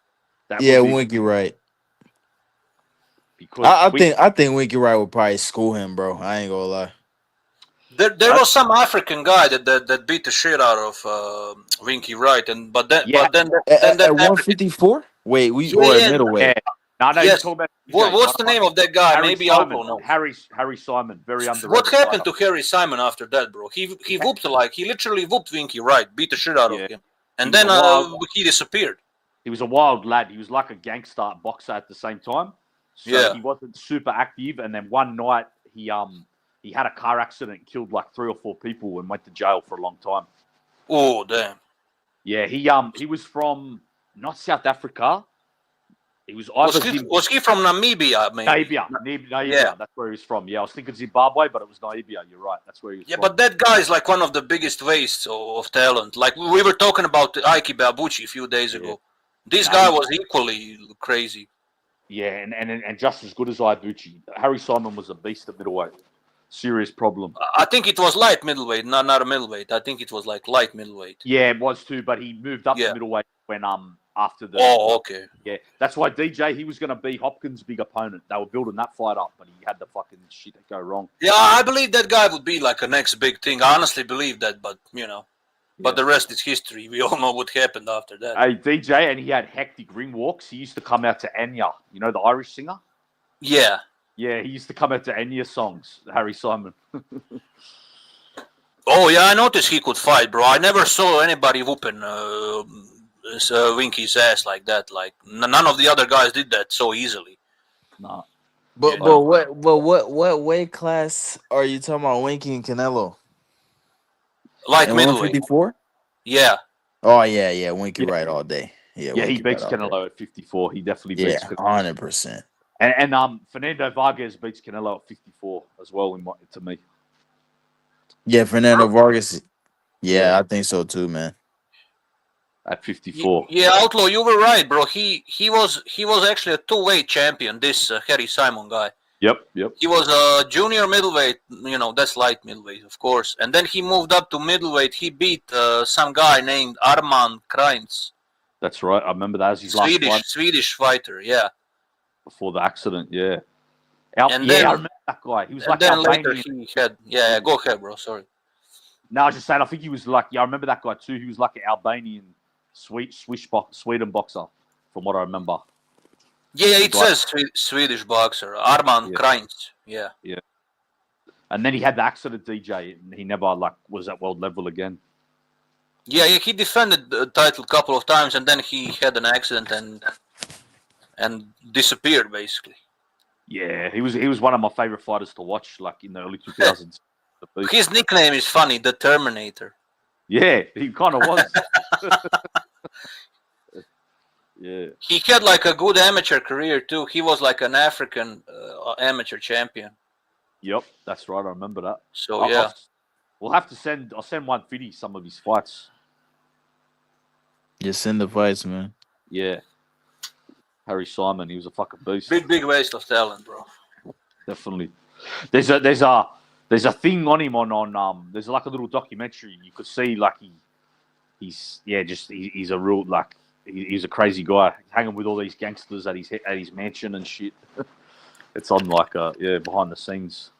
Winky Wright. I think Winky Wright would probably school him, bro. I ain't gonna lie. There was some African guy that beat the shit out of Winky Wright, but then at 154. Wait, middleweight. No, yes. You're talking about. What's the name of that guy? Maybe I don't know. Harry Simon, very underrated. What happened to Harry Simon after that, bro? He literally whooped Winky Wright, beat the shit out of him, and then he disappeared. He was a wild lad. He was like a gangster boxer at the same time. So he wasn't super active. And then one night he had a car accident, killed like 3 or 4 people, and went to jail for a long time. Oh damn! Yeah, he was from not South Africa. He was he from Namibia, maybe? Namibia. Yeah, that's where he's from. Yeah, I was thinking Zimbabwe, but it was Namibia. You're right. That's where he was from. But that guy is like one of the biggest wastes of talent. Like we were talking about Ike Babuchi a few days ago. This guy was equally crazy. Yeah, and just as good as Ibuchi. Harry Simon was a beast at middleweight. Serious problem. I think it was light middleweight, not a middleweight. I think it was like light middleweight. Yeah, it was too, but he moved up to middleweight when after the. Oh, okay. Yeah, that's why DJ, he was going to be Hopkins' big opponent. They were building that fight up, but he had the fucking shit go wrong. Yeah, I believe that guy would be like a next big thing. I honestly believe that, but but the rest is history. We all know what happened after that. Hey, DJ, and he had hectic ring walks. He used to come out to Enya, the Irish singer? Yeah. Yeah, he used to come out to Enya songs, Harry Simon. Oh, yeah, I noticed he could fight, bro. I never saw anybody whooping Winky's ass like that. Like, none of the other guys did that so easily. No. But what weight class are you talking about, Winky and Canelo? Like middleweight. 154? Yeah. Oh yeah, Winky Wright all day. Yeah, he beats Canelo at 54. He definitely beats Canelo. 100%. And Fernando Vargas beats Canelo at 54 as well, to me. Yeah, Fernando Vargas. Yeah, I think so too, man. At 54. Yeah, Outlaw, you were right, bro. He was actually a 2-weight champion, this Harry Simon guy. Yep. He was a junior middleweight, that's light middleweight, of course. And then he moved up to middleweight. He beat some guy named Arman Krainz. That's right. I remember that as his last fight. Swedish fighter, yeah. Before the accident, yeah. And then I remember that guy. He was like then Albanian. later he had, go ahead, bro, sorry. No, I was just saying, I think he was like, I remember that guy too. He was like an Albanian Sweden boxer, from what I remember. Yeah, it says Swedish boxer, Arman Krainz. Yeah. And then he had the accident, DJ, and he never was at world level again. Yeah, he defended the title a couple of times, and then he had an accident and disappeared basically. Yeah, he was one of my favorite fighters to watch, like in the early 2000s. His nickname is funny, the Terminator. Yeah, he kind of was. Yeah. He had like a good amateur career too. He was like an African amateur champion. Yep, that's right. I remember that. So yeah, we'll have to send. I'll send one Fiddy some of his fights. Just send the fights, man. Yeah. Harry Simon, he was a fucking beast. Big waste of talent, bro. Definitely. There's a thing on him on there's like a little documentary. You could see like he's a real like he's a crazy guy hanging with all these gangsters at his mansion and shit. It's on like behind the scenes.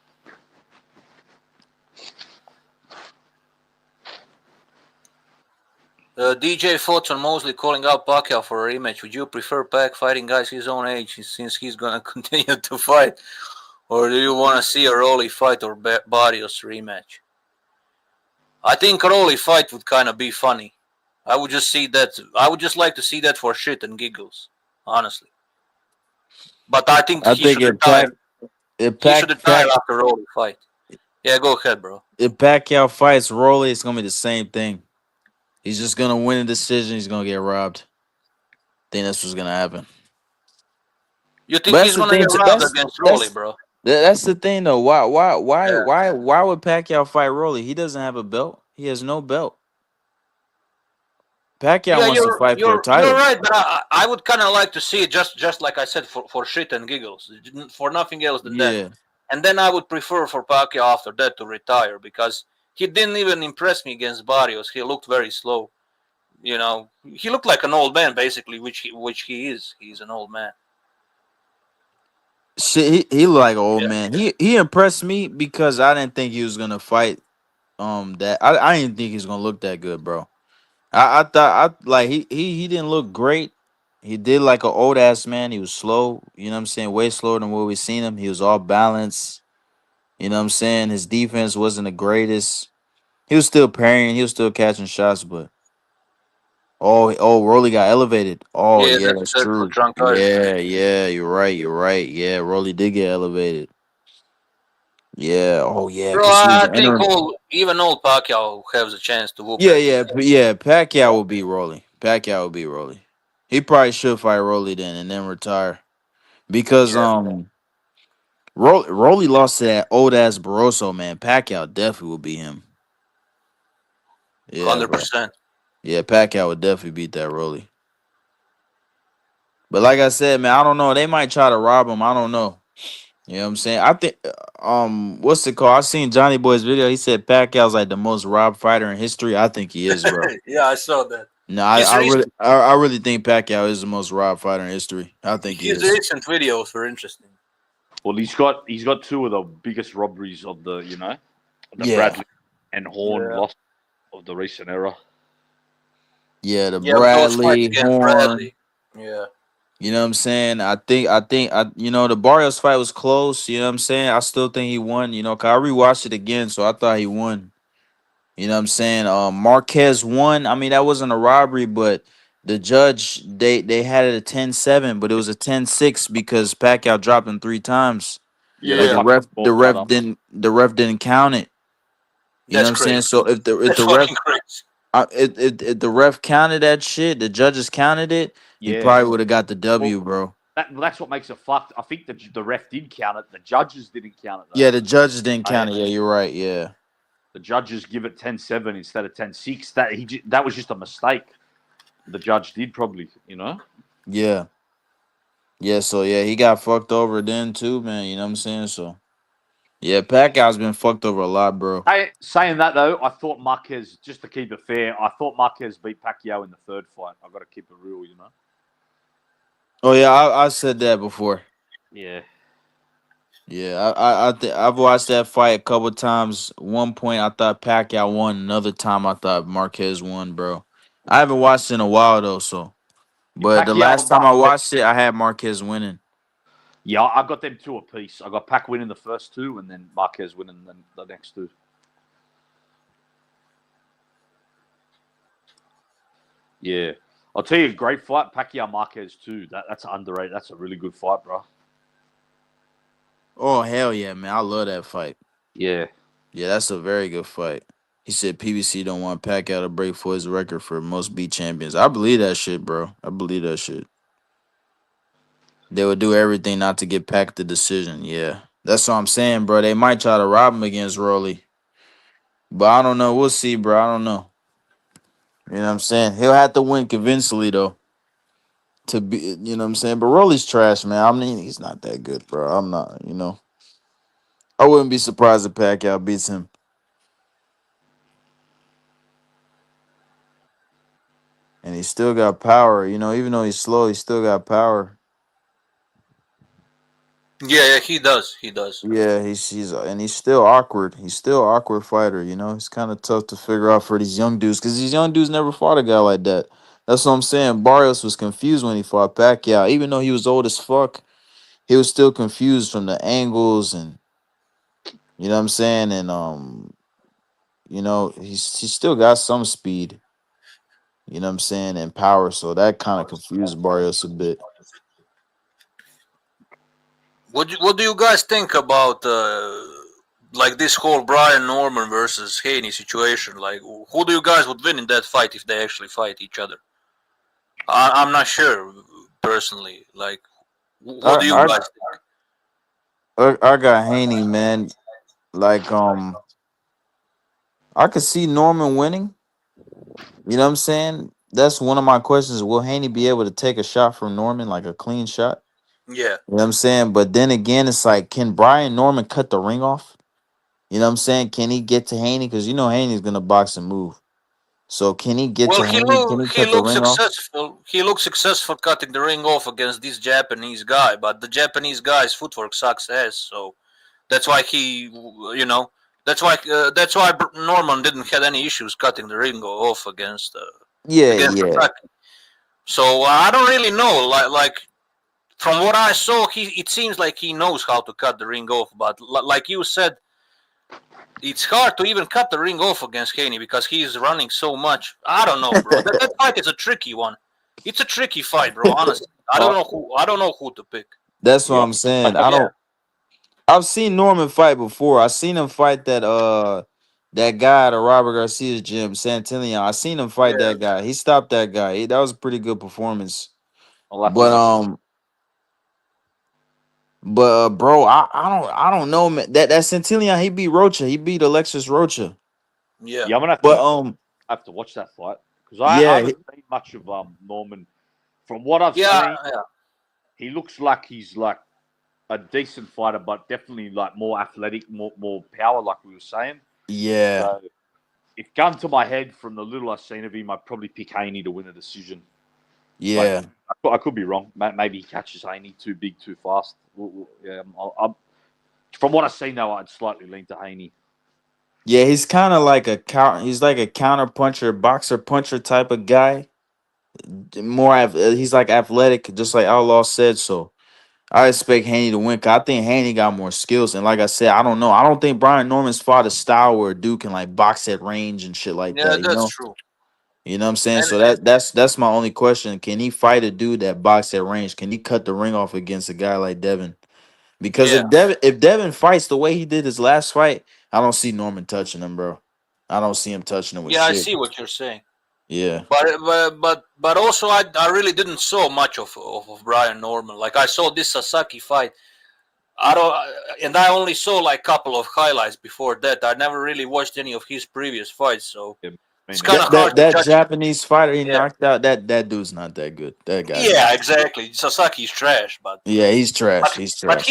DJ thoughts on Mosley calling out Pacquiao for a rematch. Would you prefer Pac fighting guys his own age since he's gonna continue to fight, or do you want to see a Rolly fight or Barrios rematch? I think a Rolly fight would kind of be funny. I would just like to see that for shit and giggles, honestly. But I think he should retire after Rolly fight. Yeah, go ahead, bro. If Pacquiao fights Rolly, it's gonna be the same thing. He's just gonna win a decision. He's gonna get robbed. I think that's what's gonna happen. You think he's gonna get robbed against Rolly, bro? That's the thing, though. Why would Pacquiao fight Rolly? He doesn't have a belt. He has no belt. Pacquiao wants to fight for a title. You're right, but I would kind of like to see it just like I said for shit and giggles, for nothing else than that. And then I would prefer for Pacquiao after that to retire because he didn't even impress me against Barrios. He looked very slow. You know, he looked like an old man basically, which he is. He's an old man. Shit, he looked like an old man. He impressed me because I didn't think he was gonna fight. That I didn't think he was gonna look that good, bro. I thought he didn't look great. He did like an old ass man. He was slow. You know what I'm saying? Way slower than what we've seen him. He was all balanced. You know what I'm saying? His defense wasn't the greatest. He was still parrying. He was still catching shots, but Rolly got elevated. Oh yeah, that's true. Yeah, you're right. Yeah, Rolly did get elevated. Yeah. Oh yeah. Bro, I think even old Pacquiao has a chance to whoop. Yeah. Pacquiao will beat Rolly. He probably should fight Rolly and then retire, because Rolly lost to that old ass Barroso, man. Pacquiao definitely will beat him. Yeah, 100%. Yeah, Pacquiao would definitely beat that Rolly. But like I said, man, I don't know. They might try to rob him. I don't know. You know what I'm saying? I think what's it called? I seen Johnny Boy's video. He said Pacquiao's like the most robbed fighter in history. I think he is, bro. Yeah, I saw that. No, I really think Pacquiao is the most robbed fighter in history. I think he is. His recent videos were interesting. Well, he's got two of the biggest robberies of the Bradley and Horn loss of the recent era. Yeah, Bradley, Horn. Bradley. Yeah. You know what I'm saying? I think the Barrios fight was close. You know what I'm saying? I still think he won. You know, 'cause I rewatched it again, so I thought he won. You know what I'm saying? Marquez won. I mean, that wasn't a robbery, but the judge they had it a 10-7, but it was a 10-6 because Pacquiao dropped him 3 times. Yeah, like the ref didn't count it. You know what I'm saying? So if the ref counted that shit, the judges counted it, he probably would have got the W, bro. That's what makes it fucked. I think the ref did count it. The judges didn't count it, though. Yeah, the judges didn't count it. Yeah, you're right. Yeah. The judges give it 10-7 instead of 10-6. That was just a mistake. The judge did probably, Yeah. Yeah, so he got fucked over then too, man. You know what I'm saying? So yeah, Pacquiao's been fucked over a lot, bro. Saying that though, I thought Marquez, just to keep it fair, I thought Marquez beat Pacquiao in the third fight. I've got to keep it real, Oh yeah, I said that before. Yeah. Yeah, I've watched that fight a couple times. One point I thought Pacquiao won. Another time I thought Marquez won, bro. I haven't watched it in a while though, so. But the last time I watched it, I had Marquez winning. Yeah, I got them 2 apiece. I got Pac winning the first 2, and then Marquez winning the next 2. Yeah. I'll tell you, great fight, Pacquiao Marquez too. That's underrated. That's a really good fight, bro. Oh hell yeah, man! I love that fight. Yeah. Yeah, that's a very good fight. He said PBC don't want Pacquiao to break for his record for most beat champions. I believe that shit, bro. I believe that shit. They would do everything not to get Pac the decision. Yeah, that's what I'm saying, bro. They might try to rob him against Rolly, but I don't know. We'll see, bro. I don't know. You know what I'm saying? He'll have to win convincingly though. To be, you know what I'm saying? But Rolly's trash, man. I mean, he's not that good, bro. I'm not, you know. I wouldn't be surprised if Pacquiao beats him. And he still got power, you know, even though he's slow, he still got power. Yeah, he does. He does. Yeah, and he's still awkward. He's still an awkward fighter, you know. It's kind of tough to figure out for these young dudes because these young dudes never fought a guy like that. That's what I'm saying. Barrios was confused when he fought Pacquiao. Even though he was old as fuck, he was still confused from the angles and you know what I'm saying? And you know, he's still got some speed. You know what I'm saying? And power. So that kind of confused Barrios a bit. What do you guys think about like this whole Brian Norman versus Haney situation? Like, who do you guys would win in that fight if they actually fight each other? I'm not sure personally. Like, what do you guys think? I got Haney, man. Like, I could see Norman winning. You know what I'm saying? That's one of my questions. Will Haney be able to take a shot from Norman, like a clean shot? Yeah. You know what I'm saying? But then again, it's like, can Brian Norman cut the ring off? You know what I'm saying? Can he get to Haney? Because you know Haney's gonna box and move. So can he get Well, to Haney? Can he cut the ring off? successful. He looks successful cutting the ring off against this Japanese guy, but the Japanese guy's footwork sucks ass. So that's why he, you know, that's why Norman didn't have any issues cutting the ring off against. Yeah. Sasaki. So I don't really know. Like from what I saw, it seems like he knows how to cut the ring off. But like you said, it's hard to even cut the ring off against Haney because he's running so much. I don't know, bro. that fight is a tricky one. It's a tricky fight, bro. Honestly, I don't know who to pick. That's what I'm saying. I've seen Norman fight before. I seen him fight that guy at the Robert Garcia's gym, Santillan. I seen him fight that guy. He stopped that guy. That was a pretty good performance. But bro, I don't know, man. That Santillan, he beat Rocha. He beat Alexis Rocha. Yeah. I'm gonna have to watch that fight because I haven't seen much of Norman. From what I've seen, he looks like he's like a decent fighter, but definitely like more athletic, more power, like we were saying. Yeah. So, if gun to my head from the little I've seen of him, I'd probably pick Haney to win a decision. Yeah. Like, I could be wrong. Maybe he catches Haney too big, too fast. Yeah, from what I've seen, though, I'd slightly lean to Haney. Yeah, he's kind of like he's like a counter puncher, boxer puncher type of guy. He's like athletic, just like Outlaw said. So I expect Haney to win. 'Cause I think Haney got more skills. And like I said, I don't know. I don't think Brian Norman's fought a style where a dude can like box at range and shit like that. Yeah, that's true. You know what I'm saying? So that's my only question. Can he fight a dude that box at range? Can he cut the ring off against a guy like Devin? Because if Devin fights the way he did his last fight, I don't see Norman touching him, bro. I don't see him touching him with shit. I see what you're saying. Yeah. But also I really didn't saw much of Brian Norman. Like I saw this Sasaki fight. I only saw like a couple of highlights before that. I never really watched any of his previous fights, so it's kind of hard to judge. Japanese fighter he knocked out, that dude's not that good. That guy. Yeah, exactly. Sasaki's trash, but yeah, he's trash. But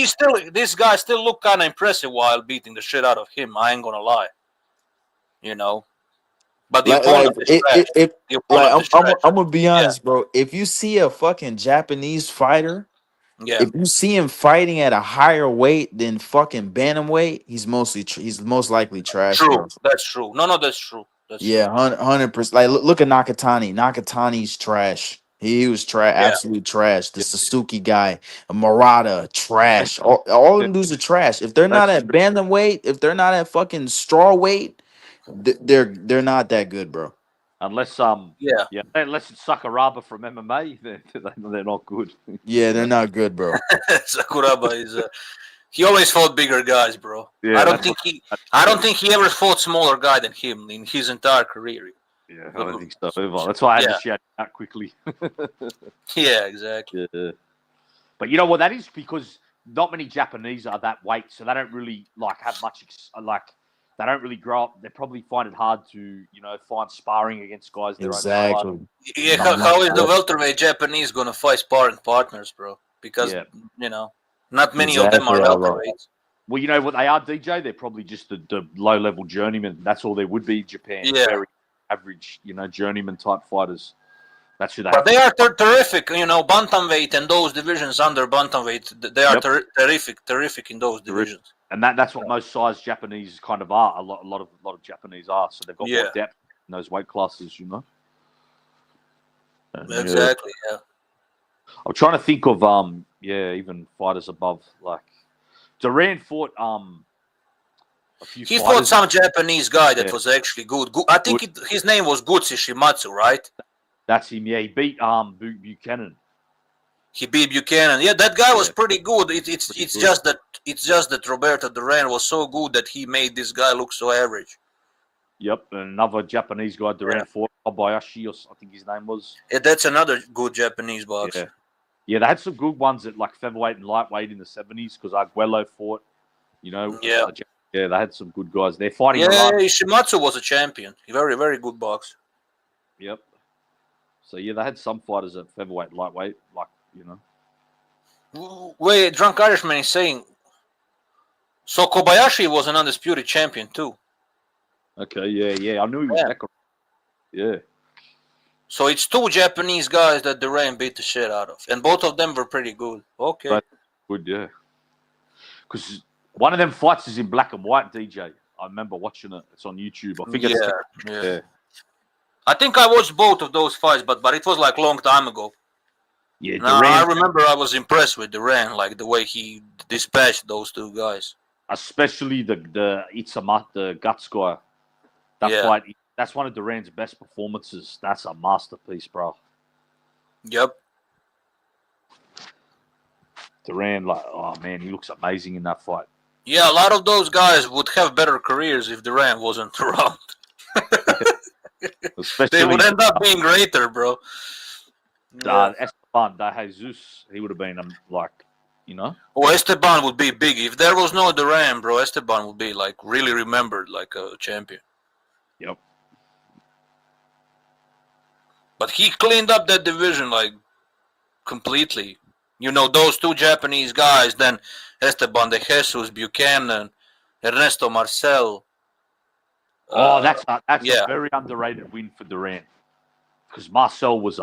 this guy still looked kind of impressive while beating the shit out of him. I ain't gonna lie. You know. But the opponent is trash. I'm gonna be honest, bro. If you see a fucking Japanese fighter, if you see him fighting at a higher weight than fucking bantamweight, he's most likely trash. True, bro. that's true. No, that's true. Yeah, 100%. Like look at Nakatani. Nakatani's trash. He was trash, absolute trash. The Suzuki guy, Murata, trash. All them dudes are trash. If they're not at bantamweight, if they're not at fucking straw weight, they're not that good, bro. Unless Yeah. unless it's Sakuraba from MMA, they're not good. Yeah, they're not good, bro. Sakuraba is. He always fought bigger guys, bro. Yeah, I don't think he ever fought smaller guy than him in his entire career. Yeah, I don't think so either. That's why I had to shout out quickly. Yeah, exactly. Yeah. But you know what? That is because not many Japanese are that weight, so they don't really have much they don't really grow up. They probably find it hard to find sparring against guys their own Exactly. Yeah, how is the welterweight Japanese gonna fight sparring partners, bro? Because not many of them are welterweights. Well, you know what they are, DJ? They're probably just the low-level journeyman. That's all they would be in Japan. Yeah. Very average, journeyman type fighters. That's who they But have. they are terrific, bantamweight and those divisions under bantamweight. They are terrific in those divisions. And that's what most size Japanese kind of are. A lot of Japanese are. So they've got more depth in those weight classes, And, Exactly. Yeah. I'm trying to think of even fighters above Duran fought a few. He fought some Japanese guy that was actually good. I think his name was Gutsu Shimatsu, right? That's him. Yeah, he beat Buchanan. He beat Buchanan. Yeah, that guy was pretty good. It's just that Roberto Duran was so good that he made this guy look so average. Yep, and another Japanese guy Duran fought, Kobayashi, I think his name was. Yeah, that's another good Japanese boxer. Yeah, they had some good ones at featherweight and lightweight in the 70s because Arguello fought. Yeah, they had some good guys. They're fighting. Yeah, Ishimatsu was a champion. Very, very good boxer. Yep. So they had some fighters at featherweight, lightweight, Wait, Drunk Irishman is saying. So Kobayashi was an undisputed champion too. Okay, yeah. I knew he was that guy. Yeah. So it's two Japanese guys that Duran beat the shit out of, and both of them were pretty good. Okay. But good, yeah. Because one of them fights is in black and white, DJ. I remember watching it. It's on YouTube. I think it's I think I watched both of those fights, but it was long time ago. Yeah, I remember I was impressed with Duran, the way he dispatched those two guys. Especially the Itzamat, the Guts guy. That fight, that's one of Duran's best performances. That's a masterpiece, bro. Yep. Duran, oh man, he looks amazing in that fight. Yeah, a lot of those guys would have better careers if Duran wasn't around. They would end up being greater, bro. Esteban de Jesus, he would have been Oh, Esteban would be big if there was no Duran, bro. Esteban would be really remembered like a champion. Yep. But he cleaned up that division completely. Those two Japanese guys, then Esteban de Jesus, Buchanan, Ernesto Marcel. That's a very underrated win for Duran. Because Marcel was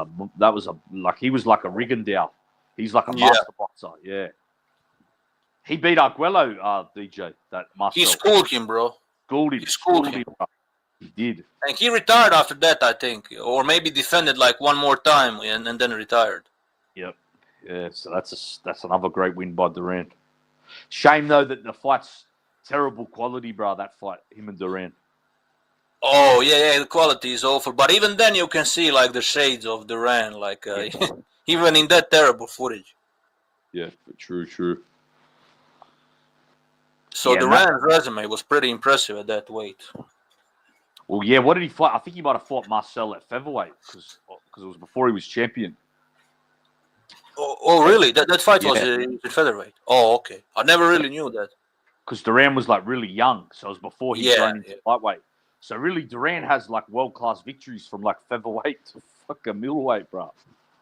he was like a Rigondeaux. He's like a master boxer. Yeah. He beat Arguello, DJ. That Marcel. He schooled him, bro. He schooled him. He did. And he retired after that, I think, or maybe defended one more time and then retired. Yep. Yeah. So that's another great win by Duran. Shame though that the fight's terrible quality, bro. That fight, him and Duran. Oh yeah, the quality is awful. But even then, you can see the shades of Duran, even in that terrible footage. Yeah, true. So Duran's resume was pretty impressive at that weight. Well, yeah. What did he fight? I think he might have fought Marcel at featherweight because it was before he was champion. Oh really? That fight was in featherweight. Oh, okay. I never really knew that. Because Duran was really young, so it was before he joined into lightweight. So really, Duran has world-class victories from featherweight to fucking middleweight, bro.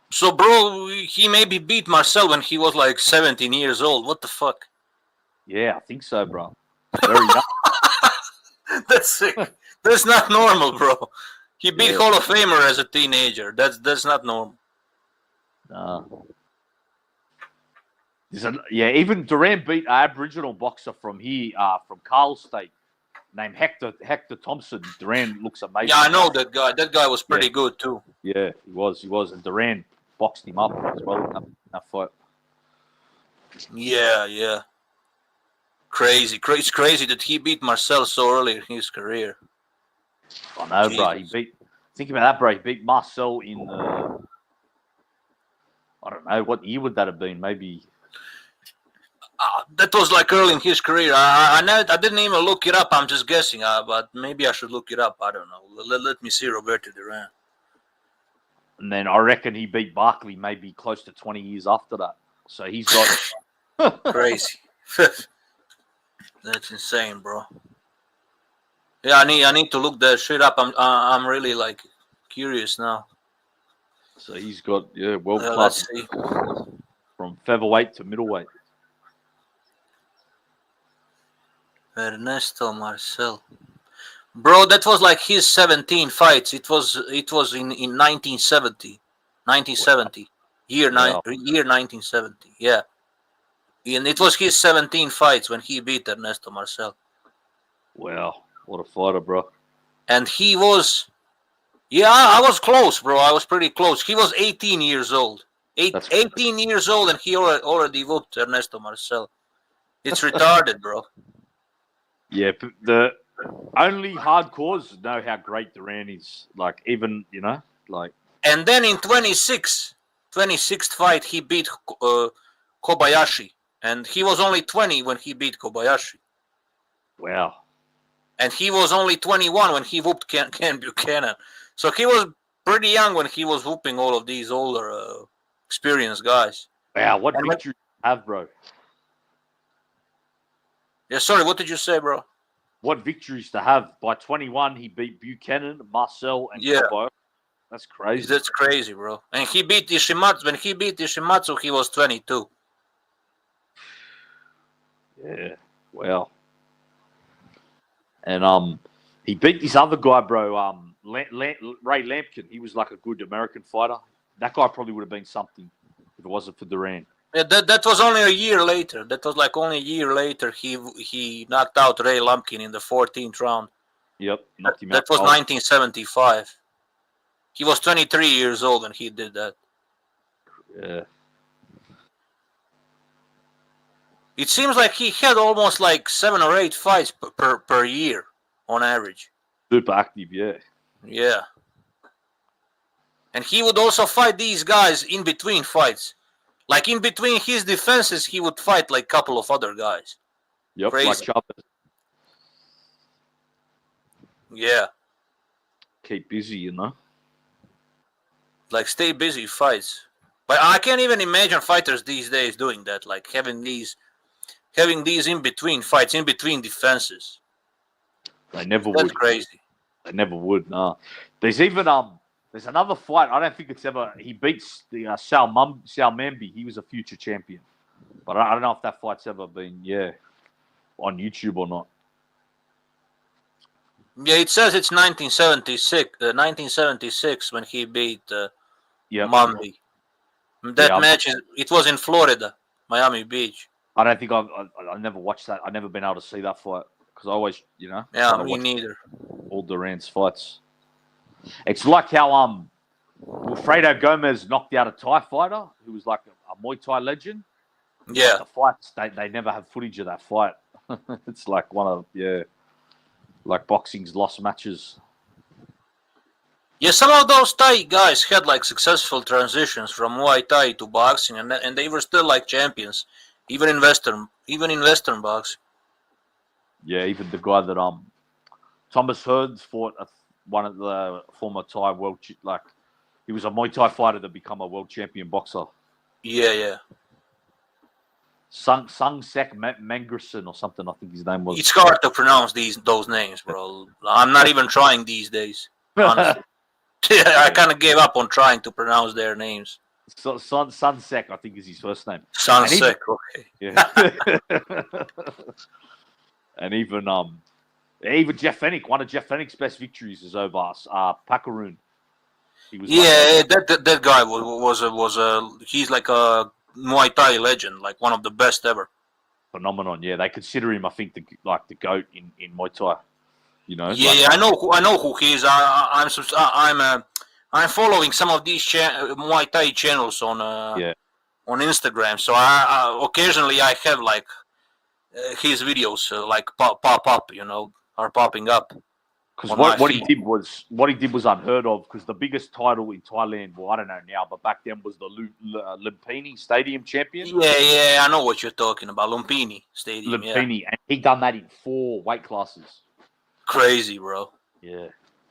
So, bro, he maybe beat Marcel when he was 17 years old. What the fuck? Yeah, I think so, bro. Very young. That's sick. That's not normal, bro. He beat Hall of Famer as a teenager. That's not normal. Even Duran beat an Aboriginal boxer from here, from Carl State, named Hector Thompson. Duran looks amazing. Yeah, I know that guy. That guy was pretty good too. Yeah, he was. And Duran boxed him up as well in that fight. Yeah. Crazy. It's crazy that he beat Marcel so early in his career. I know, bro. Think about that, bro. He beat Marcel in the. I don't know what year would that have been. Maybe that was like early in his career. I didn't even look it up. I'm just guessing. But maybe I should look it up. I don't know. Let me see Roberto Duran. And then I reckon he beat Barkley maybe close to 20 years after that. So he's got crazy. That's insane, bro. Yeah, I need to look that shit up. I'm really like curious now. So he's got world class Let's see. from featherweight to middleweight. Ernesto Marcel. Bro, that was like his 17 fights. It was in 1970. 1970. Year 1970. Yeah. And it was his 17 fights when he beat Ernesto Marcel. Wow, what a fighter, bro. And he was I was close, bro. I was pretty close. He was 18 years old. 18 years old and he already whooped Ernesto Marcel. It's retarded, bro. Yeah, the only hardcores know how great Duran is. Like, even, like... And then in 26th fight, he beat Kobayashi. And he was only 20 when he beat Kobayashi. Wow. And he was only 21 when he whooped Ken Buchanan. So he was pretty young when he was whooping all of these older, experienced guys. Wow, what victory you have, bro? Yeah, sorry, what did you say, bro? What victories to have? By 21, he beat Buchanan, Marcel, and Kobo. That's crazy. That's crazy, bro. And he beat Ishimatsu. When he beat Ishimatsu, he was 22. Yeah, wow. And he beat this other guy, bro, Ray Lampkin. He was like a good American fighter. That guy probably would have been something if it wasn't for Duran. Yeah, that was only a year later. That was like only a year later. He knocked out Ray Lampkin in the 14th round. Yep, knocked him That out. was 1975. He was 23 years old when he did that. Yeah. It seems like he had almost like 7 or 8 fights per year on average. Super active, yeah. Yeah. And he would also fight these guys in between fights. Like in between his defenses, he would fight like a couple of other guys. Yep, Crazy. like Chavez. Yeah. Keep busy, Like stay busy fights. But I can't even imagine fighters these days doing that. Like having these in between fights, in between defenses. They never That's would. crazy. They never would, no. There's even there's another fight. I don't think it's ever. He beats the Sal Mambi. He was a future champion, but I don't know if that fight's ever been on YouTube or not. Yeah, it says it's 1976 when he beat Mambi. That match it was in Florida, Miami Beach. I don't think I never watched that. I've never been able to see that fight because I always, Yeah, trying to me watch neither. all Duran's fights. It's like how Wilfredo Gomez knocked out a Thai fighter who was like a Muay Thai legend. Yeah. The fights, they never have footage of that fight. It's like one of like boxing's lost matches. Yeah, some of those Thai guys had like successful transitions from Muay Thai to boxing, and they were still like champions, even in Western boxing. Yeah, even the guy that Thomas Hearns fought one of the former Thai he was a Muay Thai fighter that became a world champion boxer. Yeah. Sung Sek Mangerson or something, I think his name was. It's hard to pronounce those names, bro. I'm not even trying these days. Honestly. I kind of gave up on trying to pronounce their names. Sunsek, I think, is his first name. Sunsek, okay. Yeah. And even Jeff Fennick, one of Jeff Fennick's best victories is over Pakaroon. That guy was he's like a Muay Thai legend, like one of the best ever. Phenomenon, yeah. They consider him, I think, the GOAT in Muay Thai. Yeah, I know who he is. I'm following some of these Muay Thai channels on Instagram. So I occasionally I have like his videos like pop up, are popping up. Because what he did was unheard of. Because the biggest title in Thailand, well, I don't know now, but back then was the Lumpini Stadium champion. Yeah, I know what you're talking about. Lumpini Stadium. Lumpini, and he done that in 4 weight classes. Crazy, bro. Yeah.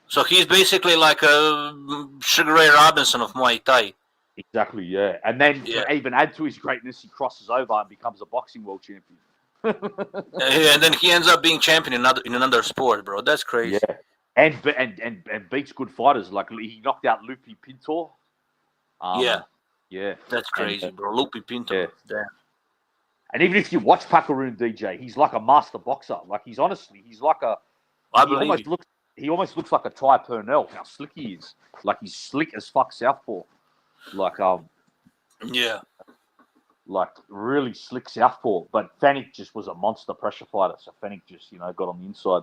So he's basically like a Sugar Ray Robinson of Muay Thai. Exactly, yeah. And then to even add to his greatness, he crosses over and becomes a boxing world champion. And then he ends up being champion in another sport, bro. That's crazy. Yeah, and beats good fighters. Like he knocked out Lupi Pintor. Yeah, that's crazy, bro. Lupi Pintor. Yeah. And even if you watch Pakaroon DJ, he's like a master boxer. Like he's like a. He almost looks like a Ty Purnell. How slick he is. Like he's slick as fuck southpaw. Like Yeah. Like really slick southpaw, but Fennec just was a monster pressure fighter. So Fennec just, got on the inside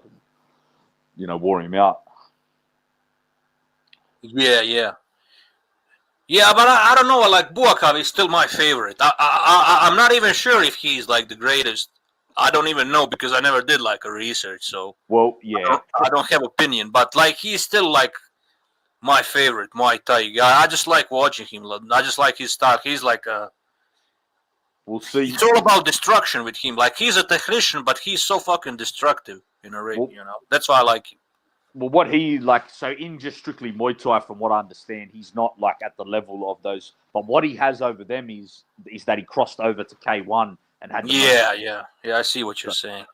and, wore him out. Yeah, but I don't know. Like Buakav is still my favorite. I'm not even sure if he's like the greatest. I don't even know because I never did like a research. So I don't have opinion. But like he's still like my favorite Muay Thai guy. I just like watching him. I just like his style. He's like a. We'll see. It's all about destruction with him. Like he's a technician, but he's so fucking destructive in a ring. That's why I like him. Well, what he so in just strictly Muay Thai, from what I understand, he's not like at the level of those. But what he has over them is that he crossed over to K1 and had. Yeah. I see what you're saying.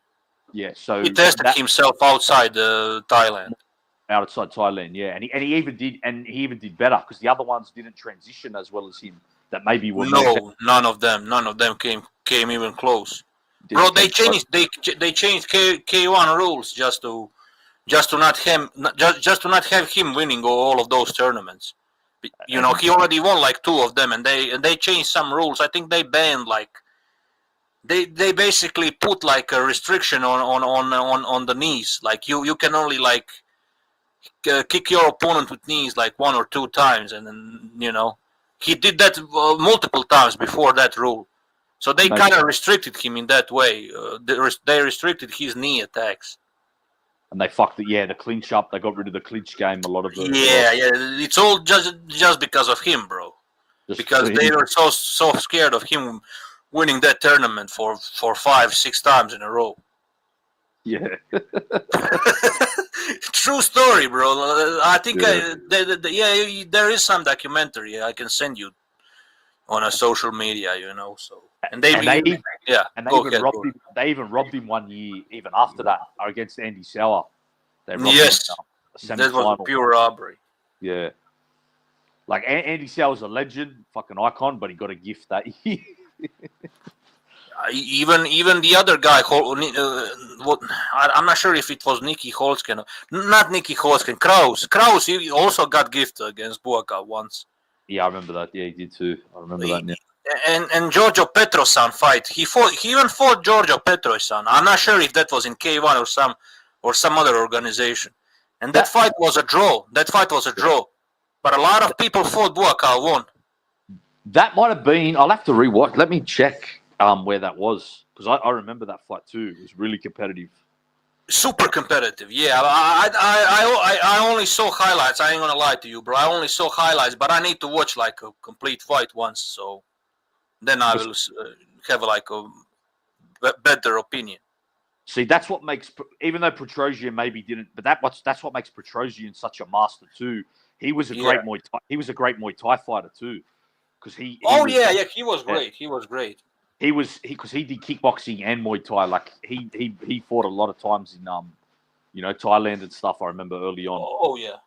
Yeah, so he tested himself outside Thailand. Outside Thailand, yeah, and he even did better because the other ones didn't transition as well as him. That maybe were none of them came even close. Bro, they changed K1 rules just to not have him winning all of those tournaments. He already won like 2 of them, and they changed some rules. I think they banned like they basically put like a restriction on the knees. Like you can only like kick your opponent with knees like 1 or 2 times, and then he did that multiple times before that rule. So they kind of restricted him in that way. They restricted his knee attacks. And they fucked it. Yeah, the clinch up. They got rid of the clinch game. A lot of the. Yeah. It's all just because of him, bro. Because they were so scared of him winning that tournament for 5-6 times in a row. Yeah. True story, bro. I think there is some documentary I can send you on a social media, So they even robbed him 1 year. Even after that, against Andy Sauer, they robbed him. That was a pure robbery. Yeah, like Andy Sauer's a legend, fucking icon, but he got a gift that year. Even the other guy, I'm not sure if it was Nicky Holzken. Not Nicky Holzken, Kraus. Kraus, he also got gift against Buakav once. Yeah, I remember that. Yeah, he did too. I remember that. Yeah. And Giorgio Petrosan fight. He even fought Giorgio Petrosan. I'm not sure if that was in K1 or some other organization. And that fight was a draw. But a lot of people thought Buakav won. That might have been. I'll have to rewatch. Let me check where that was, because I remember that fight too. It was really competitive. Super competitive, yeah. I only saw highlights. I ain't gonna lie to you, bro. I only saw highlights, but I need to watch like a complete fight once, so then I will have like a better opinion. See, that's what makes, even though Petrosian maybe didn't, but that's what makes Petrosian such a master too. He was a great Muay Thai. He was a great Muay Thai fighter too, because he was great. He was great. Because he did kickboxing and Muay Thai. Like he fought a lot of times in Thailand and stuff. I remember early on. Oh yeah.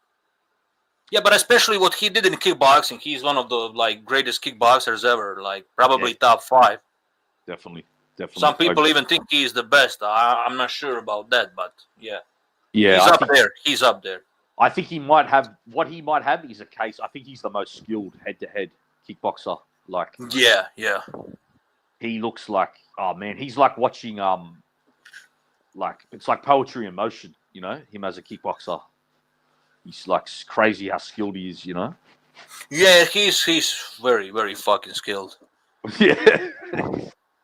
Yeah, but especially what he did in kickboxing, he's one of the like greatest kickboxers ever. Like probably top 5. Definitely. Some people even think he's the best. I'm not sure about that, but yeah. Yeah, He's up there. I think he might have. What he might have is a case. I think he's the most skilled head-to-head kickboxer. Like. Yeah. He looks like, oh man, he's like watching like it's like poetry in motion, him as a kickboxer. He's like crazy how skilled he is, Yeah, he's very, very fucking skilled. Yeah.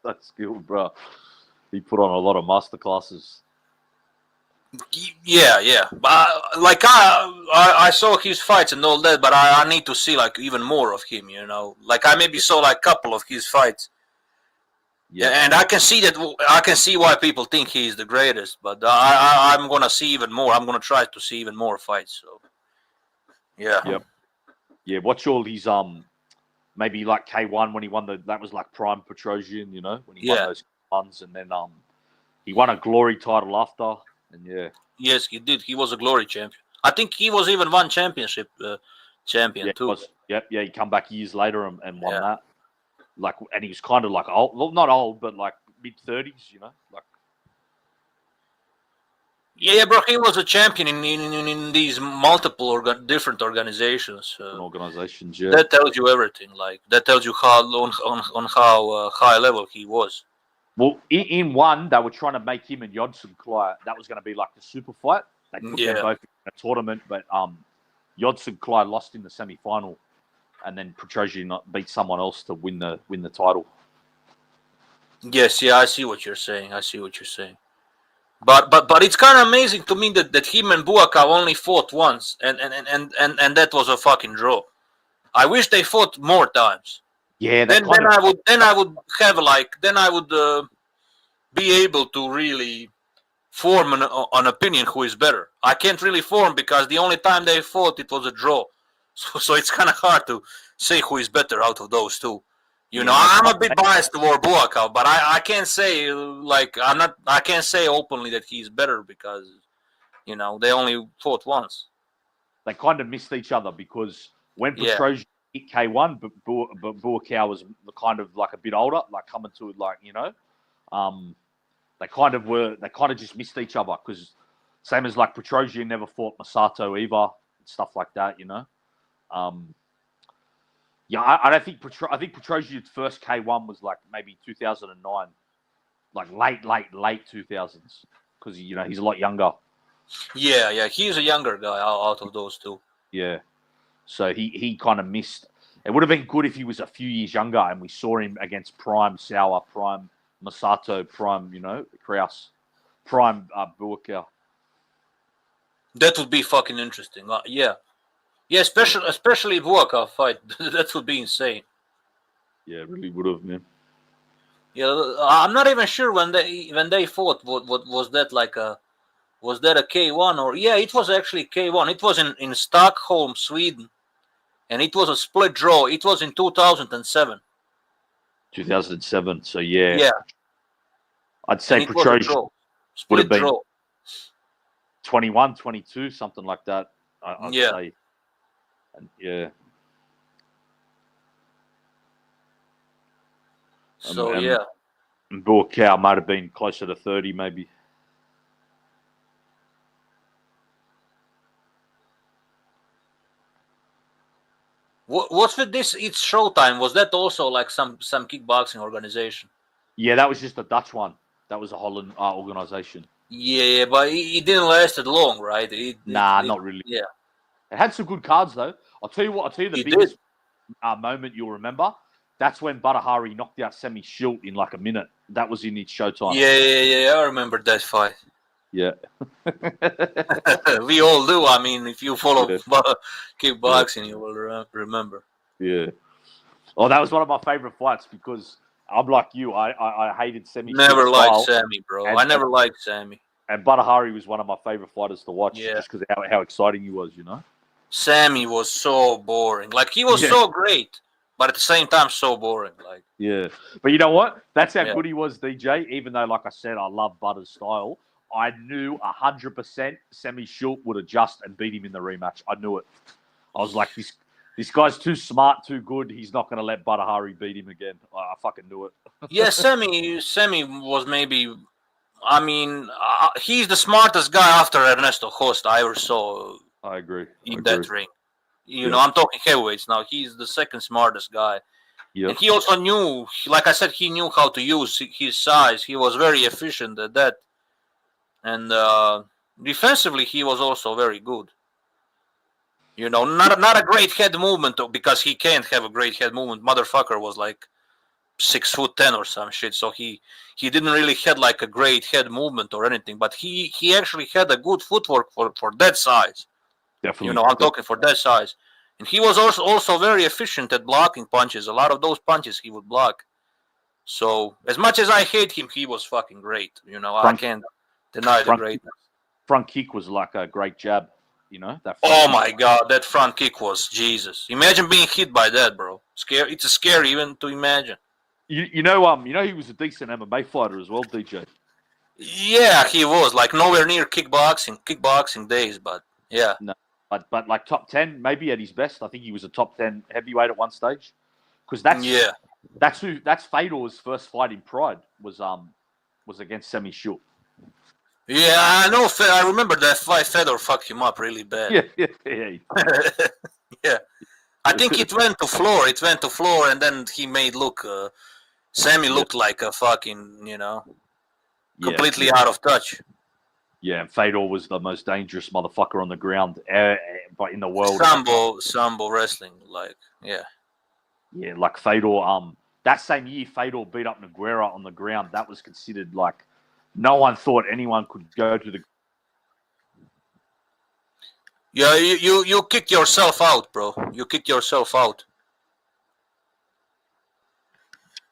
That's skilled, bro. He put on a lot of masterclasses. Yeah. But I saw his fights and all that, but I need to see like even more of him. Like I maybe saw like a couple of his fights. Yeah, and I can see that. I can see why people think he's the greatest, but I'm gonna see even more. I'm gonna try to see even more fights. So, yeah. Yep. Yeah. Watch all his maybe like K1 when he won that was like prime Petrosian, when he won those ones, and then he won a glory title after, and yeah. Yes, he did. He was a glory champion. I think he was even one championship champion too. Yep. Yeah, he come back years later and won that. Like, and he was kind of like old, well, not old, but like mid-30s, like. Yeah, bro, he was a champion in these multiple different organizations. Organizations, yeah. That tells you everything. Like that tells you how on how high level he was. Well, in one, they were trying to make him and Yodson Klai. That was going to be like the super fight. They put them both in a tournament, but Yodson Klai lost in the semi-final. And then Petrosian beat someone else to win the title. Yes, yeah, I see what you're saying. But it's kind of amazing to me that him and Buakaw only fought once, and that was a fucking draw. I wish they fought more times. Yeah, then I would be able to really form an opinion who is better. I can't really form because the only time they fought it was a draw. So it's kind of hard to say who is better out of those two. I'm a bit biased toward Buakaw, but I can't say I can't say openly that he's better because they only fought once. They kind of missed each other because when Petrosian hit K1, but Buakaw was kind of like a bit older, like coming to it, like they kind of just missed each other because same as like Petrosian never fought Masato either, stuff like that, I don't think I think Petrosian's first K1 was like maybe 2009, like late 2000s, because he's a lot younger. Yeah, he's a younger guy out of those two. Yeah, so he kind of missed. It would have been good if he was a few years younger and we saw him against Prime Sauer, Prime Masato, Prime Kraus, Prime Buakaw. That would be fucking interesting. Yeah, especially Buakaw fight. That would be insane. Yeah, it really would have, man. Yeah, I'm not even sure when they fought. What was that like a? Was that a K1 or it was actually K1. It was in Stockholm, Sweden, and it was a split draw. It was in 2007. 2007. So yeah. Yeah. I'd say Petrosian would have been 21, 22, something like that. I'd say. And yeah. So and Buakaw might have been closer to 30, maybe. What's with this? It's Showtime. Was that also like some kickboxing organization? Yeah, that was just a Dutch one. That was a Holland organization. Yeah, but it didn't last that long, right? Not really. Yeah, it had some good cards though. I'll tell you the biggest moment you'll remember. That's when Badahari knocked out Semi Schilt in like a minute. That was in its Showtime. Yeah. I remember that fight. Yeah. We all do. I mean, if you follow kickboxing, you will remember. Yeah. Oh, that was one of my favorite fights because I'm like you. I hated Semi. Never liked Sammy, bro. I never liked Sammy. And Badahari was one of my favorite fighters to watch just because of how exciting he was, Sammy was so boring. Like, he was so great, but at the same time, so boring. Like, yeah. But you know what? That's how good he was, DJ. Even though, like I said, I love Butter's style. I knew 100% Semi Schilt would adjust and beat him in the rematch. I knew it. I was like, this guy's too smart, too good. He's not going to let Badahari beat him again. I fucking knew it. Yeah, Semi was maybe... I mean, he's the smartest guy after Ernesto Costa I ever saw. I agree. In that ring. I'm talking heavyweights now. He's the second smartest guy. Yep. And he also knew, like I said, he knew how to use his size. He was very efficient at that. And defensively, he was also very good. Not a great head movement, because he can't have a great head movement. Motherfucker was like 6'10" or some shit. So he didn't really had like a great head movement or anything, but he actually had a good footwork for that size. Definitely. You know, I'm talking for that size. And he was also very efficient at blocking punches. A lot of those punches he would block. So as much as I hate him, he was fucking great. You know, I can't deny the greatness. Front kick was like a great jab. You know that. Oh my god, that front kick was Jesus. Imagine being hit by that, bro. Scary. It's scary even to imagine. You know he was a decent MMA fighter as well, DJ. Yeah, he was like nowhere near kickboxing days, but yeah. No, but like top 10 maybe at his best. I think he was a top 10 heavyweight at one stage. Because that's Fedor's first fight in Pride was against Semi Shul. Yeah, I know. I remember that fight. Fedor fucked him up really bad. Yeah. Yeah. I think it went to floor, and then he made Sammy looked like a fucking, completely out of touch. Yeah, and Fedor was the most dangerous motherfucker on the ground in the world. Sambo wrestling, yeah. Yeah, like Fedor. That same year, Fedor beat up Nogueira on the ground. That was considered like no one thought anyone could go to the. Yeah, you kicked yourself out, bro. You kicked yourself out.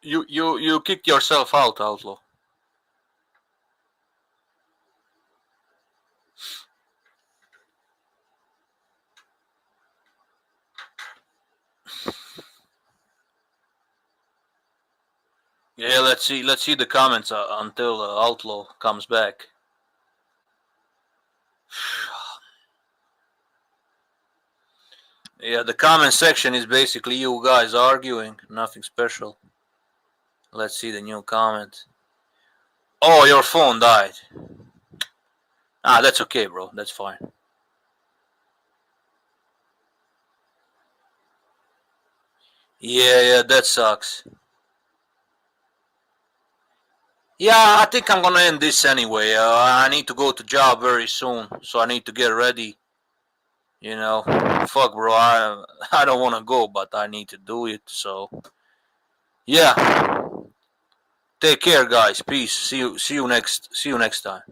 You kicked yourself out, Outlaw. Yeah, let's see the comments until Outlaw comes back. Yeah, the comment section is basically you guys arguing, nothing special. Let's see the new comment. Oh, your phone died. That's okay, bro. That's fine. Yeah, that sucks. Yeah, I think I'm gonna end this anyway. I need to go to job very soon, so I need to get ready. Fuck, bro. I don't want to go, but I need to do it. So, yeah. Take care, guys. Peace. See you next time.